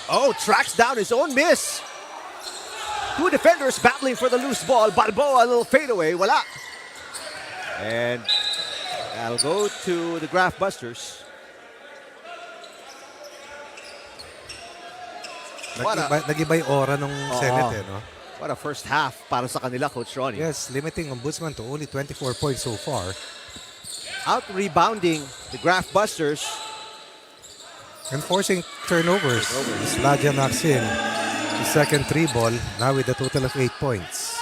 Oh, tracks down his own miss. Two defenders battling for the loose ball. Balboa, a little fadeaway. Wala. And that'll go to the Graftbusters. Nag-iba yung aura ng Senate, no? What a first half para sa kanila, Coach Ronnie. Yes, limiting Ombudsman to only 24 points so far. Out-rebounding the Graftbusters. And forcing turnovers. Sladia knocks in the second 3 ball, now with a total of 8 points.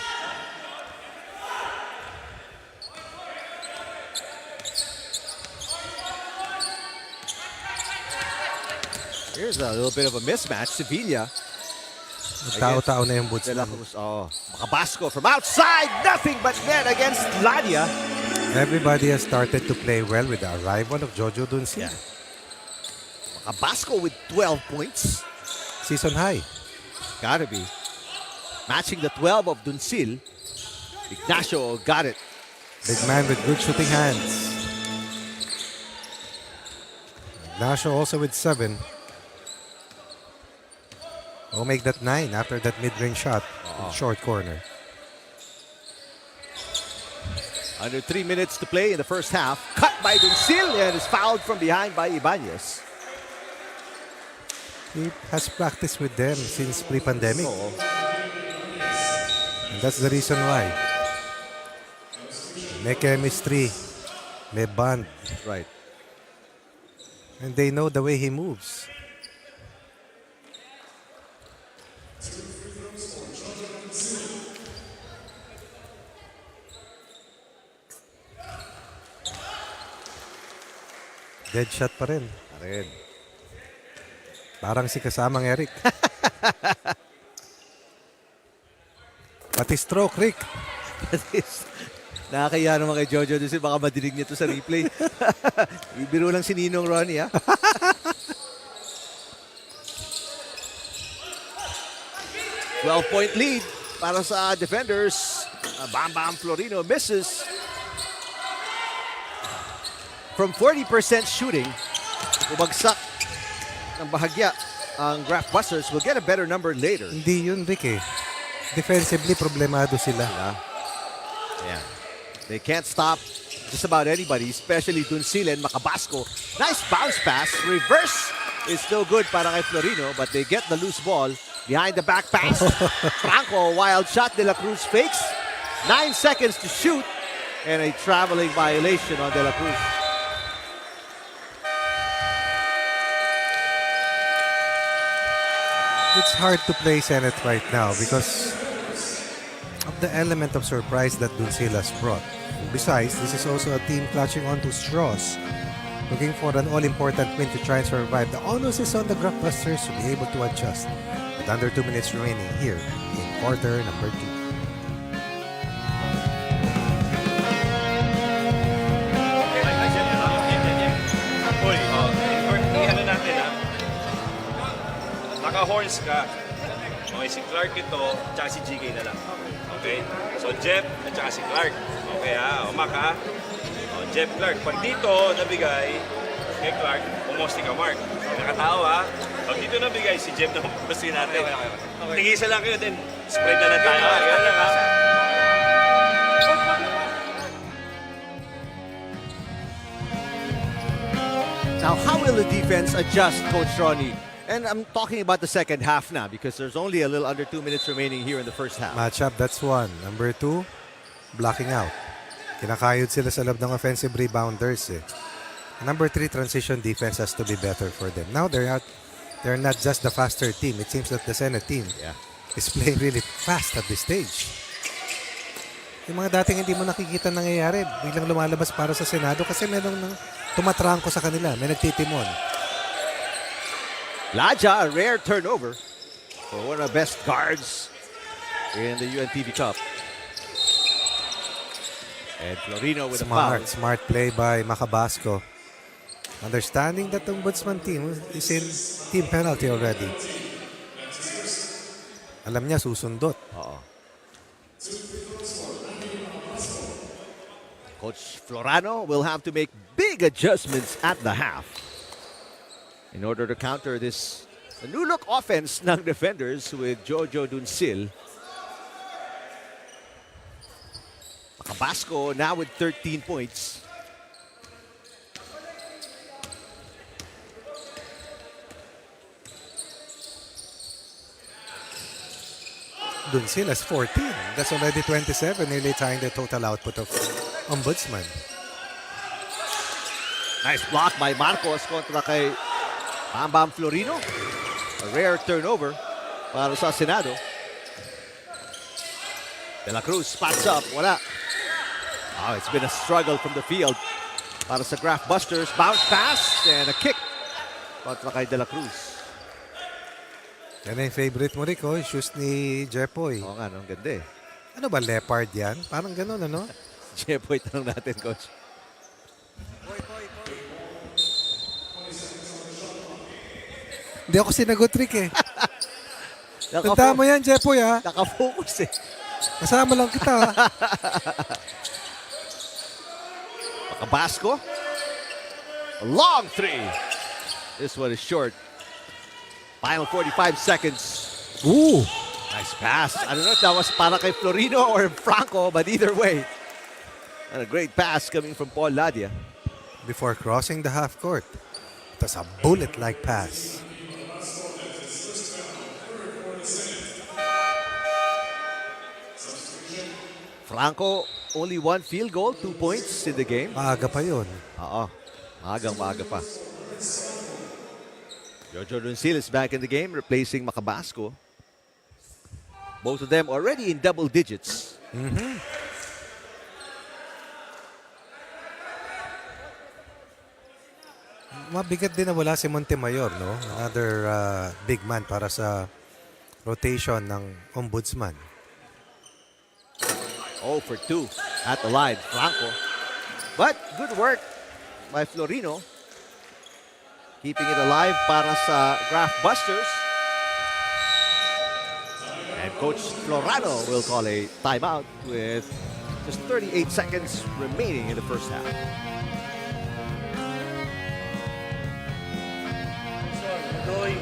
Here's a little bit of a mismatch. Sevilla. Tao-tao na yung Ombudsman. Makabasco from outside. Nothing but net against Ladia. Everybody has started to play well with the arrival of Jojo Duncil. Yeah. Makabasco with 12 points. Season high. Gotta be. Matching the 12 of Duncil. Ignacio got it. Big man with good shooting hands. Ignacio also with 7. Will make that 9 after that mid-range shot. Short corner. Under 3 minutes to play in the first half. Cut by Duncil and is fouled from behind by Ibanez. He has practiced with them since pre-pandemic. And that's the reason why. May chemistry. May bond. Right. And they know the way he moves. Dead shot pa rin. Parang si kasamang Eric. Pati stroke, Rick. Nakakaya naman kay Jojo Duncil. Baka madinig niya to sa replay. Ibiro lang si Ninong Ronnie, ha? .12-point lead para sa defenders. Bam Bam Florino misses. From 40% shooting, bumagsak ng bahagya ang Graftbusters. Will get a better number later. Hindi yun, Rick, eh. Defensively, problemado sila. Yeah. They can't stop just about anybody, especially Duncil and Makabasco. Nice bounce pass. Reverse is still good para kay Florino, but they get the loose ball behind the back pass. Franco, wild shot. De La Cruz fakes. 9 seconds to shoot. And a traveling violation on De La Cruz. It's hard to play Senate right now because of the element of surprise that Duncil has brought. Besides, this is also a team clutching onto straws, looking for an all-important win to try and survive. The onus is on the Graftbusters to be able to adjust. With under 2 minutes remaining here in quarter number 2. Naka-horns ka. Okay, si Clark ito, tsaka si GK na lang. Okay? So, Jeff at tsaka si Clark. Okay ha? Umak ha? O, Jeff, Clark. Pag dito nabigay kay Clark, umusti ka, Mark. Nakatao ha? Pag dito nabigay, si Jeff na umusti natin. Okay. Tigisa lang kayo, then spread na lang tayo. Yan lang ha? Now, how will the defense adjust, Coach Ronnie? And I'm talking about the second half now because there's only a little under 2 minutes remaining here in the first half. Matchup, that's one. Number 2, blocking out. Kinakayod sila sa loob ng offensive rebounders. Number 3, transition defense has to be better for them. Now they're not just the faster team. It seems that the Senate team is playing really fast at this stage. Yung mga dating hindi mo nakikita nangyayari, biglang lumalabas para sa Senado kasi merong tumatrangko sa kanila. May nagtitimon. Laja, a rare turnover for one of the best guards in the UNTV Cup. And Florino with a foul. Smart play by Makabasco. Understanding that the Ombudsman team is in team penalty already. Alam niya, susundot. Coach Florano will have to make big adjustments at the half in order to counter this new look offense ng defenders with Jojo Duncil. Macabasco now with 13 points. Duncil has 14. That's already 27, nearly tying the total output of Ombudsman. Nice block by Marcos kontra kay Bam Florino. A rare turnover para sa Senado. De La Cruz spots up. Wala. Oh, it's been a struggle from the field para sa Graftbusters. Bounce pass and a kick kontra kay De La Cruz. Yan ang favorite mo, Rico. Shoes ni Jepoy. Oo nga, no? Ang ganda eh. Ano ba, leopard yan? Parang ganun, ano? Jepoy, tanong natin, Coach. Hindi ako sinagot, Rick eh. Tanda mo yan, Jepoy, ha? Nakafocus eh. Kasama lang kita, ha? Macabasco. A long three. This one is short. Final 45 seconds. Ooh. Nice pass. I don't know if that was para kay Florino or Franco, but either way. And a great pass coming from Paul Ladia. Before crossing the half court. It was a bullet-like pass. Franco, only one field goal, 2 points in the game. Maaga pa yun. Oo. Maaga pa. Jojo Duncil is back in the game, replacing Macabasco. Both of them already in double digits. Mabigat din na wala si Montemayor, no? Another big man para sa rotation ng Ombudsman. 0 for 2 at the line, Franco. But good work by Florino. Keeping it alive para sa Graftbusters. And Coach Florano will call a timeout with just 38 seconds remaining in the first half. Doy.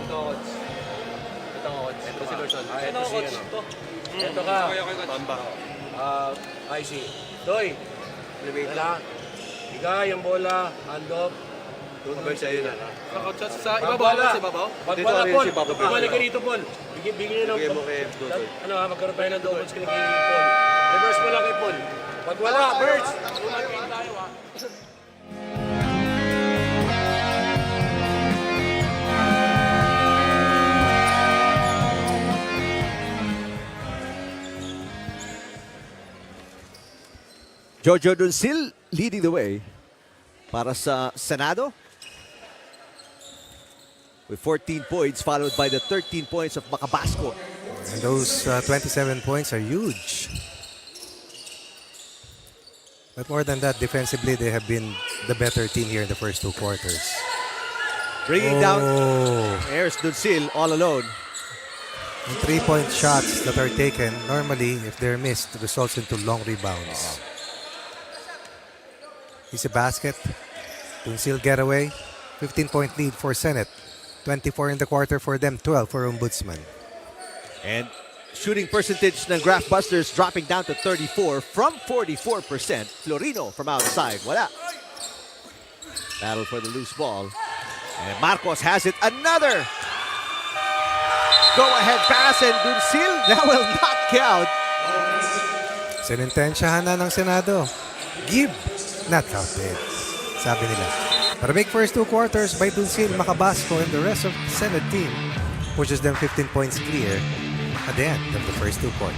Ito, Coach. Ito si Lorson. Ito si ano. Ito ka. Bamba. I see. Doy. Elevate lang. Higay ang bola. Hand off. Doon sa'yo na. Sa ibabaw na, sa ibabaw? Pag wala, Paul. Bumalik ka dito, Paul. Bigyan nyo ng... Ano ha, magkaroon tayo ng double screen kay Paul. Reverse mo lang kay Paul. Pag wala, Birds. Mag-game tayo ha. Jojo Duncil leading the way para sa Senado with 14 points, followed by the 13 points of Macabasco. And those 27 points are huge. But more than that, defensively, they have been the better team here in the first two quarters. Bringing down, there's Duncil all alone. And 3-point shots that are taken, normally, if they're missed, results into long rebounds. Easy basket. Duncil getaway. 15-point lead for Senate. 24 in the quarter for them, 12 for Ombudsman. And shooting percentage ng Graftbusters dropping down to 34 from 44%. Florino from outside. Wala. Battle for the loose ball. And Marcos has it. Another go-ahead pass, and Duncil, that will not count. Sinintensyahan na ng Senado. Give. Not counted, sabi nila. Para make first two quarters by Duncil, Macabasco, and the rest of the Senate team pushes them 15 points clear at the end of the first two quarters.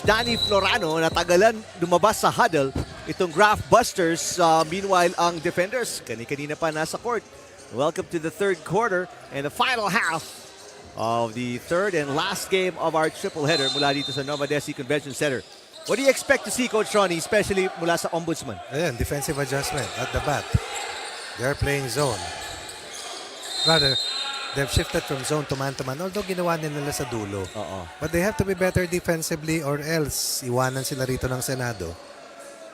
Danny Florano na tagalan lumabas sa huddle. Itong Graftbusters. Meanwhile, ang defenders, kanina pa nasa court. Welcome to the third quarter and the final half of the third and last game of our triple header mula dito sa Novadeci Convention Center. What do you expect to see, Coach Ronnie, especially mula sa Ombudsman? Ayan, defensive adjustment at the bat. They're playing zone. Rather, they've shifted from zone to man-to-man, although ginawa nila sa dulo. But they have to be better defensively or else iwanan sila rito ng Senado.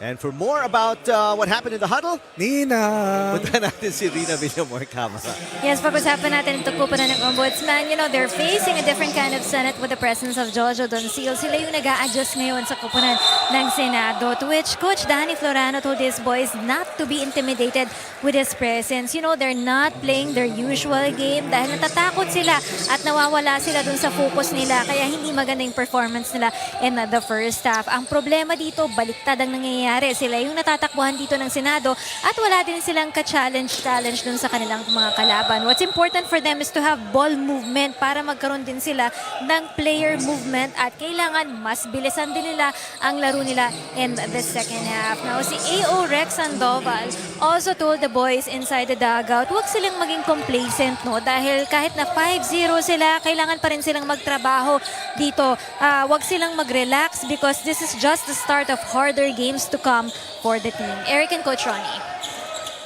And for more about what happened in the huddle, Nina! punta natin si Rina Villamor Camara. Yes, pag-usapan natin ito po ng Ombudsman. You know, they're facing a different kind of Senate with the presence of Jojo Doncil. Sila yung nag-a-adjust ngayon sa kupunan ng Senado, to which Coach Danny Florano told his boys not to be intimidated with his presence. You know, they're not playing their usual game dahil natatakot sila at nawawala sila dun sa focus nila. Kaya hindi maganda yung performance nila in the first half. Ang problema dito, baliktad ang nangyayari. Sila yung natatakbuhan dito ng Senado at wala din silang ka-challenge dun sa kanilang mga kalaban. What's important for them is to have ball movement para magkaroon din sila ng player movement at kailangan mas bilisan din nila ang laro nila in the second half. Now, si A.O. Rex Sandoval also told the boys inside the dugout, huwag silang maging complacent, no? Dahil kahit na 5-0 sila, kailangan pa rin silang magtrabaho dito. Huwag silang mag-relax because this is just the start of harder games to come for the team. Eric and Coach Ronnie.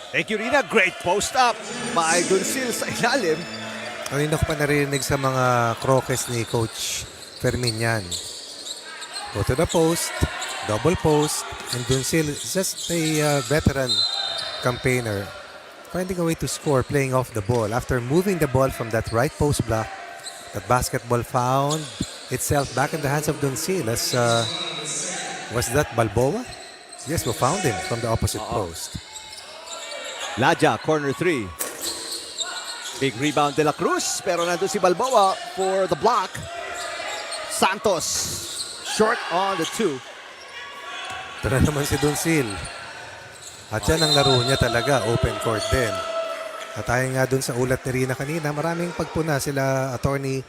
Thank you, Rina. Great post-up by Doncil sa ilalim. Kanina ko pa narinig sa mga krokes ni Coach Fermin yan. Go to the post, double post, and Doncil is just a veteran campaigner. Finding a way to score, playing off the ball. After moving the ball from that right post block, that basketball found itself back in the hands of Doncil as was that Balboa? Yes, we found him from the opposite post. Ladja, corner 3. Big rebound de la Cruz, pero nandun si Balboa for the block. Santos, short on the 2. Ito na naman si Doncil. At yan ang laro niya talaga, open court din. At tayo nga dun sa ulat ni Rina kanina, maraming pagpuna sila Attorney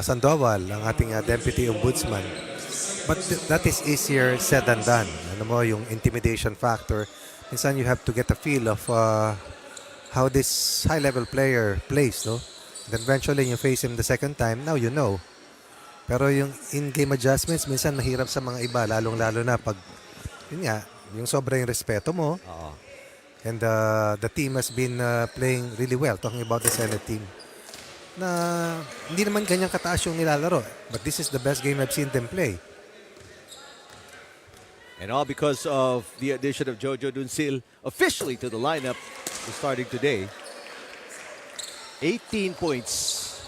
Sandoval, ang ating Deputy Ombudsman. But that is easier said than done. Ano mo, yung intimidation factor. Minsan you have to get a feel of how this high-level player plays, no? Then eventually you face him the second time, now you know. Pero yung in-game adjustments, minsan mahirap sa mga iba, lalong-lalo na pag, yun nga, yung sobrang respeto mo. And the team has been playing really well, talking about the Senate team. Na hindi naman ganyang kataas yung nilalaro. But this is the best game I've seen them play. And all because of the addition of Jojo Doncil officially to the lineup starting today. 18 points.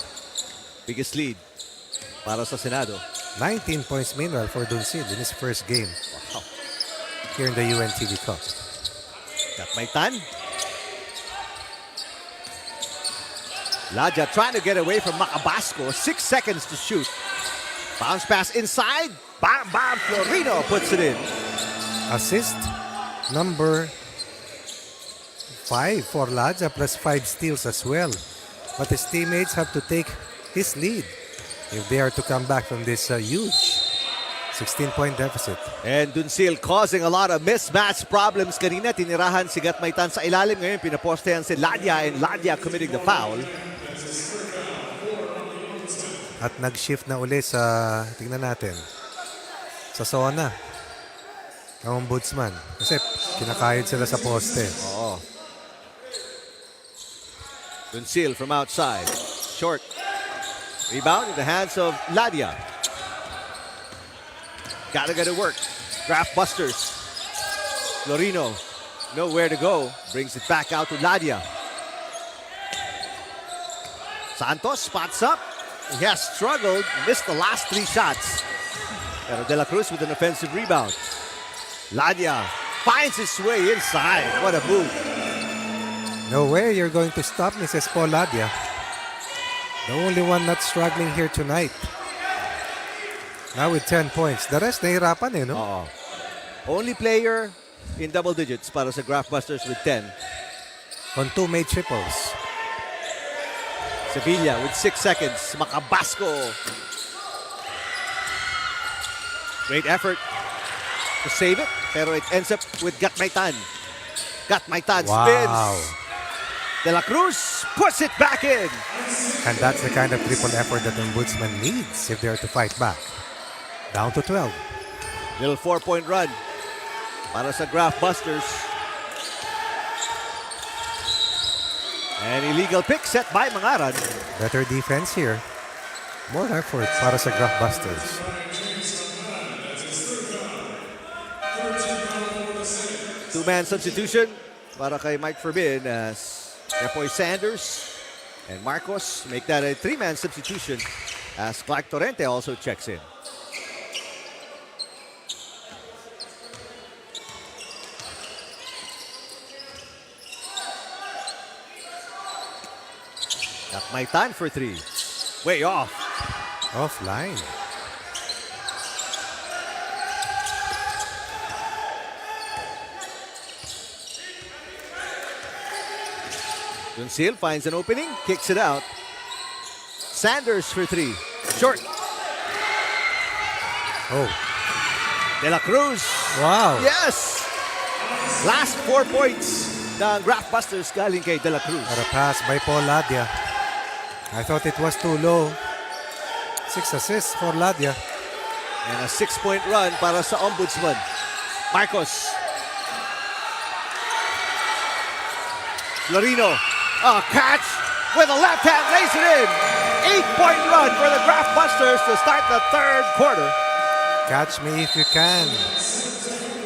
Biggest lead para sa Senado. 19 points meanwhile for Doncil in his first game here in the UNTV Cup. Maitan. Ladja trying to get away from Macabasco. 6 seconds to shoot. Bounce pass inside. Bam, bam. Florino puts it in. Assist number 5 for Ladja plus 5 steals as well. But his teammates have to take his lead if they are to come back from this huge 16-point deficit. And Doncil causing a lot of mismatch problems kanina. Tinirahan si Gatmaitan sa ilalim. Ngayon pinapostehan si Ladja and Ladja committing the foul. At nag-shift na uli sa, tingnan natin, sa zona ang Ombudsman. Kasi kinakayod sila sa poste. Doncil from outside. Short. Rebound in the hands of Ladja. Gotta get it work. Graftbusters. Florino, nowhere to go. Brings it back out to Ladja. Santos spots up. He has struggled. Missed the last 3 shots. Pero De La Cruz with an offensive rebound. Ladja finds his way inside. What a move. No way you're going to stop Mrs. Paul Ladja. The only one not struggling here tonight. Now with 10 points. The rest nahirapan no? Only player in double digits para sa Graftbusters with 10. On 2 made triples. Sevilla with 6 seconds. Macabasco. Great effort to save it, pero it ends up with Gatmaitan. Gatmaitan spins. Wow. De La Cruz puts it back in. And that's the kind of triple effort that Ombudsman needs if they're to fight back. Down to 12. Little 4-point run para sa Graftbusters. An illegal pick set by Mangaran. Better defense here. More effort para sa Graftbusters. Two-man substitution para kay Mike Forbin as Epoy Sanders and Marcos make that a three-man substitution as Clark Torrente also checks in. Got Maitan for three. Way off. Offline. Dunsil finds an opening, kicks it out. Sanders for three. Short. Oh. De La Cruz. Wow. Yes! Last 4 points ng Graftbusters galing kay De La Cruz. What a pass by Paul Ladia. I thought it was too low. 6 assists for Ladia. And a 6-point run para sa Ombudsman. Marcos. Florino. A catch with a left hand, lays it in. 8-point run for the Graftbusters to start the third quarter. Catch me if you can.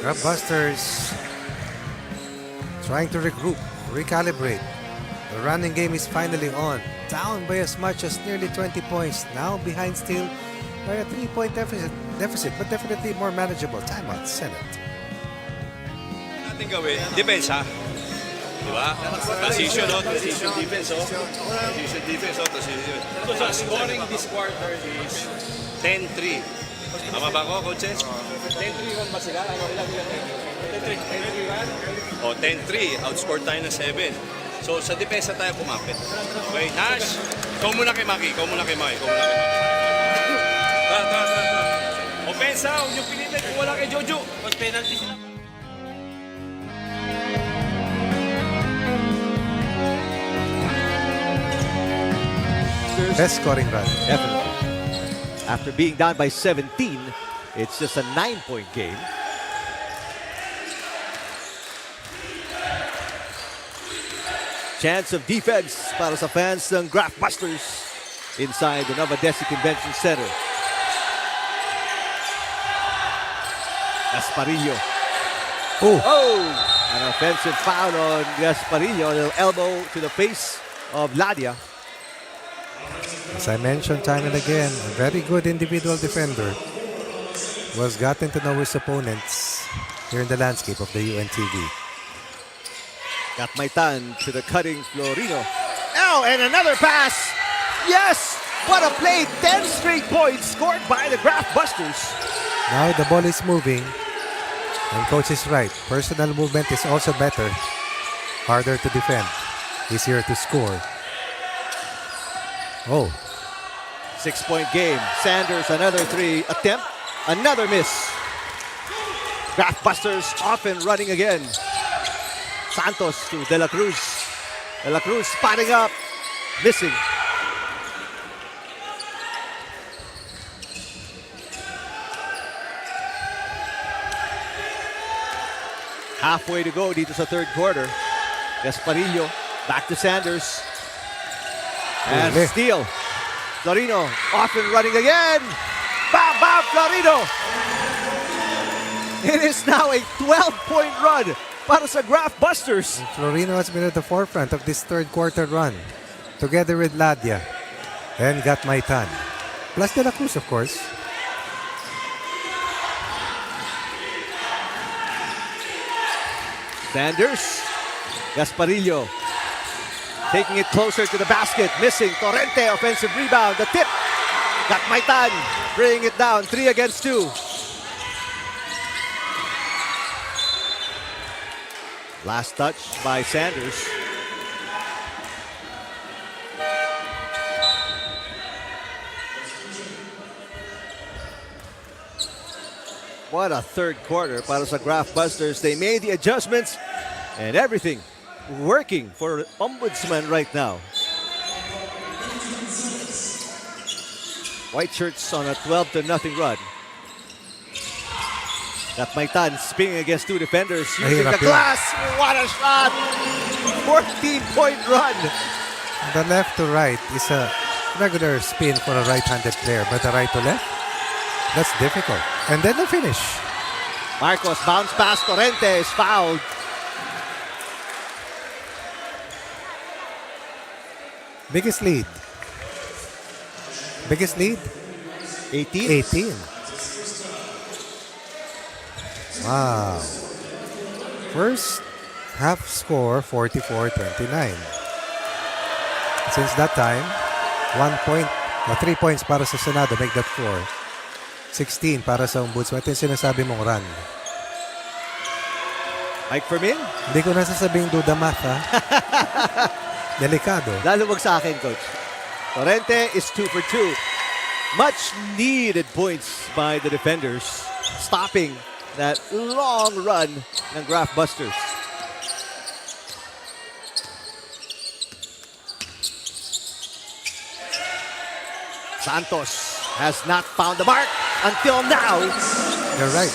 Graftbusters trying to regroup, recalibrate. The running game is finally on. Down by as much as nearly 20 points. Now behind still by a 3-point deficit, but definitely more manageable. Timeout, Senate. Natin gawin, depensa. Diba? Transition, no? Transition defense, oh. Transition defense, oh. Transition. So, scoring this quarter is 10-3. Tama ba ko, coaches? 10-3 ba sila? Ano ilang 10-3? O, 10-3. Outscore tayo ng 7. So, sa depensa tayo kumapit. Okay, Nash. Ikaw muna kay Maki. Ikaw muna kay Maki. Opensa, huwag niyong pilitin kung wala kay Jojo. Pag penalty sila. Best scoring run. Definitely. After being down by 17, it's just a 9-point game. Chance of defense para sa fans ng Graftbusters inside the Novadeci Convention Center. Gasparillo. Oh! An offensive foul on Gasparillo. A little elbow to the face of Ladia. As I mentioned time and again, a very good individual defender who has gotten to know his opponents here in the landscape of the UNTV. Got Maitan to the cutting Florino. Oh, and another pass. Yes! What a play. 10 straight points scored by the Graftbusters. Now the ball is moving. And coach is right. Personal movement is also better. Harder to defend. Easier to score. Oh. 6-point game. Sanders, another three attempt. Another miss. Graftbusters off and running again. Santos to De La Cruz. De La Cruz spotting up. Missing. Halfway to go dito sa third quarter. Gasparillo back to Sanders. And steal. Florino off and running again. Bam, bam, Florino. It is now a 12-point run para sa Graftbusters. Florino has been at the forefront of this third quarter run. Together with Ladia. And got Maitan. Plus De La Cruz, of course. Sanders. Gasparillo. Taking it closer to the basket. Missing. Torrente. Offensive rebound. The tip. Got Maitan. Bringing it down. 3 against 2. Last touch by Sanders. What a third quarter para sa Graftbusters. They made the adjustments and everything working for Ombudsman right now. White shirts on a 12-0 run. Got Maitan spinning against two defenders using the glass. What a shot! 14-point run. The left to right is a regular spin for a right-handed player, but the right to left, that's difficult. And then the finish. Marcos bounce pass. Torrente is fouled. Biggest lead. Biggest lead? 18. 18. Wow. First half score, 44-29. Since that time, 3 points para sa Senado, make that 4. 16 para sa Ombudsman. Ito yung sinasabi mong run. Mike Fermin? Hindi ko nasasabing do the math, ha? Delikado. Lalo wag sa akin, Coach. Torrente is 2 for 2. Much needed points by the defenders, stopping that long run ng Graftbusters. Santos has not found the mark until now. You're right.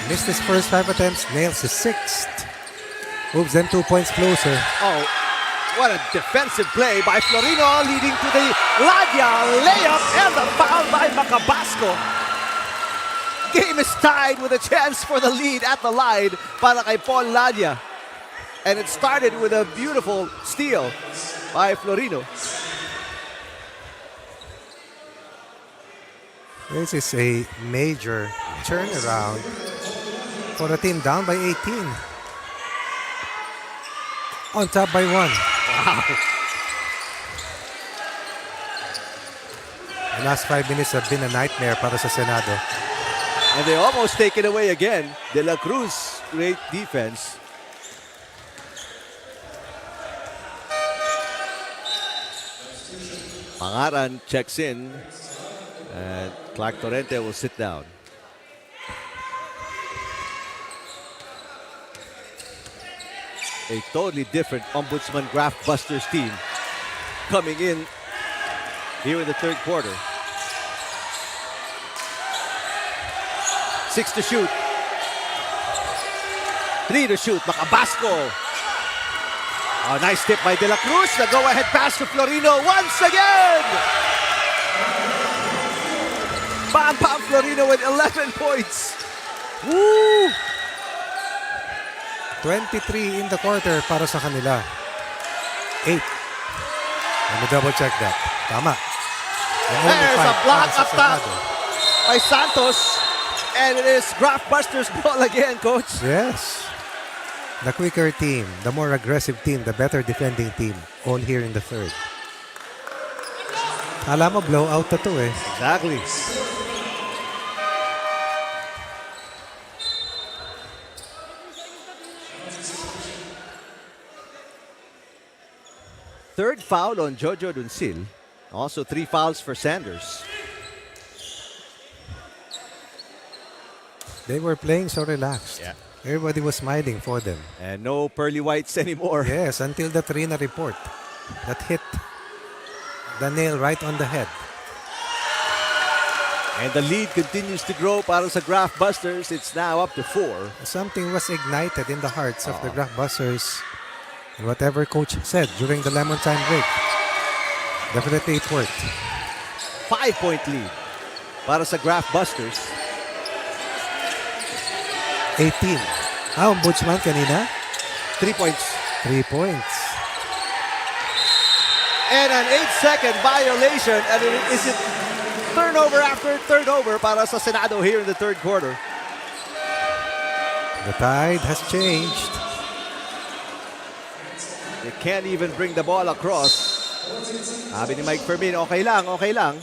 Missed his first 5 attempts, nails his 6th. Moves them 2 points closer. Oh, what a defensive play by Florino, leading to the Ladya layup and the foul by Macabasco. Game is tied with a chance for the lead at the line para kay Paul Ladya. And it started with a beautiful steal by Florino. This is a major turnaround for a team down by 18. On top by 1. Wow. The last 5 minutes have been a nightmare para sa Senado. And they almost take it away again. De La Cruz, great defense. Pangaran checks in. And Clark Torrente will sit down. A totally different Ombudsman Graftbusters team coming in here in the third quarter. 6 to shoot. 3 to shoot. Macabasco. Oh, nice tip by De La Cruz. The go-ahead pass to Florino once again. Bam Florino with 11 points. Woo! 23 in the quarter para sa kanila. 8. Let me double check that. Tama. There's a block up top by Santos. And it is Graftbusters ball again, Coach. Yes. The quicker team, the more aggressive team, the better defending team. All here in the third. Alam mo, blowout na to eh. Exactly. Third foul on Jojo Duncil. Also 3 fouls for Sanders. They were playing so relaxed. Yeah. Everybody was smiling for them. And no pearly whites anymore. Yes, until the Trina report that hit the nail right on the head. And the lead continues to grow para sa Graftbusters. It's now up to 4. Something was ignited in the hearts of the Graftbusters. And whatever coach said during the lemon time break, definitely it worked. 5-point lead para sa Graftbusters. 18. Ombudsman kanina? 3 points. 3 points. And an 8-second violation. And is it turnover after turnover para sa Senado here in the third quarter? The tide has changed. They can't even bring the ball across. Sabi ni Mike Fermin, okay lang, okay lang.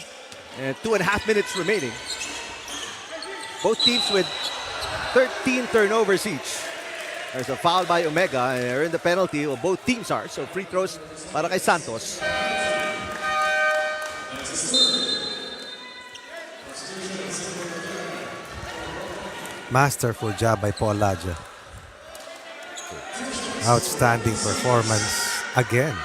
And 2.5 minutes remaining. Both teams with 13 turnovers each. There's a foul by Omega. They're in the penalty. Well, both teams are. So free throws para kay Santos. Masterful job by Paul Ladja. Outstanding performance again.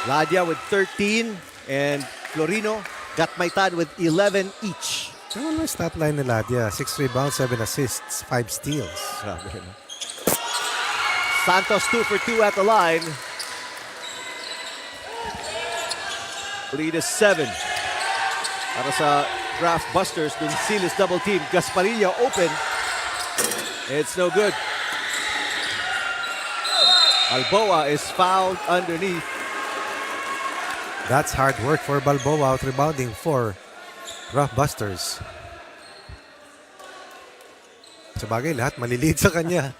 Ladja with 13 and Florino got Maitan with 11 each. Ano na stat line ni Ladja? 6 rebounds, 7 assists, 5 steals. Santos 2 for 2 at the line. Lead is 7. Para sa Graftbusters, Duncil is double team. Gasparilla open. It's no good. Balboa is fouled underneath. That's hard work for Balboa, out rebounding for Graftbusters. Sa bagay, lahat malilid sa kanya.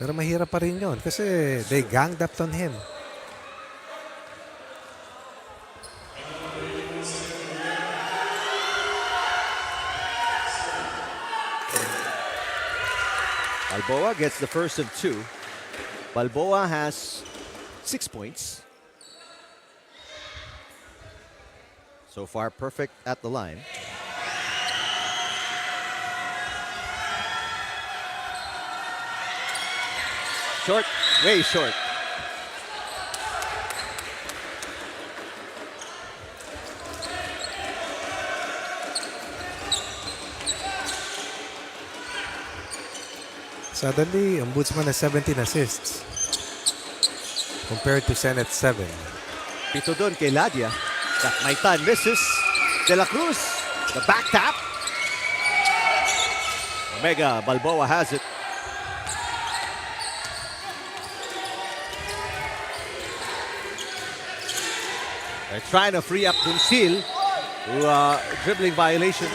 Pero mahirap pa rin yun kasi they ganged up on him. Balboa gets the first of 2. Balboa has 6 points. So far, perfect at the line. Short, way short. Suddenly, Ombudsman has 17 assists compared to Senate 7. Pito doon kay Ladja. Got Maitan misses. De La Cruz, the back tap. Omega, Balboa has it. They're trying to free up Duncil to dribbling violation.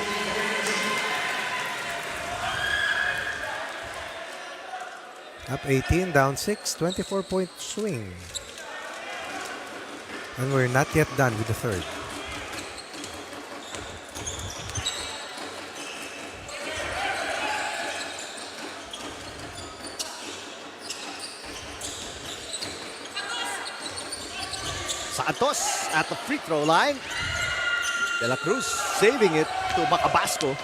Up 18, down 6, 24-point swing. And we're not yet done with the third. Santos at the free throw line. De La Cruz saving it to Macabasco.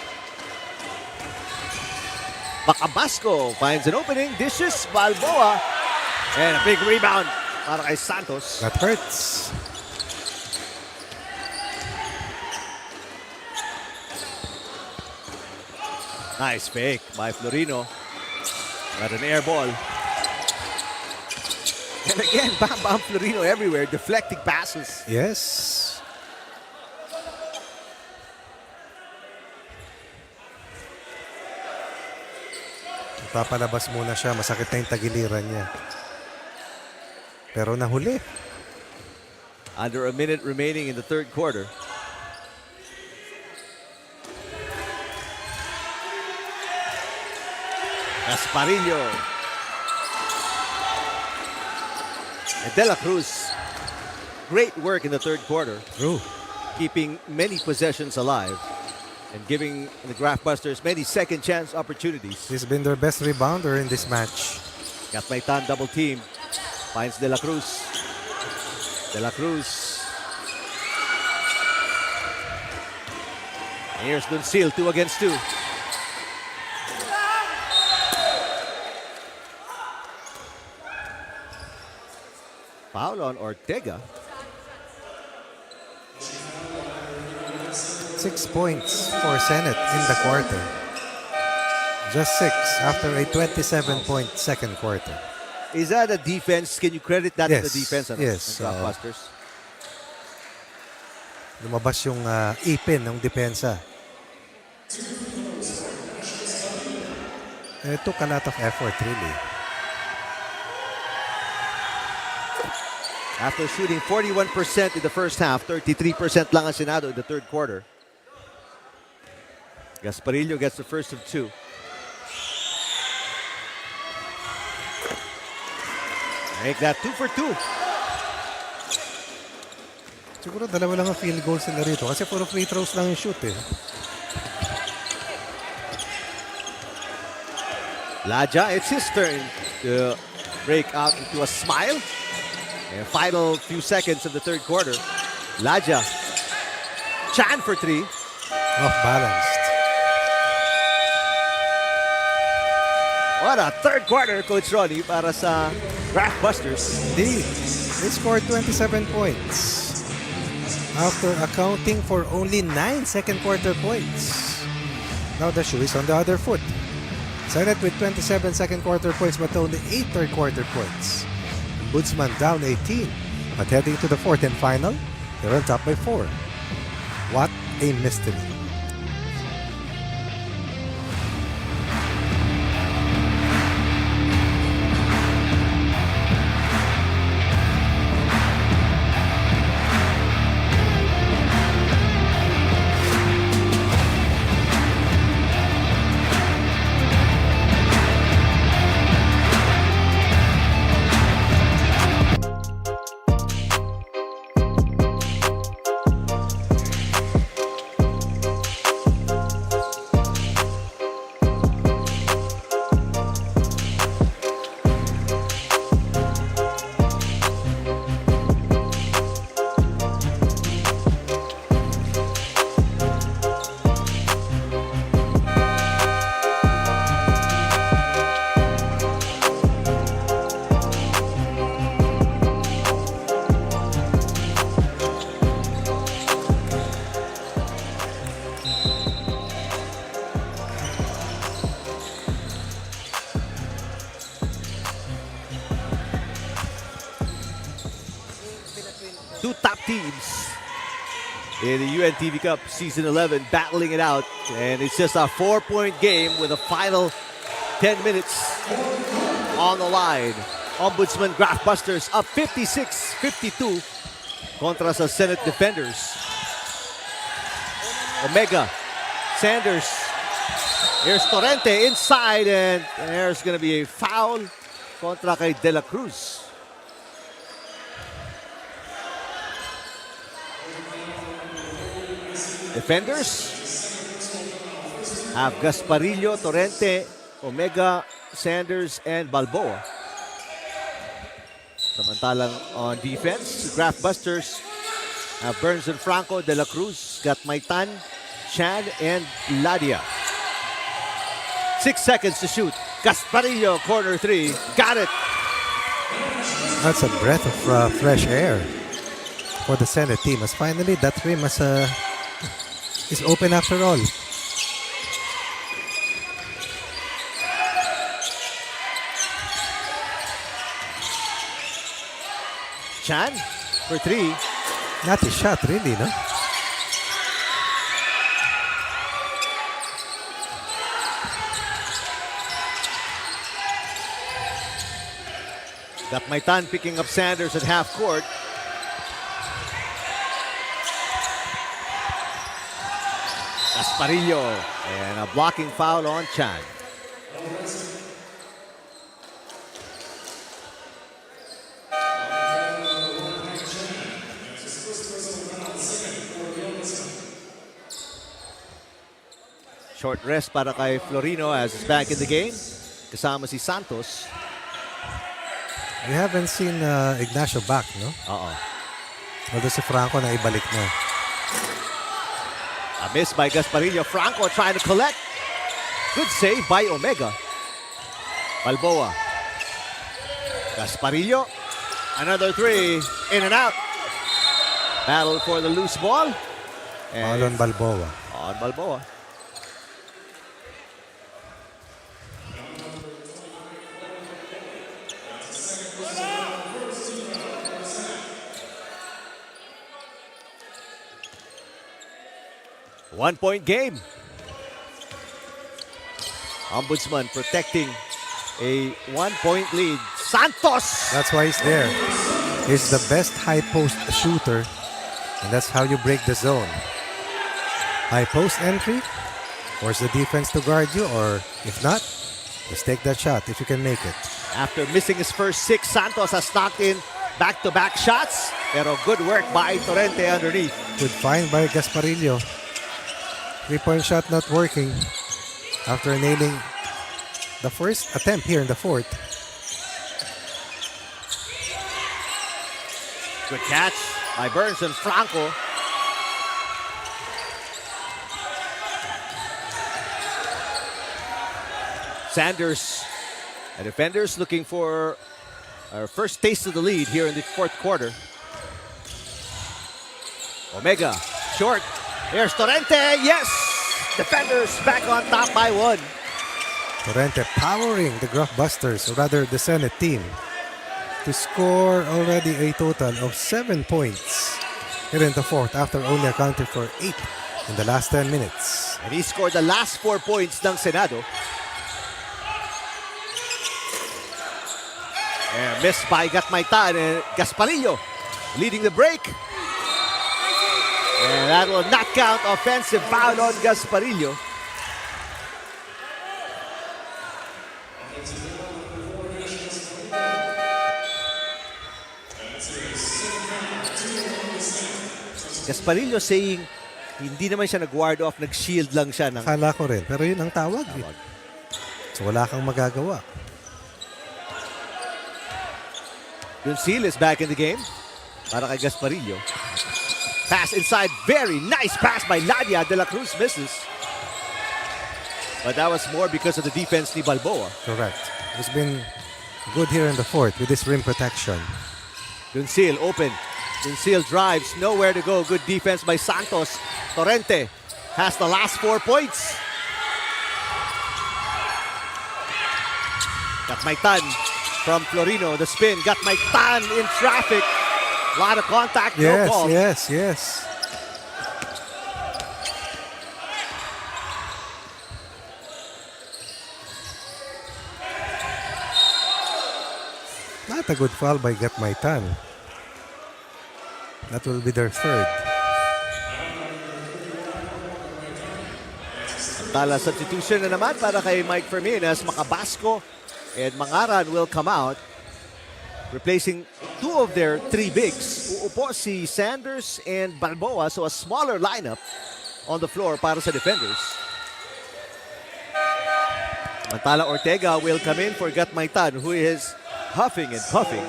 Macabasco finds an opening, dishes Balboa, and a big rebound para kay Santos. That hurts. Nice fake by Florino. Got an air ball. And again, Bam Bam Florino everywhere, deflecting passes. Yes. Papalabas muna siya. Masakit na yung tagiliran niya. Pero nahuli. Under a minute remaining in the third quarter. Gasparillo. And De La Cruz. Great work in the third quarter. True. Keeping many possessions alive and giving the Graftbusters many second chance opportunities. He's been their best rebounder in this match. Got Maitan double team. Finds De La Cruz. De La Cruz. And here's Duncil, 2 against 2. Foul on Ortega. 6 points for Senate in the quarter. Just 6 after a 27-point second quarter. Is that a defense? Can you credit that to the defense? Yes. Ng Graftbusters? Lumabas yung ipin ng depensa. And it took a lot of effort, really. After shooting 41% in the first half, 33% lang ang sinado in the third quarter. Gasparillo gets the first of 2. Make that 2 for 2. Siguro dalawa lang ang field goals nila rito kasi puro free throws lang yung shoot eh. Ladja, it's his turn to break out into a smile. And final few seconds of the third quarter. Ladja Chan for 3. Off balanced. What a third quarter, Coach Ronnie, para sa Graftbusters. Indeed. They scored 27 points after accounting for only 9 second quarter points. Now the shoe is on the other foot. Senate with 27 second quarter points but only 8 third quarter points. Ombudsman down 18. But heading to the fourth and final, they're on top by 4. What a mystery. Two top teams in the UNTV Cup Season 11 battling it out. And it's just a 4-point game with a final 10 minutes on the line. Ombudsman Graftbusters up 56-52 kontra sa Senate Defenders. Omega, Sanders. Here's Torrente inside and there's going to be a foul kontra kay De La Cruz. Defenders have Gasparillo, Torrente, Omega, Sanders, and Balboa. Samantalang on defense, Graftbusters have Burns and Franco, De La Cruz, Gatmaitan, Chan, and Ladia. 6 seconds to shoot. Gasparillo, corner 3, got it. That's a breath of fresh air for the Senate team as finally that rim is open after all. Chan for 3. Not a shot really, no? Gatmaitan picking up Sanders at half court. Gasparillo and a blocking foul on Chan. Short rest para kay Florino as he's back in the game. Kasama si Santos. We haven't seen Ignacio back, no? Although si Franco na ibalik na. A miss by Gasparillo. Franco trying to collect. Good save by Omega. Balboa. Gasparillo. Another 3. In and out. Battle for the loose ball. All on Balboa. On Balboa. One-point game. Ombudsman protecting a 1-point lead. Santos! That's why he's there. He's the best high post shooter, and that's how you break the zone. High post entry, force the defense to guard you, or if not, just take that shot if you can make it. After missing his first 6, Santos has knocked in back-to-back shots. Pero good work by Torrente underneath. Good find by Gasparillo. 3-point shot not working after nailing the first attempt here in the fourth. Good catch by Burns and Franco. Sanders, the defenders looking for our first taste of the lead here in the fourth quarter. Omega, short. Here's Torrente. Yes! Defenders back on top by 1. Torrente powering the Graftbusters, or rather the Senate team, to score already a total of 7 points here in the fourth after only accounting for 8 in the last 10 minutes. And he scored the last 4 points ng Senado. And missed by Gatmaitan and Gasparillo leading the break. And that will not count. Offensive foul on Gasparillo. Gasparillo saying hindi naman siya nag-ward off, nag-shield lang siya. Akala ko rin, pero yun ang tawag. So wala kang magagawa. Duncil is back in the game para kay Gasparillo. Pass inside, very nice pass by Ladia. De La Cruz misses. But that was more because of the defense ni Balboa. Correct. It's been good here in the fourth with this rim protection. Duncil open. Duncil drives, nowhere to go. Good defense by Santos. Torrente has the last 4 points. Gatmaitan from Florino, the spin. Gatmaitan in traffic. A lot of contact, no call. Yes. Not a good foul by Gatmaitan. That will be their third. Tala substitution na naman para kay Mike Fermin as Macabasco and Mangaran will come out, replacing 2 of their 3 bigs. Uupo si Sanders and Balboa, so a smaller lineup on the floor para sa defenders. Mantala Ortega will come in for Gatmaitan, who is huffing and puffing.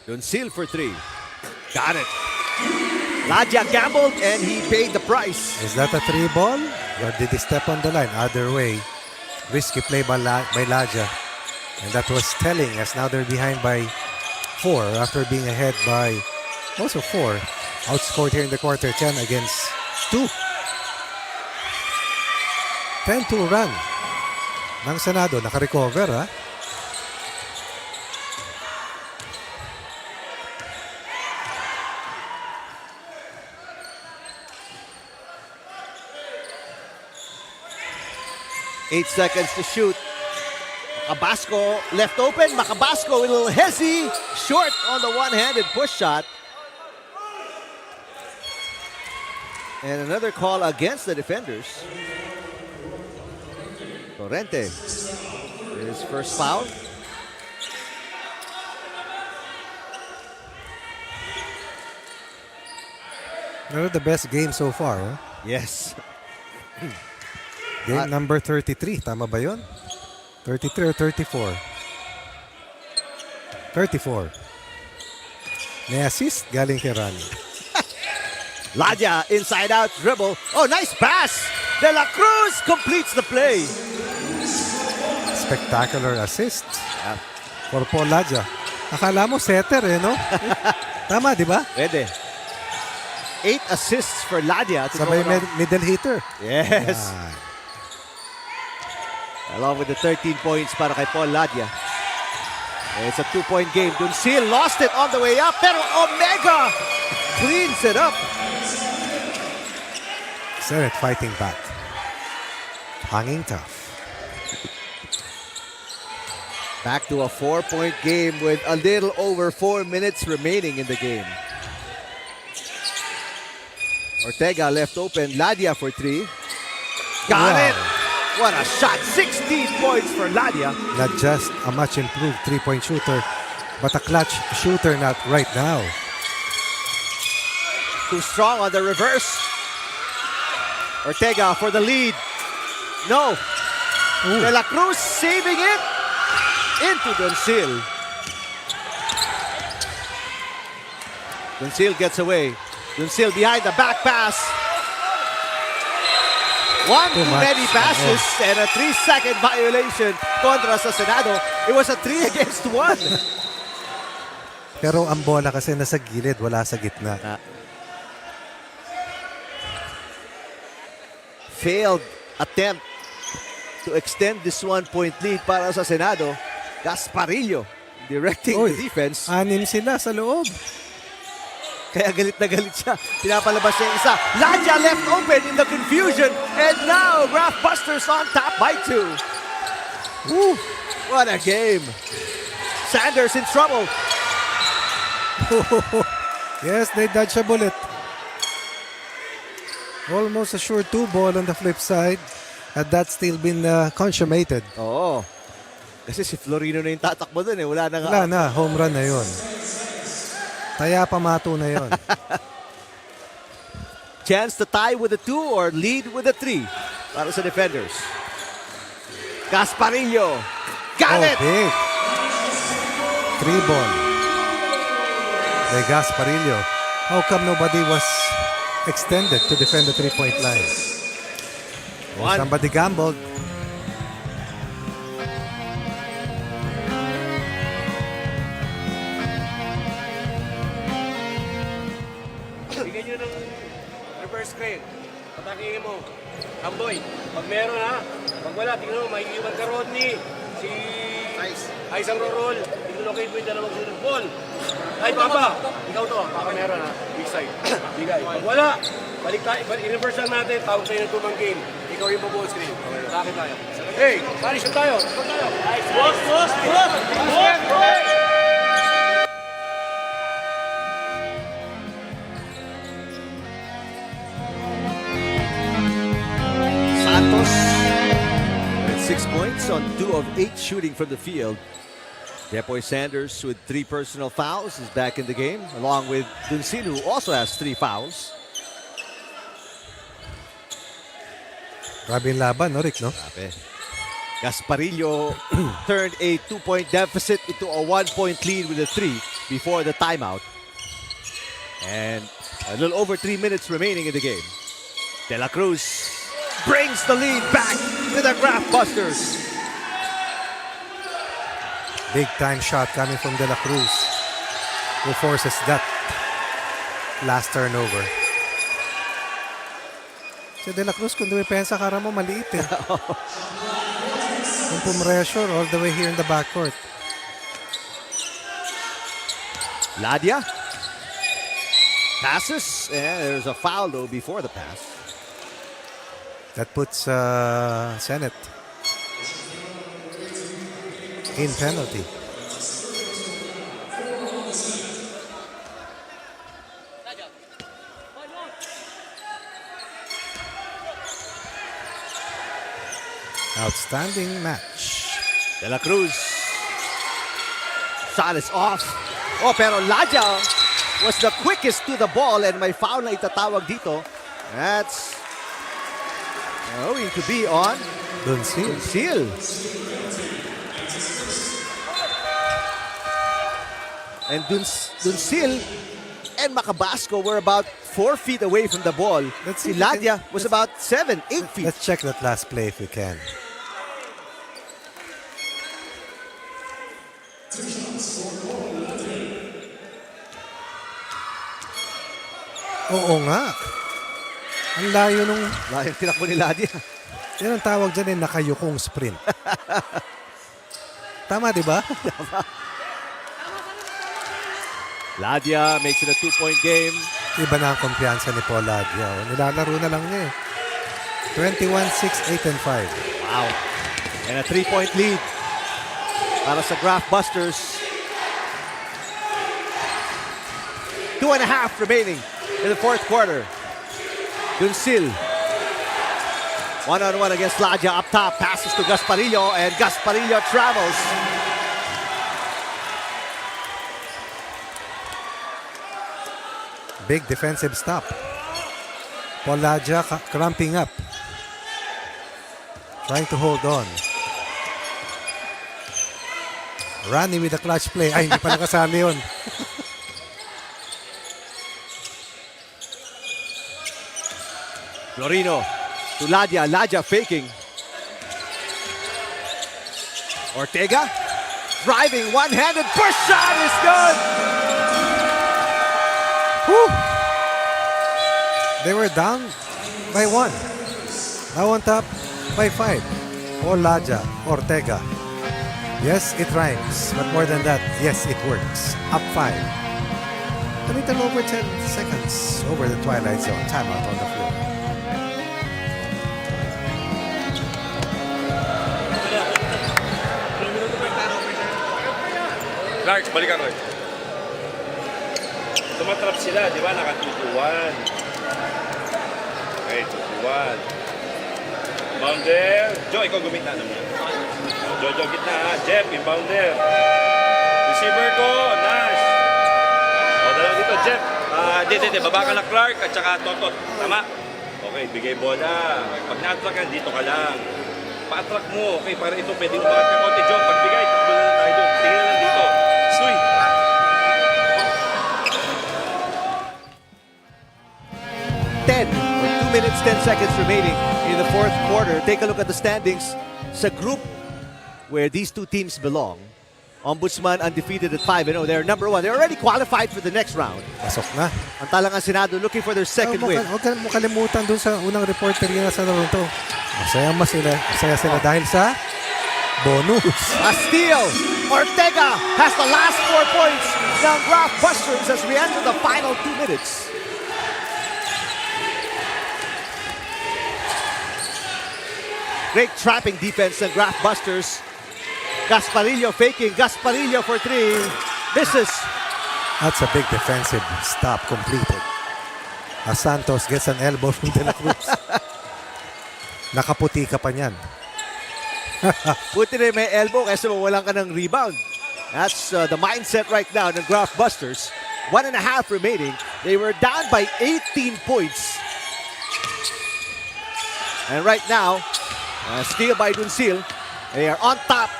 Duncil for 3. Got it. Ladia gambled and he paid the price. Is that a 3 ball? Or did he step on the line? Other way. Risky play by Ladia. And that was telling as now they're behind by 4 after being ahead by also 4. Outscored here in the quarter, 10 against 2. 10-2 run ng Senado. Naka-recover, ha? Eight seconds to shoot. Macabasco left open. Macabasco with a little hezzy. Short on the one-handed push shot. And another call against the defenders. Torrente. His first foul. They're the best game so far, huh? Yes. Game number 33. Tama ba yun? 33 or 34? 34. May assist galing kay Rani. Ladia inside out dribble. Oh, nice pass. De La Cruz completes the play. Spectacular assist for Paul Ladia. Akala mo setter no? Tama, di ba? Pwede. 8 assists for Ladia. Sabay middle hitter. Yes. Yeah. Along with the 13 points para kay Paul Ladia. It's a 2-point game. Duncil lost it on the way up, pero Omega cleans it up. Senate fighting back. Hanging tough. Back to a 4-point game with a little over 4 minutes remaining in the game. Ortega left open. Ladia for 3. Got it! What a shot. 16 points for Ladia. Not just a much improved 3-point shooter, but a clutch shooter not right now. Too strong on the reverse. Ortega for the lead. No. Ooh. De La Cruz saving it into Duncil. Dunsil gets away. Dunsil behind the back pass. One too many passes and a 3-second violation kontra sa Senado. It was a 3 against 1. Pero ang bola kasi nasa gilid, wala sa gitna. Failed attempt to extend this 1-point lead para sa Senado. Gasparillo directing the defense. 6 sila sa loob. Kaya galit na galit siya. Pinapalabas niya yung isa. Ladia left open in the confusion. And now, Graftbusters on top by 2. Woo! What a game. Sanders in trouble. Yes, they dodged a bullet. Almost a sure 2 ball on the flip side. Had that still been consummated. Oo. Kasi si Florino na yung tatakbo dun eh. Wala na nga. Wala na, home run na yun. Taya pamato na yun. Chance to tie with a 2 or lead with a 3 para sa defenders. Gasparillo. Got it! Big. 3 ball. By Gasparillo. How come nobody was extended to defend the 3-point line? Somebody gambled. Bigyan nyo ng reverse screen. Patakihin mo. Amboy. Pag meron ha. Pag wala, tingnan mo, maiiwan ka Rodney. Si Ice ang rorol. Tinulocate mo yung dalawang sunod ball. Ay, Papa. Ikaw to. Baka meron ha. Big side. Bigay. Pag wala, balik tayo. I-reverse lang natin. Tawag tayo ng tumang game. Ikaw yung ball screen. Bakit tayo? Hey, punish tayo. Stop tayo. Boss! Santos with 6 points on 2 of 8 shooting from the field. Depoy Sanders with 3 personal fouls is back in the game, along with Dunsin, who also has 3 fouls. Grabe yung laban, no, Rick, no? Grabe. Gasparillo turned a 2-point deficit into a 1-point lead with a 3 before the timeout. And a little over 3 minutes remaining in the game. De La Cruz brings the lead back to the Graftbusters. Big time shot coming from De La Cruz, who forces that last turnover. Si De La Cruz, kung dumipensa ka mo, maliit eh. Kung pumressure all the way here in the backcourt. Ladia passes, and there's a foul though before the pass. That puts Senate in penalty. Outstanding match. De La Cruz. Shot is off. Oh, pero Ladia was the quickest to the ball, and may foul na itatawag dito. That's going to be on Dunsil. And Dunsil and Macabasco were about 4 feet away from the ball. Si Ladia was about 7, 8 feet. Let's check that last play if we can. Oo nga. Ang layo nung... Layo tinakbo ni Ladia. Yan ang tawag dyan eh, nakayukong sprint. Tama, di ba? Ladia makes it a 2-point game. Iba na ang kumpiyansa ni Paul Ladia. Nilalaro na lang niya eh. 21-6, 8, and 5. Wow. And a 3-point lead para sa Graftbusters. 2.5 remaining in the fourth quarter. Dunsil. One-on-one against Ladia up top. Passes to Gasparillo, and Gasparillo travels. Big defensive stop. Paul Ladia cramping up. Trying to hold on. Rani with the clutch play. Ay, hindi pa nakasali yun. Florino to Ladia. Ladia faking. Ortega driving, one-handed push shot is good. Whew. They were down by 1. Now on top by 5. Olaja, Ortega. Yes, it rhymes, but more than that, yes, it works. Up 5. A little over 10 seconds over the twilight zone. Timeout on the floor. Clark, balikan ko. Tumatrap sila, di ba? Nakatutuan. Okay, tutuan. Bounder. Joe, ikaw gumita naman. Jojo, gitna ha. Jeff, inbounder. Receiver ko, Nash. O, dalawa dito, Jeff. Hindi. Baba ka na Clark at saka Totot. Tama? Okay, bigay bola. Pag na-attract ka, dito ka lang. Pa-attract mo. Okay, para ito pwedeng umakat ka konti. Joe, pagbigay, takbo na tayo doon. Tingnan na lang dito. Suy. Or 2 minutes, 10 seconds remaining in the fourth quarter. Take a look at the standings sa group where these two teams belong. Ombudsman undefeated at 5-0. They're number 1. They're already qualified for the next round. Pasok na. Ang Talangang Senado looking for their second win. Huwag ka mo kalimutan dun sa unang reporter yun sa Toronto. Masaya sila dahil sa bonus. A steal. Ortega has the last 4 points ng Graftbusters as we enter the final 2 minutes. Great trapping defense ng Graftbusters. Gasparillo faking. Gasparillo for 3. Misses. That's a big defensive stop completed. As Santos gets an elbow from De La Cruz. Nakaputi ka pa niyan. Buti na may elbow kasi mawalan ka ng rebound. That's the mindset right now ng Graftbusters. 1.5 remaining. They were down by 18 points. And right now, steal by Duncil. They are on top.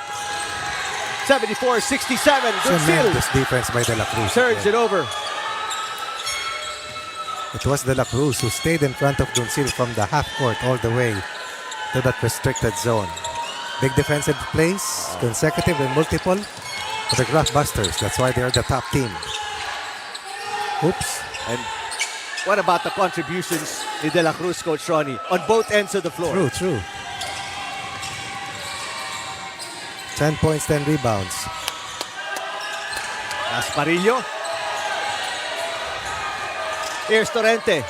74-67. Duncil. Tremendous defense by De La Cruz. Surge it over. It was De La Cruz who stayed in front of Duncil from the half court all the way to that restricted zone. Big defensive plays, consecutive and multiple for the Graftbusters. That's why they're the top team. Oops. And what about the contributions ni De La Cruz, Coach Ronnie, on both ends of the floor? True. 10 points, 10 rebounds. Gasparillo. Here's Torrente.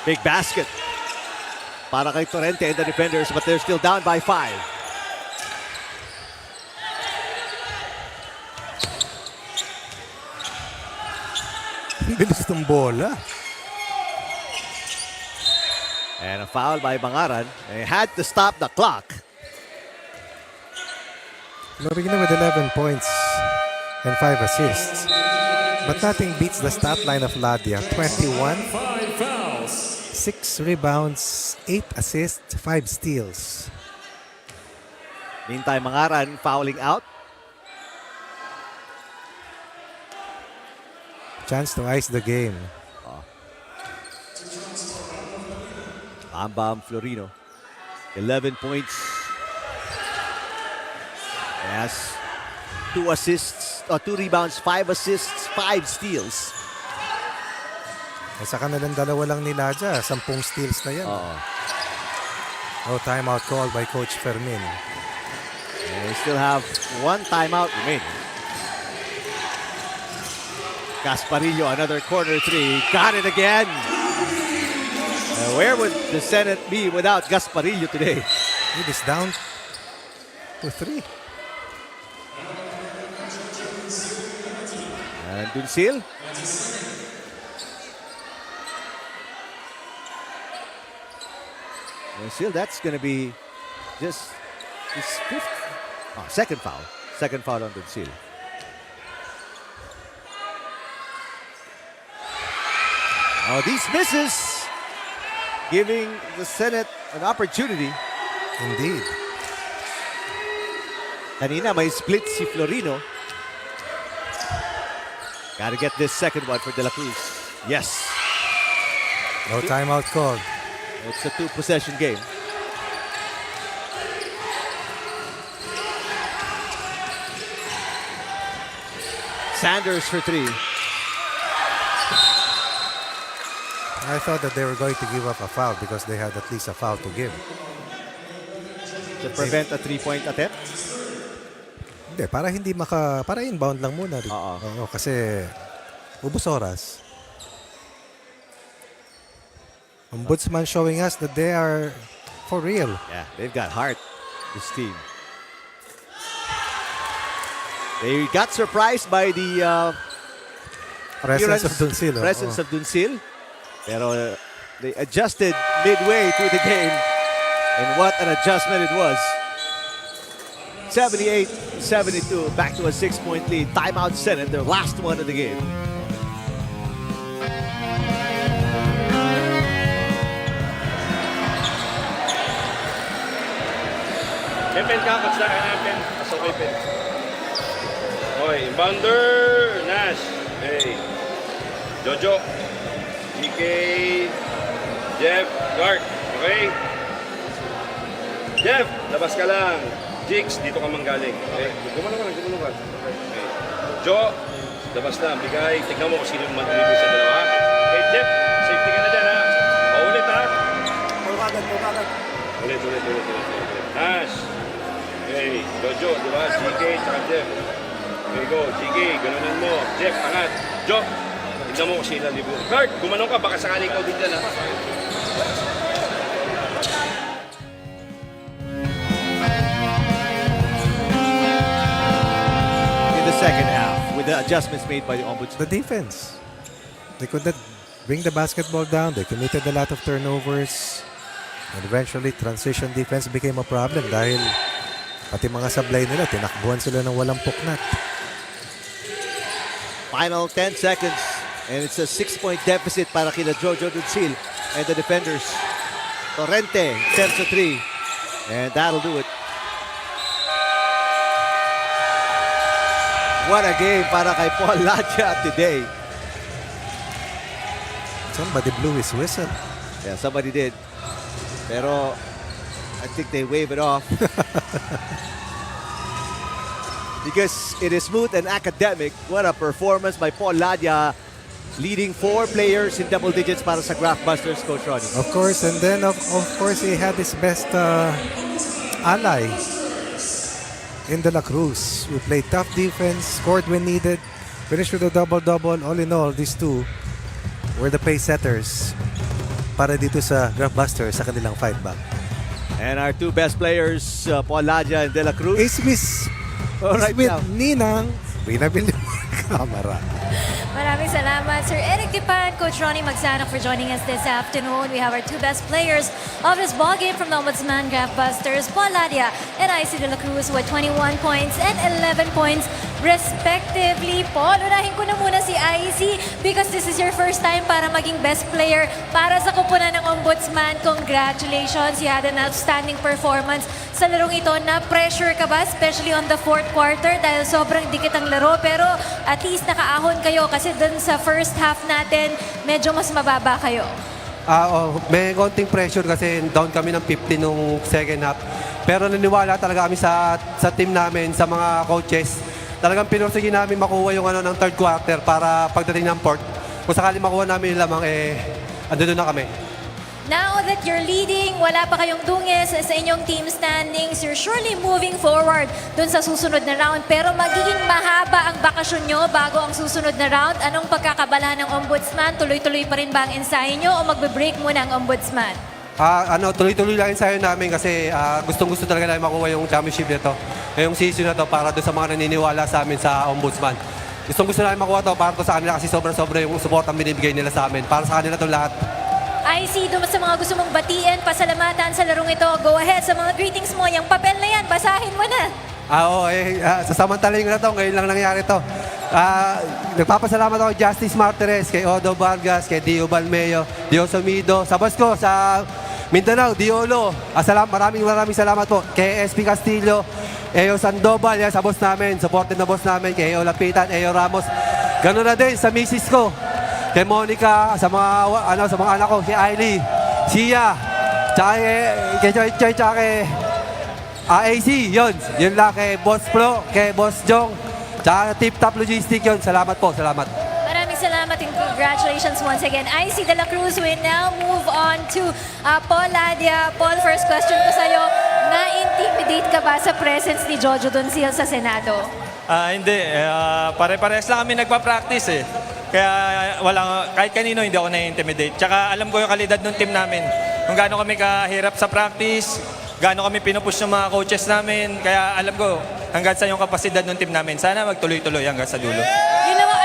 Big basket para kay Torrente and the defenders, but they're still down by 5. Bilis ng bola. And a foul by Bangaran. They had to stop the clock. Beginning with 11 points and 5 assists. But nothing beats the stat line of Ladia. 21, 6 rebounds, 8 assists, 5 steals. Meantime, Bangaran fouling out. Chance to ice the game. Bam Florino. 11 points. Yes. 2 assists, 2 rebounds, 5 assists, 5 steals. Sa kanilang dalawa lang nila dyan, 10 steals na yan. No timeout call by Coach Fermin. And they still have 1 timeout remaining. Gasparillo, another corner 3. Got it again. Where would the Senate be without Gasparillo today? It is down to 3. And Duncil. Duncil, that's going to be just his 5th. Second foul. Second foul on Duncil. These misses giving the Senate an opportunity. Indeed. Kanina may split si Florino. Got to get this second one for De La Cruz. Yes. No timeout call. It's a 2-possession game. Sanders for 3. I thought that they were going to give up a foul because they had at least a foul to give. To prevent a 3-point attempt. Hindi, para inbound lang muna. Oo, kasi ubos oras. Ombudsman showing us that they are for real. Yeah, they've got heart, this team. They got surprised by the Presence of Duncil. presence of Duncil. Pero they adjusted midway through the game. And what an adjustment it was. 78-72, back to a 6-point lead. Timeout set and their last one of the game. Pen ka, coach na kaya pen. Pasok kay pen. Okay, inbounder, Nash. Hey. Jojo. GK. Jeff, guard. Okay. Jeff, labas ka lang. Jigs, dito ka manggaling. Okay. Gumano ka. Okay. Jo, labas na. Bigay. Tignan mo kung sino yung mag-deliver sa dalawa. Okay, Jeff, safety ka na dyan ha. Paulit ha. Ulit. Nash. Okay, Jojo, di ba? GK, tsaka Jeff. Okay, go. GK, ganunan mo. Jeff, angat. Jo, tignan mo kung sino libo. Guard, gumanong ka. Baka sakali ikaw din dyan, ha? In the second half, with the adjustments made by the Ombudsman. The defense. They could not bring the basketball down. They committed a lot of turnovers. And eventually, transition defense became a problem dahil pati mga sablay nila, tinakbuhan sila ng walang puknat. Final 10 seconds. And it's a 6-point deficit para kina Jojo Duncil and the defenders. Torrente attempts a 3. And that'll do it. What a game para kay Paul Ladja today. Somebody blew his whistle. Yeah, somebody did. Pero I think they wave it off. Because it is smooth and academic. What a performance by Paul Ladja, leading 4 players in double digits para sa Graftbusters, Coach Ronnie. Of course, and then of course he had his best ally in De La Cruz, who played tough defense, scored when needed, finished with a double-double. All in all, these two were the pace setters para dito sa Graftbusters sa kanilang fight back. And our 2 best players, Paul Ladja and De La Cruz. Is with Ninang Binabil yung camera. Maraming salamat, Sir Eric Dipan, Coach Ronnie Magsanok for joining us this afternoon. We have our 2 best players of this ballgame from the Ombudsman Graftbusters, Paul Ladja and IC De La Cruz with 21 points and 11 points respectively. Paul, unahin ko na muna si IC because this is your first time para maging best player para sa kupunan ng Ombudsman. Congratulations! You had an outstanding performance sa larong ito. Na-pressure ka ba, especially on the 4th quarter dahil sobrang dikit ang laro, pero at least nakaahon kayo kasi dun sa first half natin, medyo mas mababa kayo. May konting pressure kasi down kami ng 50 nung second half. Pero naniwala talaga kami sa team namin, sa mga coaches. Talagang pinursige namin makuha yung ng 3rd quarter para pagdating ng 4th. Kung sakali makuha namin yung lamang, andun na kami. Now that you're leading, wala pa kayong dungis sa inyong team standings, you're surely moving forward dun sa susunod na round. Pero magiging mahaba ang bakasyon nyo bago ang susunod na round. Anong pagkakabala ng Ombudsman? Tuloy-tuloy pa rin ba ang ensayo nyo o magbe-break muna ang Ombudsman? Tuloy-tuloy lang ensayo namin kasi gustong-gusto talaga namin makuha yung championship nito. Yung season na to para doon sa mga naniniwala sa amin sa Ombudsman. Gustong-gusto namin makuha to para to sa kanila kasi sobra-sobra yung support ang binibigay nila sa amin. Para sa kanila to lahat. IC, doon sa mga gusto mong batiin, pasalamatan sa larong ito, go ahead sa mga greetings mo. Yung papel na yan, basahin mo na. Sasamantalahin ko na to, ngayon lang nangyari to. Nagpapasalamat ako kay Justice Martires, kay Odo Vargas, kay Dio Balmeo, Dio Somido, sa boss ko, sa Mindanao, Diolo. Maraming salamat po. Kay SP Castillo, Eo Sandoval, yan, sa boss namin, supported na boss namin, kay Eo Lapitan, Eo Ramos. Ganun na din sa misis ko, kay Monica, sa mga sa mga anak ko, si Ailey, Sia, tsaka kay Choy Choy, tsaka kay AC, yun lang kay Boss Pro, kay Boss Jong, tsaka Tip Top Logistic yun. Salamat po, salamat. Maraming salamat and congratulations once again. IC De La Cruz, we now move on to Paul Ladia. Paul, first question ko sa'yo, na-intimidate ka ba sa presence ni Jojo Doncil sa Senado? Hindi. Pare-pares lang kami nagpa-practice eh. Kaya kahit kanino hindi ako na-intimidate. Tsaka alam ko yung kalidad ng team namin. Kung gaano kami kahirap sa practice, gaano kami pinupush ng mga coaches namin. Kaya alam ko hanggang sa yung kapasidad ng team namin. Sana magtuloy-tuloy hanggang sa dulo.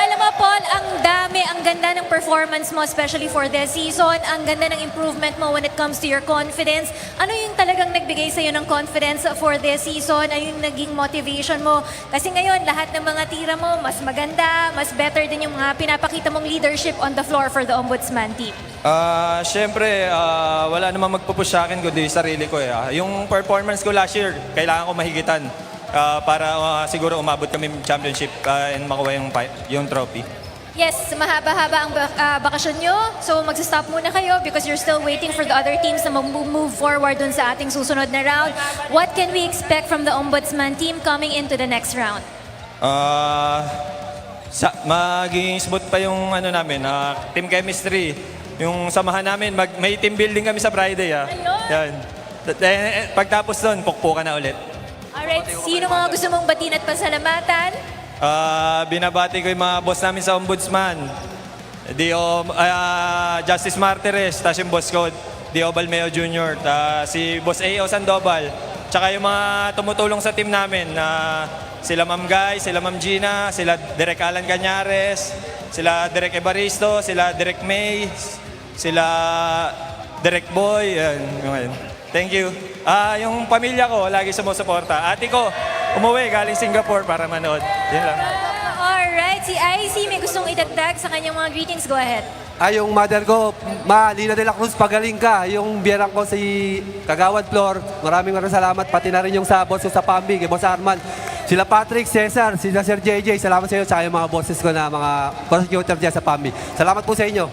Alam mo, Paul, ang ganda ng performance mo, especially for this season. Ang ganda ng improvement mo when it comes to your confidence. Ano yung talagang nagbigay sa'yo ng confidence for this season? Ano yung naging motivation mo? Kasi ngayon, lahat ng mga tira mo, mas maganda, mas better din yung mga pinapakita mong leadership on the floor for the Ombudsman team. Siyempre, wala namang magpupush sa akin kundi sarili ko eh. Yung performance ko last year, kailangan ko mahigitan para siguro umabot kami championship and makuha yung trophy. Yes, mahaba-haba ang bakasyon nyo. So magsa-stop muna kayo because you're still waiting for the other teams na mag-move forward dun sa ating susunod na round. What can we expect from the Ombudsman team coming into the next round? Maging smooth pa yung namin, team chemistry. Yung samahan namin, may team building kami sa Friday. Yan. Pagtapos doon, pukpukan na ulit. Alright, sino mga gusto mong batiin at pasalamatan? Binabati ko yung mga boss namin sa Ombudsman. Justice Martires, tapos yung boss ko, Dio Balmeo Jr., si Boss A.O. Sandoval, tsaka yung mga tumutulong sa team namin, sila Ma'am Guy, sila Ma'am Gina, sila Direk Alan Cañares, sila Direk Evaristo, sila Direk May, sila Direk Boy, yan. Thank you. Yung pamilya ko, lagi sumusuporta. Ate ko, umuwi galing Singapore para manood. Yan lang. Alright, si IC may gustong idagdag sa kanyang mga greetings. Go ahead. Yung mother ko, Lina de la Cruz, pagaling ka. Yung biyerang ko si Kagawad Flor, maraming salamat. Pati na rin yung sa boss ko sa Pambi, kay Boss Arman. Sila Patrick, Cesar, sila Sir JJ, salamat sa inyo. Tsaka yung mga bosses ko na mga prosecutor dyan sa Pambi. Salamat po sa inyo.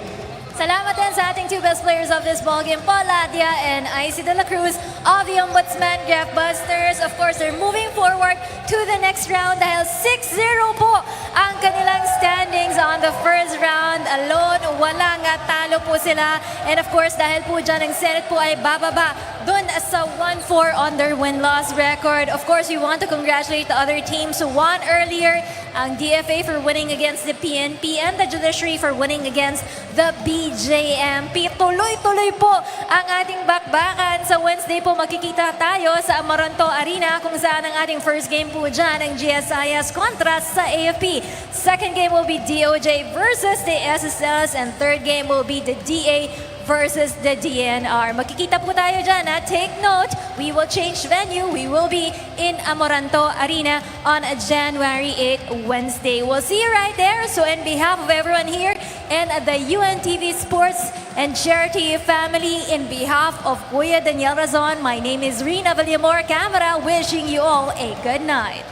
Salamat din sa ating two best players of this ballgame, Paul Ladia and IC De La Cruz of the Ombudsman Graftbusters. Of course, they're moving forward to the next round dahil 6-0 po ang kanilang standings on the first round. Alone, walang talo po sila. And of course, dahil po dyan ang Senate po ay bababa dun sa 1-4 on their win-loss record. Of course, we want to congratulate the other teams who won earlier. Ang DFA for winning against the PNP and the Judiciary for winning against the BJMP. Tuloy-tuloy po ang ating bakbakan. Sa Wednesday po magkikita tayo sa Amoranto Arena kung saan ang ating first game po dyan ang GSIS kontra sa AFP. Second game will be DOJ versus the SSS and third game will be the DA versus the DNR. Magkikita po tayo dyan. Take note, we will change venue. We will be in Amoranto Arena on January 8, Wednesday. We'll see you right there. So on behalf of everyone here and the UNTV Sports and Charity family, in behalf of Kuya Daniel Razon, my name is Rina Villamor Camera, wishing you all a good night.